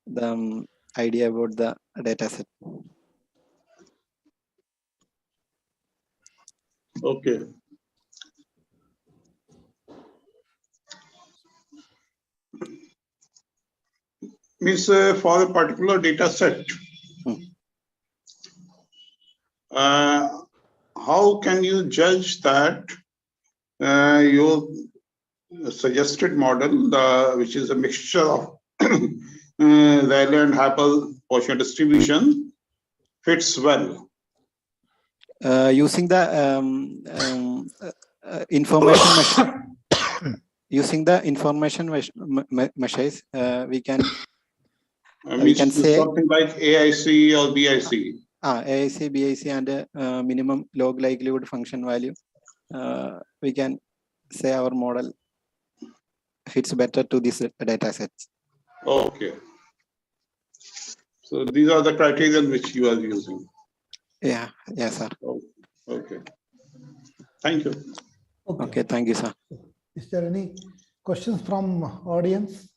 the idea about the data set. Okay. Means for a particular data set, how can you judge that your suggested model, which is a mixture of Rayleigh and Happel Poisson distribution, fits well? Using the information measure, using the information measures, we can say something like AIC or BIC. AIC, BIC, and minimum log likelihood function value. We can say our model fits better to these data sets. Okay. So these are the criteria which you are using. Yeah, yes, sir. Oh, okay. Thank you. Okay, thank you, sir. Is there any questions from audience?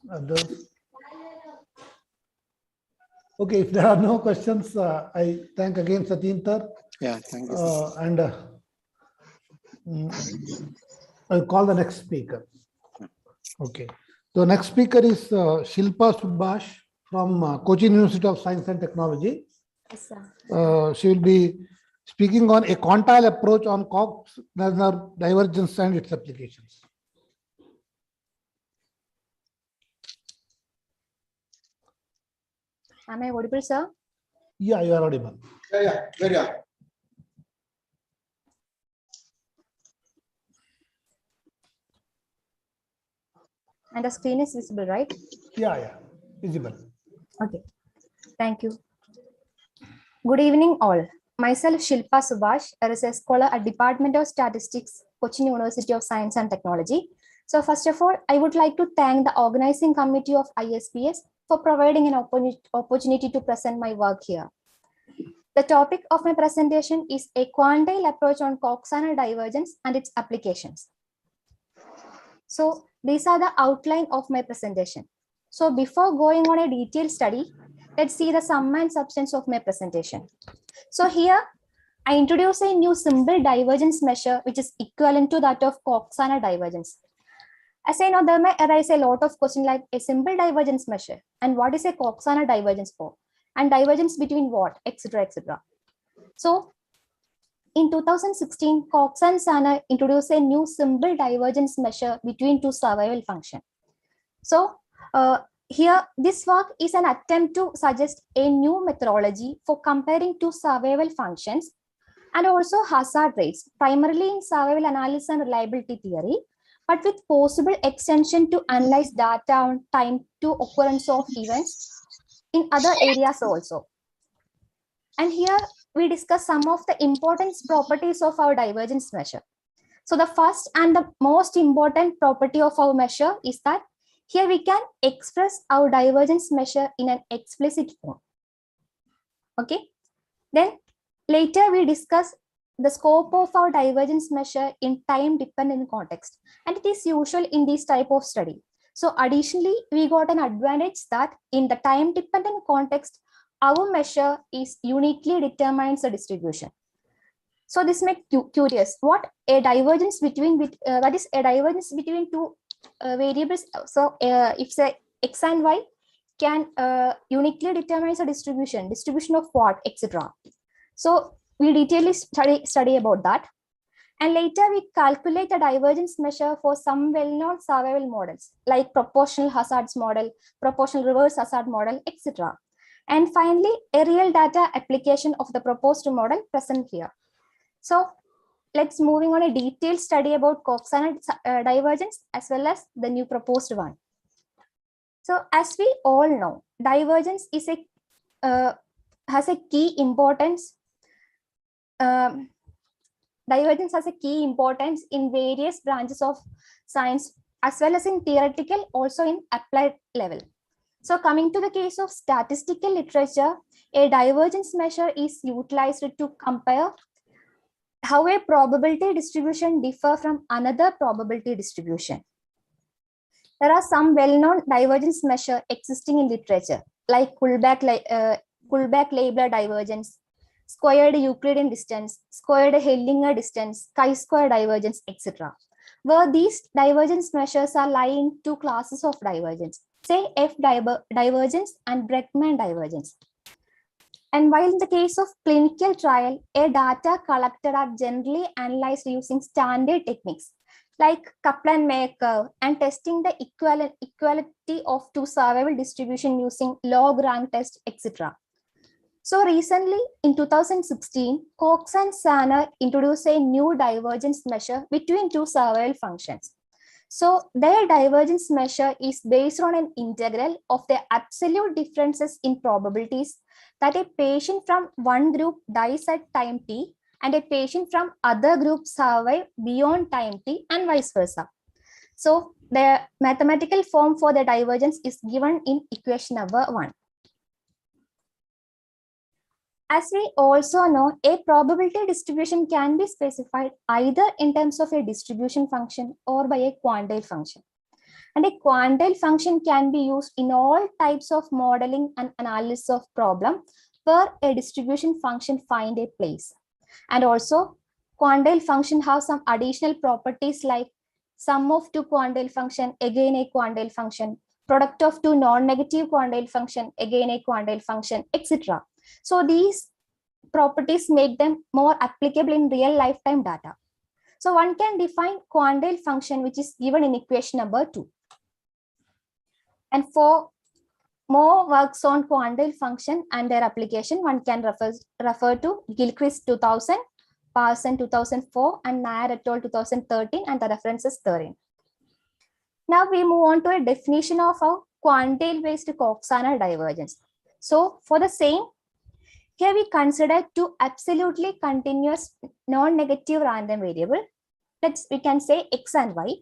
Others? Okay, if there are no questions, I thank again Satintar. Yeah, thank you, sir. And I'll call the next speaker. Okay. The next speaker is Shilpa Subhash from Cochin University of Science and Technology. Yes, sir. She will be speaking on a quantile approach on Cox-Gardner divergence and its applications. Am I audible, sir? Yeah, you are audible. Yeah, very well. And the screen is visible, right? Yeah, visible. Okay. Thank you. Good evening, all. myself Shilpa Subhash, a research scholar at Department of Statistics, Cochin University of Science and Technology. So first of all, I would like to thank the organizing committee of ISPS for providing an opportunity to present my work here. The topic of my presentation is a quantile approach on Coxana divergence and its applications. So these are the outline of my presentation. So before going on a detailed study, let's see the sum and substance of my presentation. So here I introduce a new simple divergence measure which is equivalent to that of Coxana divergence. As I know, there may arise a lot of questions like a simple divergence measure and what is a Coxana divergence for, and divergence between what, etc., etc. So in 2016, Cox and Sana introduced a new simple divergence measure between two survival functions. So here, this work is an attempt to suggest a new methodology for comparing two survival functions and also hazard rates, primarily in survival analysis and reliability theory, but with possible extension to analyze data on time to occurrence of events in other areas also. And here we discuss some of the important properties of our divergence measure. So the first and the most important property of our measure is that here we can express our divergence measure in an explicit form. Okay. Then later we discuss the scope of our divergence measure in time-dependent context, and it is usual in this type of study. So additionally, we got an advantage that in the time-dependent context, our measure is uniquely determines the distribution. So this makes you curious. What a divergence between what is a divergence between two variables? So if say x and y can uniquely determine the distribution of what, etc. So we detailedly study about that. And later we calculate a divergence measure for some well-known survival models like proportional hazards model, proportional reverse hazard model, etc. And finally, a real data application of the proposed model present here. So let's moving on a detailed study about Coxana divergence as well as the new proposed one. So as we all know, divergence is has a key importance. Divergence has a key importance in various branches of science as well as in theoretical, also in applied level. So coming to the case of statistical literature, a divergence measure is utilized to compare how a probability distribution differs from another probability distribution. There are some well-known divergence measures existing in literature, like Kullback-Leibler divergence, squared Euclidean distance, squared Hellinger distance, chi-square divergence, etc. Where these divergence measures are lying two classes of divergence, say F divergence and Bregman divergence. And while in the case of clinical trial, a data collected are generally analyzed using standard techniques like Kaplan-Meier curve and testing the equality of two survival distribution using log rank test, etc. So recently in 2016, Cox and Sana introduced a new divergence measure between two survival functions. So their divergence measure is based on an integral of the absolute differences in probabilities that a patient from one group dies at time t and a patient from other group survive beyond time t and vice versa. So the mathematical form for the divergence is given in equation number 1. As we also know, a probability distribution can be specified either in terms of a distribution function or by a quantile function. And a quantile function can be used in all types of modeling and analysis of problem where a distribution function find a place. And also, quantile function have some additional properties like sum of two quantile function, again a quantile function, product of two non-negative quantile function, again a quantile function, etc. So these properties make them more applicable in real lifetime data. So one can define quantile function which is given in equation number 2. And for more works on quantile function and their application, one can refer to Gilchrist 2000, Parson 2004, and Nair et al. 2013, and the references therein. Now we move on to a definition of a quantile-based Coxana divergence. So for the same, Here we consider two absolutely continuous non-negative random variable. We can say x and y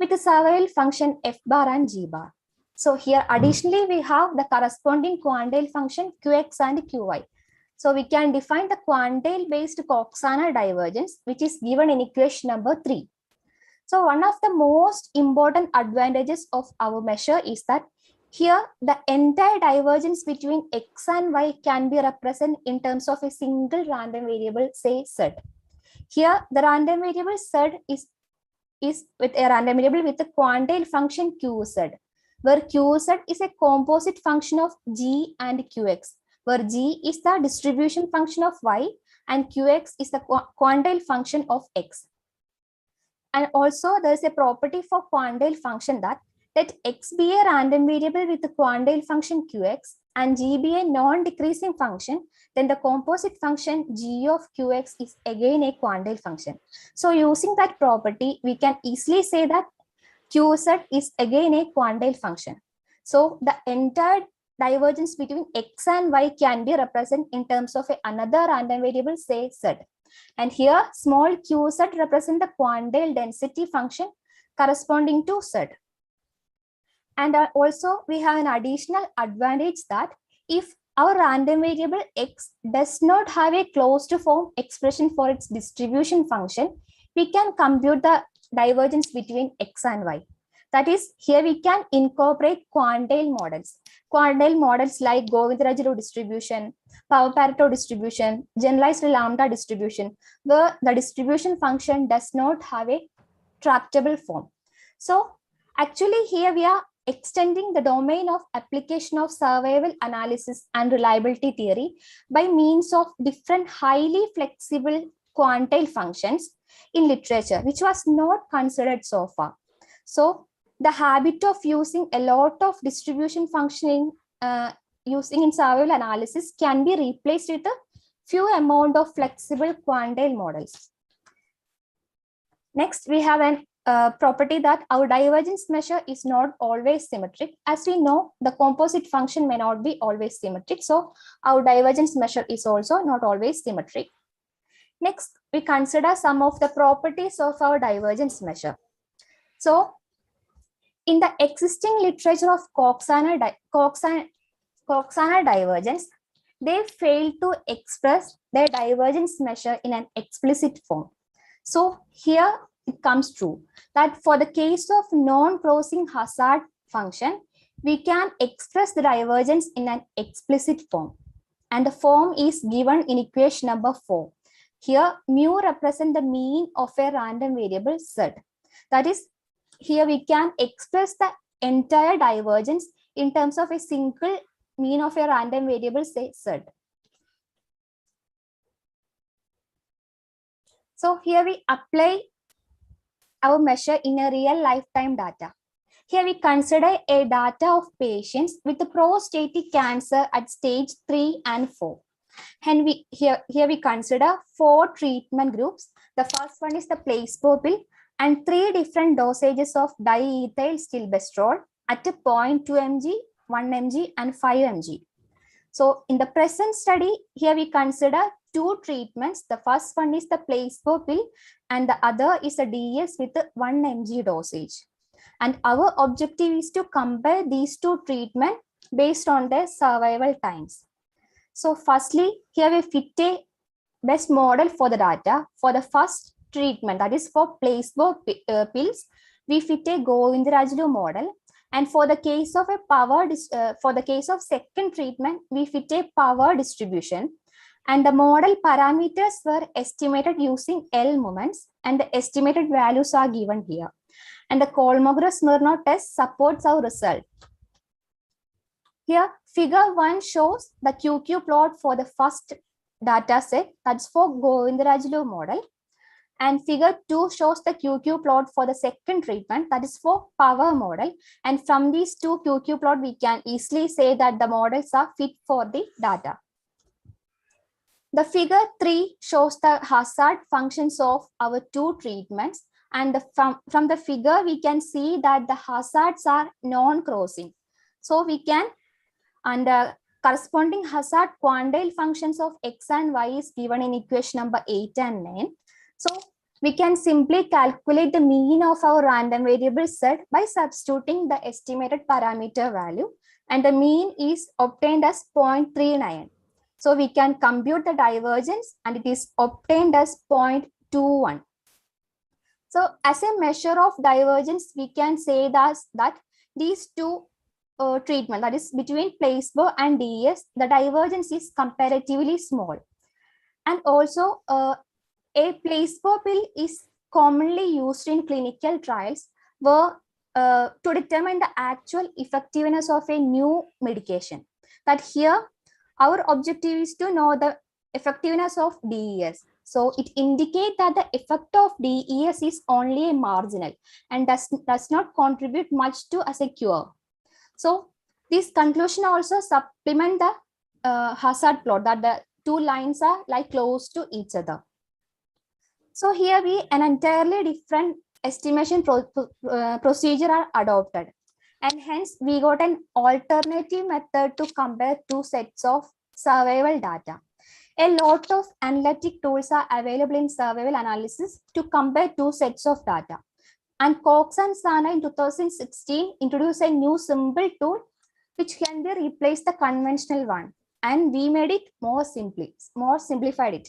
with a survival function f bar and g bar. So here additionally we have the corresponding quantile function qx and qy. So we can define the quantile based Coxana divergence, which is given in equation number 3. So one of the most important advantages of our measure is that here the entire divergence between x and y can be represented in terms of a single random variable, say z. Here the random variable z is with a random variable with a quantile function qz, where qz is a composite function of g and qx, where g is the distribution function of y and qx is the quantile function of x. And also there is a property for quantile function that let x be a random variable with the quantile function qx and g be a non-decreasing function, then the composite function g of qx is again a quantile function. So using that property, we can easily say that qz is again a quantile function. So the entire divergence between x and y can be represented in terms of another random variable, say z. And here small qz represent the quantile density function corresponding to z. And also we have an additional advantage that if our random variable x does not have a closed form expression for its distribution function, we can compute the divergence between x and y. That is, here we can incorporate quantile models. Quantile models like Govindarajulu distribution, power Pareto distribution, generalized lambda distribution, where the distribution function does not have a tractable form. So actually here we are extending the domain of application of survival analysis and reliability theory by means of different highly flexible quantile functions in literature, which was not considered so far. So the habit of using a lot of distribution functioning using in survival analysis can be replaced with a few amount of flexible quantile models. Next, we have an property that our divergence measure is not always symmetric. As we know, the composite function may not be always symmetric. So our divergence measure is also not always symmetric. Next, we consider some of the properties of our divergence measure. So in the existing literature of Coxana divergence, they fail to express their divergence measure in an explicit form. So here it comes true that for the case of non-crossing hazard function, we can express the divergence in an explicit form. And the form is given in equation number 4. Here, mu represents the mean of a random variable z. That is, here we can express the entire divergence in terms of a single mean of a random variable, say z. So here we apply our measure in a real lifetime data. Here we consider a data of patients with a prostatic cancer at stage 3 and 4. And here we consider 4 treatment groups. The first one is the placebo pill and 3 different dosages of diethyl stilbestrol at 0.2 mg, 1 mg and 5 mg. So in the present study, here we consider 2 treatments. The first one is the placebo pill and the other is a DS with 1 mg dosage. And our objective is to compare these 2 treatments based on their survival times. So firstly, here we fit a best model for the data. For the first treatment, that is for placebo pills, we fit a Govindarajulu model. And for the case of second treatment, we fit a power distribution. And the model parameters were estimated using L moments, and the estimated values are given here. And the Kolmogorov-Smirnov test supports our result. Here, figure 1 shows the QQ plot for the first data set, that's for Govindarajulu model. And figure 2 shows the QQ plot for the second treatment, that is for power model. And from these 2 QQ plot, we can easily say that the models are fit for the data. The figure 3 shows the hazard functions of our 2 treatments. And from the figure, we can see that the hazards are non-crossing. So we can corresponding hazard quantile functions of x and y is given in equation number 8 and 9. So we can simply calculate the mean of our random variable Z by substituting the estimated parameter value, and the mean is obtained as 0.39. So we can compute the divergence, and it is obtained as 0.21. So as a measure of divergence, we can say that these two treatment, that is between placebo and DES, the divergence is comparatively small. And also a placebo pill is commonly used in clinical trials where to determine the actual effectiveness of a new medication. That here our objective is to know the effectiveness of DES. So it indicates that the effect of DES is only a marginal and does not contribute much to as a cure. So this conclusion also supplement the hazard plot, that the two lines are like close to each other. So here an entirely different estimation procedure are adopted, and hence we got an alternative method to compare two sets of survival data. A lot of analytic tools are available in survival analysis to compare two sets of data. And Cox and Sana in 2016 introduced a new simple tool which can be replaced the conventional one, and we made it more simplified it.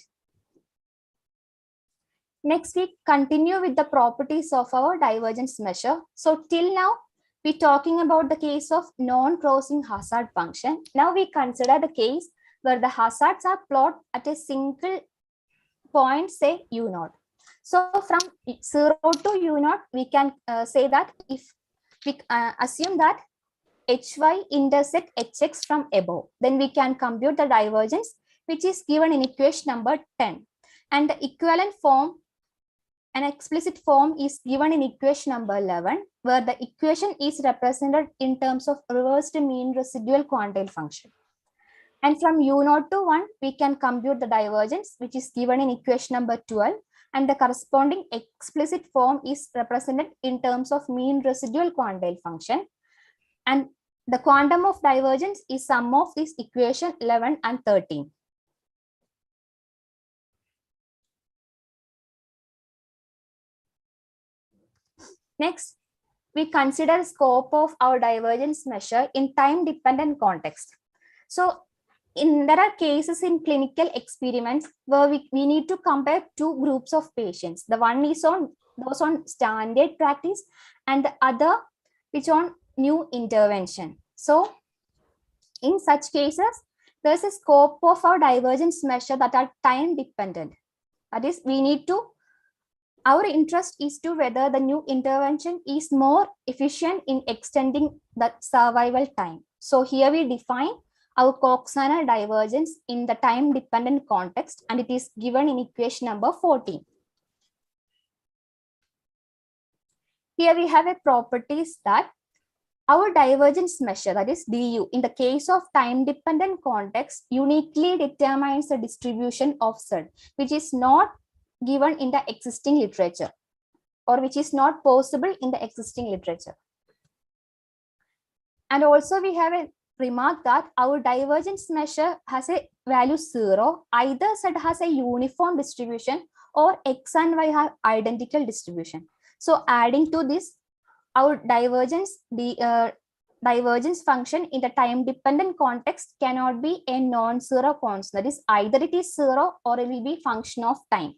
Next, we continue with the properties of our divergence measure. So till now, we're talking about the case of non-crossing hazard function. Now we consider the case where the hazards are plotted at a single point, say U0. So from 0 to U0, we can say that if we assume that HY intersect HX from above, then we can compute the divergence, which is given in equation number 10. And the equivalent form, an explicit form, is given in equation number 11, where the equation is represented in terms of reversed mean residual quantile function. And from U0 to 1, we can compute the divergence, which is given in equation number 12, and the corresponding explicit form is represented in terms of mean residual quantile function. And the quantum of divergence is sum of this equation 11 and 13. Next, we consider scope of our divergence measure in time-dependent context. So there are cases in clinical experiments where we need to compare two groups of patients. The one is those on standard practice, and the other which on new intervention. So in such cases, there's a scope of our divergence measure that are time dependent. That is, our interest is to whether the new intervention is more efficient in extending the survival time. So here we define our Cox-Sana divergence in the time dependent context, and it is given in equation number 14. Here we have a properties that our divergence measure, that is DU, in the case of time-dependent context, uniquely determines the distribution of Z, which is not given in the existing literature, or which is not possible in the existing literature. And also we have a remark that our divergence measure has a value 0. Either Z has a uniform distribution or X and Y have identical distribution. So adding to this, our divergence function in the time dependent context cannot be a non-zero constant. That is, either it is 0 or it will be function of time.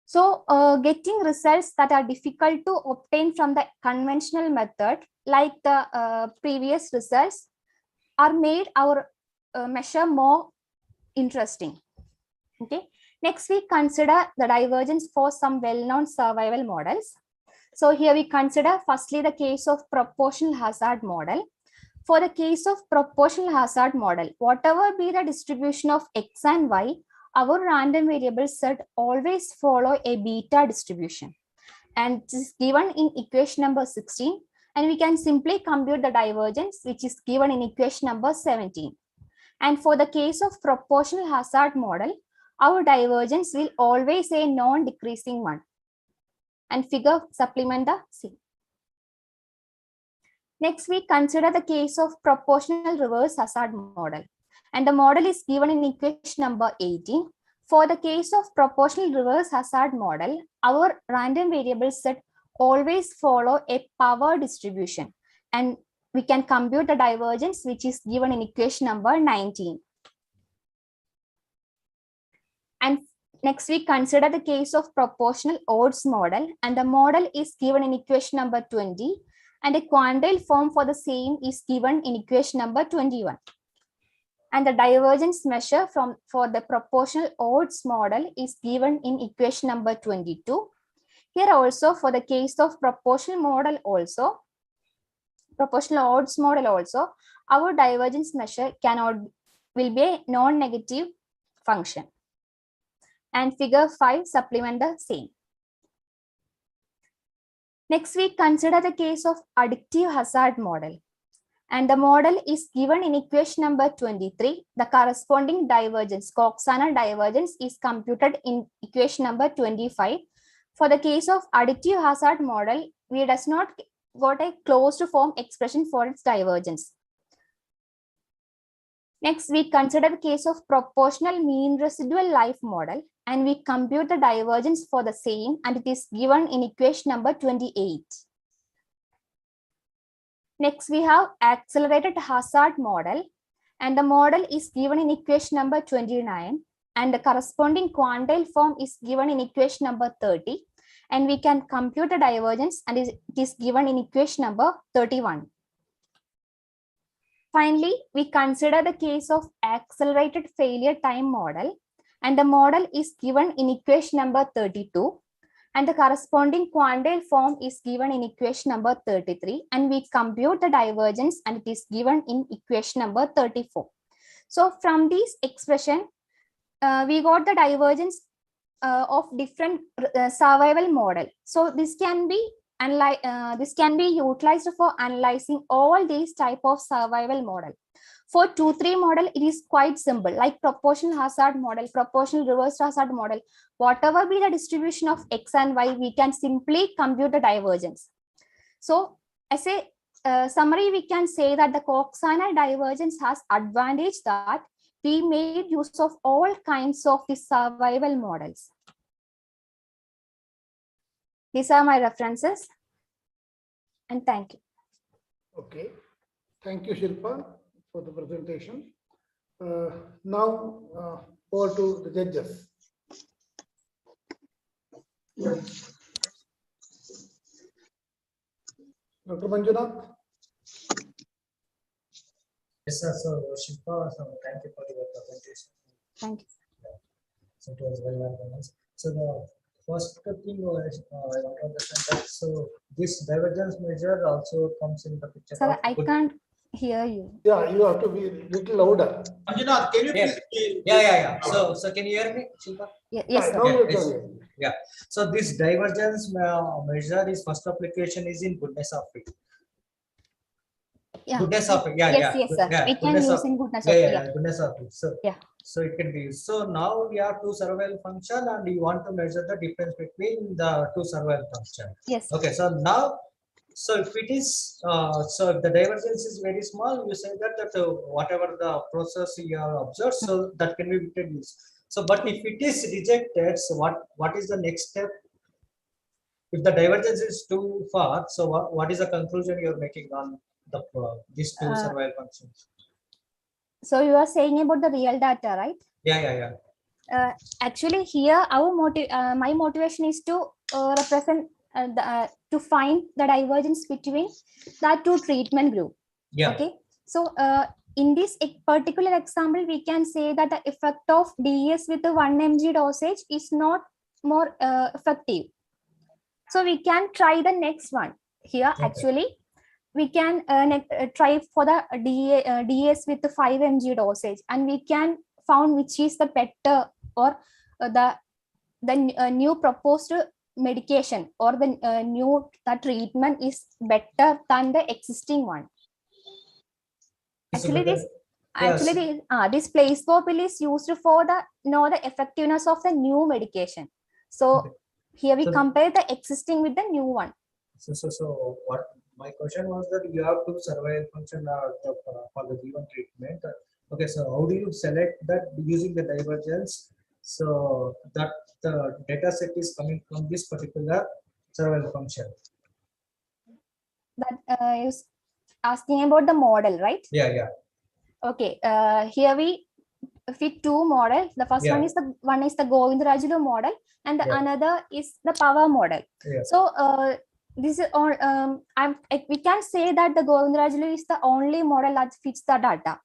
So getting results that are difficult to obtain from the conventional method, like the previous results, are made our measure more interesting. Okay. Next, we consider the divergence for some well-known survival models. So here we consider firstly the case of proportional hazard model. For the case of proportional hazard model, whatever be the distribution of X and Y, our random variable Z always follow a beta distribution, and it is given in equation number 16, and we can simply compute the divergence, which is given in equation number 17. And for the case of proportional hazard model, our divergence will always a non-decreasing one. And figure supplement the C. Next, we consider the case of proportional reverse hazard model. And the model is given in equation number 18. For the case of proportional reverse hazard model, our random variable set always follow a power distribution. And we can compute the divergence, which is given in equation number 19. And next, we consider the case of proportional odds model. And the model is given in equation number 20. And a quantile form for the same is given in equation number 21. And the divergence measure for the proportional odds model is given in equation number 22. Here also, for the case of proportional odds model also, our divergence measure will be a non-negative function. And figure 5 supplement the same. Next, we consider the case of additive hazard model. And the model is given in equation number 23. The corresponding divergence, Coxana divergence, is computed in equation number 25. For the case of additive hazard model, we does not got a closed form expression for its divergence. Next, we consider the case of proportional mean residual life model, and we compute the divergence for the same, and it is given in equation number 28. Next, we have accelerated hazard model, and the model is given in equation number 29, and the corresponding quantile form is given in equation number 30, and we can compute the divergence, and it is given in equation number 31. Finally, we consider the case of accelerated failure time model, and the model is given in equation number 32, and the corresponding quantile form is given in equation number 33, and we compute the divergence, and it is given in equation number 34. So from this expression, we got the divergence of different survival model. So this can be utilized for analyzing all these type of survival model. For 2-3 model, it is quite simple, like proportional hazard model, proportional reverse hazard model. Whatever be the distribution of x and y, we can simply compute the divergence. So as a summary, we can say that the Coxana divergence has advantage that we made use of all kinds of the survival models. These are my references, and thank you. Okay, thank you, Shilpa, for the presentation. Now, over to the judges. Dr. Manjunath. Yes, sir. So, Shilpa, thank you for your presentation. Thank you. So it was very well done. So the first thing I want to understand that so this divergence measure also comes in the picture. Sir, I can't hear you. Yeah, you have to be a little louder. Anjana, can you please? Yeah. So can you hear me, Shilpa? Yes, sir. Yeah. So this divergence measure is first application is in goodness of fit. Yeah. Goodness of it. Yes, sir. Yeah. We can use in goodness of it. Yeah, goodness of it. So yeah. So it can be used. So now we have two survival function, and you want to measure the difference between the two survival function. Yes. Okay. So now, so if it is, so if the divergence is very small, you say that whatever the process you have observed, so that can be reduced. So, but if it is rejected, so what is the next step? If the divergence is too far, so what is the conclusion you are making on the these two survival functions? So you are saying about the real data, right? Yeah. Actually, here our my motivation is to represent to find the divergence between the two treatment group. Yeah. Okay. So in this particular example, we can say that the effect of DES with the 1 mg dosage is not more effective. So we can try the next one here. Okay. Actually, we can try for the DES with the 5 mg dosage, and we can found which is the better or the new proposed medication or the new treatment is better than the existing one. Actually, this placebo pill is used for the know the effectiveness of the new medication. So here we compare the existing with the new one. So what my question was that you have to survival function for the given treatment. Okay, so how do you select that using the divergence? So that the data set is coming from this particular survival function. That is asking about the model, right? Yeah, yeah. Okay. Here we fit two models. The first one is the Govindarajulu model, and the another is the power model. Yeah. So this is all. We can say that the Govindarajulu is the only model that fits the data.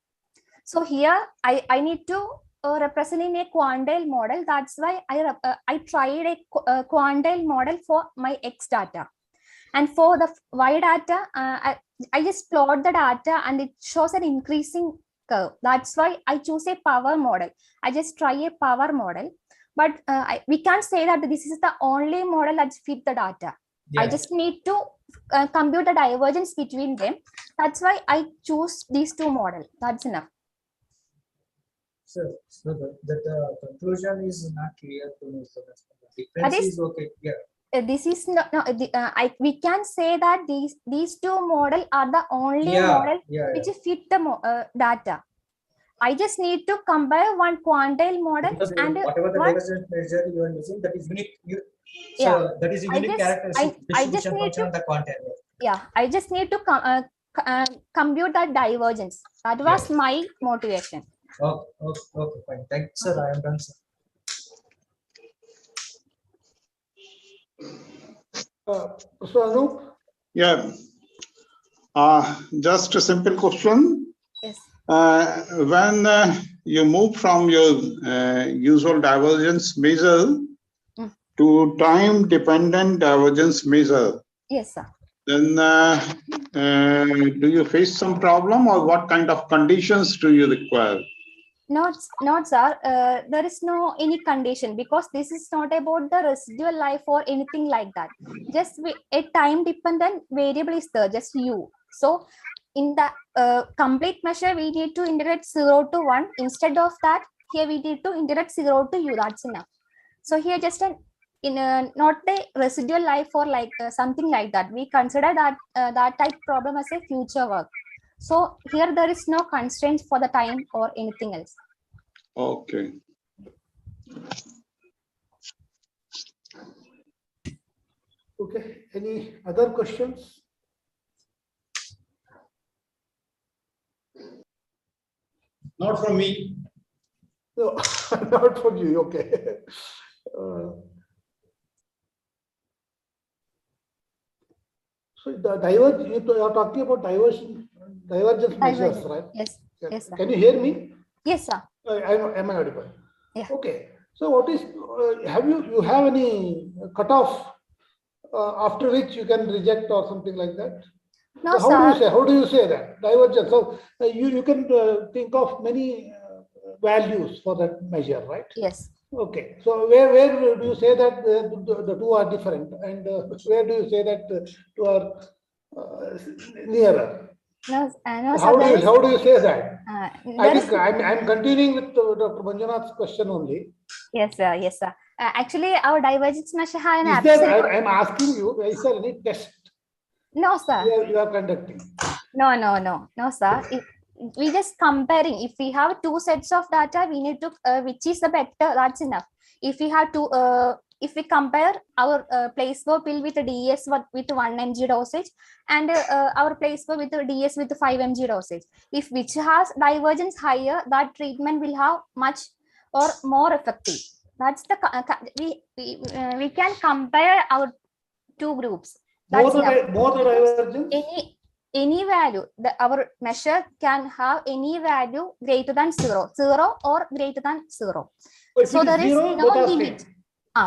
So here I need to represent in a quantile model. That's why I tried a quantile model for my X data. And for the Y data, I just plot the data and it shows an increasing curve. That's why I choose a power model. I just try a power model. But we can't say that this is the only model that fits the data. Yeah. I just need to compute the divergence between them. That's why I choose these two models. That's enough. So the conclusion is not clear to me. So the difference is okay. Yeah. This is we can say that these two models are the only model which fit the data. I just need to compare one quantile model because and whatever the divergence measure you are using, that is unique. So that is a unique characteristic distribution function of the quantile. Yeah, I just need to compute that divergence. That was my motivation. Okay, fine. Thanks, sir. I am done, sir. So Anup? Yeah. Just a simple question. Yes. When you move from your usual divergence measure to time-dependent divergence measure, yes, sir. Then do you face some problem, or what kind of conditions do you require? Not sir. There is no any condition, because this is not about the residual life or anything like that. Just a time dependent variable is there, just u. So in the complete measure, we need to integrate 0 to 1. Instead of that, here we need to integrate 0 to u. That's enough. So here just not the residual life or like something like that. We consider that that type problem as a future work. So here there is no constraints for the time or anything else. Okay. Okay. Any other questions? Not from me. No, not from you. Okay. So the you are talking about divergence measures, right? Yes. Yes, sir. Can you hear me? Yes, sir. Am I audible? Yeah. Okay. So what is have you have any cutoff after which you can reject or something like that? No, so how do you say that divergence? So you can think of many values for that measure, right? Yes. Okay. So where do you say that the two are different, and where do you say that two are nearer? No, how do you say that? I think I'm continuing with Dr. Manjunath's question only. Yes, sir. Yes, sir. Actually, our divergence measure has an absolute. I'm asking you, is there any test? No, sir. You are conducting. No, sir. We just comparing. If we have two sets of data, we need to which is the better. That's enough. If we have two, if we compare our placebo pill with a DS with 1 mg dosage and our placebo with a DS with 5 mg dosage, if which has divergence higher, that treatment will have much or more effective. That's the we can compare our two groups. That's more the divergence. Any value, our measure can have any value greater than 0 or greater than 0. So there is no limit.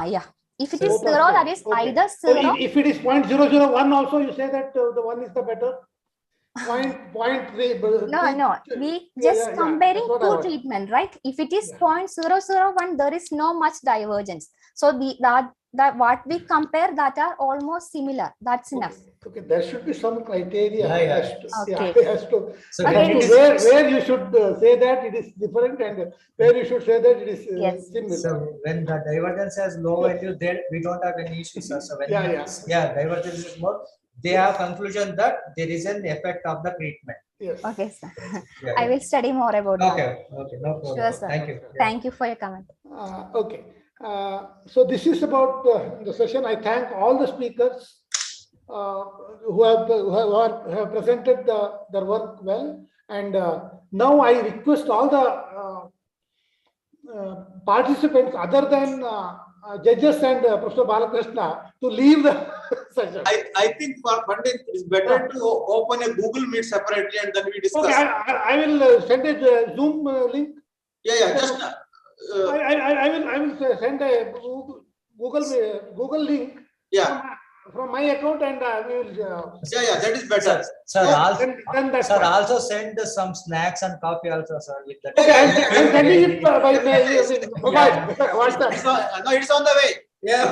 Yeah. If it is 0, that is either 0. So if it is 0.001 also, you say that the one is the better? 0.3. No. We just comparing two treatment, right? If it is 0.001, there is no much divergence. So that what we compare that are almost similar. That's enough. Okay, there should be some criteria. So where you should say that it is different, and where you should say that it is similar. So when the divergence has low value, there we don't have any issues. So when divergence is more, they have conclusion that there is an effect of the treatment. Yes. Okay, sir. Yeah. I will study more about that. Okay, okay, no problem. Sure, sir. Thank you. Thank you for your comment. Okay. So this is about the session. I thank all the speakers who have presented their work well. And now I request all the participants other than judges and Professor Balakrishna to leave the session. I think for Pandit, it is better to open a Google Meet separately and then we discuss. Okay, I will send a Zoom link. Yeah, just. I will send a Google link. Yeah. From my account, and we will. Yeah, that is better. Sir, then also send some snacks and coffee also, sir. With that. Okay, I'm sending it by mail. No, it's on the way. Yeah.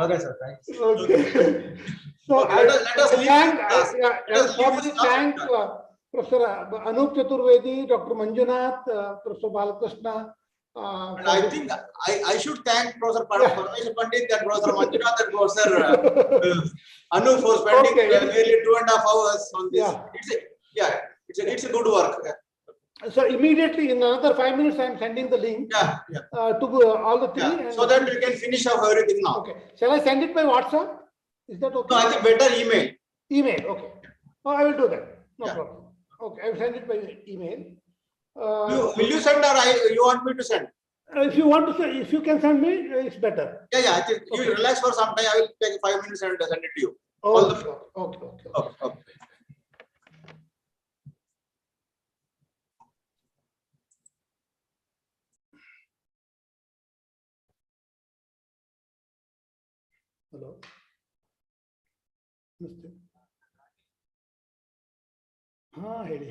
Okay, sir. Thanks. Okay. So Okay, let us thank Professor Anup Chaturvedi, Dr. Manjunath, Professor Balakrishna. I think I should thank Professor Parmeshwar Pandit and Professor Manjunath and Professor Anu for spending nearly 2.5 hours on this. Yeah. It's a good work. So immediately in another 5 minutes, I am sending the link to all the three. Yeah, so that we can finish off everything now. Okay. Shall I send it by WhatsApp? Is that okay? No, I think better email. Email, okay. Oh, I will do that. No problem. Okay, I will send it by email. Will you send or you want me to send? If you want to say, if you can send me, it's better. Yeah, I think you relax for some time. I will take 5 minutes and send it to you. Okay. Hello. ಹೇಳಿ